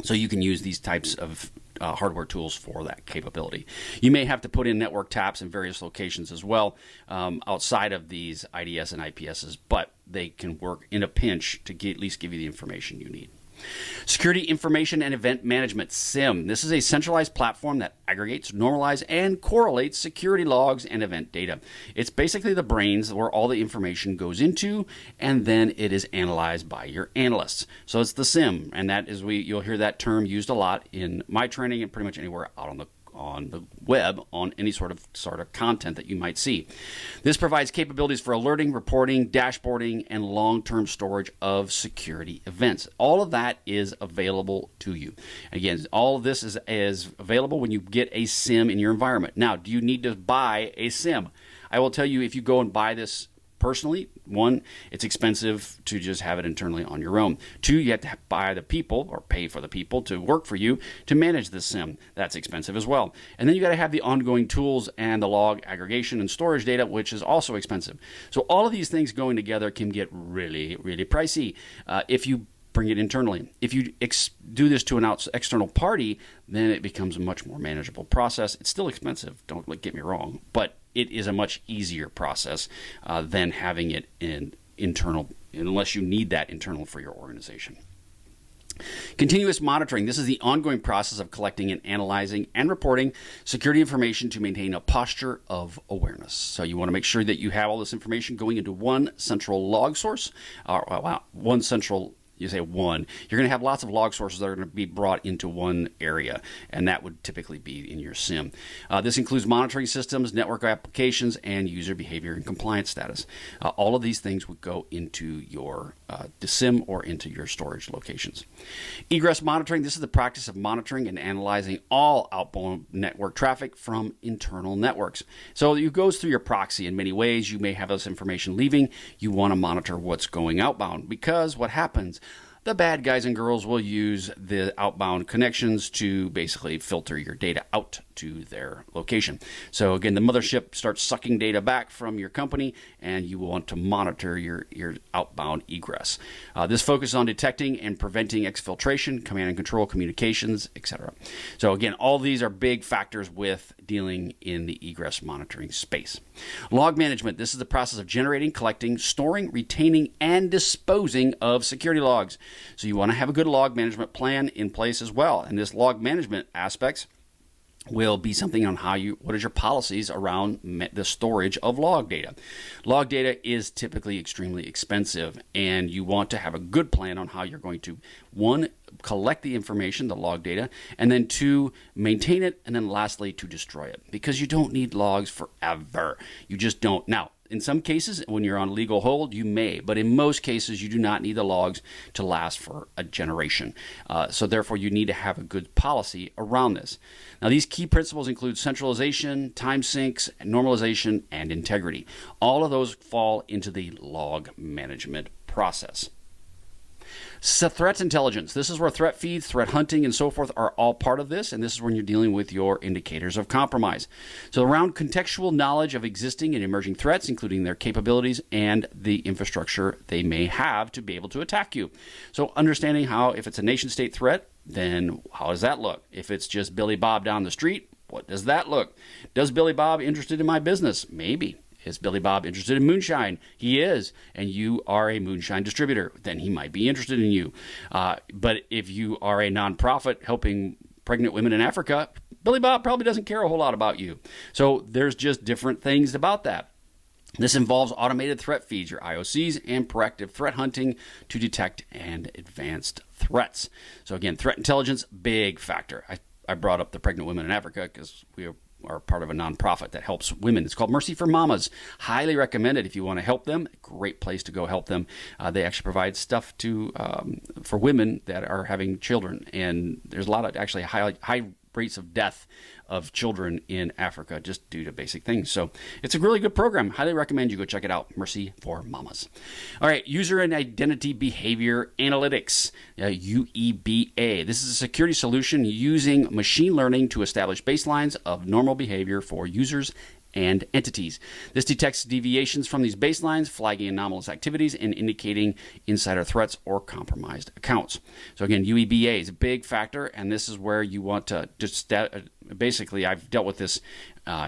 So you can use these types of hardware tools for that capability. You may have to put in network taps in various locations as well, outside of these IDS and IPSs, but they can work in a pinch to at least give you the information you need. Security Information and Event Management, SIEM. This is a centralized platform that aggregates, normalizes, and correlates security logs and event data. It's basically the brains where all the information goes into, and then it is analyzed by your analysts. So it's the SIEM, and that is you'll hear that term used a lot in my training and pretty much anywhere out on the web on any sort of content that you might see. This provides capabilities for alerting, reporting, dashboarding, and long-term storage of security events. All of that is available to you. Again, all of this is available when you get a SIEM in your environment. Now, do you need to buy a SIEM? I will tell you, if you go and buy this personally, one, it's expensive to just have it internally on your own. Two, you have to buy the people or pay for the people to work for you to manage the SIEM. That's expensive as well. And then you got to have the ongoing tools and the log aggregation and storage data, which is also expensive. So all of these things going together can get really, really pricey if you bring it internally. If you do this to an external party, then it becomes a much more manageable process. It's still expensive, don't get me wrong, but it is a much easier process than having it in internal, unless you need that internal for your organization. Continuous monitoring. This is the ongoing process of collecting and analyzing and reporting security information to maintain a posture of awareness. So you want to make sure that you have all this information going into one central log source, one central. You say one, you're going to have lots of log sources that are going to be brought into one area, and that would typically be in your SIEM. This includes monitoring systems, network applications, and user behavior and compliance status. All of these things would go into your SIEM or into your storage locations. Egress monitoring. This is the practice of monitoring and analyzing all outbound network traffic from internal networks. So it goes through your proxy in many ways. You may have this information leaving. You want to monitor what's going outbound, because what happens, the bad guys and girls will use the outbound connections to basically filter your data out to their location. So again, the mothership starts sucking data back from your company, and you will want to monitor your outbound egress. This focuses on detecting and preventing exfiltration, command and control communications, etc. So again, all these are big factors with dealing in the egress monitoring space. Log management. This is the process of generating, collecting, storing, retaining, and disposing of security logs. So you want to have a good log management plan in place as well. And this log management aspects will be something on what is your policies around the storage of log data. Log data is typically extremely expensive, and you want to have a good plan on how you're going to, one, collect the information, the log data, and then two, maintain it, and then lastly, to destroy it, because you don't need logs forever. You just don't. Now, in some cases, when you're on legal hold, you may, but in most cases, you do not need the logs to last for a generation. So therefore, you need to have a good policy around this. Now, these key principles include centralization, time sinks, normalization, and integrity. All of those fall into the log management process. So threat intelligence. This is where threat feeds, threat hunting, and so forth are all part of this, and this is when you're dealing with your indicators of compromise. So around contextual knowledge of existing and emerging threats, including their capabilities and the infrastructure they may have to be able to attack you. So understanding how, if it's a nation-state threat, then how does that look? If it's just Billy Bob down the street, what does that look? Does Billy Bob interested in my business? Maybe. Is Billy Bob interested in moonshine? He is, and you are a moonshine distributor. Then he might be interested in you. But if you are a nonprofit helping pregnant women in Africa, Billy Bob probably doesn't care a whole lot about you. So there's just different things about that. This involves automated threat feeds, your IOCs, and proactive threat hunting to detect and advanced threats. So again, threat intelligence, big factor. I brought up the pregnant women in Africa because we are part of a nonprofit that helps women. It's called Mercy for Mamas. Highly recommended if you want to help them. Great place to go help them. They actually provide stuff for women that are having children, and there's a lot of actually high rates of death of children in Africa just due to basic things. So it's a really good program. Highly recommend you go check it out. Mercy for Mamas. All right, User and Identity Behavior Analytics, UEBA. This is a security solution using machine learning to establish baselines of normal behavior for users and entities. This detects deviations from these baselines, flagging anomalous activities, and indicating insider threats or compromised accounts. So again, UEBA is a big factor, and this is where you want to just basically, I've dealt with this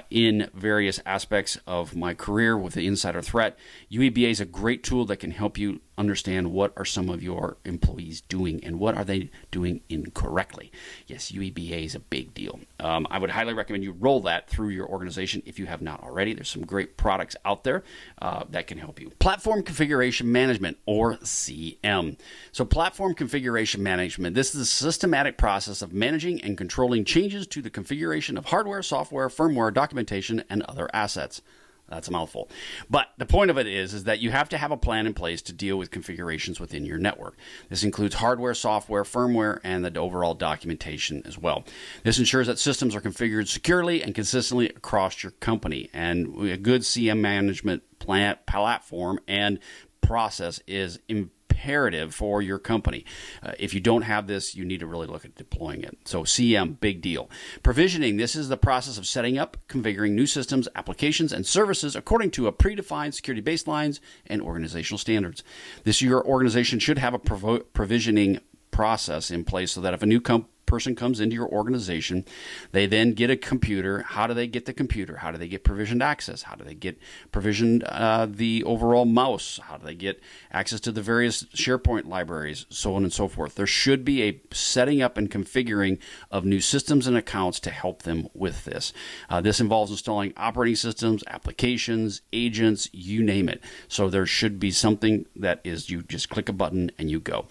in various aspects of my career with the insider threat. UEBA is a great tool that can help you understand what are some of your employees doing and what are they doing incorrectly. Yes, UEBA is a big deal. I would highly recommend you roll that through your organization if you have not already. There's some great products out there that can help you. Platform Configuration Management, or CM. So Platform Configuration Management, this is a systematic process of managing and controlling changes to the configuration of hardware, software, firmware, documentation, and other assets. That's a mouthful. But the point of it is that you have to have a plan in place to deal with configurations within your network. This includes hardware, software, firmware, and the overall documentation as well. This ensures that systems are configured securely and consistently across your company. And a good CM management platform and process is imperative for your company. If you don't have this, you need to really look at deploying it. So CM, big deal. Provisioning, this is the process of setting up, configuring new systems, applications, and services according to a predefined security baselines and organizational standards. Your organization should have a provisioning process in place so that if a new person comes into your organization, they then get a computer. How do they get the computer? How do they get provisioned access? How do they get provisioned the overall mouse? How do they get access to the various SharePoint libraries, so on and so forth? There should be a setting up and configuring of new systems and accounts to help them with this. This involves installing operating systems, applications, agents, you name it. So there should be something that is you just click a button and you go.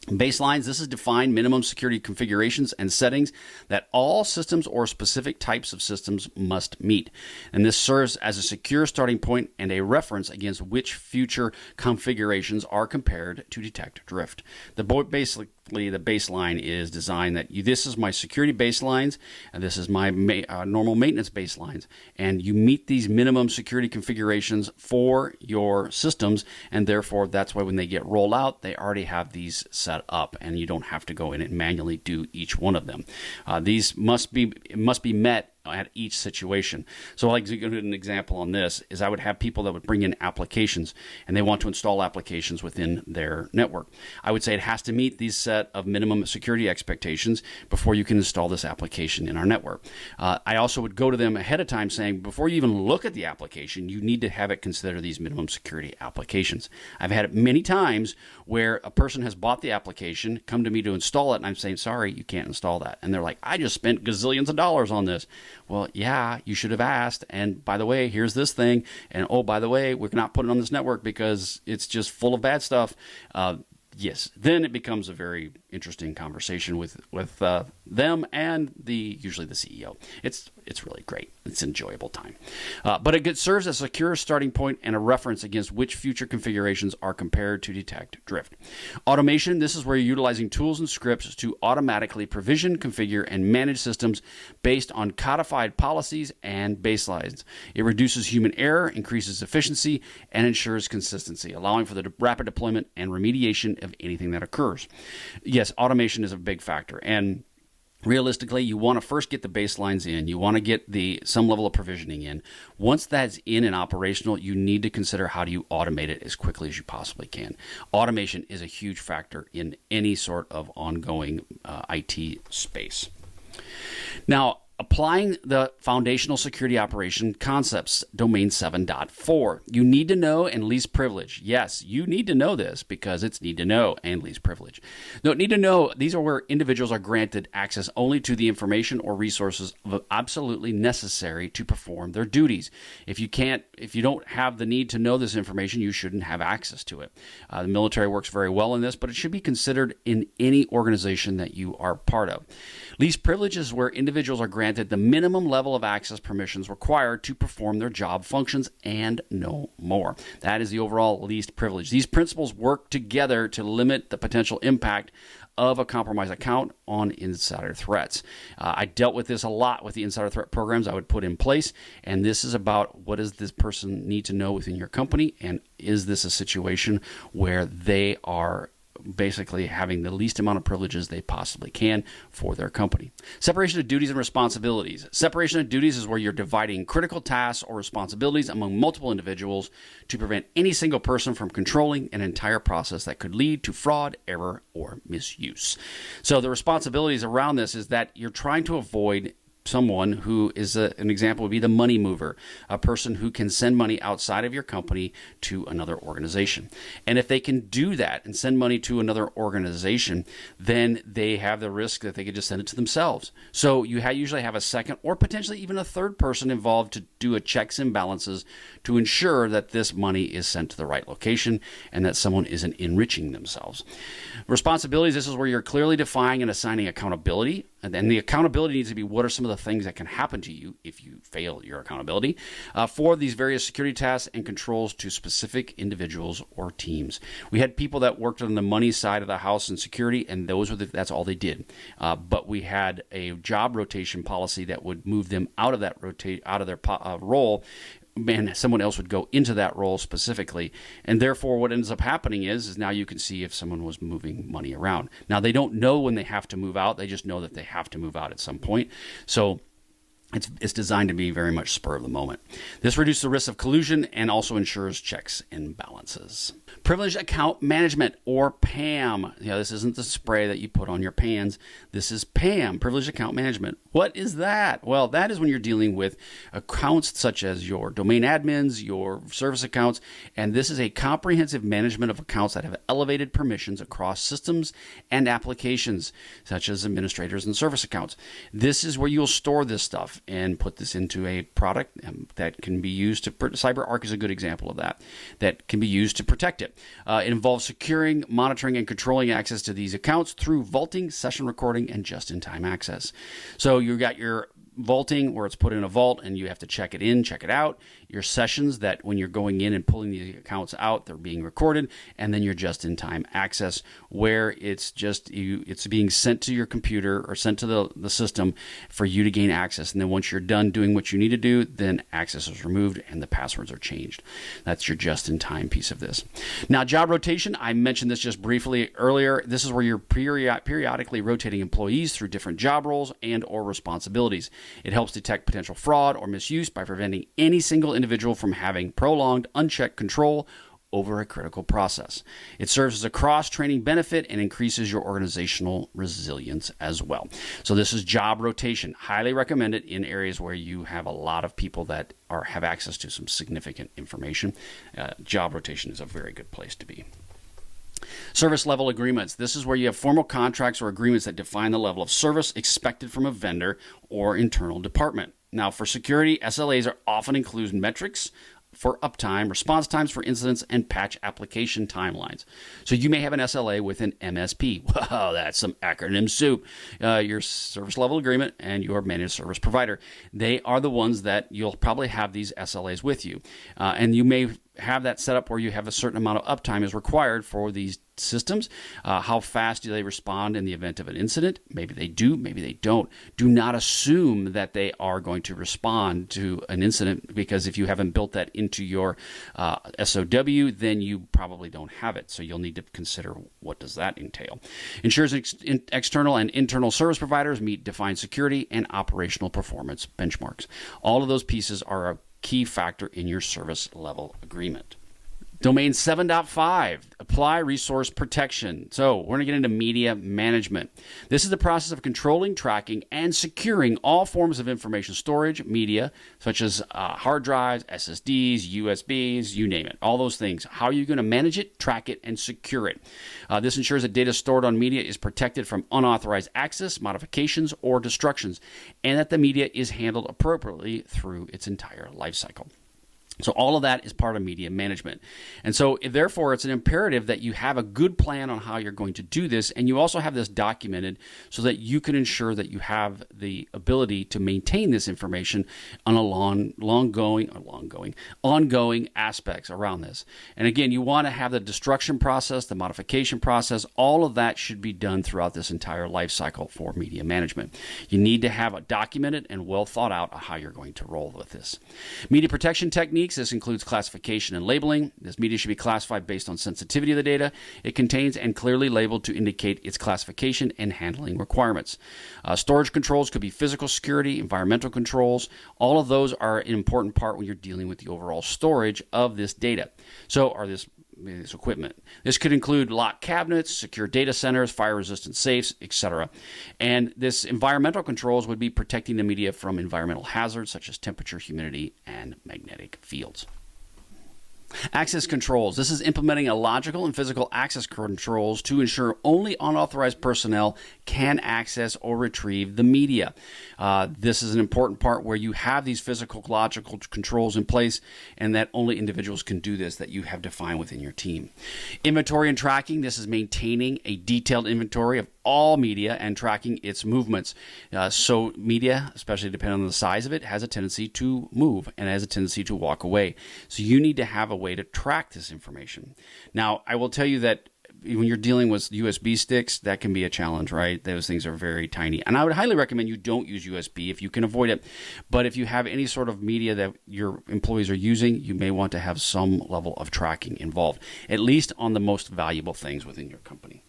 Baselines, this is defined minimum security configurations and settings that all systems or specific types of systems must meet. And this serves as a secure starting point and a reference against which future configurations are compared to detect drift. Basically, the baseline is designed that this is my security baselines, and this is my normal maintenance baselines. And you meet these minimum security configurations for your systems, and therefore that's why when they get rolled out, they already have these set up, and you don't have to go in and manually do each one of them. These must be met at each situation. So I'll give you an example on this is I would have people that would bring in applications and they want to install applications within their network. I would say it has to meet these set of minimum security expectations before you can install this application in our network. I also would go to them ahead of time saying before you even look at the application, you need to have it consider these minimum security applications. I've had it many times where a person has bought the application, come to me to install it, and I'm saying, sorry, you can't install that. And they're like, I just spent gazillions of dollars on this. Well, yeah, you should have asked. And by the way, here's this thing. And oh, by the way, we're not putting it on this network because it's just full of bad stuff. Yes, then it becomes a very interesting conversation with them and usually the CEO. It's really great. It's an enjoyable time. But it serves as a secure starting point and a reference against which future configurations are compared to detect drift. Automation, this is where you're utilizing tools and scripts to automatically provision, configure, and manage systems based on codified policies and baselines. It reduces human error, increases efficiency, and ensures consistency, allowing for the rapid deployment and remediation of anything that occurs. Yes, automation is a big factor. And realistically, you want to first get the baselines in. You want to get some level of provisioning in. Once that's in and operational, you need to consider how do you automate it as quickly as you possibly can. Automation is a huge factor in any sort of ongoing IT space. Now, applying the foundational security operation concepts, domain 7.4. You need to know and least privilege. Yes, you need to know this because it's need to know and least privilege. No, need to know, these are where individuals are granted access only to the information or resources absolutely necessary to perform their duties. If you don't have the need to know this information, you shouldn't have access to it. The military works very well in this, but it should be considered in any organization that you are part of. Least privilege is where individuals are granted the minimum level of access permissions required to perform their job functions and no more. That is the overall least privilege. These principles work together to limit the potential impact of a compromised account on insider threats. I dealt with this a lot with the insider threat programs I would put in place, and this is about what does this person need to know within your company, and is this a situation where they are basically having the least amount of privileges they possibly can for their company. Separation of duties and responsibilities. Separation of duties is where you're dividing critical tasks or responsibilities among multiple individuals to prevent any single person from controlling an entire process that could lead to fraud, error, or misuse. So the responsibilities around this is that you're trying to avoid someone who is an example would be the money mover, a person who can send money outside of your company to another organization. And if they can do that and send money to another organization, then they have the risk that they could just send it to themselves. So you usually have a second or potentially even a third person involved to do a checks and balances to ensure that this money is sent to the right location and that someone isn't enriching themselves. Responsibilities, this is where you're clearly defining and assigning accountability. And then the accountability needs to be what are some of the things that can happen to you if you fail your accountability for these various security tasks and controls to specific individuals or teams. We had people that worked on the money side of the house and security, and that's all they did. But we had a job rotation policy that would move them out of that role, and someone else would go into that role specifically. And therefore, what ends up happening is now you can see if someone was moving money around. Now, they don't know when they have to move out. They just know that they have to move out at some point. So it's designed to be very much spur of the moment. This reduces the risk of collusion and also ensures checks and balances. Privileged account management, or PAM. This isn't the spray that you put on your pans. This is PAM, privileged account management. What is that? Well, that is when you're dealing with accounts such as your domain admins, your service accounts, and this is a comprehensive management of accounts that have elevated permissions across systems and applications, such as administrators and service accounts. This is where you'll store this stuff and put this into a product that can be used to, CyberArk is a good example of that can be used to protect it. It involves securing, monitoring, and controlling access to these accounts through vaulting, session recording, and just-in-time access. So you've got your vaulting where it's put in a vault and you have to check it in, check it out. Your sessions that when you're going in and pulling the accounts out, they're being recorded. And then your just-in-time access where it's being sent to your computer or sent to the system for you to gain access. And then once you're done doing what you need to do, then access is removed and the passwords are changed. That's your just-in-time piece of this. Now, job rotation, I mentioned this just briefly earlier. This is where you're periodically rotating employees through different job roles and or responsibilities. It helps detect potential fraud or misuse by preventing any single individual from having prolonged, unchecked control over a critical process. It serves as a cross-training benefit and increases your organizational resilience as well. So this is job rotation. Highly recommended in areas where you have a lot of people that have access to some significant information. Job rotation is a very good place to be. Service level agreements. This is where you have formal contracts or agreements that define the level of service expected from a vendor or internal department. Now, for security, SLAs are often include metrics for uptime, response times for incidents, and patch application timelines. So you may have an SLA with an MSP. Wow, that's some acronym soup. Your service level agreement and your managed service provider. They are the ones that you'll probably have these SLAs with you. And you may have that set up where you have a certain amount of uptime is required for these systems. How fast do they respond in the event of an incident? Maybe they do, maybe they don't. Do not assume that they are going to respond to an incident, because if you haven't built that into your SOW, then you probably don't have it. So you'll need to consider what does that entail. Ensures external and internal service providers meet defined security and operational performance benchmarks. All of those pieces are a key factor in your service level agreement. Domain 7.5, apply resource protection. So we're going to get into media management. This is the process of controlling, tracking, and securing all forms of information storage, media, such as hard drives, SSDs, USBs, you name it, all those things. How are you going to manage it, track it, and secure it? This ensures that data stored on media is protected from unauthorized access, modifications, or destructions, and that the media is handled appropriately through its entire life cycle. So all of that is part of media management. And so therefore, it's an imperative that you have a good plan on how you're going to do this. And you also have this documented so that you can ensure that you have the ability to maintain this information on a ongoing aspects around this. And again, you want to have the destruction process, the modification process, all of that should be done throughout this entire life cycle for media management. You need to have a documented and well thought out how you're going to roll with this. Media protection techniques. This includes classification and labeling. This media should be classified based on sensitivity of the data it contains and clearly labeled to indicate its classification and handling requirements. Storage controls could be physical security, environmental controls. All of those are an important part when you're dealing with the overall storage of this data. So, or this this equipment. This could include locked cabinets, secure data centers, fire-resistant safes, etc. And this environmental controls would be protecting the media from environmental hazards such as temperature, humidity, and magnetic fields. Access controls. This is implementing a logical and physical access controls to ensure only unauthorized personnel can access or retrieve the media. This is an important part where you have these physical, logical controls in place and that only individuals can do this that you have defined within your team. Inventory and tracking. This is maintaining a detailed inventory of all media and tracking its movements. So media, especially depending on the size of it, has a tendency to move and has a tendency to walk away. So you need to have a way to track this information. Now, I will tell you that when you're dealing with USB sticks, that can be a challenge, right? Those things are very tiny. And I would highly recommend you don't use USB if you can avoid it. But if you have any sort of media that your employees are using, you may want to have some level of tracking involved, at least on the most valuable things within your company.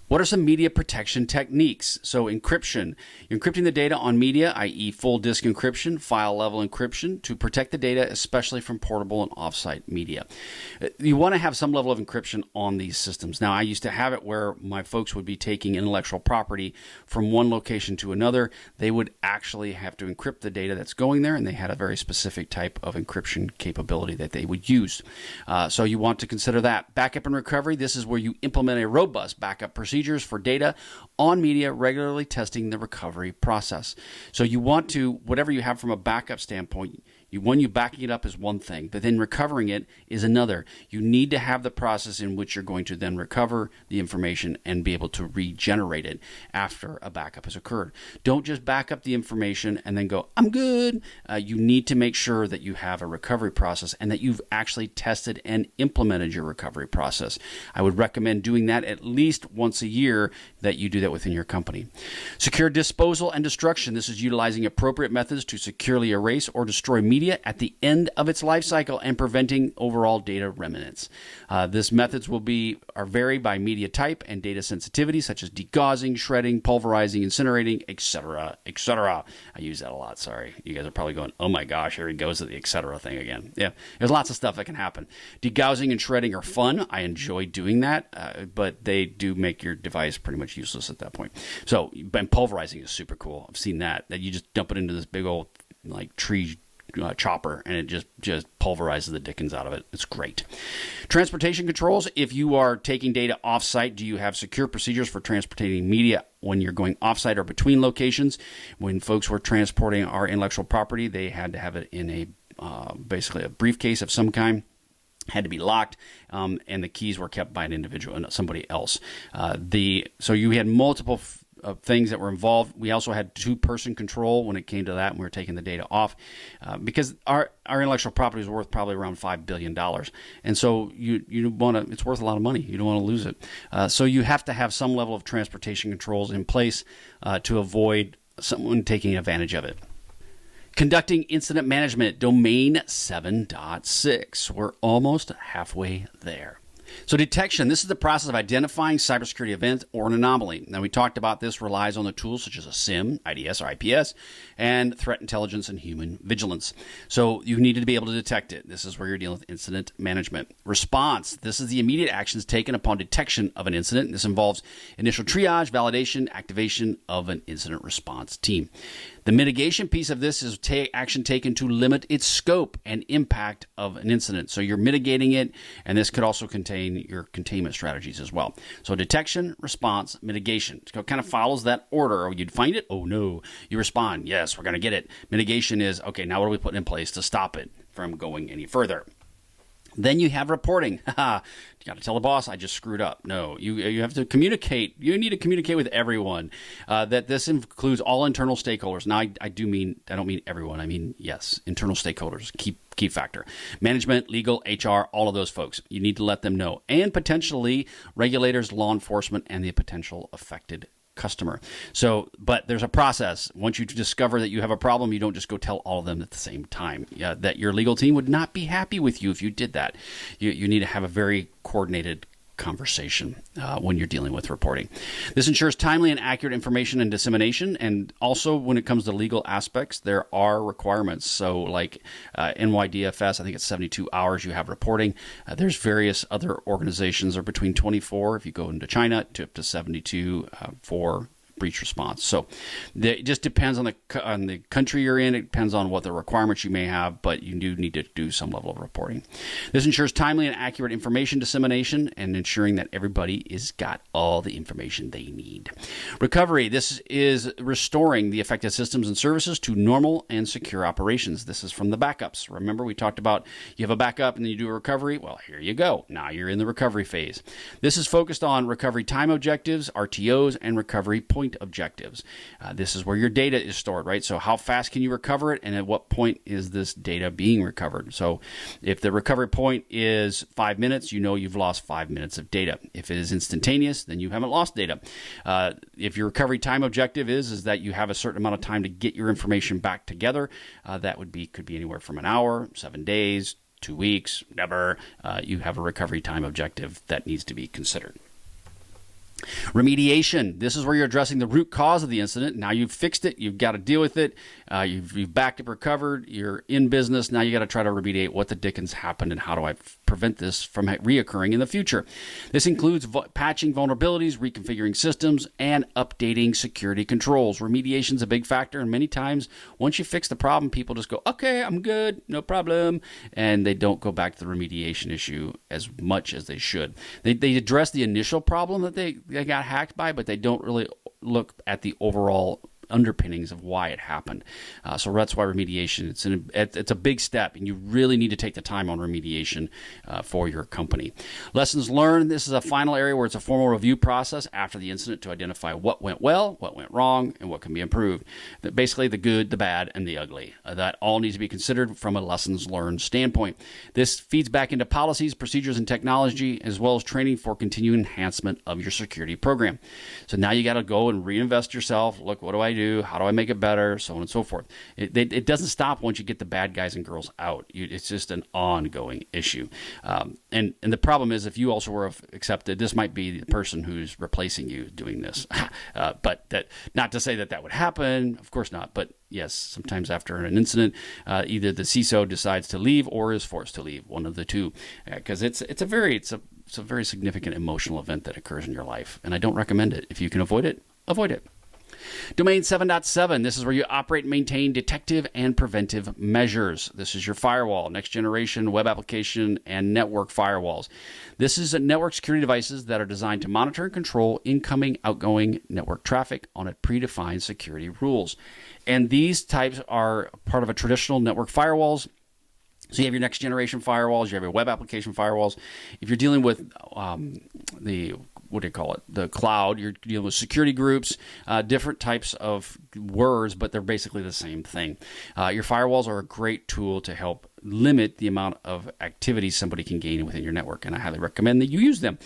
What are some media protection techniques? So encryption. You're encrypting the data on media, i.e. full disk encryption, file level encryption, to protect the data, especially from portable and offsite media. You want to have some level of encryption on these systems. Now, I used to have it where my folks would be taking intellectual property from one location to another. They would actually have to encrypt the data that's going there, and they had a very specific type of encryption capability that they would use. So you want to consider that. Backup and recovery. This is where you implement a robust backup procedure for data on media, regularly testing the recovery process. So you want to, whatever you have from a backup standpoint, when you backing it up is one thing, but then recovering it is another. You need to have the process in which you're going to then recover the information and be able to regenerate it after a backup has occurred. Don't just back up the information and then go, I'm good. You need to make sure that you have a recovery process and that you've actually tested and implemented your recovery process. I would recommend doing that at least once a year, that you do that within your company. Secure disposal and destruction. This is utilizing appropriate methods to securely erase or destroy media at the end of its life cycle and preventing overall data remnants. These methods are vary by media type and data sensitivity, such as degaussing, shredding, pulverizing, incinerating, etc., etc. I use that a lot. Sorry, you guys are probably going, "Oh my gosh, here he goes to the etc. thing again." Yeah, there's lots of stuff that can happen. Degaussing and shredding are fun. I enjoy doing that, but they do make your device pretty much useless at that point. So, and pulverizing is super cool. I've seen that you just dump it into this big old tree chopper and it just pulverizes the dickens out of it. It's great. Transportation controls. If you are taking data offsite, do you have secure procedures for transporting media when you're going offsite or between locations? When folks were transporting our intellectual property, they had to have it in basically a briefcase of some kind. Had to be locked, and the keys were kept by an individual and somebody else. So you had multiple things that were involved. We also had two-person control when it came to that, and we were taking the data off because our intellectual property is worth probably around $5 billion. And so you want to, it's worth a lot of money. You don't want to lose it. So you have to have some level of transportation controls in place to avoid someone taking advantage of it. Conducting incident management, domain 7.6. We're almost halfway there. So detection, this is the process of identifying cybersecurity event or an anomaly. Now, we talked about this relies on the tools such as a SIM, IDS, or IPS, and threat intelligence and human vigilance. So you need to be able to detect it. This is where you're dealing with incident management. Response, this is the immediate actions taken upon detection of an incident. This involves initial triage, validation, activation of an incident response team. The mitigation piece of this is action taken to limit its scope and impact of an incident. So you're mitigating it, and this could also contain your containment strategies as well. So detection, response, mitigation. It kind of follows that order. You'd find it. Oh, no. You respond. Yes, we're going to get it. Mitigation is, okay, now what are we putting in place to stop it from going any further? Then you have reporting. You got to tell the boss, I just screwed up. No, you have to communicate. You need to communicate with everyone. That this includes all internal stakeholders. Now, I don't mean everyone. I mean, yes, internal stakeholders, key factor. Management, legal, HR, all of those folks. You need to let them know. And potentially regulators, law enforcement, and the potential affected customer. So, but there's a process. Once you discover that you have a problem, you don't just go tell all of them at the same time. That your legal team would not be happy with you if you did that. You need to have a very coordinated conversation when you're dealing with reporting. This ensures timely and accurate information and dissemination. And also when it comes to legal aspects, there are requirements. So like NYDFS, I think it's 72 hours you have reporting. There's various other organizations are between 24 if you go into China to up to 72 for breach response. So it just depends on the country you're in. It depends on what the requirements you may have, but you do need to do some level of reporting. This ensures timely and accurate information dissemination and ensuring that everybody is got all the information they need. Recovery. This is restoring the affected systems and services to normal and secure operations. This is from the backups. Remember, we talked about you have a backup and then you do a recovery. Well, here you go. Now you're in the recovery phase. This is focused on recovery time objectives, RTOs, and recovery point objectives. This is where your data is stored, right? So how fast can you recover it, and at what point is this data being recovered? So if the recovery point is 5 minutes, you know you've lost 5 minutes of data. If it is instantaneous, then you haven't lost data. If your recovery time objective is that you have a certain amount of time to get your information back together, that could be anywhere from an hour, 7 days, 2 weeks, never. You have a recovery time objective that needs to be considered. Remediation. This is where you're addressing the root cause of the incident. Now you've fixed it. You've got to deal with it. You've backed up, recovered. You're in business. Now you got to try to remediate what the dickens happened and how do I prevent this from reoccurring in the future. This includes patching vulnerabilities, reconfiguring systems, and updating security controls. Remediation is a big factor, and many times once you fix the problem, people just go, okay, I'm good, no problem, and they don't go back to the remediation issue as much as they should. They address the initial problem that they got hacked by, but they don't really look at the overall underpinnings of why it happened. So that's why remediation, it's a big step, and you really need to take the time on remediation for your company. Lessons learned. This is a final area where it's a formal review process after the incident to identify what went well, what went wrong, and what can be improved. Basically the good, the bad, and the ugly. That all needs to be considered from a lessons learned standpoint. This feeds back into policies, procedures, and technology, as well as training for continued enhancement of your security program. So now you got to go and reinvest yourself. Look, what do I do? How do I make it better? So on and so forth. It doesn't stop once you get the bad guys and girls out. It's just an ongoing issue. And the problem is, if you also were accepted, this might be the person who's replacing you doing this. But that, not to say that would happen, of course not. But yes, sometimes after an incident, either the CISO decides to leave or is forced to leave, one of the two, because it's a very significant emotional event that occurs in your life, and I don't recommend it. If you can avoid it, avoid it. Domain 7.7, this is where you operate and maintain detective and preventive measures. This is your firewall, next generation web application, and network firewalls. This is network security devices that are designed to monitor and control incoming, outgoing network traffic on a predefined security rules. And these types are part of a traditional network firewalls. So you have your next generation firewalls, you have your web application firewalls. If you're dealing with the cloud, you're dealing with security groups, different types of words, but they're basically the same thing. Your firewalls are a great tool to help limit the amount of activity somebody can gain within your network, and I highly recommend that you use them.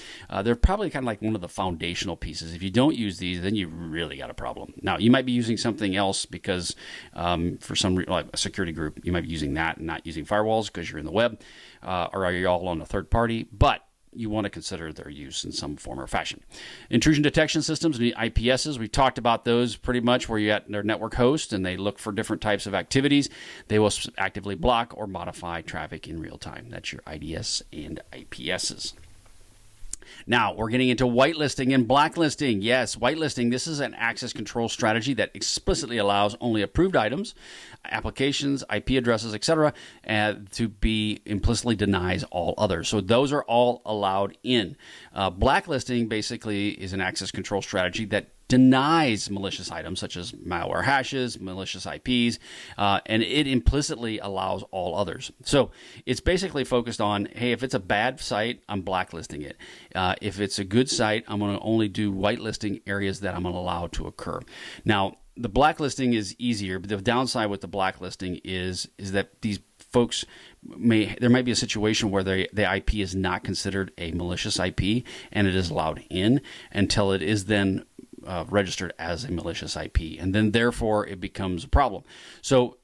They're probably kind of like one of the foundational pieces. If you don't use these, then you really got a problem. Now, you might be using something else because for some reason, like a security group, you might be using that and not using firewalls because you're in the web, or are you all on a third party, but you want to consider their use in some form or fashion. Intrusion detection systems and IPSs, we talked about those pretty much, where you got their network host and they look for different types of activities. They will actively block or modify traffic in real time. That's your IDS and IPSs. Now, we're getting into whitelisting and blacklisting. Yes, whitelisting, this is an access control strategy that explicitly allows only approved items, applications, IP addresses, etc., to be implicitly denies all others. So those are all allowed in. Blacklisting basically is an access control strategy that denies malicious items such as malware hashes, malicious IPs, and it implicitly allows all others. So it's basically focused on, hey, if it's a bad site, I'm blacklisting it. If it's a good site, I'm going to only do whitelisting areas that I'm going to allow to occur. Now, the blacklisting is easier, but the downside with the blacklisting is that these folks there might be a situation where the IP is not considered a malicious IP, and it is allowed in until it is then registered as a malicious IP, and then therefore it becomes a problem. So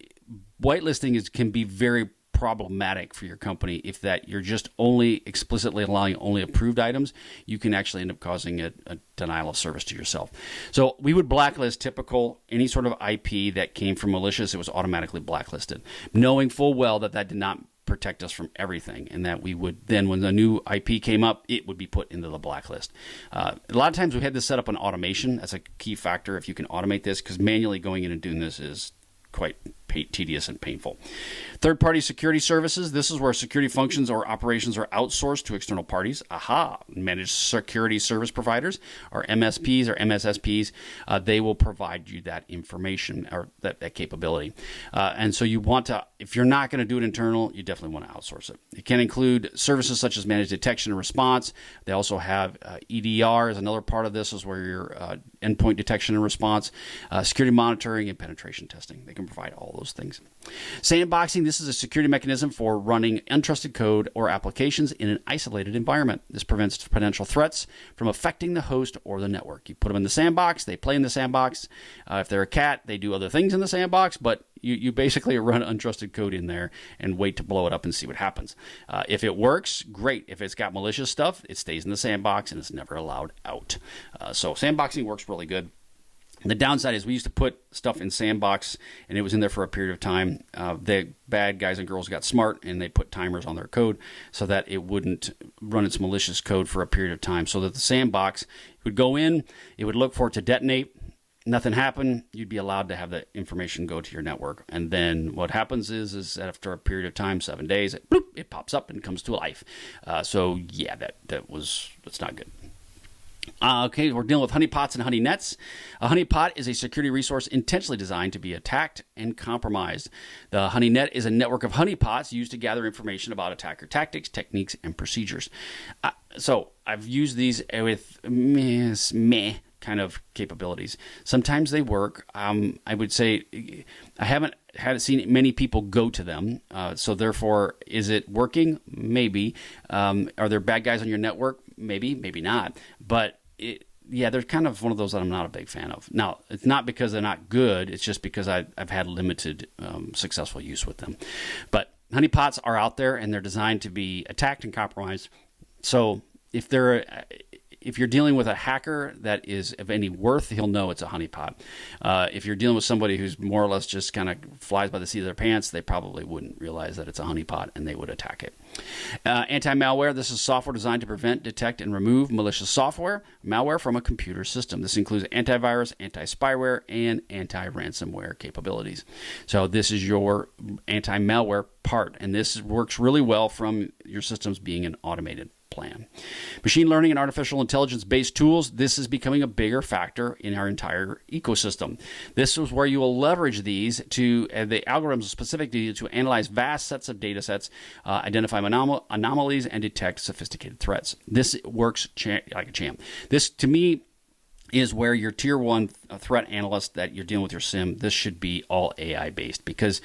whitelisting can be very problematic for your company if that you're just only explicitly allowing only approved items. You can actually end up causing a denial of service to yourself. So we would blacklist typical any sort of IP that came from malicious. It was automatically blacklisted, knowing full well that that did not protect us from everything, and that we would then, when the new IP came up, it would be put into the blacklist. A lot of times we had this set up on automation. That's a key factor if you can automate this, because manually going in and doing this is quite tedious and painful. Third-party security services. This is where security functions or operations are outsourced to external parties. Managed security service providers, or MSPs or MSSPs. They will provide you that information or that capability. And so you want to, if you're not going to do it internal, you definitely want to outsource it. It can include services such as managed detection and response. They also have EDR is another part of this, is where your endpoint detection and response, security monitoring, and penetration testing. They can provide all those things. Sandboxing, this is a security mechanism for running untrusted code or applications in an isolated environment. This prevents potential threats from affecting the host or the network. You put them in the sandbox, they play in the sandbox. If they're a cat, they do other things in the sandbox, but you basically run untrusted code in there and wait to blow it up and see what happens. If it works, great. If it's got malicious stuff, it stays in the sandbox and it's never allowed out. So sandboxing works really good. The downside is we used to put stuff in sandbox and it was in there for a period of time. The bad guys and girls got smart and they put timers on their code so that it wouldn't run its malicious code for a period of time, so that the sandbox would go in, it would look for it to detonate. Nothing happened, you'd be allowed to have the information go to your network. And then what happens is after a period of time, 7 days, it pops up and comes to life. So yeah, that's not good. Okay, we're dealing with honeypots and honeynets. A honeypot is a security resource intentionally designed to be attacked and compromised. The honeynet is a network of honeypots used to gather information about attacker tactics, techniques, and procedures. So I've used these with meh kind of capabilities. Sometimes they work. I would say I haven't seen many people go to them. So therefore, is it working? Maybe. Are there bad guys on your network? Maybe, maybe not. But they're kind of one of those that I'm not a big fan of. Now, it's not because they're not good. It's just because I've had limited successful use with them. But honeypots are out there and they're designed to be attacked and compromised. So if you're dealing with a hacker that is of any worth, he'll know it's a honeypot. If you're dealing with somebody who's more or less just kind of flies by the seat of their pants, they probably wouldn't realize that it's a honeypot and they would attack it. Anti-malware, this is software designed to prevent, detect, and remove malicious malware from a computer system. This includes antivirus, anti-spyware, and anti-ransomware capabilities. So this is your anti-malware part, and this works really well from your systems being an automated plan. Machine learning and artificial intelligence-based tools, this is becoming a bigger factor in our entire ecosystem. This is where you will leverage these the algorithms specifically to analyze vast sets of data sets, identify anomalies, and detect sophisticated threats. This works like a champ. This, to me, is where your tier one threat analyst that you're dealing with your SIM, this should be all AI based, because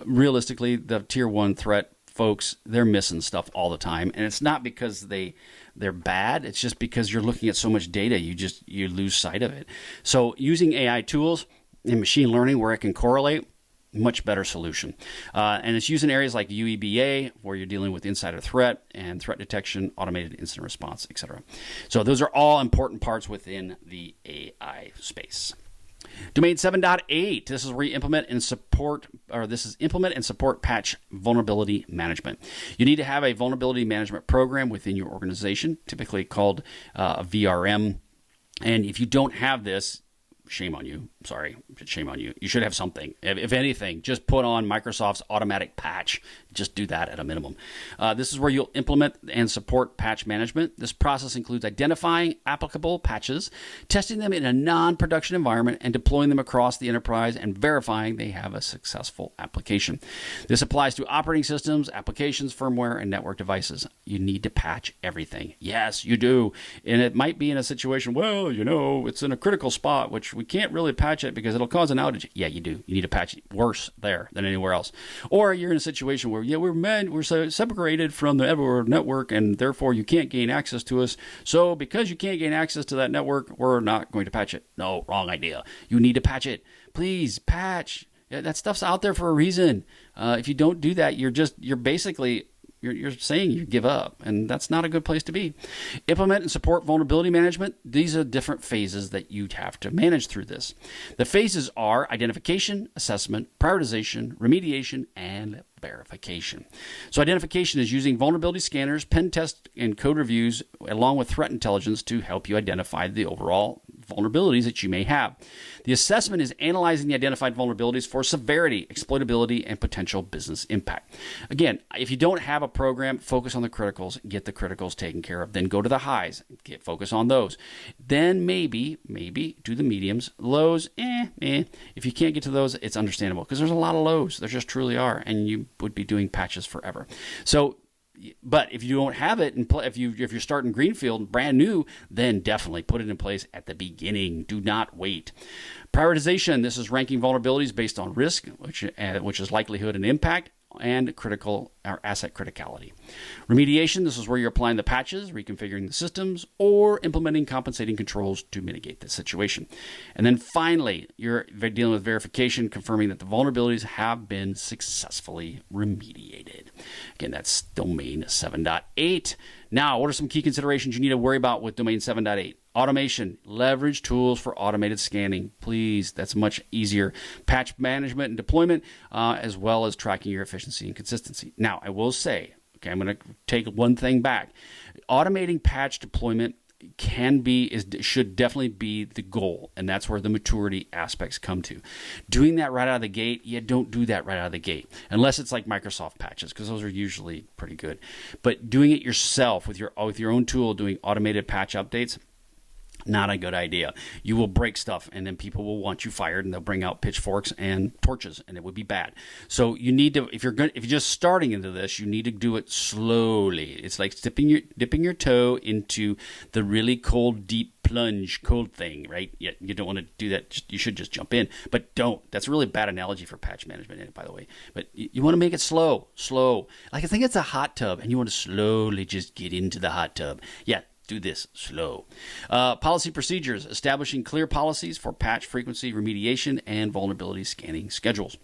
realistically, the tier one threat folks, they're missing stuff all the time, and it's not because they're bad. It's just because you're looking at so much data, you lose sight of it. So using AI tools and machine learning where it can correlate, much better solution. And it's used in areas like UEBA, where you're dealing with insider threat and threat detection, automated incident response, etc. So those are all important parts within the AI space. Domain 7.8, this is where you implement and support patch vulnerability management. You need to have a vulnerability management program within your organization, typically called a VRM. And if you don't have this, shame on you. Sorry, shame on you. You should have something. If anything, just put on Microsoft's automatic patch. Just do that at a minimum. This is where you'll implement and support patch management. This process includes identifying applicable patches, testing them in a non-production environment, and deploying them across the enterprise and verifying they have a successful application. This applies to operating systems, applications, firmware, and network devices. You need to patch everything. Yes, you do. And it might be in a situation, it's in a critical spot, which we can't really patch it because it'll cause an outage. Yeah, you do. You need to patch it worse there than anywhere else. Or you're in a situation where, we're separated from the network, and therefore you can't gain access to us. So because you can't gain access to that network, we're not going to patch it. No, wrong idea. You need to patch it. Please patch. That stuff's out there for a reason. If you don't do that, you're basically saying you give up, and that's not a good place to be. Implement and support vulnerability management. These are different phases that you'd have to manage through this. The phases are identification, assessment, prioritization, remediation, and verification. So identification is using vulnerability scanners, pen tests, and code reviews, along with threat intelligence to help you identify the overall vulnerabilities that you may have. The assessment is analyzing the identified vulnerabilities for severity, exploitability, and potential business impact. Again, if you don't have a program, focus on the criticals, get the criticals taken care of. Then go to the highs, focus on those. Then maybe do the mediums. Lows, If you can't get to those, it's understandable because there's a lot of lows. There just truly are, and you would be doing patches forever. So, but if you don't have it, and if you're starting greenfield, brand new, then definitely put it in place at the beginning. Do not wait. Prioritization. This is ranking vulnerabilities based on risk, which is likelihood and impact, and critical or asset criticality. Remediation. This is where you're applying the patches, reconfiguring the systems, or implementing compensating controls to mitigate the situation. And then finally, you're dealing with verification, confirming that the vulnerabilities have been successfully remediated. Again, that's domain 7.8. Now, what are some key considerations you need to worry about with domain 7.8? Automation. Leverage tools for automated scanning. Please, that's much easier. Patch management and deployment, as well as tracking your efficiency and consistency. Now, I will say, okay, I'm going to take one thing back. Automating patch deployment should definitely be the goal, and that's where the maturity aspects come to. Doing that right out of the gate, don't do that right out of the gate, unless it's like Microsoft patches, because those are usually pretty good. But doing it yourself with your own tool, doing automated patch updates, not a good idea. You will break stuff, and then people will want you fired, and they'll bring out pitchforks and torches, and it would be bad. So you need to, if you're just starting into this, you need to do it slowly. It's like dipping your toe into the really cold, deep plunge cold thing, right? You don't want to do that. You should just jump in, but don't. That's a really bad analogy for patch management, by the way. But you want to make it slow. Like I think it's a hot tub, and you want to slowly just get into the hot tub. Do this slow. Policy procedures, establishing clear policies for patch frequency, remediation, and vulnerability scanning schedules.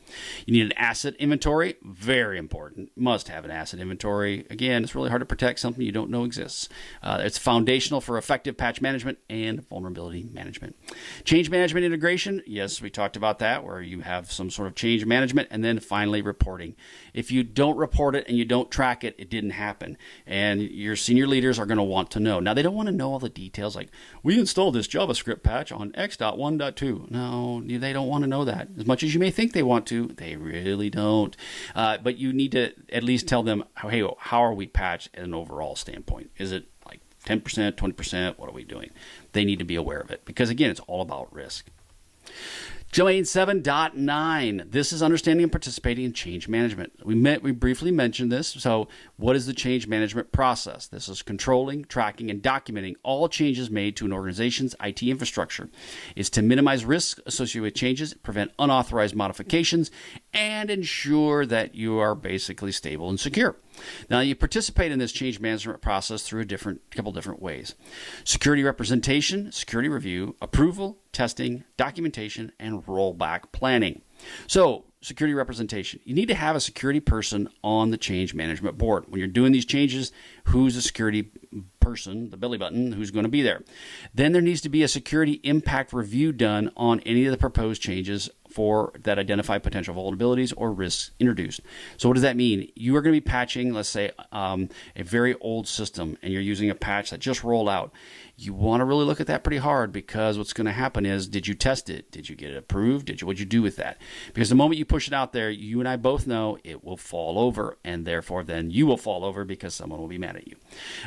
You need an asset inventory, very important. Must have an asset inventory. Again, it's really hard to protect something you don't know exists. It's foundational for effective patch management and vulnerability management. Change management integration, yes, we talked about that, where you have some sort of change management, and then finally reporting. If you don't report it and you don't track it, it didn't happen. And your senior leaders are going to want to know. Now, they don't want to know all the details like, we installed this JavaScript patch on X.1.2. No, they don't want to know that. As much as you may think they want to, they really don't. But you need to at least tell them, hey, how are we patched at an overall standpoint? Is it like 10%, 20%? What are we doing? They need to be aware of it because, again, it's all about risk. Domain 7.9. This is understanding and participating in change management. We briefly mentioned this. So what is the change management process? This is controlling, tracking, and documenting all changes made to an organization's IT infrastructure. It's to minimize risks associated with changes, prevent unauthorized modifications, and ensure that you are basically stable and secure. Now, you participate in this change management process through a couple different ways. Security representation, security review, approval, testing, documentation, and rollback planning. So, security representation. You need to have a security person on the change management board. When you're doing these changes, who's a security person, the belly button, who's going to be there? Then there needs to be a security impact review done on any of the proposed changes that identify potential vulnerabilities or risks introduced. So what does that mean? You are going to be patching, let's say, a very old system, and you're using a patch that just rolled out. You want to really look at that pretty hard, because what's going to happen is, did you test it? Did you get it approved? What'd you do with that? Because the moment you push it out there, you and I both know it will fall over, and therefore then you will fall over because someone will be mad at you.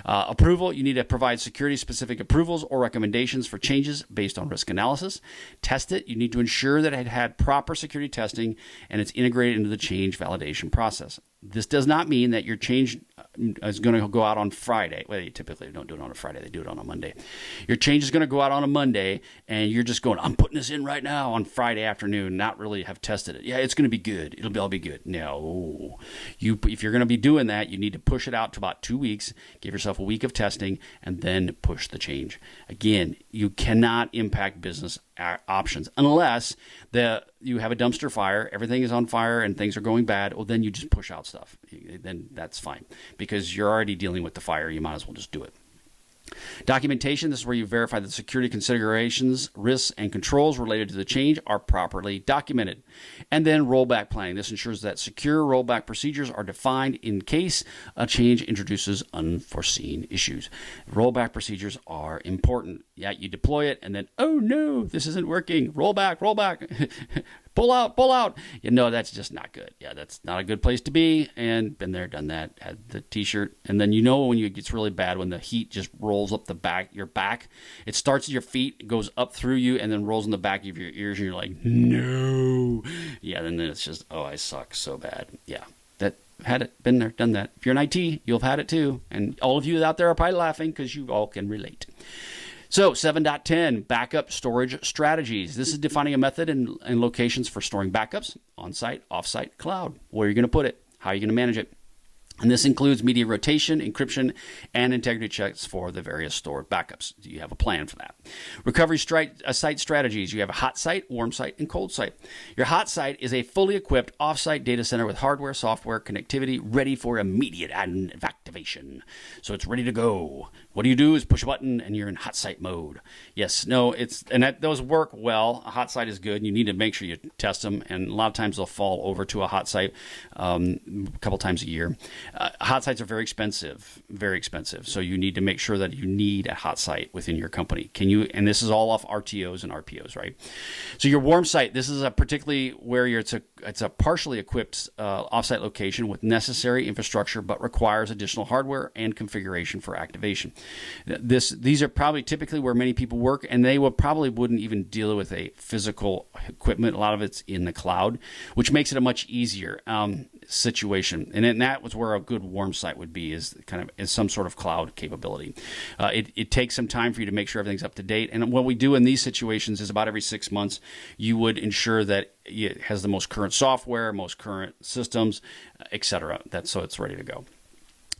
Approval, you need to provide security-specific approvals or recommendations for changes based on risk analysis. Test it. You need to ensure that it had proper security testing and it's integrated into the change validation process. This does not mean that your change is going to go out on Friday. Well, you typically don't do it on a Friday. They do it on a Monday. Your change is going to go out on a Monday, and you're just going, I'm putting this in right now on Friday afternoon, not really have tested it. Yeah, it's going to be good. It'll all be good. No. If you're going to be doing that, you need to push it out to about 2 weeks, give yourself a week of testing, and then push the change. Again, you cannot impact business options unless you have a dumpster fire, everything is on fire and things are going bad, well, then you just push out stuff. Then that's fine because you're already dealing with the fire. You might as well just do it. Documentation, this is where you verify that security considerations, risks, and controls related to the change are properly documented. And then rollback planning. This ensures that secure rollback procedures are defined in case a change introduces unforeseen issues. Rollback procedures are important. Yeah, you deploy it and then, oh no, this isn't working. Rollback. Pull out. You know, that's just not good. Yeah, that's not a good place to be. And been there, done that, had the t-shirt. And then you know when it gets really bad, when the heat just rolls up your back. It starts at your feet, goes up through you, and then rolls in the back of your ears, and you're like, no. Yeah, then it's just, oh, I suck so bad. Yeah, that had it, been there, done that. If you're in IT, you'll have had it too. And all of you out there are probably laughing because you all can relate. So 7.10, backup storage strategies. This is defining a method and locations for storing backups, on-site, off-site, cloud. Where are you going to put it? How are you going to manage it? And this includes media rotation, encryption, and integrity checks for the various stored backups. Do you have a plan for that? Recovery site strategies. You have a hot site, warm site, and cold site. Your hot site is a fully equipped off-site data center with hardware, software, connectivity, ready for immediate activation. So it's ready to go. What you do is push a button, and you're in hot site mode. Yes, no, those work well. A hot site is good. You need to make sure you test them, and a lot of times they'll fall over to a hot site a couple times a year. Hot sites are very expensive. So you need to make sure that you need a hot site within your company. And this is all off RTOs and RPOs, right? So your warm site, this is particularly where it's a partially equipped offsite location with necessary infrastructure, but requires additional hardware and configuration for activation. These are probably typically where many people work, and they wouldn't even deal with a physical equipment. A lot of it's in the cloud, which makes it a much easier situation. And then that was where a good warm site would be, is some sort of cloud capability. It takes some time for you to make sure everything's up to date. And what we do in these situations is about every 6 months, you would ensure that it has the most current software, most current systems, etc. So it's ready to go.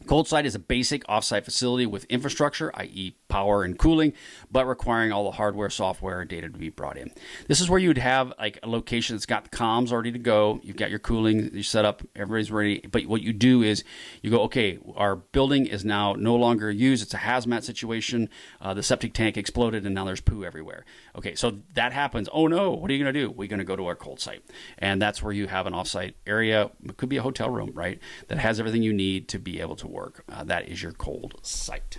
Cold site is a basic offsite facility with infrastructure, i.e. power and cooling, but requiring all the hardware, software, and data to be brought in. This is where you would have like a location that's got the comms ready to go. You've got your cooling, you set up, everybody's ready. But what you do is you go, okay, our building is now no longer used. It's a hazmat situation. The septic tank exploded and now there's poo everywhere. Okay, so that happens. Oh no, what are you going to do? We're going to go to our cold site. And that's where you have an offsite area. It could be a hotel room, right? That has everything you need to be able to work. That is your cold site.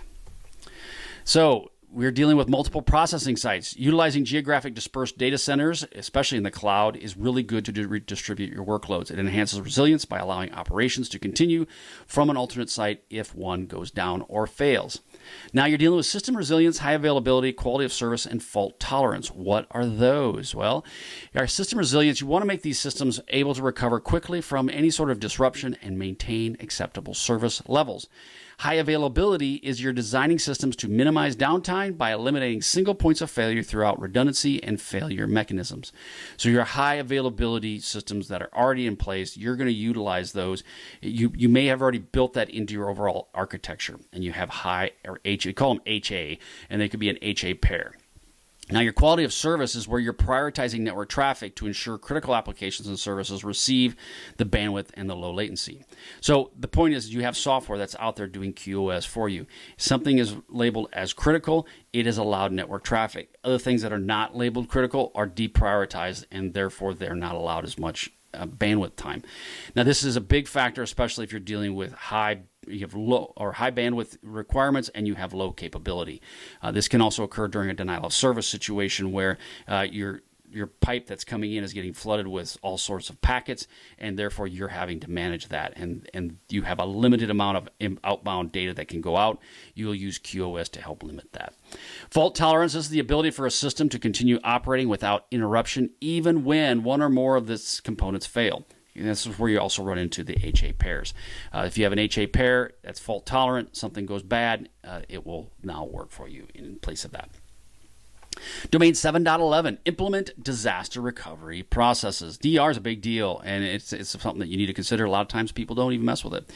So we're dealing with multiple processing sites. Utilizing geographic dispersed data centers, especially in the cloud, is really good to redistribute your workloads. It enhances resilience by allowing operations to continue from an alternate site if one goes down or fails. Now you're dealing with system resilience, high availability, quality of service, and fault tolerance. What are those? Well, our system resilience, you want to make these systems able to recover quickly from any sort of disruption and maintain acceptable service levels. High availability is you're designing systems to minimize downtime by eliminating single points of failure throughout redundancy and failure mechanisms. So your high availability systems that are already in place, you're going to utilize those. You may have already built that into your overall architecture, and you have high, or HA, call them HA, and they could be an HA pair. Now, your quality of service is where you're prioritizing network traffic to ensure critical applications and services receive the bandwidth and the low latency. So the point is you have software that's out there doing QoS for you. Something is labeled as critical, it is allowed network traffic. Other things that are not labeled critical are deprioritized, and therefore they're not allowed as much bandwidth time. Now, this is a big factor, especially if you're dealing with you have low or high bandwidth requirements and you have low capability. This can also occur during a denial of service situation where your pipe that's coming in is getting flooded with all sorts of packets, and therefore you're having to manage that. And you have a limited amount of outbound data that can go out. You'll use QoS to help limit that. Fault tolerance is the ability for a system to continue operating without interruption, even when one or more of its components fail. And this is where you also run into the HA pairs. If you have an HA pair that's fault tolerant, something goes bad, it will now work for you in place of that. Domain 7.11, implement disaster recovery processes. DR is a big deal, and it's something that you need to consider. A lot of times people don't even mess with it.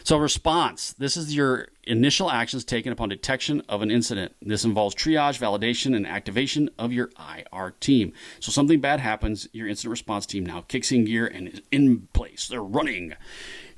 So response, this is your initial actions taken upon detection of an incident. This involves triage, validation, and activation of your IR team. So something bad happens, your incident response team now kicks in gear and is in place. They're running.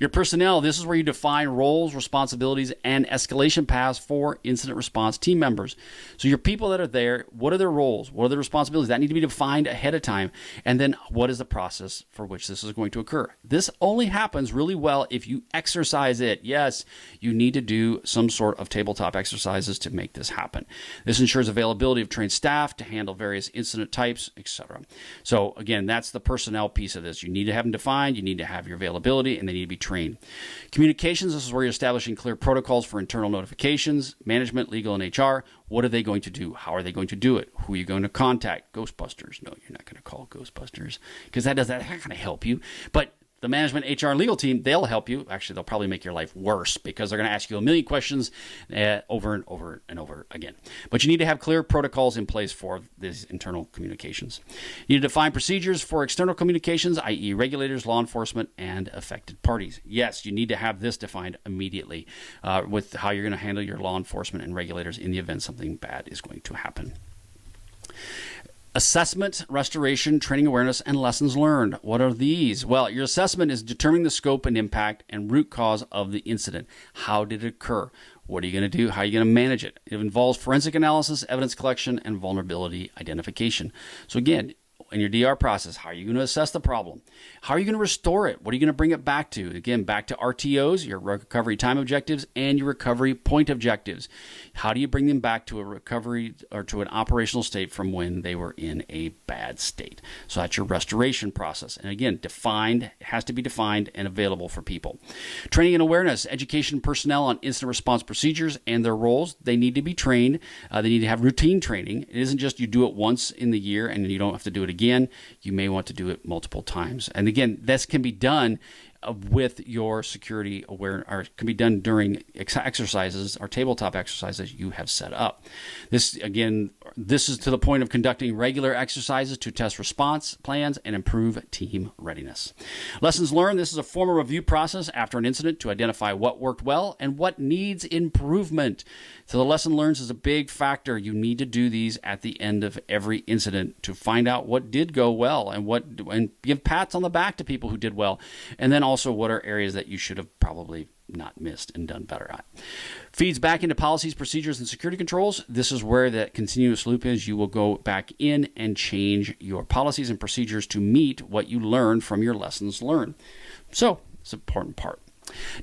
Your personnel, this is where you define roles, responsibilities, and escalation paths for incident response team members. So your people that are there, what are their roles? What are their responsibilities? That need to be defined ahead of time. And then what is the process for which this is going to occur? This only happens really well if you exercise it. Yes, you need to do some sort of tabletop exercises to make this happen. This ensures availability of trained staff to handle various incident types, etc. So again, that's the personnel piece of this. You need to have them defined, you need to have your availability, and they need to be trained. Communications, this is where you're establishing clear protocols for internal notifications, management, legal, and HR. What are they going to do? How are they going to do it? Who are you going to contact? Ghostbusters. No, you're not going to call Ghostbusters because that's not going to help you. But the management, HR, and legal team, they'll help you. Actually, they'll probably make your life worse because they're going to ask you a million questions over and over and over again. But you need to have clear protocols in place for these internal communications. You need to define procedures for external communications, i.e. regulators, law enforcement, and affected parties. Yes, you need to have this defined immediately with how you're going to handle your law enforcement and regulators in the event something bad is going to happen. Assessment, restoration, training awareness, and lessons learned. What are these? Well, your assessment is determining the scope and impact and root cause of the incident. How did it occur? What are you going to do? How are you going to manage it? It involves forensic analysis, evidence collection, and vulnerability identification. So again, in your DR process, how are you going to assess the problem? How are you going to restore it? What are you going to bring it back to? Again, back to RTOs, your recovery time objectives, and your recovery point objectives. How do you bring them back to a recovery or to an operational state from when they were in a bad state? So that's your restoration process. And again, defined, it has to be defined and available for people. Training and awareness, education personnel on incident response procedures and their roles. They need to be trained. They need to have routine training. It isn't just you do it once in the year and you don't have to do it again. You may want to do it multiple times. And again, this can be done with your security aware, or can be done during exercises or tabletop exercises you have set up. This is to the point of conducting regular exercises to test response plans and improve team readiness. Lessons learned, this is a formal review process after an incident to identify what worked well and what needs improvement. So the lesson learned is a big factor. You need to do these at the end of every incident to find out what did go well and give pats on the back to people who did well. And then also what are areas that you should have probably not missed and done better at. Feeds back into policies, procedures, and security controls. This is where that continuous loop is. You will go back in and change your policies and procedures to meet what you learned from your lessons learned. So it's an important part.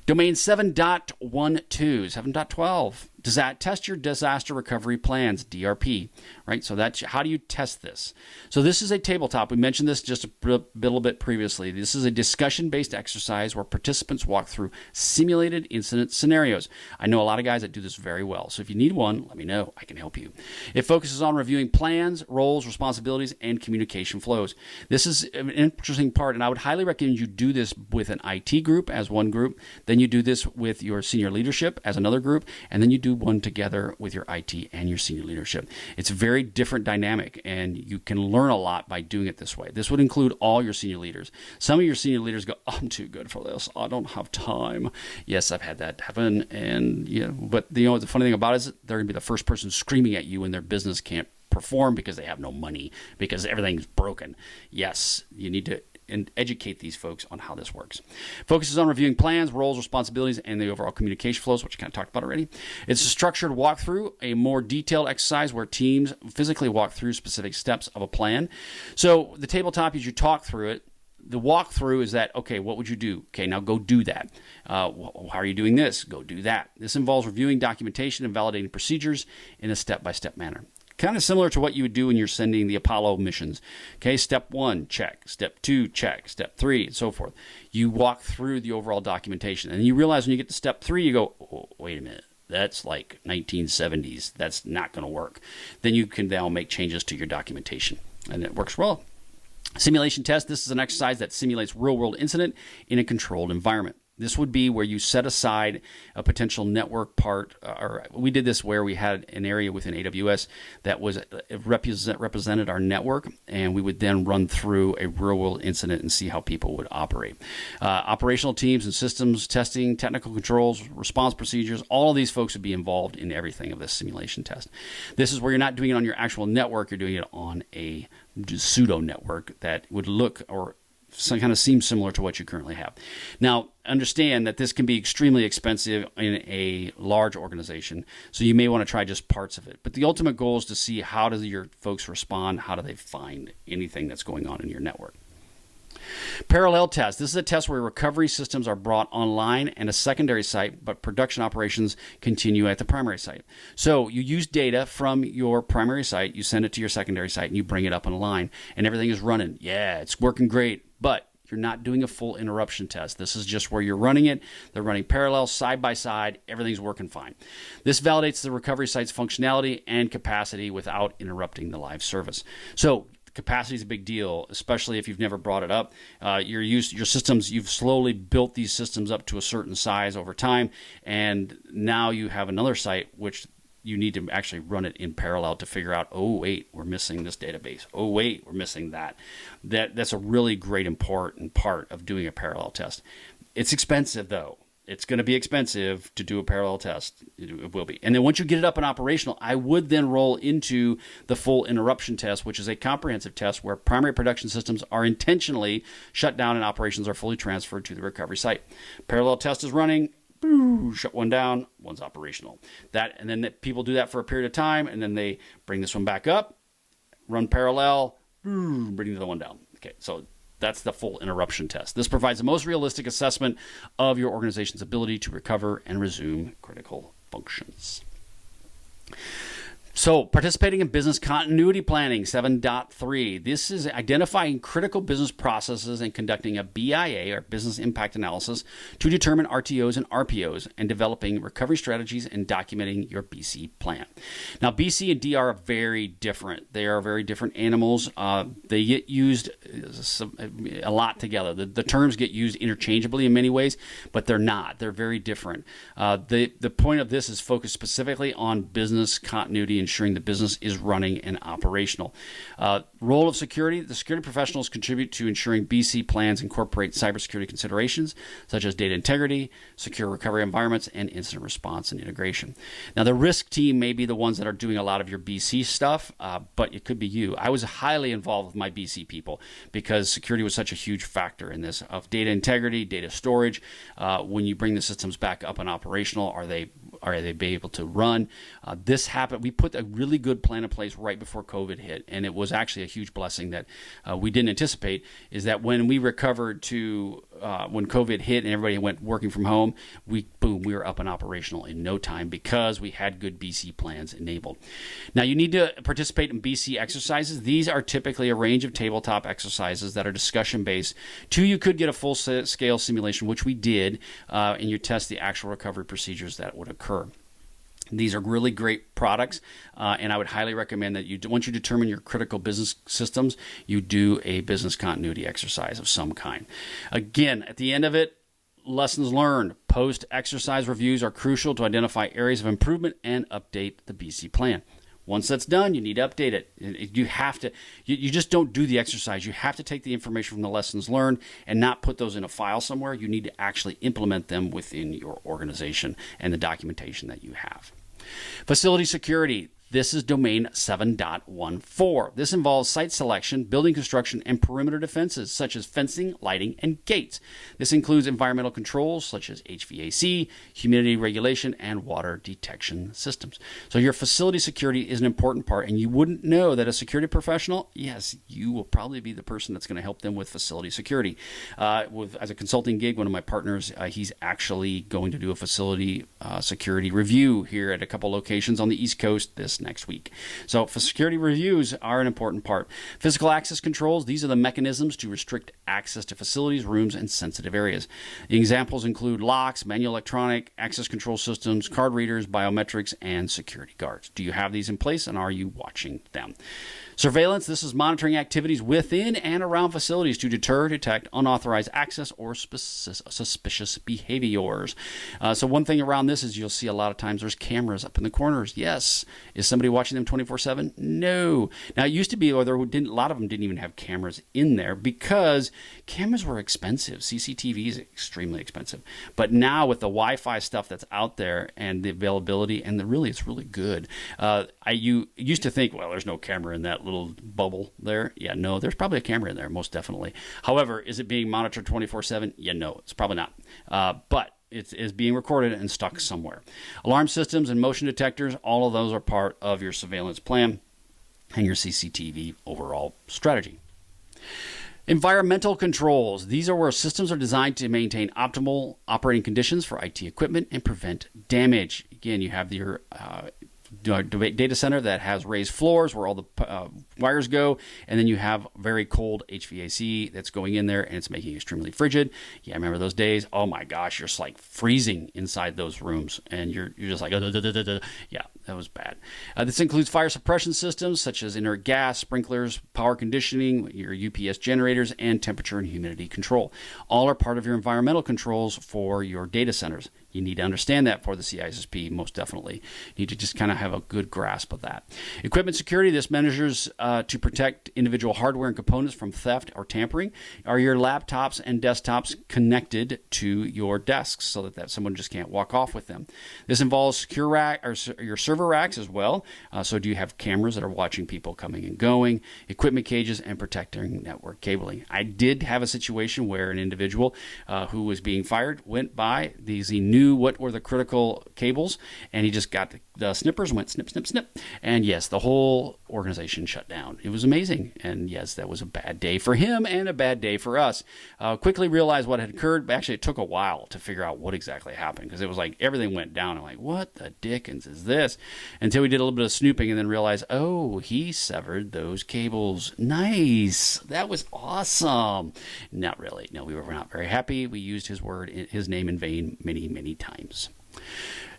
Domain 7.12, 7.12. Does that test your disaster recovery plans, DRP, right? So that's how do you test this? So this is a tabletop. We mentioned this just a little bit previously. This is a discussion-based exercise where participants walk through simulated incident scenarios. I know a lot of guys that do this very well. So if you need one, let me know. I can help you. It focuses on reviewing plans, roles, responsibilities, and communication flows. This is an interesting part, and I would highly recommend you do this with an IT group as one group. Then you do this with your senior leadership as another group, and then you do one together with your IT and your senior leadership. It's a very different dynamic, and you can learn a lot by doing it this way. This would include all your senior leaders. Some of your senior leaders go, I'm too good for this. I don't have time. Yes, I've had that happen. And but the funny thing about it is they're going to be the first person screaming at you when their business can't perform because they have no money, because everything's broken. Yes, you need to and educate these folks on how this works. Focuses on reviewing plans, roles, responsibilities, and the overall communication flows, which you kind of talked about already. It's a structured walkthrough, a more detailed exercise where teams physically walk through specific steps of a plan. So the tabletop is you talk through it. The walkthrough is that, okay, what would you do? Okay, now go do that. How are you doing this? Go do that. This involves reviewing documentation and validating procedures in a step-by-step manner. Kind of similar to what you would do when you're sending the Apollo missions. Okay, step 1, check. Step 2, check. Step 3, and so forth. You walk through the overall documentation. And you realize when you get to step 3, you go, oh, wait a minute. That's like 1970s. That's not going to work. Then you can now make changes to your documentation. And it works well. Simulation test. This is an exercise that simulates real-world incident in a controlled environment. This would be where you set aside a potential network part, or we did this where we had an area within AWS that was represented our network, and we would then run through a real-world incident and see how people would operate. Operational teams and systems testing, technical controls, response procedures, all of these folks would be involved in everything of this simulation test. This is where you're not doing it on your actual network, you're doing it on a pseudo network that would look or some kind of seems similar to what you currently have. Now, understand that this can be extremely expensive in a large organization, so you may want to try just parts of it. But the ultimate goal is to see how do your folks respond, how do they find anything that's going on in your network. Parallel test. This is a test where recovery systems are brought online and a secondary site, but production operations continue at the primary site. So you use data from your primary site, you send it to your secondary site, and you bring it up online, and everything is running. Yeah, it's working great, but you're not doing a full interruption test. This is just where you're running it. They're running parallel, side by side. Everything's working fine. This validates the recovery site's functionality and capacity without interrupting the live service. So capacity is a big deal, especially if you've never brought it up. Your systems, you've slowly built these systems up to a certain size over time, and now you have another site which you need to actually run it in parallel to figure out, oh, wait, we're missing this database. Oh, wait, we're missing that. That's a really great important part of doing a parallel test. It's expensive, though. It's going to be expensive to do a parallel test. It will be. And then once you get it up and operational, I would then roll into the full interruption test, which is a comprehensive test where primary production systems are intentionally shut down and operations are fully transferred to the recovery site. Parallel test is running. Shut one down, one's operational. And then people do that for a period of time, and then they bring this one back up, run parallel, bring the other one down. Okay, so that's the full interruption test. This provides the most realistic assessment of your organization's ability to recover and resume critical functions. So, participating in business continuity planning, 7.3. This is identifying critical business processes and conducting a BIA, or business impact analysis, to determine RTOs and RPOs, and developing recovery strategies and documenting your BC plan. Now, BC and DR are very different. They are very different animals. They get used a lot together. The terms get used interchangeably in many ways, but they're not. They're very different. The point of this is focused specifically on business continuity, ensuring the business is running and operational. Role of security. The security professionals contribute to ensuring BC plans incorporate cybersecurity considerations such as data integrity, secure recovery environments, and incident response and integration. Now, the risk team may be the ones that are doing a lot of your BC stuff, but it could be you. I was highly involved with my BC people because security was such a huge factor in this, of data integrity, data storage. When you bring the systems back up and operational, are they be able to run? This happened. We put a really good plan in place right before COVID hit, and it was actually a huge blessing that we didn't anticipate, is that when we recovered to when COVID hit and everybody went working from home, we were up and operational in no time because we had good BC plans enabled. Now, you need to participate in BC exercises. These are typically a range of tabletop exercises that are discussion-based. You could get a full-scale simulation, which we did, and you test the actual recovery procedures that would occur. These are really great products, and I would highly recommend that once you determine your critical business systems, you do a business continuity exercise of some kind. Again, at the end of it, lessons learned. Post-exercise reviews are crucial to identify areas of improvement and update the BC plan. Once that's done, you need to update it. You have to. You just don't do the exercise. You have to take the information from the lessons learned and not put those in a file somewhere. You need to actually implement them within your organization and the documentation that you have. Facility security. This is domain 7.14. This involves site selection, building construction, and perimeter defenses, such as fencing, lighting, and gates. This includes environmental controls, such as HVAC, humidity regulation, and water detection systems. So your facility security is an important part, and you wouldn't know that a security professional, yes, you will probably be the person that's going to help them with facility security. As a consulting gig, one of my partners, he's actually going to do a facility security review here at a couple locations on the East Coast this next week. So for security reviews are an important part. Physical access controls, these are the mechanisms to restrict access to facilities, rooms, and sensitive areas. The examples include locks, manual electronic, access control systems, card readers, biometrics, and security guards. Do you have these in place, and are you watching them? Surveillance, this is monitoring activities within and around facilities to deter, detect unauthorized access or suspicious behaviors. So one thing around this is you'll see a lot of times there's cameras up in the corners. Yes. Is somebody watching them 24/7? No. Now, it used to be, or a lot of them didn't even have cameras in there because cameras were expensive. CCTV is extremely expensive. But now with the Wi-Fi stuff that's out there and the availability, and it's really good. You used to think, well, there's no camera in that little bubble there. Yeah, no, there's probably a camera in there, most definitely. However, is it being monitored 24/7? Yeah, no, it's probably not. But it is being recorded and stuck somewhere. Alarm systems and motion detectors, all of those are part of your surveillance plan and your CCTV overall strategy. Environmental controls. These are where systems are designed to maintain optimal operating conditions for IT equipment and prevent damage. Again, you have your data center that has raised floors where all the wires go, and then you have very cold HVAC that's going in there and it's making it extremely frigid. Yeah, I remember those days. Oh my gosh, you're just like freezing inside those rooms, and you're just like, yeah, that was bad. This includes fire suppression systems such as inert gas, sprinklers, power conditioning, your UPS generators, and temperature and humidity control. All are part of your environmental controls for your data centers. You need to understand that for the CISSP, most definitely. You need to just kind of have a good grasp of that. Equipment security, this measures to protect individual hardware and components from theft or tampering. Are your laptops and desktops connected to your desks so that someone just can't walk off with them? This involves secure rack or your server racks as well. So do you have cameras that are watching people coming and going, equipment cages, and protecting network cabling? I did have a situation where an individual who was being fired went by these. He knew what were the critical cables, and he just got the snippers and went snip, snip, snip. And yes, the whole organization shut down. It was amazing. And yes, that was a bad day for him and a bad day for us. Quickly realized what had occurred, but actually it took a while to figure out what exactly happened, because it was like everything went down. I'm like, what the dickens is this? Until we did a little bit of snooping and then realized, oh, he severed those cables. Nice. That was awesome. Not really. No, we were not very happy. We used his name in vain many, many times.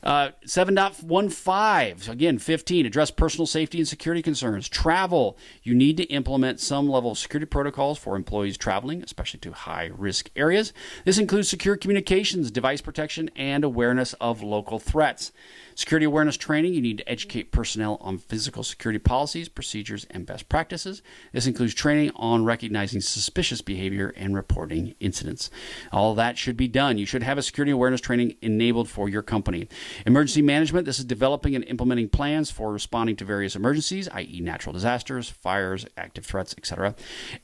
7.15, again, 15, address personal safety and security concerns. Travel. You need to implement some level of security protocols for employees traveling, especially to high-risk areas. This includes secure communications, device protection, and awareness of local threats. Security awareness training. You need to educate personnel on physical security policies, procedures, and best practices. This includes training on recognizing suspicious behavior and reporting incidents. All that should be done. You should have a security awareness training enabled for your company. Emergency management. This is developing and implementing plans for responding to various emergencies, i.e. natural disasters, fires, active threats, etc.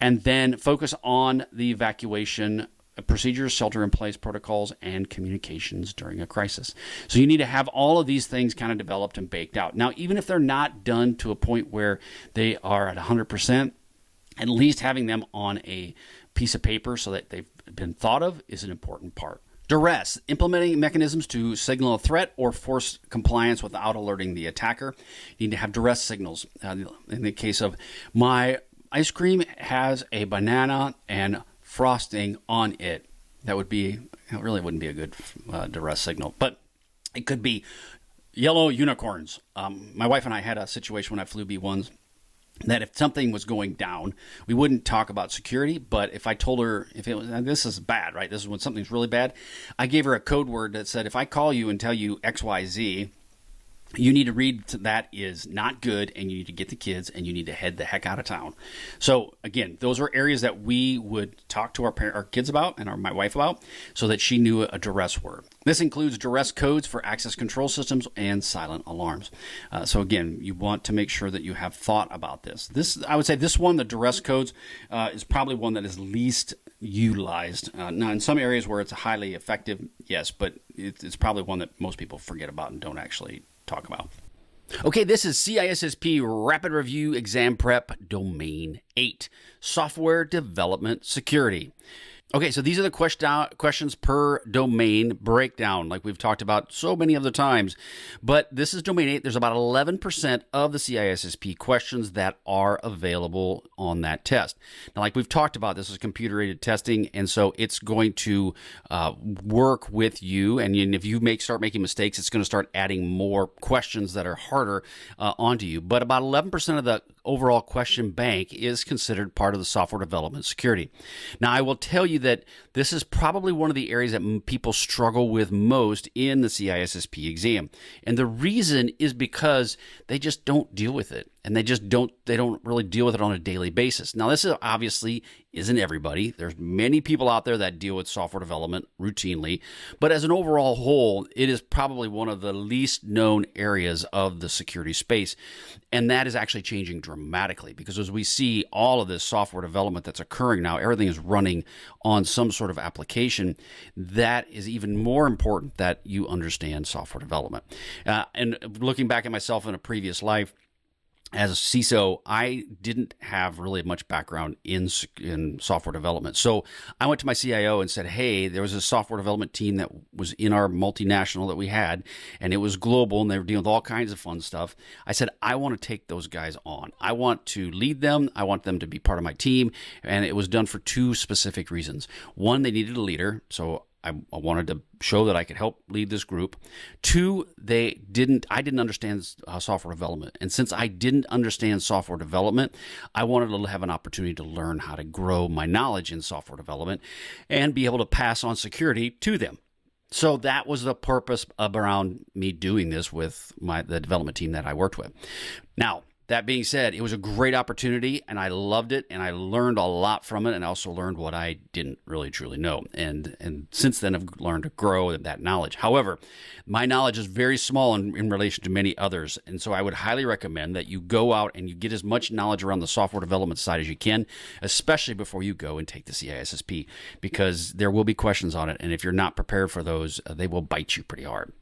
And then focus on the evacuation procedures, shelter-in-place protocols, and communications during a crisis. So you need to have all of these things kind of developed and baked out. Now, even if they're not done to a point where they are at 100%, at least having them on a piece of paper so that they've been thought of is an important part. Duress, implementing mechanisms to signal a threat or force compliance without alerting the attacker. You need to have duress signals. In the case of my ice cream has a banana and frosting on it, it really wouldn't be a good duress signal, but it could be yellow unicorns. My wife and I had a situation when I flew B-1s that if something was going down, we wouldn't talk about security, but if I told her, this is bad, right? This is when something's really bad. I gave her a code word that said, if I call you and tell you XYZ, you need to read that is not good, and you need to get the kids, and you need to head the heck out of town. So again, those are areas that we would talk to our kids about and my wife about, so that she knew a duress word. This includes duress codes for access control systems and silent alarms. So again, you want to make sure that you have thought about this. I would say this one, the duress codes, is probably one that is least utilized. Now, in some areas where it's highly effective, yes, but it's probably one that most people forget about and don't actually talk about. Okay, this is CISSP Rapid Review Exam Prep Domain 8, Software Development Security. Okay, so these are the questions per domain breakdown, like we've talked about so many other times. But this is domain 8. There's about 11% of the CISSP questions that are available on that test. Now, like we've talked about, this is computer-aided testing, and so it's going to work with you. And if you start making mistakes, it's going to start adding more questions that are harder onto you. But about 11% of the overall question bank is considered part of the software development security. Now, I will tell you that this is probably one of the areas that people struggle with most in the CISSP exam. And the reason is because they just don't deal with it. And they don't really deal with it on a daily basis. Now, this is obviously isn't everybody. There's many people out there that deal with software development routinely, but as an overall whole, it is probably one of the least known areas of the security space. And that is actually changing dramatically, because as we see all of this software development that's occurring now, everything is running on some sort of application. That is even more important that you understand software development. And looking back at myself in a previous life, as a CISO, I didn't have really much background in software development. So I went to my CIO and said, hey, there was a software development team that was in our multinational that we had, and it was global, and they were dealing with all kinds of fun stuff. I said, I want to take those guys on. I want to lead them. I want them to be part of my team. And it was done for two specific reasons. One, they needed a leader. So I wanted to show that I could help lead this group. Two, I didn't understand software development. And since I didn't understand software development, I wanted to have an opportunity to learn how to grow my knowledge in software development and be able to pass on security to them. So that was the purpose around me doing this with the development team that I worked with. Now, that being said, it was a great opportunity, and I loved it, and I learned a lot from it, and I also learned what I didn't really truly know. And since then, I've learned to grow that knowledge. However, my knowledge is very small in relation to many others, and so I would highly recommend that you go out and you get as much knowledge around the software development side as you can, especially before you go and take the CISSP, because there will be questions on it, and if you're not prepared for those, they will bite you pretty hard.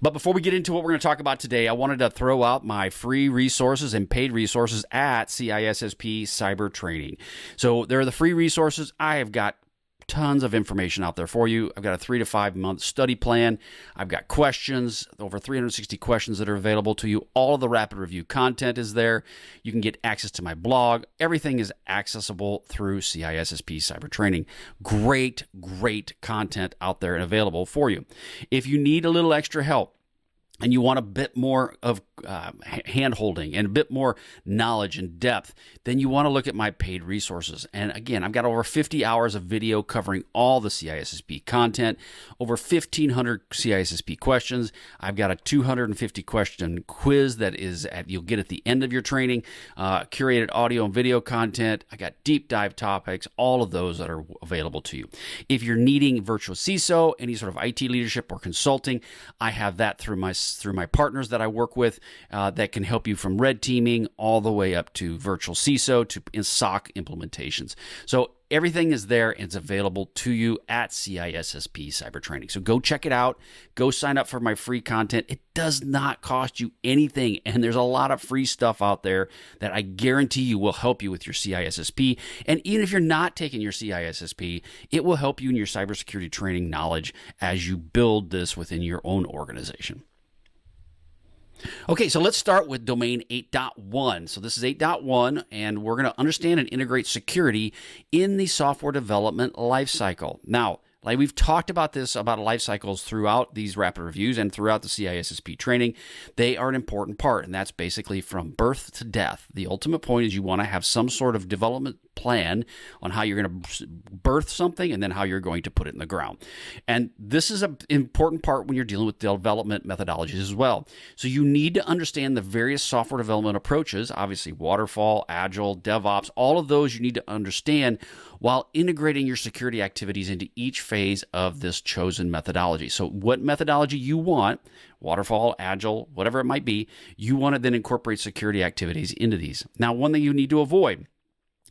But before we get into what we're going to talk about today, I wanted to throw out my free resources and paid resources at CISSP Cyber Training. So there are the free resources. I have got tons of information out there for you. I've got a 3 to 5 month study plan. I've got questions, over 360 questions that are available to you. All of the rapid review content is there. You can get access to my blog. Everything is accessible through CISSP Cyber Training. Great content out there and available for you. If you need a little extra help, and you want a bit more of hand-holding and a bit more knowledge and depth, then you want to look at my paid resources. And again, I've got over 50 hours of video covering all the CISSP content, over 1,500 CISSP questions. I've got a 250 question quiz that you'll get at the end of your training, curated audio and video content. I got deep dive topics, all of those that are available to you. If you're needing virtual CISO, any sort of IT leadership or consulting, I have that through my partners that I work with that can help you from red teaming all the way up to virtual CISO to SOC implementations. So everything is there and it's available to you at CISSP Cyber Training. So go check it out. Go sign up for my free content. It does not cost you anything. And there's a lot of free stuff out there that I guarantee you will help you with your CISSP. And even if you're not taking your CISSP, it will help you in your cybersecurity training knowledge as you build this within your own organization. Okay, so let's start with domain 8.1. So this is 8.1, and we're going to understand and integrate security in the software development lifecycle. Now, like we've talked about this, about life cycles throughout these rapid reviews and throughout the CISSP training. They are an important part, and that's basically from birth to death. The ultimate point is you want to have some sort of development plan on how you're going to birth something and then how you're going to put it in the ground. And this is an important part when you're dealing with development methodologies as well. So you need to understand the various software development approaches, obviously waterfall, agile, DevOps, all of those you need to understand while integrating your security activities into each phase of this chosen methodology. So what methodology you want, waterfall, agile, whatever it might be, you want to then incorporate security activities into these. Now, one thing you need to avoid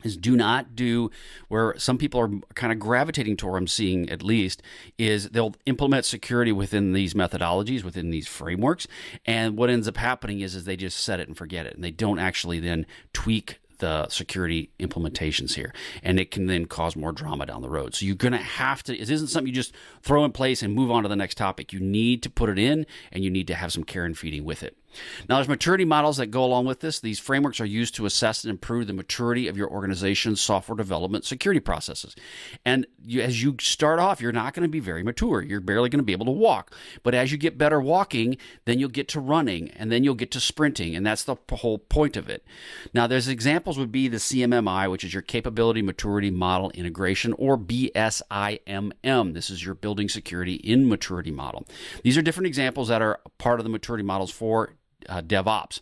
is do not do where some people are kind of gravitating toward, I'm seeing at least, is they'll implement security within these methodologies, within these frameworks. And what ends up happening is they just set it and forget it. And they don't actually then tweak the security implementations here, and it can then cause more drama down the road. So you're going to have to, it isn't something you just throw in place and move on to the next topic. You need to put it in, and you need to have some care and feeding with it. Now, there's maturity models that go along with this. These frameworks are used to assess and improve the maturity of your organization's software development security processes. And as you start off, you're not going to be very mature. You're barely going to be able to walk. But as you get better walking, then you'll get to running, and then you'll get to sprinting, and that's the whole point of it. Now, there's examples would be the CMMI, which is your Capability Maturity Model Integration, or BSIMM. This is your Building Security in Maturity Model. These are different examples that are part of the maturity models for DevOps.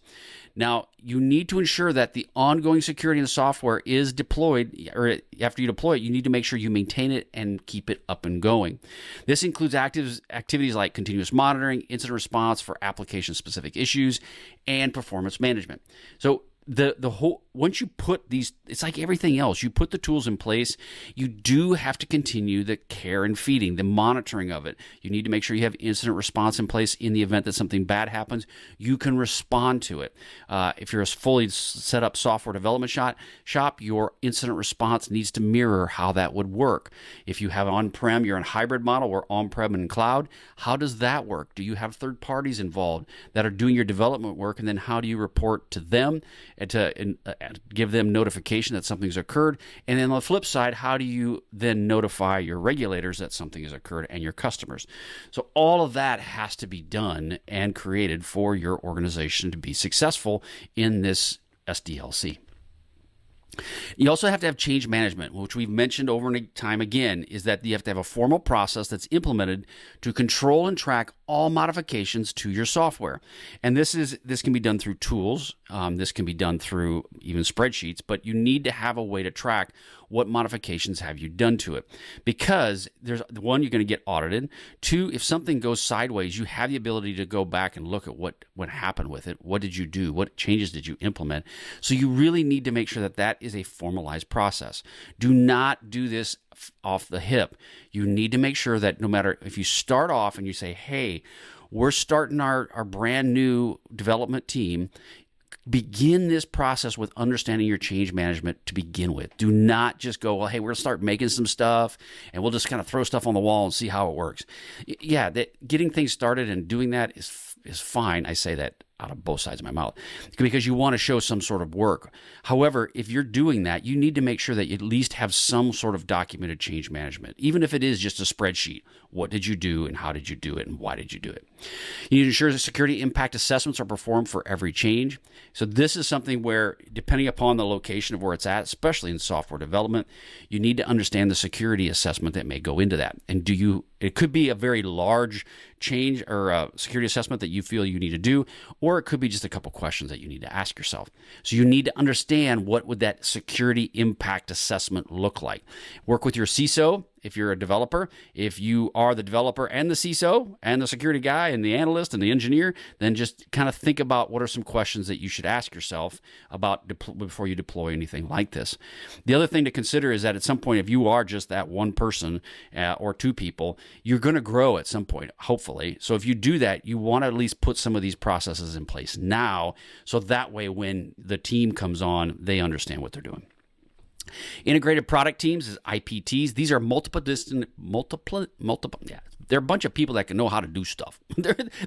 Now, you need to ensure that the ongoing security in the software is deployed, or after you deploy it, you need to make sure you maintain it and keep it up and going. This includes activities like continuous monitoring, incident response for application-specific issues, and performance management. So the whole, once you put these, it's like everything else, you put the tools in place, you do have to continue the care and feeding, the monitoring of it. You need to make sure you have incident response in place in the event that something bad happens. You can respond to it. If you're a fully set up software development shop, your incident response needs to mirror how that would work. If you have on-prem, you're in a hybrid model or on-prem and cloud, how does that work? Do you have third parties involved that are doing your development work, and then how do you report to them and to give them notification that something's occurred? And then on the flip side, how do you then notify your regulators that something has occurred and your customers? So all of that has to be done and created for your organization to be successful in this SDLC. You also have to have change management, which we've mentioned over and time again, is that you have to have a formal process that's implemented to control and track all modifications to your software. And this can be done through tools. This can be done through even spreadsheets, but you need to have a way to track what modifications have you done to it. Because there's one, you're going to get audited. Two, if something goes sideways, you have the ability to go back and look at what happened with it. What did you do? What changes did you implement? So you really need to make sure that that is a formalized process. Do not do this off the hip. You need to make sure that no matter if you start off and you say, hey, we're starting our brand new development team, begin this process with understanding your change management to begin with. Do not just go, well, hey, we're going to start making some stuff and we'll just kind of throw stuff on the wall and see how it works. Yeah, getting things started and doing that is fine. I say that out of both sides of my mouth because you want to show some sort of work. However, if you're doing that, you need to make sure that you at least have some sort of documented change management, even if it is just a spreadsheet. What did you do and how did you do it and why did you do it? You need to ensure that security impact assessments are performed for every change. So this is something where, depending upon the location of where it's at, especially in software development, you need to understand the security assessment that may go into that. And it could be a very large change or a security assessment that you feel you need to do, or it could be just a couple questions that you need to ask yourself. So you need to understand what would that security impact assessment look like. Work with your CISO if you're a developer. If you are the developer and the CISO and the security guy and the analyst and the engineer, then just kind of think about what are some questions that you should ask yourself about before you deploy anything like this. The other thing to consider is that at some point, if you are just that one person or two people, you're going to grow at some point, hopefully. So if you do that, you want to at least put some of these processes in place now, so that way when the team comes on, they understand what they're doing. Integrated product teams is IPTs. These are they're a bunch of people that can know how to do stuff.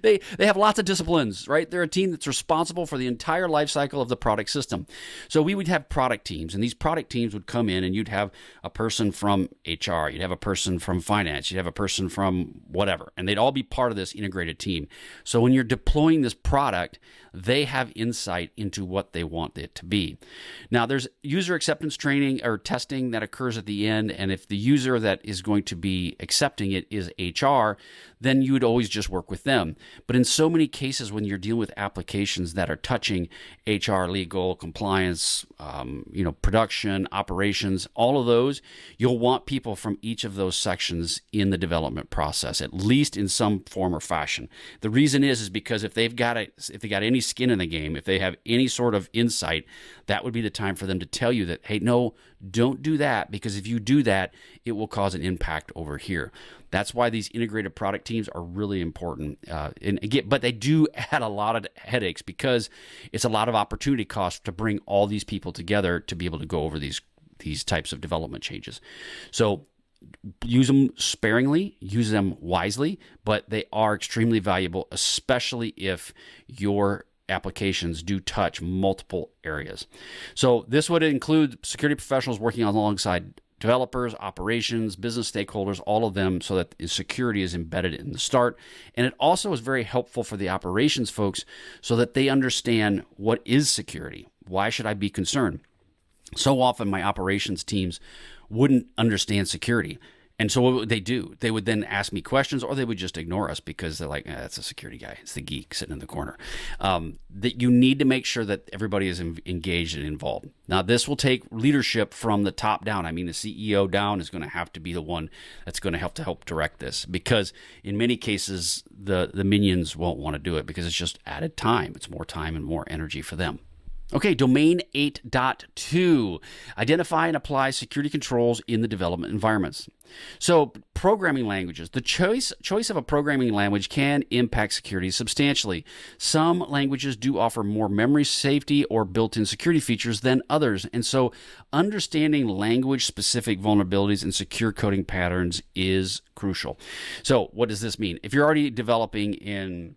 They have lots of disciplines, right? They're a team that's responsible for the entire life cycle of the product system. So we would have product teams, and these product teams would come in, and you'd have a person from HR, you'd have a person from finance, you'd have a person from whatever, and they'd all be part of this integrated team. So when you're deploying this product, they have insight into what they want it to be. Now, there's user acceptance training or testing that occurs at the end, and if the user that is going to be accepting it is HR, then you would always just work with them. But in so many cases, when you're dealing with applications that are touching HR, legal, compliance, production, operations, all of those, you'll want people from each of those sections in the development process, at least in some form or fashion. The reason is because if they got any skin in the game, if they have any sort of insight, that would be the time for them to tell you that, hey, no, don't do that, because if you do that, it will cause an impact over here. That's why these integrated product teams are really important. But they do add a lot of headaches because it's a lot of opportunity cost to bring all these people together to be able to go over these types of development changes. So use them sparingly, use them wisely, but they are extremely valuable, especially if your applications do touch multiple areas. So this would include security professionals working alongside developers, operations, business stakeholders, all of them, so that security is embedded in the start. And it also is very helpful for the operations folks so that they understand what is security. Why should I be concerned? So often my operations teams wouldn't understand security. And so what would they do? They would then ask me questions, or they would just ignore us because they're like, that's a security guy. It's the geek sitting in the corner. That you need to make sure that everybody is engaged and involved. Now, this will take leadership from the top down. I mean, the CEO down is going to have to be the one that's going to help direct this, because in many cases, the minions won't want to do it because it's just added time. It's more time and more energy for them. Okay, Domain 8.2, identify and apply security controls in the development environments. So programming languages. The choice of a programming language can impact security substantially. Some languages do offer more memory safety or built-in security features than others. And so understanding language-specific vulnerabilities and secure coding patterns is crucial. So what does this mean? If you're already developing in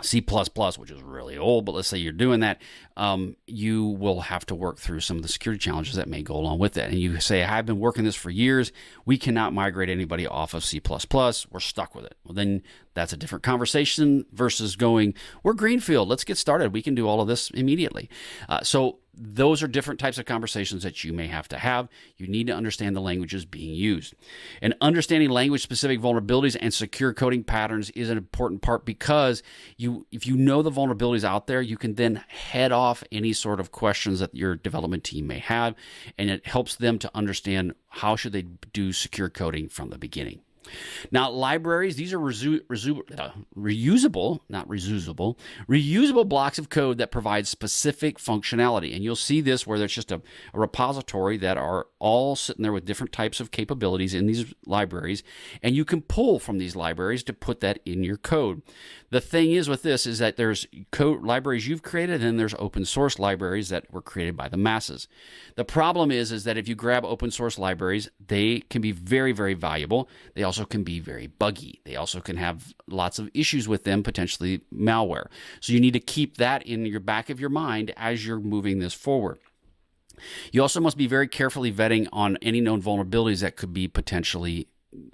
C++, which is really old, but let's say you're doing that, you will have to work through some of the security challenges that may go along with that. And you say, I've been working this for years. We cannot migrate anybody off of C++. We're stuck with it. Well, then that's a different conversation versus going, we're greenfield. Let's get started. We can do all of this immediately. So those are different types of conversations that you may have to have. You need to understand the languages being used. And understanding language-specific vulnerabilities and secure coding patterns is an important part, because if you know the vulnerabilities out there, you can then head off any sort of questions that your development team may have, and it helps them to understand how should they do secure coding from the beginning. Now, libraries, these are reusable blocks of code that provide specific functionality. And you'll see this where there's just a repository that are all sitting there with different types of capabilities in these libraries. And you can pull from these libraries to put that in your code. The thing is with this is that there's code libraries you've created, and then there's open source libraries that were created by the masses. The problem is that if you grab open source libraries, they can be very, very valuable. They also can be very buggy. They also can have lots of issues with them, potentially malware. So you need to keep that in your back of your mind as you're moving this forward. You also must be very carefully vetting on any known vulnerabilities that could be potentially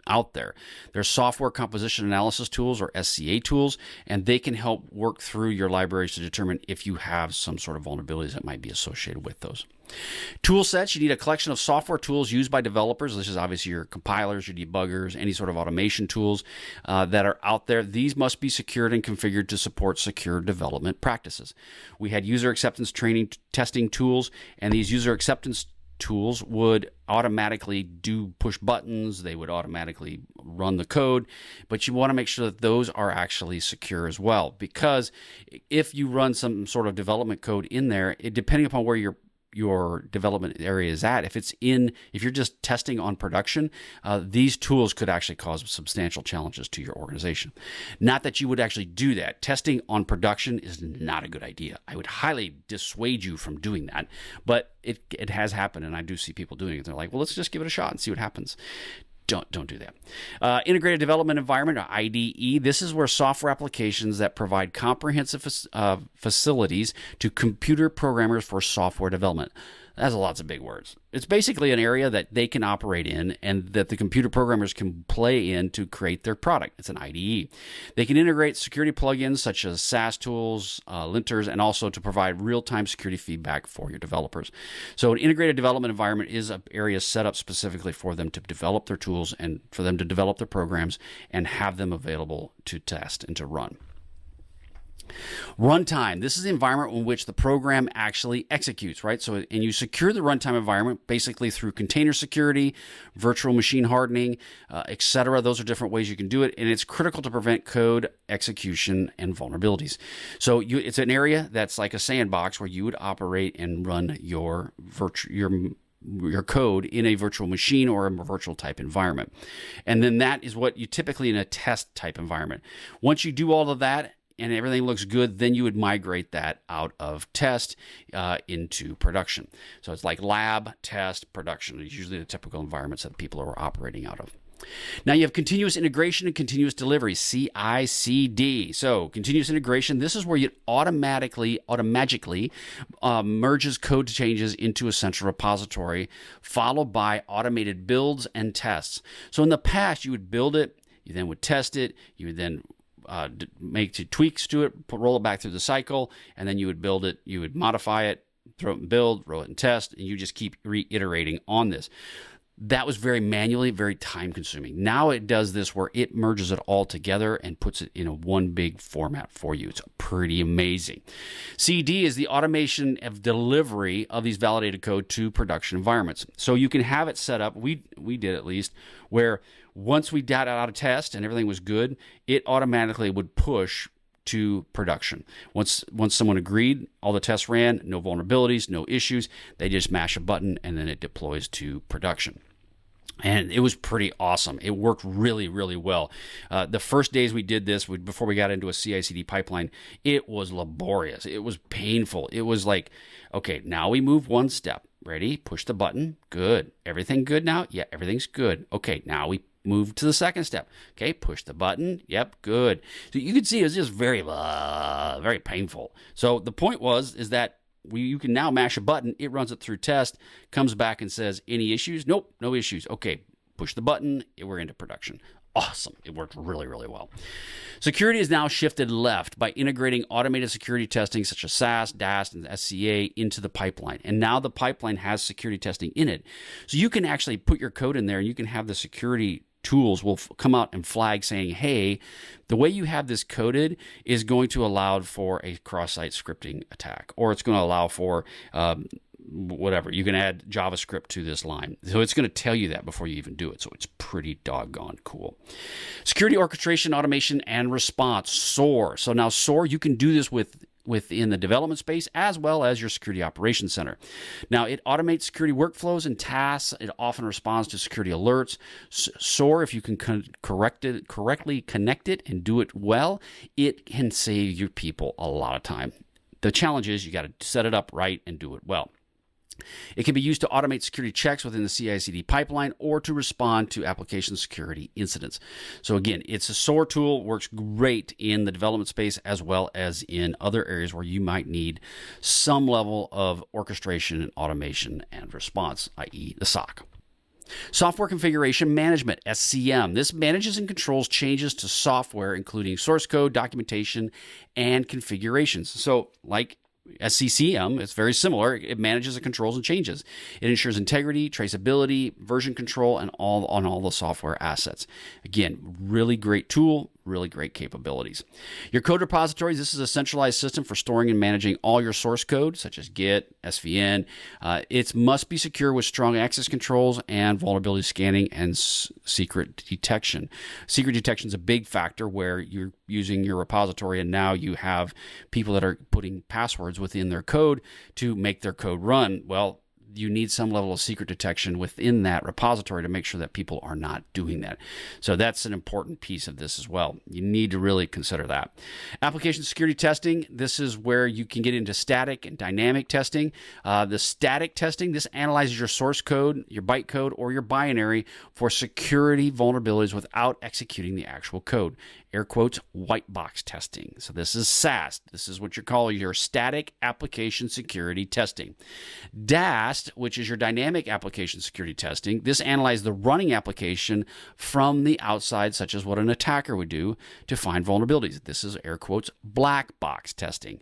out there. There's software composition analysis tools, or SCA tools, and they can help work through your libraries to determine if you have some sort of vulnerabilities that might be associated with those. Tool sets, you need a collection of software tools used by developers. This is obviously your compilers, your debuggers, any sort of automation tools that are out there. These must be secured and configured to support secure development practices. We had user acceptance training testing tools, and these user acceptance tools would automatically do push buttons. They would automatically run the code, but you want to make sure that those are actually secure as well, because if you run some sort of development code in there, depending upon where your development area is at, if you're just testing on production, these tools could actually cause substantial challenges to your organization. Not that you would actually do that. Testing on production is not a good idea. I would highly dissuade you from doing that, but it has happened, and I do see people doing it. They're like, well, let's just give it a shot and see what happens. Don't do that. Integrated Development Environment, or IDE. This is where software applications that provide comprehensive facilities to computer programmers for software development. That's lots of big words. It's basically an area that they can operate in and that the computer programmers can play in to create their product. It's an IDE. They can integrate security plugins such as SaaS tools, linters, and also to provide real-time security feedback for your developers. So an integrated development environment is an area set up specifically for them to develop their tools and for them to develop their programs and have them available to test and to run. Runtime. This is the environment in which the program actually executes, right? So, and you secure the runtime environment basically through container security, virtual machine hardening, etc. Those are different ways you can do it, and it's critical to prevent code execution and vulnerabilities. So, it's an area that's like a sandbox where you would operate and run your your code in a virtual machine or a virtual type environment. And then that is what you typically in a test type environment. Once you do all of that and everything looks good, then you would migrate that out of test into production. So it's like lab, test, production. It's usually the typical environments that people are operating out of. Now you have continuous integration and continuous delivery, CI/CD. So continuous integration, this is where you automatically merges code changes into a central repository, followed by automated builds and tests. So in the past, you would build it, you then would test it, you would then make tweaks to it, roll it back through the cycle, and then you would build it, you would modify it, throw it in build, roll it in test, and you just keep reiterating on this. That was very manually, very time consuming. Now it does this where it merges it all together and puts it in a one big format for you. It's pretty amazing. CD is the automation of delivery of these validated code to production environments. So you can have it set up, we did at least, where once we got out of test and everything was good, it automatically would push to production. Once someone agreed, all the tests ran, no vulnerabilities, no issues, they just mash a button and then it deploys to production. And it was pretty awesome. It worked really, really well. The first days we did this, before we got into a CI/CD pipeline, it was laborious. It was painful. It was like, okay, now we move one step. Ready? Push the button. Good. Everything good now? Yeah, everything's good. Okay, now we move to the second step. Okay, push the button. Yep, good. So you can see it was just very, very painful. So the point is that you can now mash a button. It runs it through test, comes back and says, any issues? Nope, no issues. Okay, push the button. We're into production. Awesome. It worked really, really well. Security is now shifted left by integrating automated security testing such as SAST, DAST, and SCA into the pipeline. And now the pipeline has security testing in it. So you can actually put your code in there and you can have the security tools will come out and flag saying, hey, the way you have this coded is going to allow for a cross-site scripting attack, or it's going to allow for whatever. You can add JavaScript to this line. So it's going to tell you that before you even do it. So it's pretty doggone cool. Security orchestration, automation, and response, SOAR. So now SOAR, you can do this within the development space as well as your security operations center. Now, it automates security workflows and tasks. It often responds to security alerts. SOAR, if you can correctly connect it and do it well, it can save your people a lot of time. The challenge is you got to set it up right and do it well. It can be used to automate security checks within the CI/CD pipeline or to respond to application security incidents. So again, it's a SOAR tool, works great in the development space as well as in other areas where you might need some level of orchestration and automation and response, i.e. the SOC. Software Configuration Management, SCM. This manages and controls changes to software, including source code, documentation, and configurations. So like SCCM, it's very similar. It manages and controls and changes. It ensures integrity, traceability, version control, and on all the software assets. Again, really great tool, really great capabilities. Your code repositories, this is a centralized system for storing and managing all your source code, such as Git, SVN. It must be secure with strong access controls and vulnerability scanning and secret detection. Secret detection is a big factor where you're using your repository and now you have people that are putting passwords within their code to make their code run. Well, you need some level of secret detection within that repository to make sure that people are not doing that. So that's an important piece of this as well. You need to really consider that. Application security testing, this is where you can get into static and dynamic testing. The static testing, this analyzes your source code, your bytecode, or your binary for security vulnerabilities without executing the actual code. Air quotes, white box testing. So this is SAST. This is what you call your static application security testing. DAST, which is your dynamic application security testing, this analyzes the running application from the outside, such as what an attacker would do to find vulnerabilities. This is air quotes, black box testing.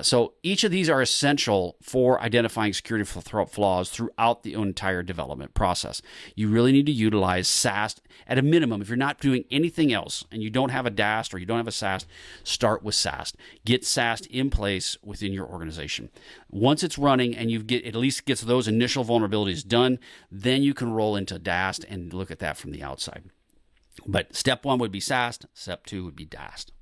So each of these are essential for identifying security flaws throughout the entire development process. You really need to utilize SAST at a minimum. If you're not doing anything else and you don't have a DAST or you don't have a SAST, start with SAST. Get SAST in place within your organization. Once it's running and you at least gets those initial vulnerabilities done, then you can roll into DAST and look at that from the outside. But step 1 would be SAST, step 2 would be DAST.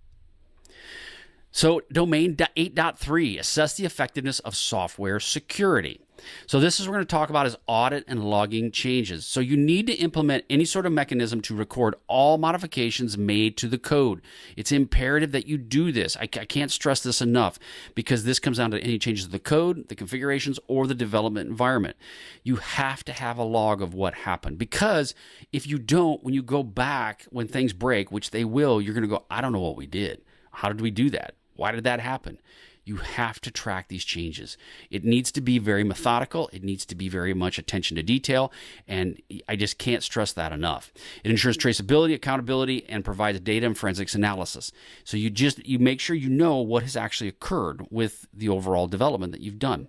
So domain 8.3, assess the effectiveness of software security. So this is what we're going to talk about is audit and logging changes. So you need to implement any sort of mechanism to record all modifications made to the code. It's imperative that you do this. I can't stress this enough because this comes down to any changes to the code, the configurations, or the development environment. You have to have a log of what happened, because if you don't, when you go back, when things break, which they will, you're going to go, I don't know what we did. How did we do that? Why did that happen? You have to track these changes. It needs to be very methodical. It needs to be very much attention to detail. And I just can't stress that enough. It ensures traceability, accountability, and provides data and forensics analysis. So you make sure you know what has actually occurred with the overall development that you've done.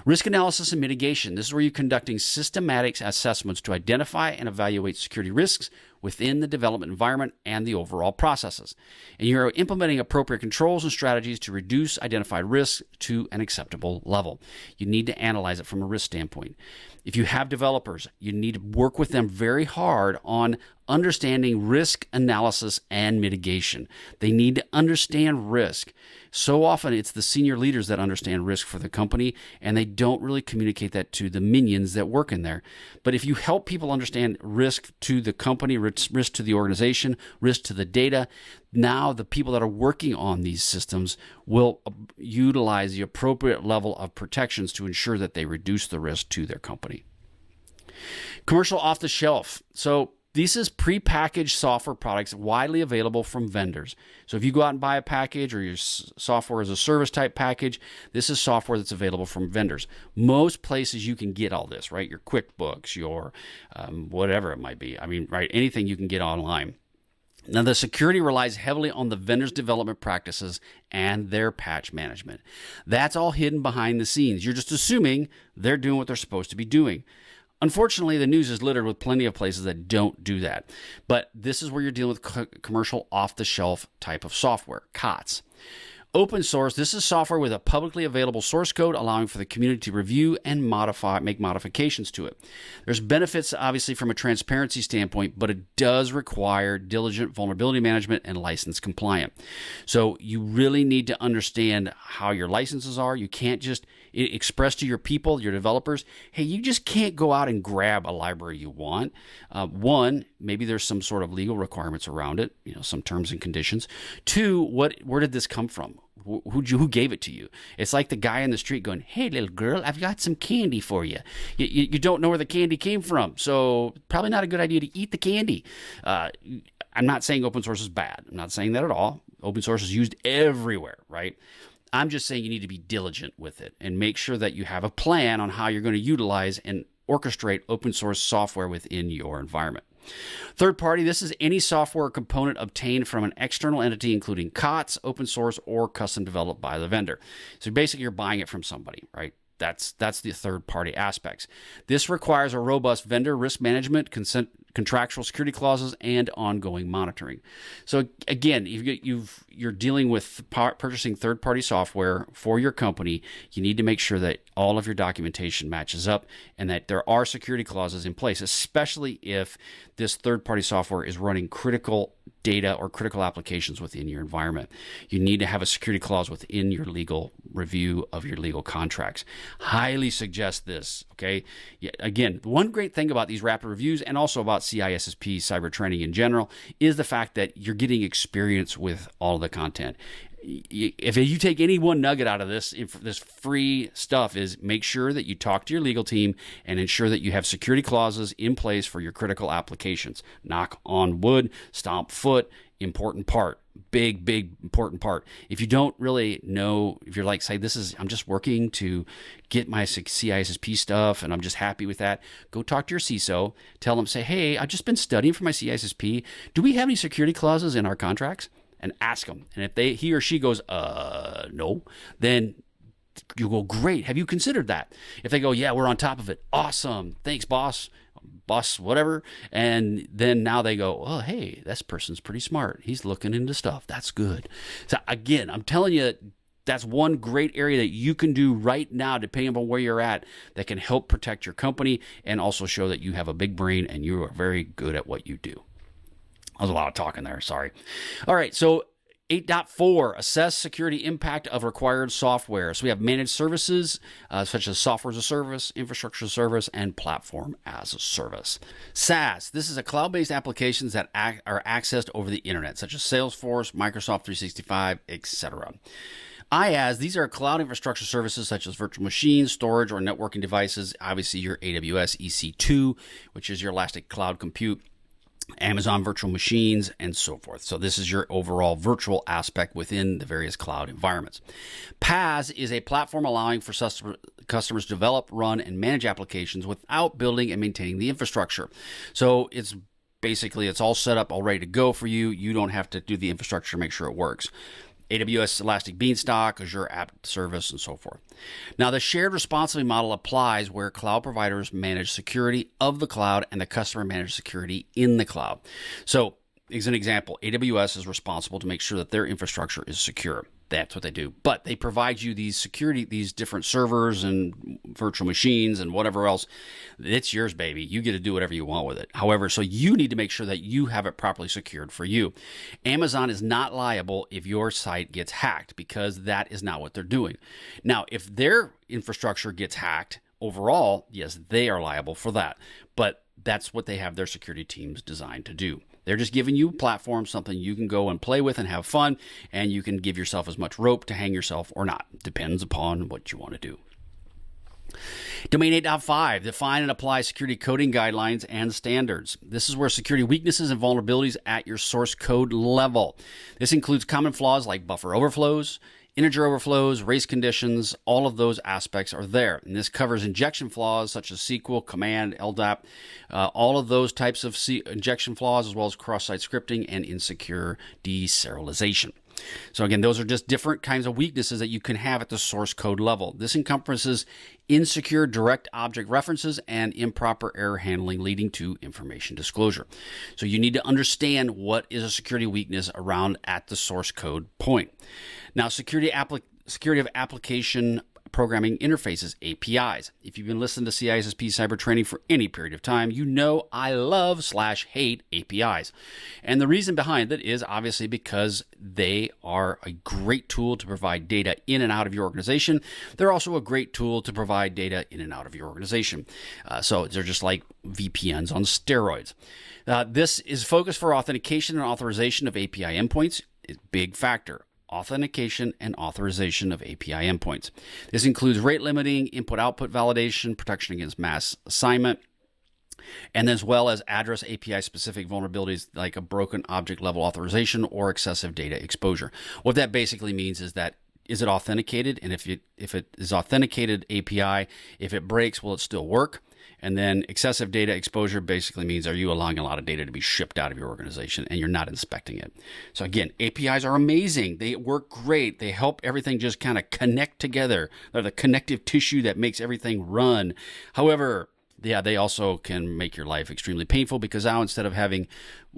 Risk analysis and mitigation. This is where you're conducting systematic assessments to identify and evaluate security risks within the development environment and the overall processes. And you're implementing appropriate controls and strategies to reduce identified risks to an acceptable level. You need to analyze it from a risk standpoint. If you have developers, you need to work with them very hard on understanding risk analysis and mitigation. They need to understand risk. So often it's the senior leaders that understand risk for the company, and they don't really communicate that to the minions that work in there. But if you help people understand risk to the company, risk to the organization, risk to the data, now the people that are working on these systems will utilize the appropriate level of protections to ensure that they reduce the risk to their company. Commercial off the shelf. So this is prepackaged software products widely available from vendors. So if you go out and buy a package or your software as a service type package, this is software that's available from vendors. Most places you can get all this, right? Your QuickBooks, your whatever it might be. I mean, right? Anything you can get online. Now, the security relies heavily on the vendor's development practices and their patch management. That's all hidden behind the scenes. You're just assuming they're doing what they're supposed to be doing. Unfortunately, the news is littered with plenty of places that don't do that. But this is where you're dealing with commercial off-the-shelf type of software, COTS. Open source, this is software with a publicly available source code allowing for the community to review and make modifications to it. There's benefits, obviously, from a transparency standpoint, but it does require diligent vulnerability management and license compliant. So you really need to understand how your licenses are. You can't just express to your people, your developers, hey, you just can't go out and grab a library you want. One, maybe there's some sort of legal requirements around it, some terms and conditions. Two, where did this come from? Who gave it to you? It's like the guy in the street going, hey, little girl, I've got some candy for you. You don't know where the candy came from, so probably not a good idea to eat the candy. I'm not saying open source is bad. I'm not saying that at all. Open source is used everywhere, right? I'm just saying you need to be diligent with it and make sure that you have a plan on how you're going to utilize and orchestrate open source software within your environment. Third party, this is any software component obtained from an external entity, including COTS, open source, or custom developed by the vendor. So basically you're buying it from somebody, right? That's the third party aspects. This requires a robust vendor risk management, contractual security clauses, and ongoing monitoring. So again, you're dealing with purchasing third party software for your company. You need to make sure that all of your documentation matches up and that there are security clauses in place, especially if this third party software is running critical data or critical applications within your environment. You need to have a security clause within your legal review of your legal contracts. Highly suggest this, okay? Again, one great thing about these rapid reviews and also about CISSP Cyber Training in general is the fact that you're getting experience with all the content. If you take any one nugget out of this free stuff, is make sure that you talk to your legal team and ensure that you have security clauses in place for your critical applications. Knock on wood, stomp foot, important part, big important part. If you don't really know, if you're like, say, I'm just working to get my CISSP stuff and I'm just happy with that, go talk to your CISO, tell them, say, hey, I've just been studying for my CISSP. Do we have any security clauses in our contracts? And ask them. And if he or she goes, no, then you go, great. Have you considered that? If they go, yeah, we're on top of it. Awesome. Thanks, boss, whatever. And then now they go, oh, hey, this person's pretty smart. He's looking into stuff. That's good. So again, I'm telling you, that's one great area that you can do right now, depending on where you're at, that can help protect your company and also show that you have a big brain and you are very good at what you do. That was a lot of talking there. Sorry. All right. So 8.4, assess security impact of required software. So we have managed services such as software as a service, infrastructure as a service, and platform as a service. SaaS, this is a cloud-based applications that are accessed over the internet, such as Salesforce, Microsoft 365, etc. IaaS, these are cloud infrastructure services such as virtual machines, storage, or networking devices. Obviously, your AWS EC2, which is your elastic cloud compute, Amazon virtual machines, and so forth. So this is your overall virtual aspect within the various cloud environments. PaaS is a platform allowing for customers to develop, run, and manage applications without building and maintaining the infrastructure. So it's all set up, all ready to go for you. You don't have to do the infrastructure to make sure it works. AWS Elastic Beanstalk, Azure App Service, and so forth. Now, the shared responsibility model applies where cloud providers manage security of the cloud and the customer manages security in the cloud. So, as an example, AWS is responsible to make sure that their infrastructure is secure. That's what they do. But they provide you these different servers and virtual machines and whatever else. It's yours, baby. You get to do whatever you want with it. However, so you need to make sure that you have it properly secured for you. Amazon is not liable if your site gets hacked because that is not what they're doing. Now, if their infrastructure gets hacked overall, yes, they are liable for that. But that's what they have their security teams designed to do. They're just giving you a platform, something you can go and play with and have fun, and you can give yourself as much rope to hang yourself or not. Depends upon what you want to do. Domain 8.5, define and apply security coding guidelines and standards. This is where security weaknesses and vulnerabilities at your source code level. This includes common flaws like buffer overflows, integer overflows, race conditions. All of those aspects are there. And this covers injection flaws such as SQL, command, LDAP, all of those types of injection flaws, as well as cross-site scripting and insecure deserialization. So again, those are just different kinds of weaknesses that you can have at the source code level. This encompasses insecure direct object references and improper error handling leading to information disclosure. So you need to understand what is a security weakness around at the source code point. Now, security of application programming interfaces, APIs. If you've been listening to CISSP Cyber Training for any period of time, you know I love/hate APIs. And the reason behind it is obviously because they are a great tool to provide data in and out of your organization. They're also a great tool to provide data in and out of your organization. So they're just like VPNs on steroids. This is focused for authentication and authorization of API endpoints. It's a big factor. Authentication and authorization of API endpoints. This includes rate limiting, input-output validation, protection against mass assignment, and as well as address API-specific vulnerabilities like a broken object-level authorization or excessive data exposure. What that basically means is that is it authenticated? And if it is authenticated API, if it breaks, will it still work? And then excessive data exposure basically means, are you allowing a lot of data to be shipped out of your organization and you're not inspecting it? So again, APIs are amazing. They work great. They help everything just kind of connect together. They're the connective tissue that makes everything run. However, yeah, they also can make your life extremely painful because now instead of having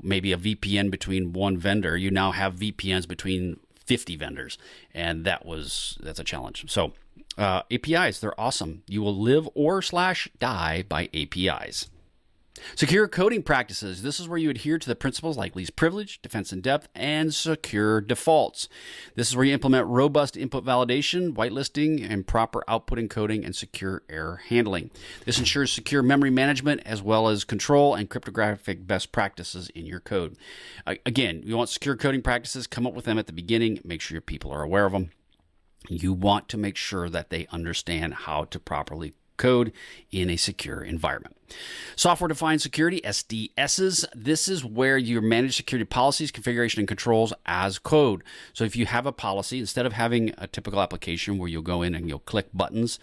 maybe a VPN between one vendor, you now have VPNs between 50 vendors. And that's a challenge. So APIs, they're awesome. You will live or/die by APIs. Secure coding practices. This is where you adhere to the principles like least privilege, defense in depth, and secure defaults. This is where you implement robust input validation, whitelisting, and proper output encoding and secure error handling. This ensures secure memory management as well as control and cryptographic best practices in your code. Again, you want secure coding practices, come up with them at the beginning, make sure your people are aware of them. You want to make sure that they understand how to properly code in a secure environment. Software-defined security, SDSs. This is where you manage security policies, configuration, and controls as code. So if you have a policy, instead of having a typical application where you'll go in and you'll click buttons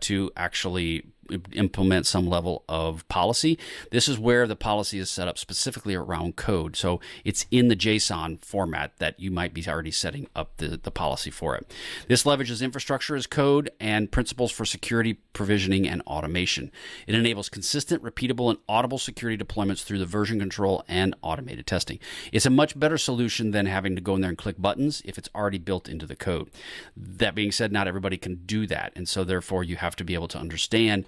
to actually implement some level of policy, this is where the policy is set up specifically around code. So it's in the JSON format that you might be already setting up the policy for it. This leverages infrastructure as code and principles for security provisioning and automation. It enables consistent, repeatable, and audible security deployments through the version control and automated testing. It's a much better solution than having to go in there and click buttons if it's already built into the code. That being said, not everybody can do that. And so therefore you have to be able to understand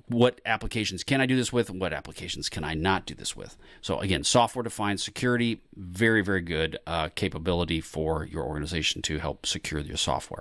what applications can I do this with and what applications can I not do this with. So again, software-defined security, very, very good capability for your organization to help secure your software.